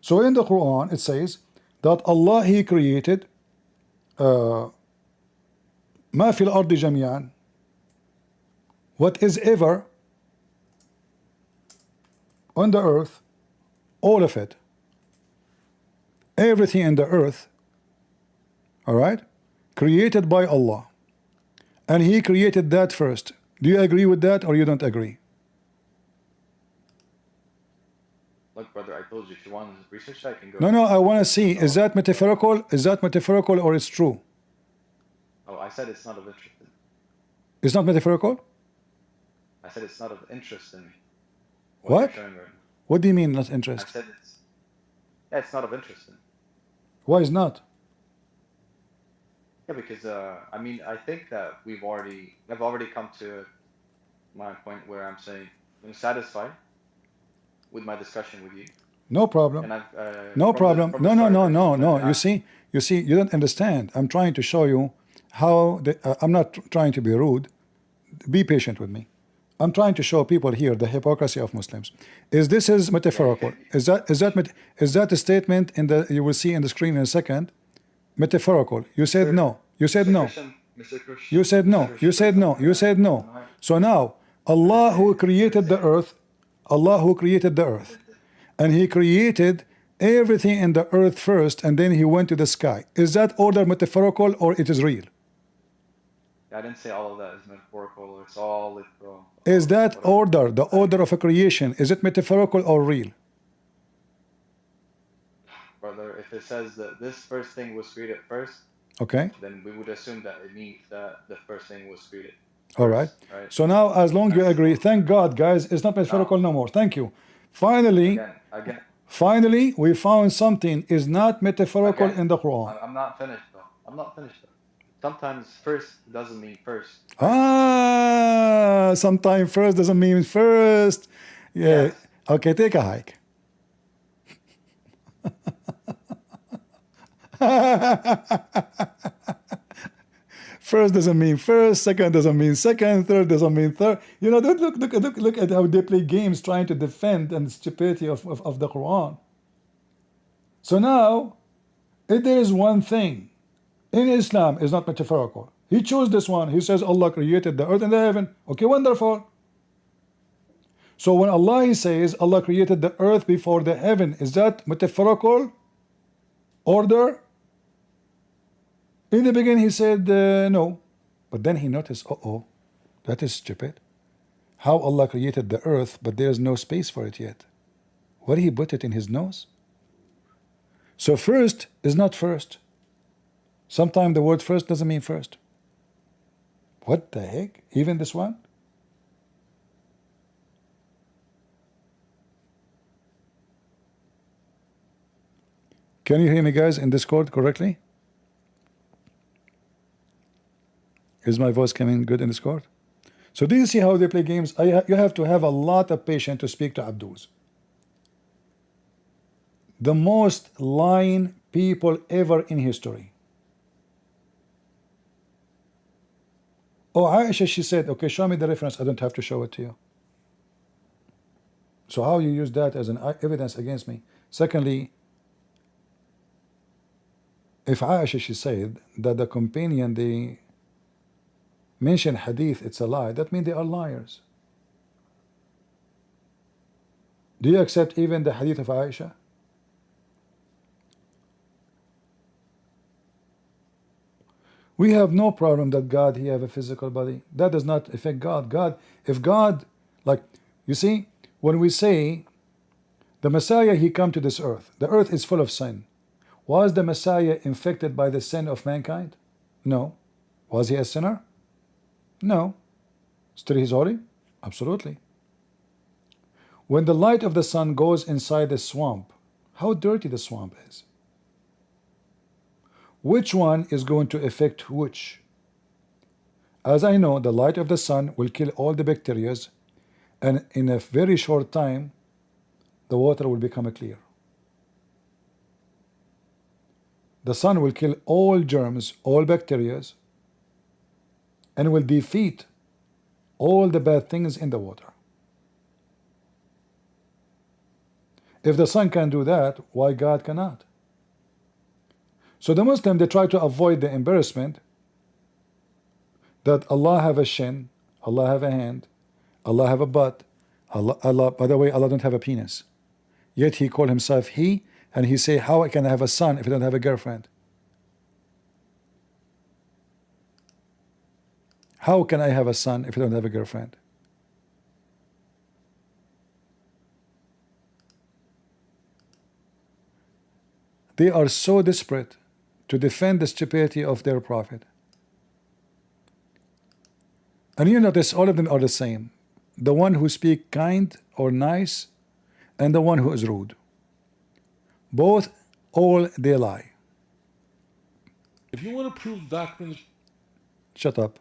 So in the Quran it says that Allah, He created ما في الأرض جميعا, what is ever on the earth, all of it, everything in the earth, all right, created by Allah, and He created that first. Do you agree with that or you don't agree? Look, brother, I told you if you want to research that, I can go. No, I want to see, is that metaphorical? Is that metaphorical or it's true? Oh, I said it's not of interest in me. It's not metaphorical? I said it's not of interest in me. What? You're showing right now. What do you mean not I interest? said it's not of interest in me. Why is not? Yeah, because I mean, I think that I've already come to my point where I'm saying I'm satisfied with my discussion with you. No problem. And I've No problem. No. You You see, you don't understand. I'm trying to show you how I'm not trying to be rude. Be patient with me. I'm trying to show people here the hypocrisy of Muslims. This is metaphorical? Is that a statement in the you will see in the screen in a second? Metaphorical. You said no. You said no. You said no. You said no. You said no. So now Allah who created the earth, and He created everything in the earth first, and then He went to the sky. Is that order metaphorical or it is real? I didn't say all of that is metaphorical. It's all literal. Is that order, the order of a creation, is it metaphorical or real? Brother, if it says that this first thing was created first, okay, then we would assume that it means that the first thing was created first, all right. Right? So now, as long you agree, thank God, guys, it's not metaphorical no more. Thank you. Finally, Again, finally, we found something is not metaphorical in the Quran. I'm not finished though. I'm not finished though. Sometimes first doesn't mean first. Sometimes first doesn't mean first. Yeah. Yes. Okay, take a hike. First doesn't mean first, second doesn't mean second, third doesn't mean third. You know, look at how they play games trying to defend and the stupidity of the Quran. So now, if there is one thing in Islam is not metaphorical, He chose this one. He says Allah created the earth and the heaven. Okay, wonderful. So when Allah He says Allah created the earth before the heaven, is that metaphorical order? In the beginning He said no, but then He noticed, that is stupid. How Allah created the earth, but there is no space for it yet. What did He put it in His nose? So first is not first. Sometimes the word first doesn't mean first. What the heck? Even this one? Can you hear me, guys, in Discord correctly? Is my voice coming good in Discord? So do you see how they play games? You have to have a lot of patience to speak to Abduls. The most lying people ever in history. Oh, Aisha, she said, okay, show me the reference. I don't have to show it to you. So how you use that as an evidence against me? Secondly, if Aisha, she said that the companion, they mention hadith, it's a lie, that means they are liars. Do you accept even the hadith of Aisha? We have no problem that God, he have a physical body. That does not affect God. If God, like, you see, when we say the Messiah, he come to this earth, the earth is full of sin. Was the Messiah infected by the sin of mankind? No. Was he a sinner? No. Still he's holy? Absolutely. When the light of the sun goes inside the swamp, how dirty the swamp is. Which one is going to affect which? As I know, the light of the sun will kill all the bacteria, and in a very short time, the water will become clear. The sun will kill all germs, all bacteria, and will defeat all the bad things in the water. If the sun can do that, why God cannot? So the Muslim, they try to avoid the embarrassment that Allah have a shin, Allah have a hand, Allah have a butt, Allah, by the way, Allah don't have a penis. Yet he call himself he, and he say, how can I have a son if I don't have a girlfriend? How can I have a son if I don't have a girlfriend? They are so desperate to defend the stupidity of their prophet. And you notice all of them are the same. The one who speak kind or nice, and the one who is rude. Both, all they lie. If you want to prove doctrines, shut up.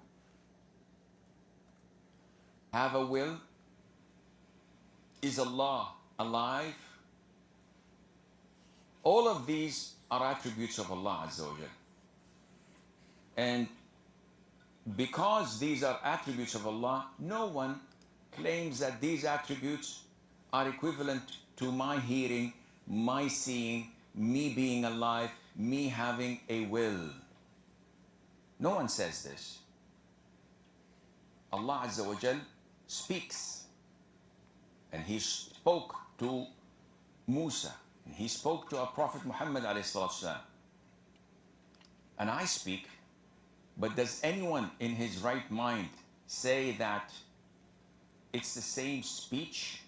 Have a will? Is Allah alive? All of these are attributes of Allah Azza wa Jal. And because these are attributes of Allah, no one claims that these attributes are equivalent to my hearing, my seeing, me being alive, me having a will. No one says this. Allah Azza wa Jal speaks, and he spoke to Musa, and he spoke to our Prophet Muhammad alayhi salatu wasalam. And I speak, but does anyone in his right mind say that it's the same speech?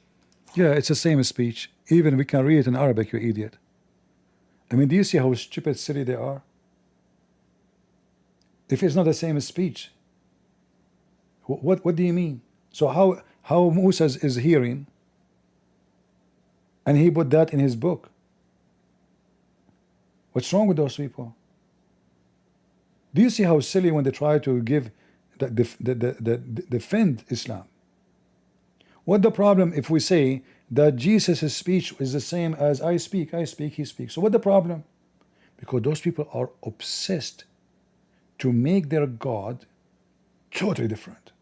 Yeah, it's the same speech. Even we can read it in Arabic, you idiot. I mean, do you see how stupid, silly they are? If it's not the same speech, what do you mean? So how Musa is hearing, and he put that in his book? What's wrong with those people? Do you see how silly when they try to give defend Islam? What the problem if we say that Jesus' speech is the same as I speak, he speaks? So what the problem? Because those people are obsessed to make their God totally different.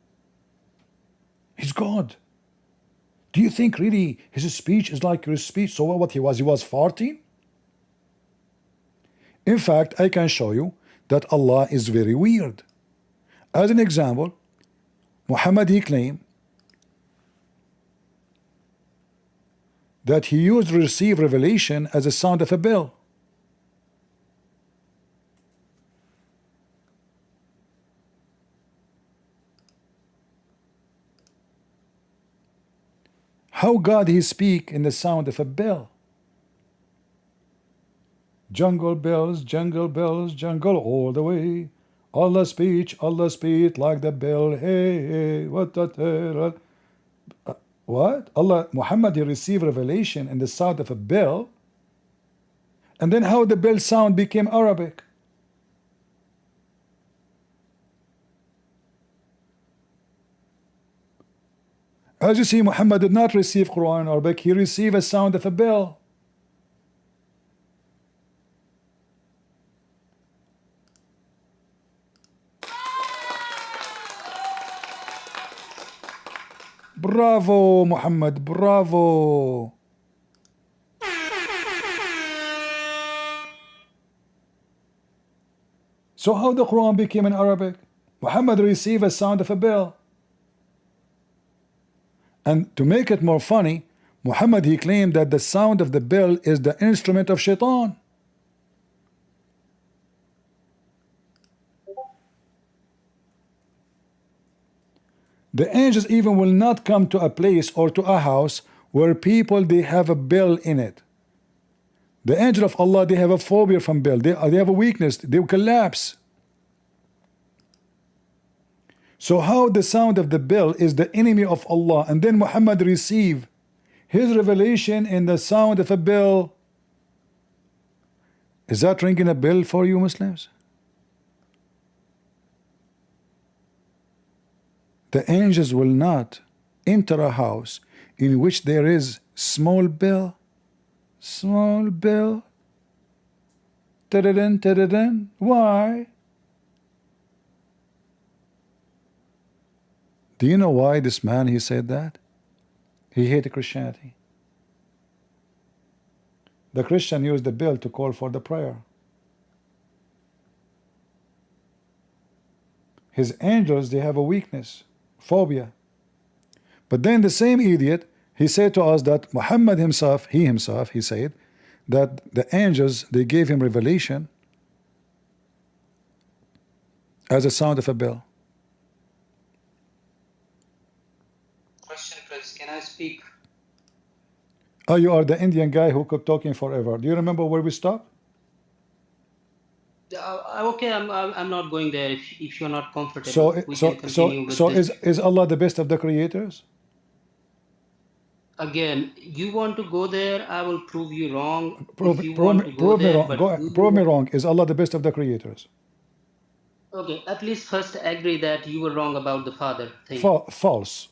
He's God. Do you think really his speech is like your speech? So what he was farting? In fact, I can show you that Allah is very weird. As an example, Muhammad, he claimed that he used receive revelation as a sound of a bell. How God he speak in the sound of a bell? Jungle bells, jungle all the way. Allah speech like the bell. Hey, what the what? Allah, Muhammad, he received revelation in the sound of a bell. And then how the bell sound became Arabic? As you see, Muhammad did not receive Quran in Arabic. He received a sound of a bell. Bravo, Muhammad, bravo. So how the Quran became in Arabic? Muhammad received a sound of a bell. And to make it more funny, Muhammad, he claimed that the sound of the bell is the instrument of shaitan. The angels even will not come to a place or to a house where people they have a bell in it. The angel of Allah, they have a phobia from bell. They have a weakness. They will collapse. So how the sound of the bell is the enemy of Allah, and then Muhammad receive his revelation in the sound of a bell? Is that ringing a bell for you Muslims? The angels will not enter a house in which there is small bell. Small bell. Ta-da-dun, ta-da-dun. Why? Do you know why this man he said that? He hated Christianity. The Christian used the bell to call for the prayer. His angels, they have a weakness, phobia. But then the same idiot, he said to us that Muhammad himself, he said that the angels, they gave him revelation as a sound of a bell. Question, Prince, can I speak? Oh, you are the Indian guy who kept talking forever. Do you remember where we stopped? Okay, I'm not going there. If you're not comfortable, So we can continue with so this. is Allah the best of the creators? Again, you want to go there, I will prove you wrong. Prove, If you prove, want me, to go prove me there, wrong. but Go, prove me wrong. Is Allah the best of the creators? okay, at least first agree that you were wrong about the father thing. False.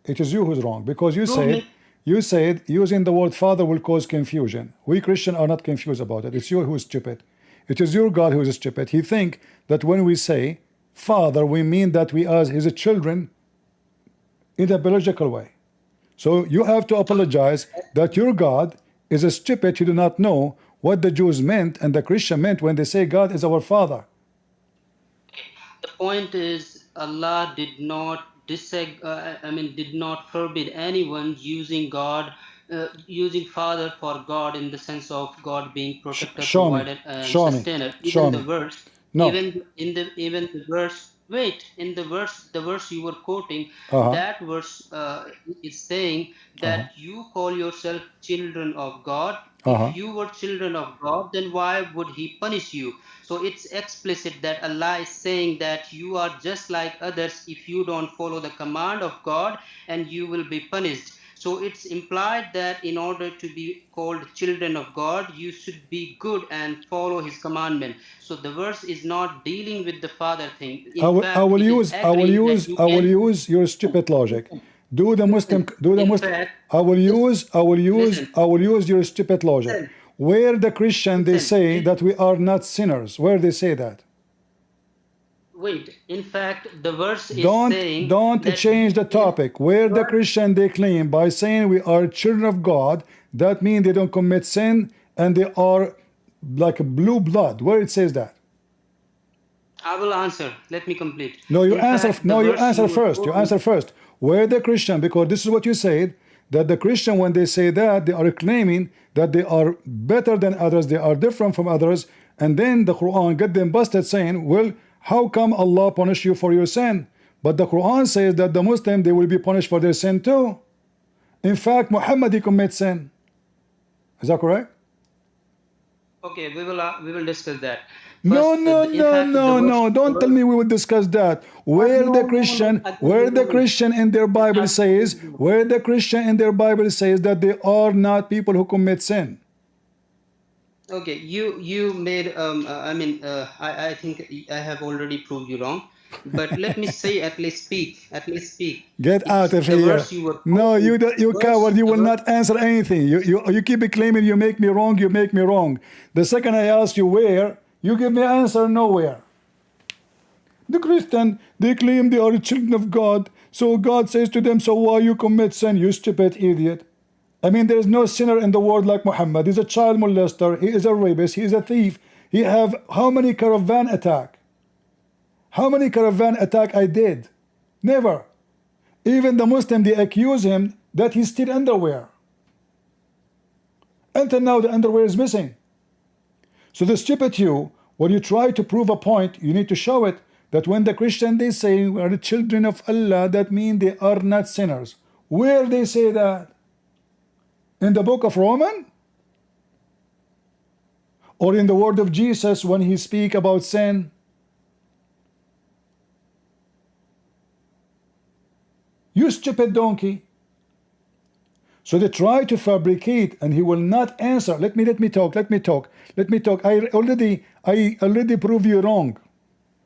It is you who's wrong because you Prove me. said using the word father will cause confusion. We Christians are not confused about it. It's you who's stupid. It is your God who is stupid. He think that when we say father, we mean that we are his children in a biological way. So you have to apologize that your God is a stupid. He do not know what the Jews meant and the Christian meant when they say God is our father. The point is, Allah did not did not forbid anyone using God, using father for God in the sense of God being protector, Show me. provider, and Show me. sustainer. Show Even the me. verse, No. even the verse. Wait, in the verse you were quoting, Uh-huh. that verse is saying that you call yourself children of God. If you were children of God, then why would He punish you? So it's explicit that Allah is saying that you are just like others if you don't follow the command of God, and you will be punished. So it's implied that in order to be called children of God, you should be good and follow His commandment. So the verse is not dealing with the father thing. In fact, I will it is use agreeing that you I will can. use your stupid logic. Do the Muslim In fact, I will use listen, your stupid logic. listen, Where the Christian they listen. say that we are not sinners. Where they say that. Wait, in fact, the verse is Don't saying that change the topic. Where the Christian they claim by saying we are children of God, that means they don't commit sin and they are like blue blood. Where it says that? I will answer. Let me complete. No, you In answer. fact, No, the you verse answer were first. You quoting- answer first. Where the Christian? Because this is what you said, that the Christian, when they say that, they are claiming that they are better than others, they are different from others, and then the Quran get them busted, saying, "Well, how come Allah punish you for your sin?" But the Quran says that the Muslim they will be punished for their sin too. In fact, Muhammad he commits sin. Is that correct? Okay, we will discuss that. No, First, no, in no, fact, the no, verse- no. Don't tell me we will discuss that. Where No, the no, Christian, no, where the Christian in their Bible says, no. where the Christian in their Bible says that they are not people who commit sin. Okay, you made I think I have already proved you wrong, but let me say at least speak. Get out of The here. verse you were No, quoting, you coward. You the will verse- not answer anything. You keep claiming you make me wrong. You make me wrong. The second I ask you where, you give me answer nowhere. The Christian, they claim they are children of God. So God says to them, so why you commit sin, you stupid idiot? I mean, there is no sinner in the world like Muhammad. He's a child molester. He is a rapist. He is a thief. He have how many caravan attack? How many caravan attack I did? Never. Even the Muslim, they accuse him that he steal underwear. Until now, the underwear is missing. So the stupid you, when you try to prove a point, you need to show it. that when the Christian they say we are the children of Allah, that means they are not sinners. Where they say that? In the book of Romans? Or in the word of Jesus when he speak about sin? You stupid donkey. So they try to fabricate, and he will not answer. Let me talk. I already prove you wrong.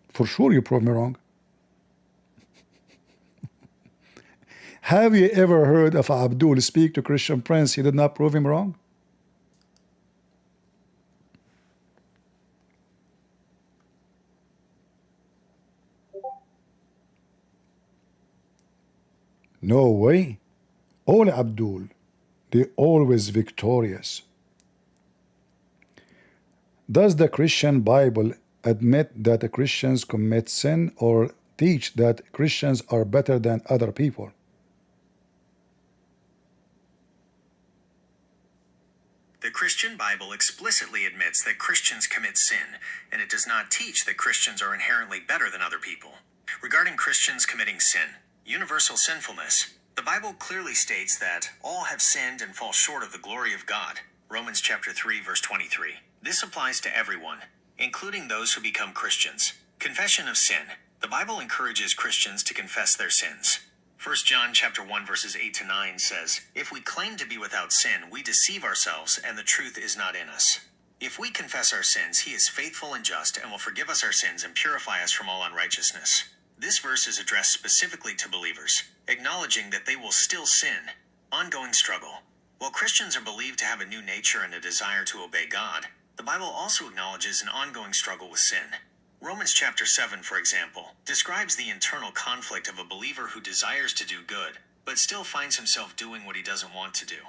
For sure you prove me wrong. Have you ever heard of Abdul speak to Christian Prince? He did not prove him wrong. No way. All Abdul, they always victorious. Does the Christian Bible admit that the Christians commit sin, or teach that Christians are better than other people? The Christian Bible explicitly admits that Christians commit sin, and it does not teach that Christians are inherently better than other people. Regarding Christians committing sin, universal sinfulness, the Bible clearly states that all have sinned and fall short of the glory of God. Romans chapter 3, verse 23. This applies to everyone, including those who become Christians. Confession of sin. The Bible encourages Christians to confess their sins. 1 John chapter 1 verses 8 to 9 says, "If we claim to be without sin, we deceive ourselves, and the truth is not in us. If we confess our sins, he is faithful and just and will forgive us our sins and purify us from all unrighteousness." This verse is addressed specifically to believers, acknowledging that they will still sin. Ongoing struggle. While Christians are believed to have a new nature and a desire to obey God, the Bible also acknowledges an ongoing struggle with sin. Romans chapter 7, for example, describes the internal conflict of a believer who desires to do good, but still finds himself doing what he doesn't want to do.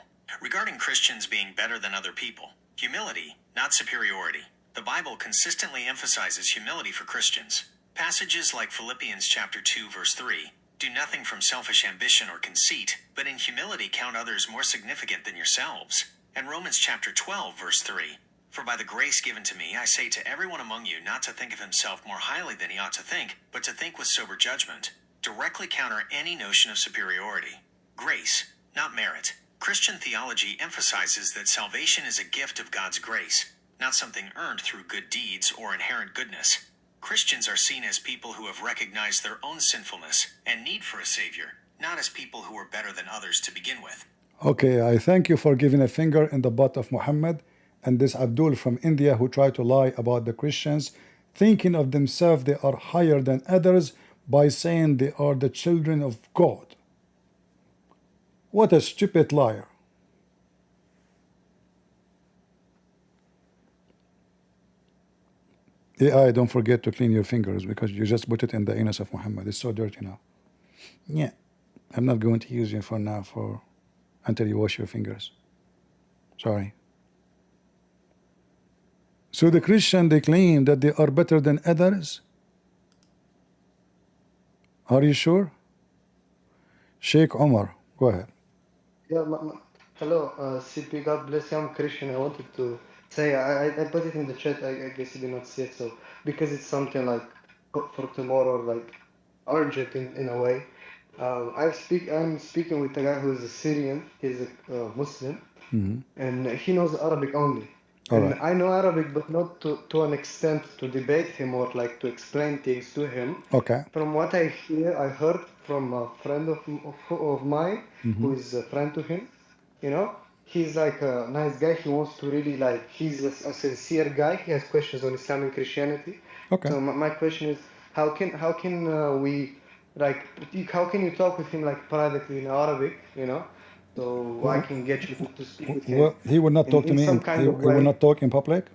Regarding Christians being better than other people, humility, not superiority. The Bible consistently emphasizes humility for Christians. Passages like Philippians chapter 2, verse 3, "Do nothing from selfish ambition or conceit, but in humility count others more significant than yourselves." And Romans chapter 12, verse 3, "For by the grace given to me, I say to everyone among you not to think of himself more highly than he ought to think, but to think with sober judgment," directly counter any notion of superiority. Grace, not merit. Christian theology emphasizes that salvation is a gift of God's grace, not something earned through good deeds or inherent goodness. Christians are seen as people who have recognized their own sinfulness and need for a savior, not as people who are better than others to begin with. Okay, I thank you for giving a finger in the butt of Muhammad and this Abdul from India who try to lie about the Christians, thinking of themselves they are higher than others by saying they are the children of God. What a stupid liar. AI, don't forget to clean your fingers because you just put it in the anus of Muhammad. It's so dirty now. Yeah, I'm not going to use you for now until you wash your fingers. Sorry. So the Christian, they claim that they are better than others. Are you sure? Sheikh Omar, go ahead. Yeah, hello, CP, God bless you. I'm Christian. I wanted to say, I put it in the chat. I guess you did not see it. So, because it's something like for tomorrow, like urgent in a way. I'm speaking with a guy who is a Syrian. He's a Muslim, and he knows Arabic only. And I know Arabic, but not to an extent to debate him or like to explain things to him. Okay. From what I heard from a friend of mine who is a friend to him. You know, he's like a nice guy. He wants to really like, he's a sincere guy. He has questions on Islam and Christianity. Okay. So my question is, how can we like, how can you talk with him like privately in Arabic? You know. So I can get you to speak with him. Well, he would not talk to me some kind of he would not talk in public?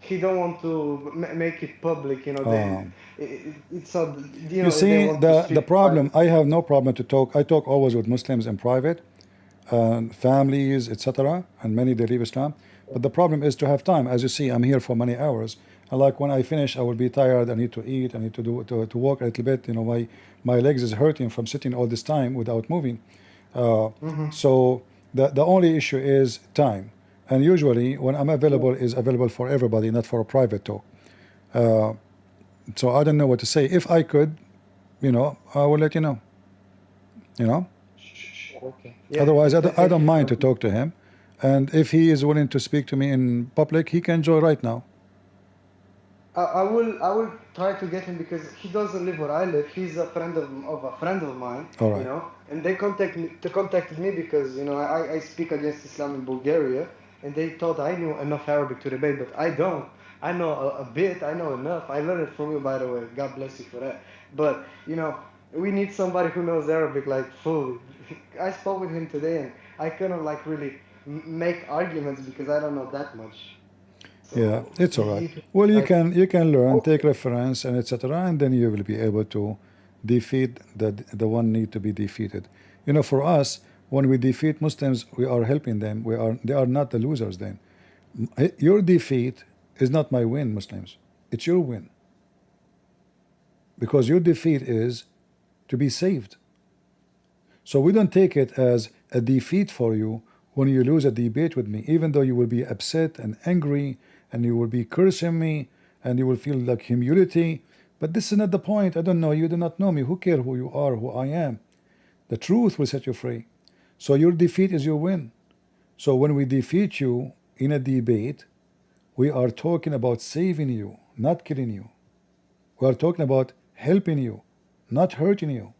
He don't want to make it public, you know. It's not, you know. You see, the problem, private. I have no problem to talk. I talk always with Muslims in private, families, etc. And many they leave Islam. But the problem is to have time. As you see, I'm here for many hours. And like when I finish, I will be tired. I need to eat. I need to walk a little bit. You know, my legs is hurting from sitting all this time without moving. So the only issue is time, and usually when I'm available is available for everybody, not for a private talk. So I don't know what to say. If I could, I will let you know. Okay. Yeah, Otherwise, I thank don't you mind for. to talk to him. And if he is willing to speak to me in public, he can join right now. I will try to get him because he doesn't live where I live. He's a friend of a friend of mine, All right. and they contacted me because I speak against Islam in Bulgaria, and they thought I knew enough Arabic to debate, but I don't. I know a bit. I know enough. I learned it from you, by the way. God bless you for that. But we need somebody who knows Arabic like fully. I spoke with him today, and I couldn't like really make arguments because I don't know that much. Yeah, So it's all if right. you could, Well, you like, can learn, take okay. reference, and etc., and then you will be able to defeat the one need to be defeated. For us, when we defeat Muslims, we are helping them. They are not the losers. Then your defeat is not my win, Muslims. It's your win because your defeat is to be saved. So we don't take it as a defeat for you when you lose a debate with me, even though you will be upset and angry and you will be cursing me and you will feel like humility. But this is not the point. I don't know you, do not know me. Who cares who you are, who I am? The truth will set you free. So your defeat is your win. So when we defeat you in a debate, we are talking about saving you, not killing you. We are talking about helping you, not hurting you.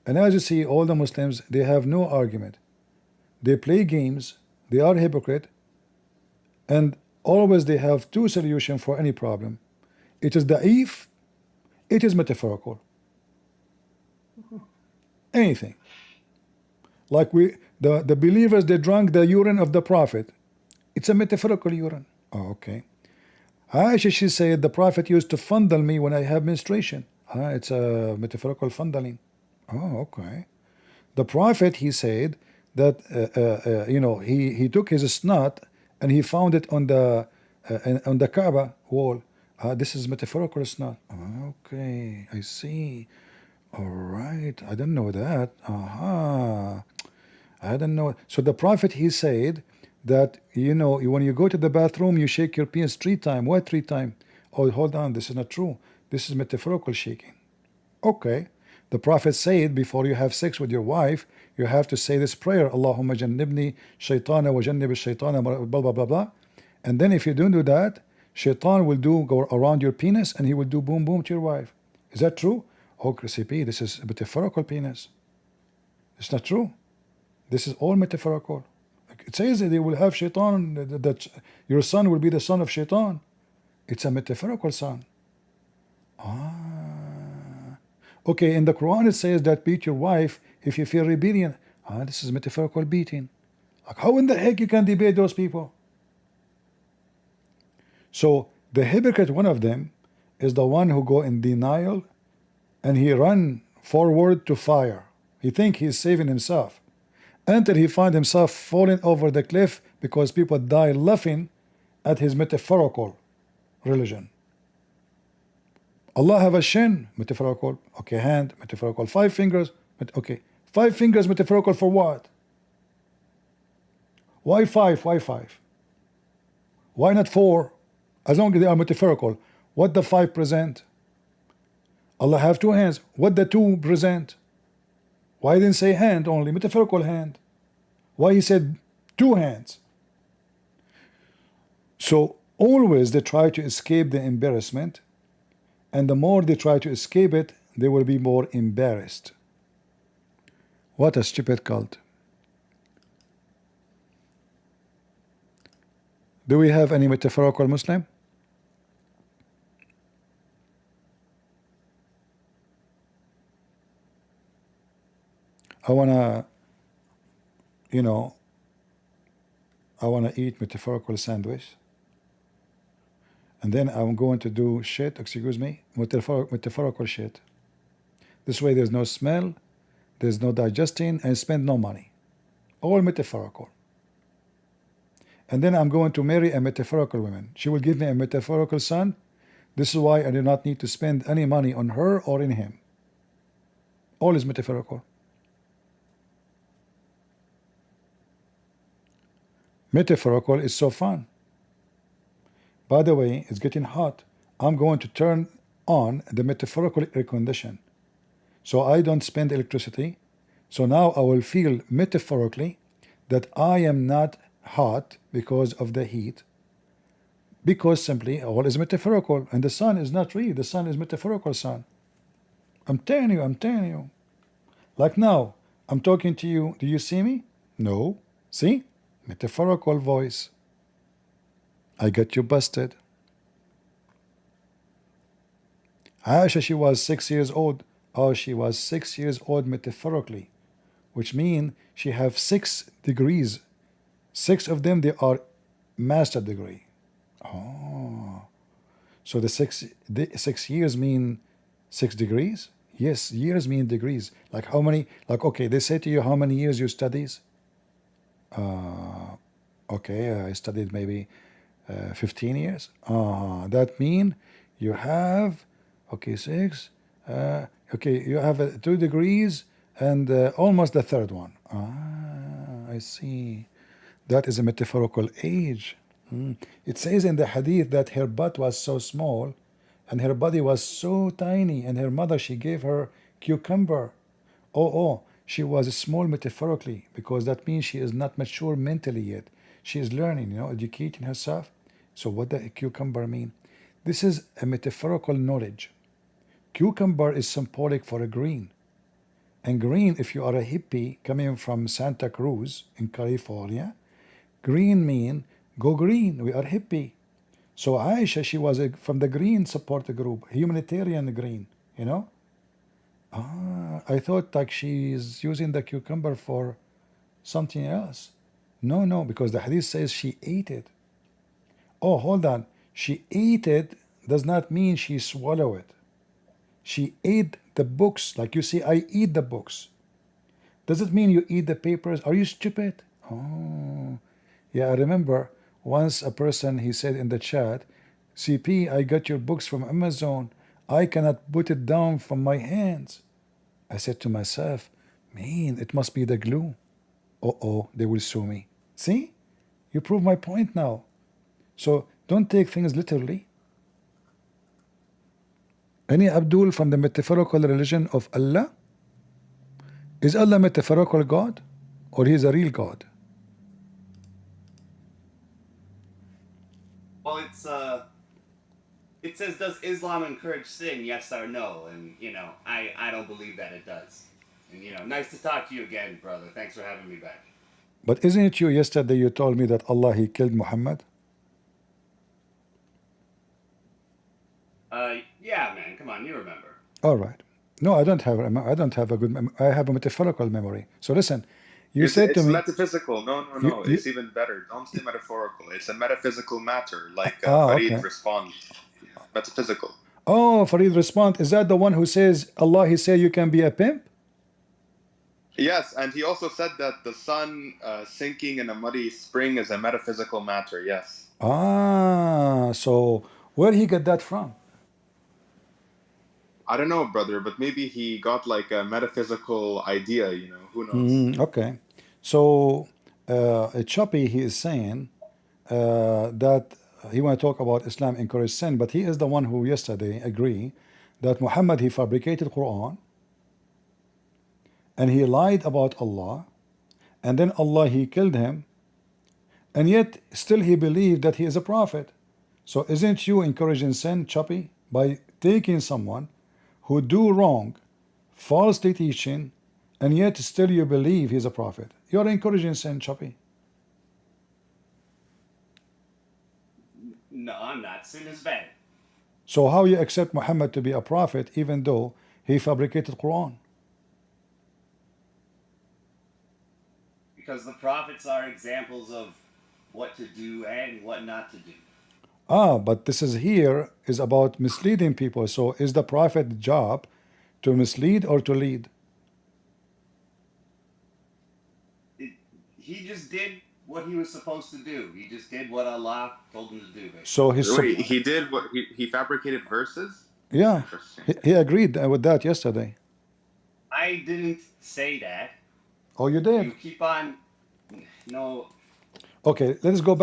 And as you see, all the Muslims, they have no argument. They play games, they are hypocrite, and always they have two solutions for any problem. It is da'if, it is metaphorical. Anything. Like the believers, they drank the urine of the Prophet. It's a metaphorical urine. Oh, okay. Aisha, she said, the Prophet used to fondle me when I have menstruation. It's a metaphorical fondling. Oh, okay. The Prophet, he said that he took his snot and he found it on the Kaaba wall. This is metaphorical snot. Okay, I see. All right, I didn't know that. I didn't know. So the Prophet, he said that when you go to the bathroom, you shake your penis 3 times. Why 3 times? Oh, hold on, this is not true. This is metaphorical shaking. Okay. The Prophet said before you have sex with your wife, you have to say this prayer, Allahumma jannibni shaytana wa jannib shaytana blah blah blah blah. And then if you don't do that, shaitan will go around your penis and he will do boom boom to your wife. Is that true? Oh, CP, this is a metaphorical penis. It's not true. This is all metaphorical. It says that they will have shaitan, that your son will be the son of shaitan. It's a metaphorical son. Okay, in the Quran it says that beat your wife if you feel rebellion. This is metaphorical beating. Like, how in the heck you can debate those people? So the hypocrite, one of them, is the one who go in denial and he run forward to fire. He think he's saving himself until he find himself falling over the cliff because people die laughing at his metaphorical religion. Allah have a shin, metaphorical. Okay, hand, metaphorical. 5 fingers, okay. 5 fingers, metaphorical for what? Why 5? Why 5? Why not 4? As long as they are metaphorical. What the 5 present? Allah have 2 hands. What the 2 present? Why didn't say hand only? Metaphorical hand. Why he said 2 hands? So always they try to escape the embarrassment. And the more they try to escape it, they will be more embarrassed. What a stupid cult. Do we have any metaphorical Muslim? I wanna eat metaphorical sandwich. And then I'm going to do shit, excuse me, metaphorical shit. This way there's no smell, there's no digesting, and spend no money. All metaphorical. And then I'm going to marry a metaphorical woman. She will give me a metaphorical son. This is why I do not need to spend any money on her or in him. All is metaphorical. Metaphorical is so fun. By the way, it's getting hot. I'm going to turn on the metaphorical air condition. So I don't spend electricity. So now I will feel metaphorically that I am not hot because of the heat. Because simply all is metaphorical. And the sun is not real. The sun is metaphorical sun. I'm telling you, I'm telling you. Like now, I'm talking to you. Do you see me? No. See? Metaphorical voice. I got you busted. Aisha, she was 6 years old. Oh, she was 6 years old metaphorically, which means she have 6 degrees. 6 of them, they are master degree. Oh, so the 6 years mean 6 degrees? Yes, years mean degrees. Like how many? Like okay, they say to you how many years you studies. Okay, I studied maybe 15 years. That mean you have okay 6. Okay, you have 2 degrees and almost the third one. I see. That is a metaphorical age. It says in the hadith that her butt was so small and her body was so tiny, and her mother, she gave her cucumber. Oh, she was small metaphorically, because that means she is not mature mentally yet. She is learning, educating herself. So what does a cucumber mean? This is a metaphorical knowledge. Cucumber is symbolic for a green. And green, if you are a hippie coming from Santa Cruz in California, green mean go green, we are hippie. So Aisha, she was from the green support group, humanitarian green, I thought like she's using the cucumber for something else. No, because the hadith says she ate it. Oh, hold on. She ate it does not mean she swallowed it. She ate the books. Like you say, I eat the books. Does it mean you eat the papers? Are you stupid? Oh, yeah, I remember once a person, he said in the chat, CP, I got your books from Amazon. I cannot put it down from my hands. I said to myself, man, it must be the glue. Oh, they will sue me. See? You prove my point now. So don't take things literally. Any Abdul from the metaphorical religion of Allah? Is Allah a metaphorical God? Or he is a real God? Well, it says, does Islam encourage sin? Yes or no? And, I don't believe that it does. And, nice to talk to you again, brother. Thanks for having me back. But isn't it you yesterday you told me that Allah, he killed Muhammad? Yeah, man. Come on, you remember. All right. No, I don't have a good I have a metaphorical memory. So listen, you said to me... It's metaphysical. No. It's even better. Don't say metaphorical. It's a metaphysical matter, like okay. Farid respond. Metaphysical. Oh, Farid respond. Is that the one who says, Allah, he said you can be a pimp? Yes, and he also said that the sun sinking in a muddy spring is a metaphysical matter, yes. So where he get that from? I don't know, brother, but maybe he got like a metaphysical idea, who knows? Okay. So Choppy, he is saying that he want to talk about Islam encourage sin, but he is the one who yesterday agreed that Muhammad, he fabricated Quran and he lied about Allah, and then Allah, he killed him, and yet still he believed that he is a prophet. So isn't you encouraging sin, Choppy, by taking someone who do wrong, falsely teaching, and yet still you believe he's a prophet? You're encouraging sin, Choppy. No, I'm not. Sin is bad. So how you accept Muhammad to be a prophet even though he fabricated Quran? Because the prophets are examples of what to do and what not to do. But this is about misleading people. So is the prophet's job to mislead or to lead? He just did what he was supposed to do. He just did what Allah told him to do. Basically. So he did what he fabricated verses? Yeah, he agreed with that yesterday. I didn't say that. Oh, you did? You keep on. No. Okay, let's go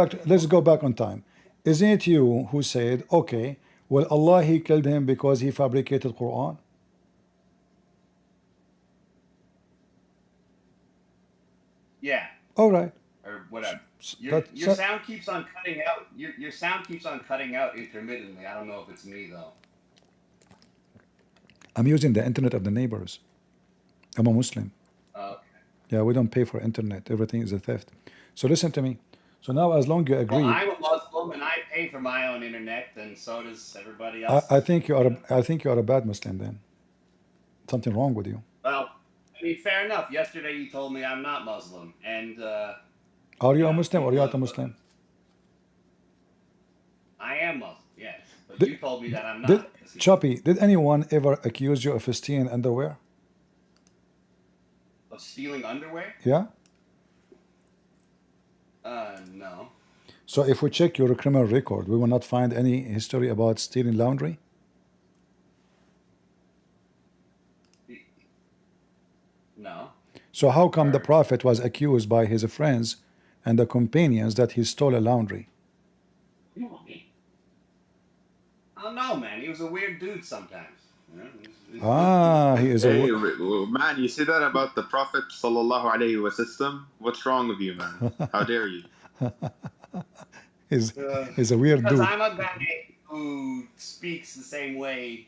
back on time. Isn't it you who said, okay, Well, Allah, He killed him because he fabricated Quran. Yeah. All right. Or whatever. That- Your sound keeps on cutting out. Your sound keeps on cutting out intermittently. I don't know if it's me though. I'm using the internet of the neighbors. I'm a Muslim. Okay. Yeah, we don't pay for internet. Everything is a theft. So listen to me. So now, as long as you agree, Well, I'm a Muslim and I pay for my own internet, and so does everybody else. I think you are. I think you are a bad Muslim. Then something wrong with you. Well, I mean, fair enough. Yesterday you told me I'm not Muslim, and Are you a Muslim or you are not a Muslim? I am Muslim. Yes, but Did- you told me that I'm not. Did, Choppy, did anyone ever accuse you of stealing underwear? Of stealing underwear? Yeah. No. So if we check your criminal record, we will not find any history about stealing laundry. No. So how come the Prophet was accused by his friends and the companions that he stole a laundry? I don't know, man. He was a weird dude sometimes. You know, He is Hey, a. man, you say that about the Prophet sallallahu alaihi wasallam? What's wrong with you, man? How dare you? He's a weird because dude. I'm a guy who speaks the same way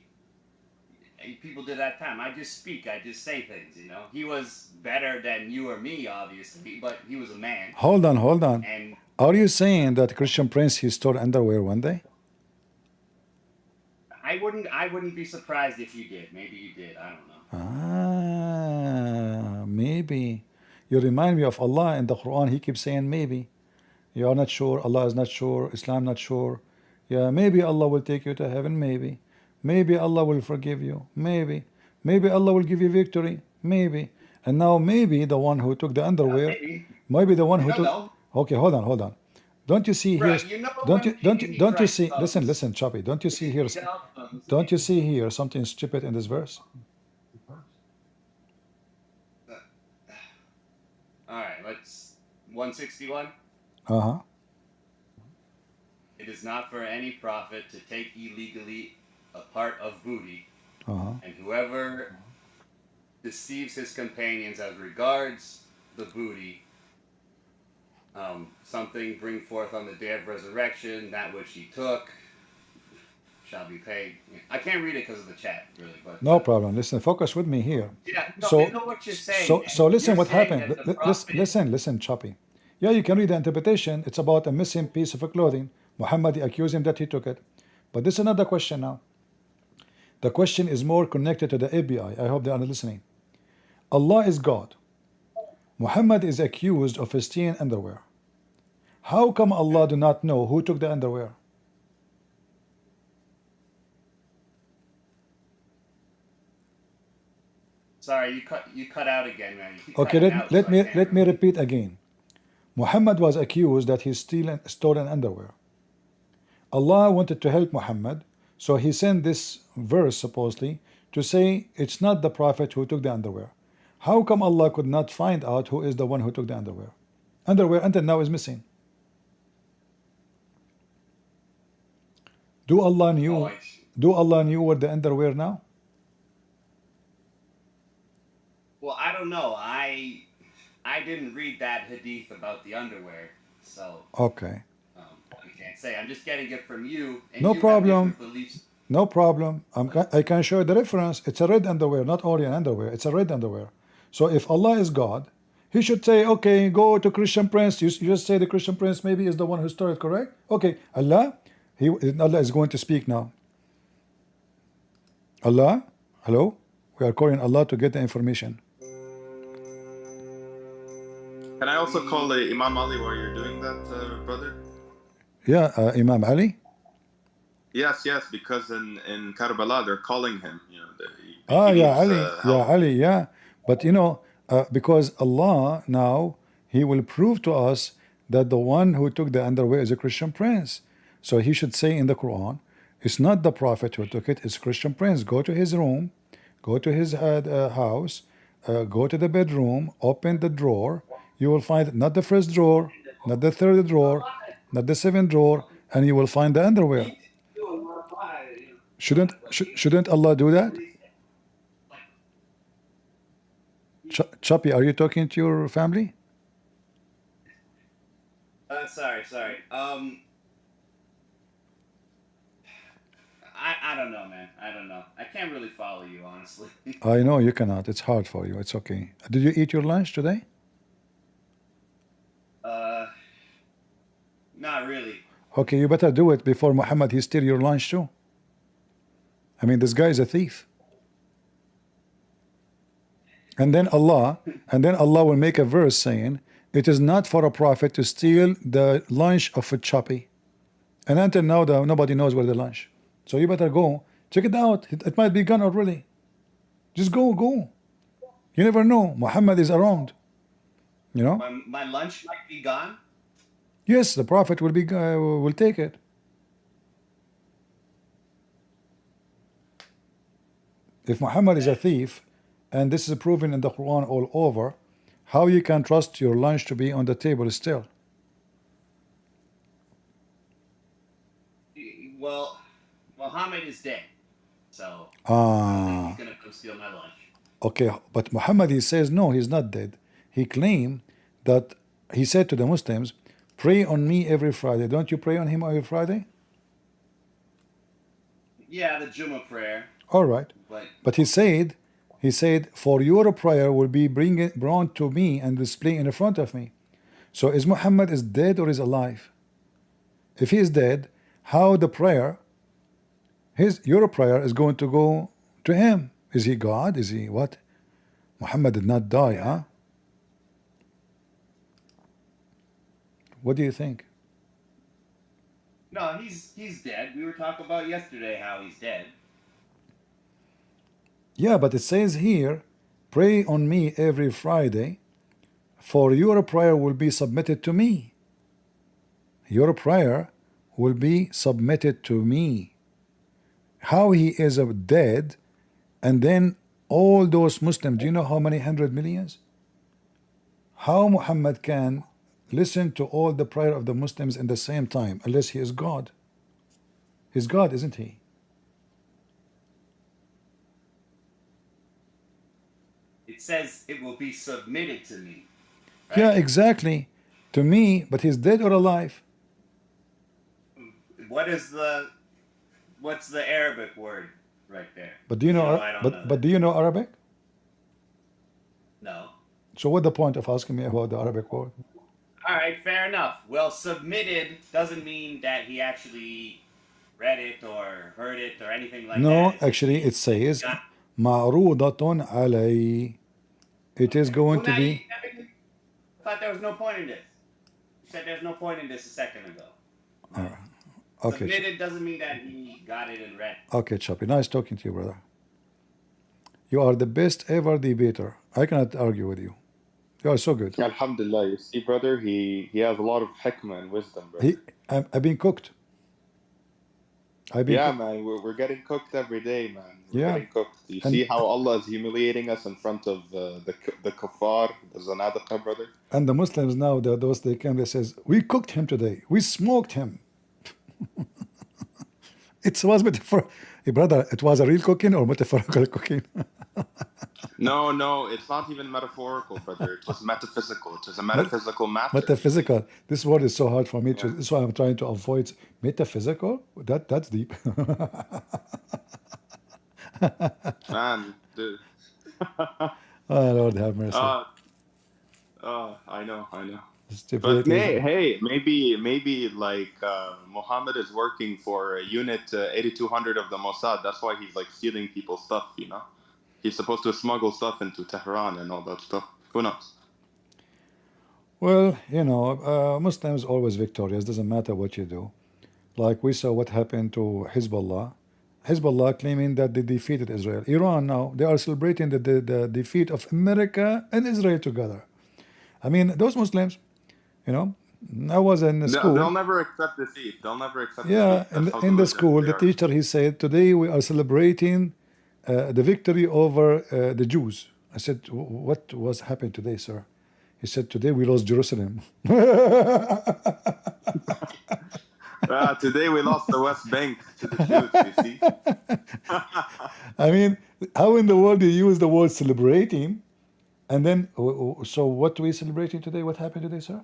people did that time. I just speak. I just say things, you know. He was better than you or me, obviously, but he was a man. Hold on, hold on. And Are you saying that Christian Prince he stole underwear one day? I wouldn't be surprised if you did. Maybe you did. I don't know. Maybe. You remind me of Allah in the Quran. He keeps saying maybe. You are not sure. Allah is not sure. Islam not sure. Yeah, maybe Allah will take you to heaven. Maybe. Maybe Allah will forgive you. Maybe. Maybe Allah will give you victory. Maybe. And now maybe the one who took the underwear. Maybe the one who took. Okay, hold on, hold on. Don't you see here? Don't you see? Listen, Choppy. Don't you see here? Don't you see here something stupid in this verse? All right, let's 161. It is not for any prophet to take illegally a part of booty, and whoever deceives his companions as regards the booty, something bring forth on the day of resurrection, that which he took shall be paid. I can't read it because of the chat, really. But No problem. Listen, focus with me here. yeah, no, So, I know what you're saying. so listen You're what saying happened. that the prophet- Listen, Choppy. Yeah, you can read the interpretation. It's about a missing piece of clothing. Muhammad accused him that he took it. But this is another question now. The question is more connected to the ABI. I hope they are listening. Allah is God. Muhammad is accused of stealing underwear. How come Allah do not know who took the underwear? Sorry, you cut out again, man. You keep Okay, cutting out, let so I me can't let me repeat again. Muhammad was accused that he stolen underwear. Allah wanted to help Muhammad, so he sent this verse supposedly to say it's not the prophet who took the underwear. How come Allah could not find out who is the one who took the underwear? Underwear until now is missing. Do Allah knew where the underwear now? Well, I don't know. I didn't read that hadith about the underwear, so Okay. I can't say. I'm just getting it from you. And No you problem. Have different beliefs. No problem. I can show you the reference. It's a red underwear, not Orient underwear. It's a red underwear. So if Allah is God, He should say, okay, go to Christian Prince. You just say the Christian Prince maybe is the one who stole it, correct? Okay, Allah is going to speak now. Allah, hello? We are calling Allah to get the information. Can I also call Imam Ali while you're doing that, brother? Yeah, Imam Ali? Yes, because in Karbala they're calling him. You know, Yeah, Ali. Ali, yeah. But you know, because Allah now, He will prove to us that the one who took the underwear is a Christian prince. So He should say in the Quran, it's not the Prophet who took it, it's Christian prince. Go to his room, go to his house, go to the bedroom, open the drawer. You will find not the first drawer, not the third drawer, not the seventh drawer, and you will find the underwear. Shouldn't Allah do that? Choppy, are you talking to your family? Sorry. I don't know, man. I don't know. I can't really follow you, honestly. I know you cannot. It's hard for you. It's okay. Did you eat your lunch today? Not really. Okay, you better do it before Muhammad he steal your lunch too. I mean, this guy is a thief. And then Allah will make a verse saying, it is not for a prophet to steal the lunch of a choppy. And until now, nobody knows where the lunch. So you better go. Check it out. It might be gone already. Just go. You never know. Muhammad is around. You know? My lunch might be gone? Yes, the prophet will take it. If Muhammad is a thief, and this is proven in the Quran all over, how you can trust your lunch to be on the table still? Well, Mohammed is dead, so he's gonna come steal my lunch. Okay, but Muhammad, he says no, he's not dead. He claimed that he said to the Muslims, pray on me every Friday. Don't you pray on him every Friday? Yeah, the Jummah prayer. All right, but he said, for your prayer will be brought to me and displayed in front of me. So is Muhammad is dead or is alive? If he is dead, how the prayer, your prayer is going to go to him? Is he God? Is he what? Muhammad did not die, huh? What do you think? No, he's dead. We were talking about yesterday how he's dead. Yeah, but it says here, pray on me every Friday, for your prayer will be submitted to me. Your prayer will be submitted to me. How he is dead, and then all those Muslims, do you know how many 100 millions? How Muhammad can listen to all the prayer of the Muslims in the same time, unless he is God? He's God, isn't he? It says it will be submitted to me. Right? Yeah, exactly. To me, but he's dead or alive? What's the Arabic word right there? But do you know, but do you know Arabic? No. So what's the point of asking me about the Arabic word? All right, fair enough. Well, submitted doesn't mean that he actually read it or heard it or anything like that. No, actually it says ma'rudatun alay. It is going to be. I thought there was no point in this. You said there's no point in this a second ago. All right. Okay. Submitted doesn't mean that he got it and read. Okay, Choppy. Nice talking to you, brother. You are the best ever debater. I cannot argue with you. You are so good. Alhamdulillah. You see, brother, he has a lot of hikmah and wisdom, brother. I've been cooked. Man, we're getting cooked every day, man. We're getting cooked. You see how Allah is humiliating us in front of the kuffar, the zanadiqa, brother? And the Muslims now, they came, they says, we cooked him today. We smoked him. It was metaphor. Hey, brother, it was a real cooking or metaphorical cooking? No, it's not even metaphorical, brother. It was metaphysical. It was a metaphysical matter. Metaphysical. This word is so hard for me. That's why I'm trying to avoid metaphysical. That's deep. Man, dude. Oh, Lord have mercy. I know. But maybe like Mohammed is working for Unit 8200 of the Mossad. That's why he's like stealing people's stuff, you know? He's supposed to smuggle stuff into Tehran and all that stuff. Who knows? Well, you know, Muslims always victorious. Doesn't matter what you do. Like we saw what happened to Hezbollah. Hezbollah claiming that they defeated Israel. Iran now, they are celebrating the defeat of America and Israel together. I mean, those Muslims, you know, I was in the school. They'll never accept defeat. Yeah, in the school, the teacher, he said, today we are celebrating the victory over the Jews. I said, what was happening today, sir? He said, today we lost Jerusalem. Today we lost the West Bank to the Jews, you see. I mean, how in the world do you use the word celebrating? And then, so what are we celebrating today? What happened today, sir?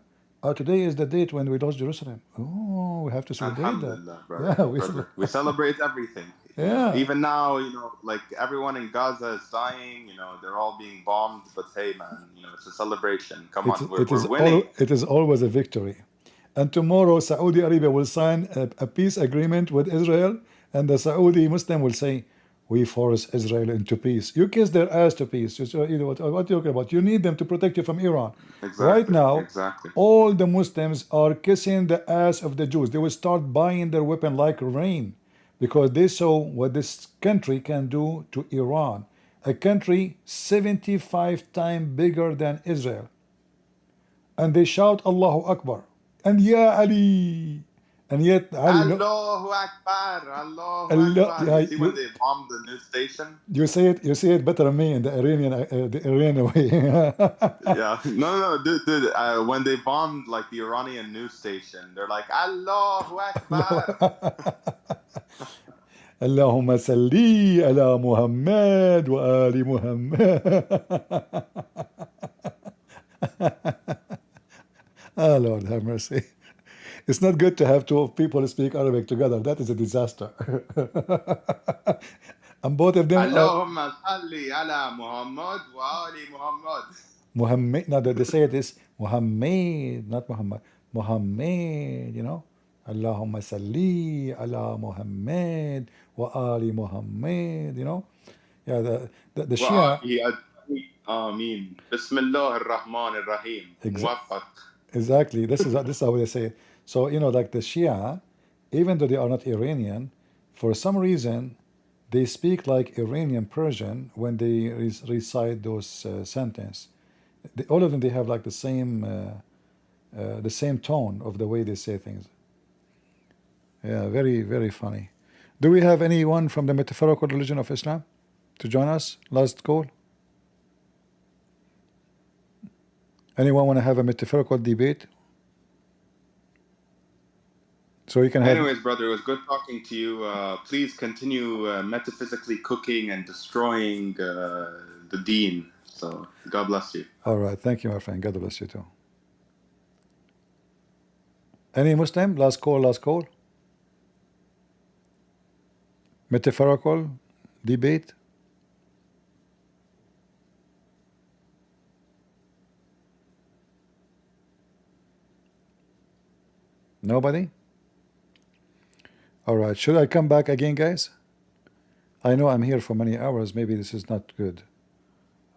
Today is the date when we lost Jerusalem. Oh, we have to celebrate Alhamdulillah, that. brother. Yeah, We celebrate everything. Yeah. Even now, like everyone in Gaza is dying. They're all being bombed. But hey, man, it's a celebration. Come on, we're winning. It is always a victory. And tomorrow, Saudi Arabia will sign a peace agreement with Israel, and the Saudi Muslim will say, "We force Israel into peace." You kiss their ass to peace. What are you talking about? You need them to protect you from Iran. Exactly. Right now, exactly. all the Muslims are kissing the ass of the Jews. They will start buying their weapon like rain, because they saw what this country can do to Iran, a country 75 times bigger than Israel. And they shout Allahu Akbar and Ya Ali, and yet Ali, Allahu Akbar, Allahu Akbar. yeah, You see when they bombed the news station? You say it better than me in the Iranian way. Yeah, no, dude. When they bombed like the Iranian news station, they're like Allahu Akbar. Allahumma salli ala Muhammad wa ali Muhammad. Oh, Lord have mercy. It's not good to have two people speak Arabic together. That is a disaster. And both of them Allahumma salli ala Muhammad wa ali Muhammad. Muhammad. Now they say it is Muhammad, not Muhammad. Muhammad, Allahumma salli ala Muhammad wa ali Muhammad, Yeah, the Shia. Ameen. Bismillah ar-Rahman ar-Rahim. Muwaffaq. Exactly. This is how they say it. So, like the Shia, even though they are not Iranian, for some reason, they speak like Iranian Persian when they recite those sentences. All of them, they have like the same tone of the way they say things. Yeah, very, very funny. Do we have anyone from the metaphorical religion of Islam to join us? Last call. Anyone want to have a metaphorical debate? So you can have. Anyways, brother, it was good talking to you. Please continue metaphysically cooking and destroying the deen. So God bless you. All right, thank you, my friend. God bless you too. Any Muslim? Last call. Metaphorical debate. Nobody? All right, should I come back again, guys? I know I'm here for many hours. Maybe this is not good.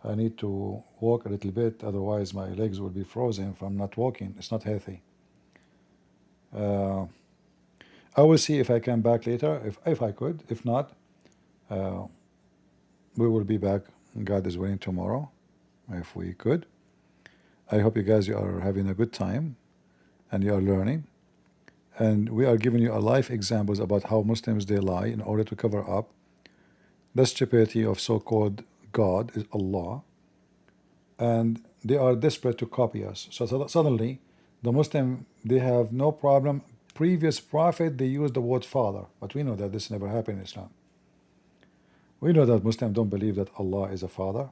I need to walk a little bit, otherwise my legs will be frozen if I'm not walking. It's not healthy. I will see if I come back later, if I could. If not, we will be back, God is willing, tomorrow, if we could. I hope you guys are having a good time and you are learning. And we are giving you a life examples about how Muslims they lie in order to cover up the stupidity of so-called God is Allah, and they are desperate to copy us. So suddenly, the Muslim, they have no problem. Previous prophet, they use the word father, but we know that this never happened in Islam. We know that Muslims don't believe that Allah is a father,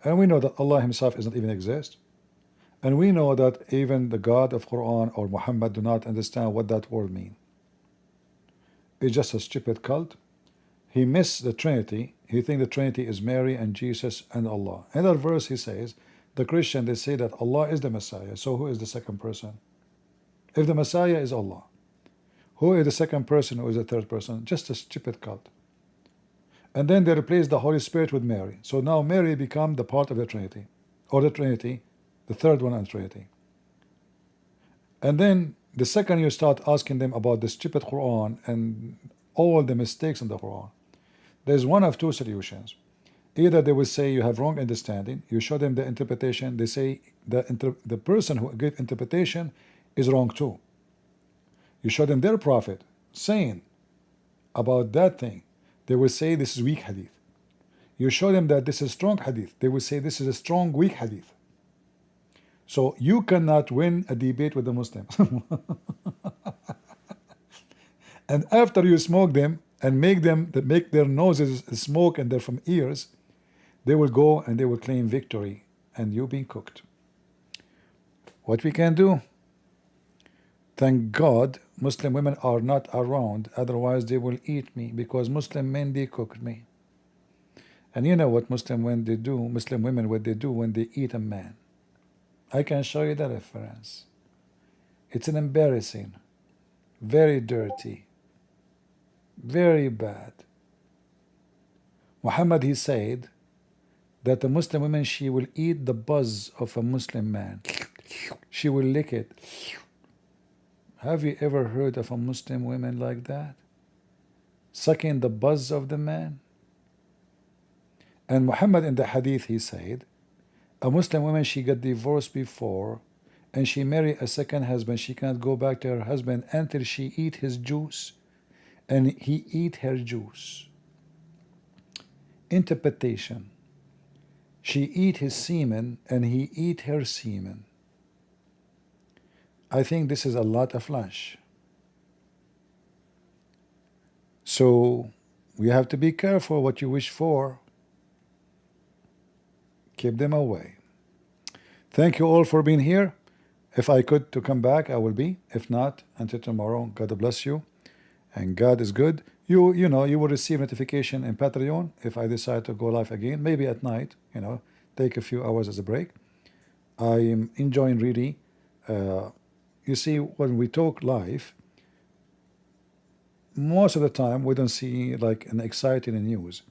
and we know that Allah himself doesn't even exist. And we know that even the God of Quran or Muhammad do not understand what that word means. It's just a stupid cult. He missed the Trinity. He thinks the Trinity is Mary and Jesus and Allah. Another verse he says, the Christian, they say that Allah is the Messiah. So who is the second person? If the Messiah is Allah, who is the second person? Who is the third person? Just a stupid cult. And then they replace the Holy Spirit with Mary. So now Mary become the part of the Trinity, or the Trinity, the third one in Trinity. And then the second you start asking them about the stupid Quran and all the mistakes in the Quran, there's one of two solutions. Either they will say you have wrong understanding, you show them the interpretation, they say the person who gave interpretation is wrong too. You show them their prophet saying about that thing, they will say this is weak hadith. You show them that this is strong hadith, they will say this is a strong weak hadith. So you cannot win a debate with the Muslims. And after you smoke them and make their noses smoke and they're from ears, they will go and they will claim victory and you being cooked. What we can do? Thank God Muslim women are not around, otherwise they will eat me, because Muslim men, they cooked me. And you know what Muslim women what they do when they eat a man. I can show you the reference. It's an embarrassing, very dirty, very bad. Muhammad, he said that a Muslim woman, she will eat the buzz of a Muslim man. She will lick it. Have you ever heard of a Muslim woman like that? Sucking the buzz of the man? And Muhammad in the hadith, he said, a Muslim woman, she got divorced before and she married a second husband. She cannot go back to her husband until she eat his juice and he eat her juice. Interpretation. She eat his semen and he eat her semen. I think this is a lot of lunch. So we have to be careful what you wish for. Keep them away. Thank you all for being here. If I could to come back, I will be. If not, until tomorrow, God bless you. And God is good. You know, you will receive notification in Patreon if I decide to go live again, maybe at night, you know, take a few hours as a break. I am enjoying really. You see, when we talk live, most of the time we don't see like an exciting news.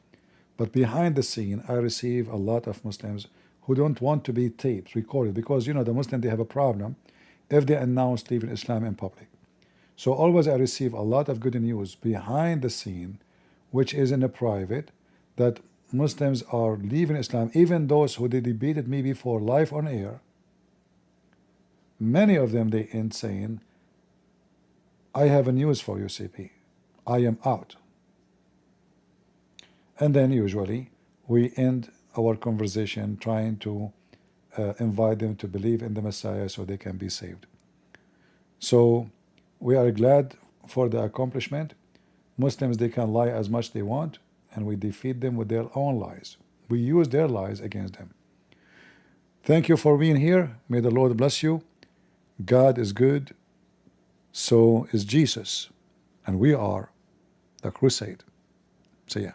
But behind the scene, I receive a lot of Muslims who don't want to be taped, recorded, because, you know, the Muslims, they have a problem if they announce leaving Islam in public. So always I receive a lot of good news behind the scene, which is in a private, that Muslims are leaving Islam, even those who they debated me before live on air. Many of them, they end saying, I have a news for you, CP. I am out. And then usually we end our conversation trying to invite them to believe in the Messiah so they can be saved. So we are glad for the accomplishment. Muslims, they can lie as much they want, and we defeat them with their own lies. We use their lies against them. Thank you for being here. May the Lord bless you. God is good. So is Jesus. And we are the crusade. See ya.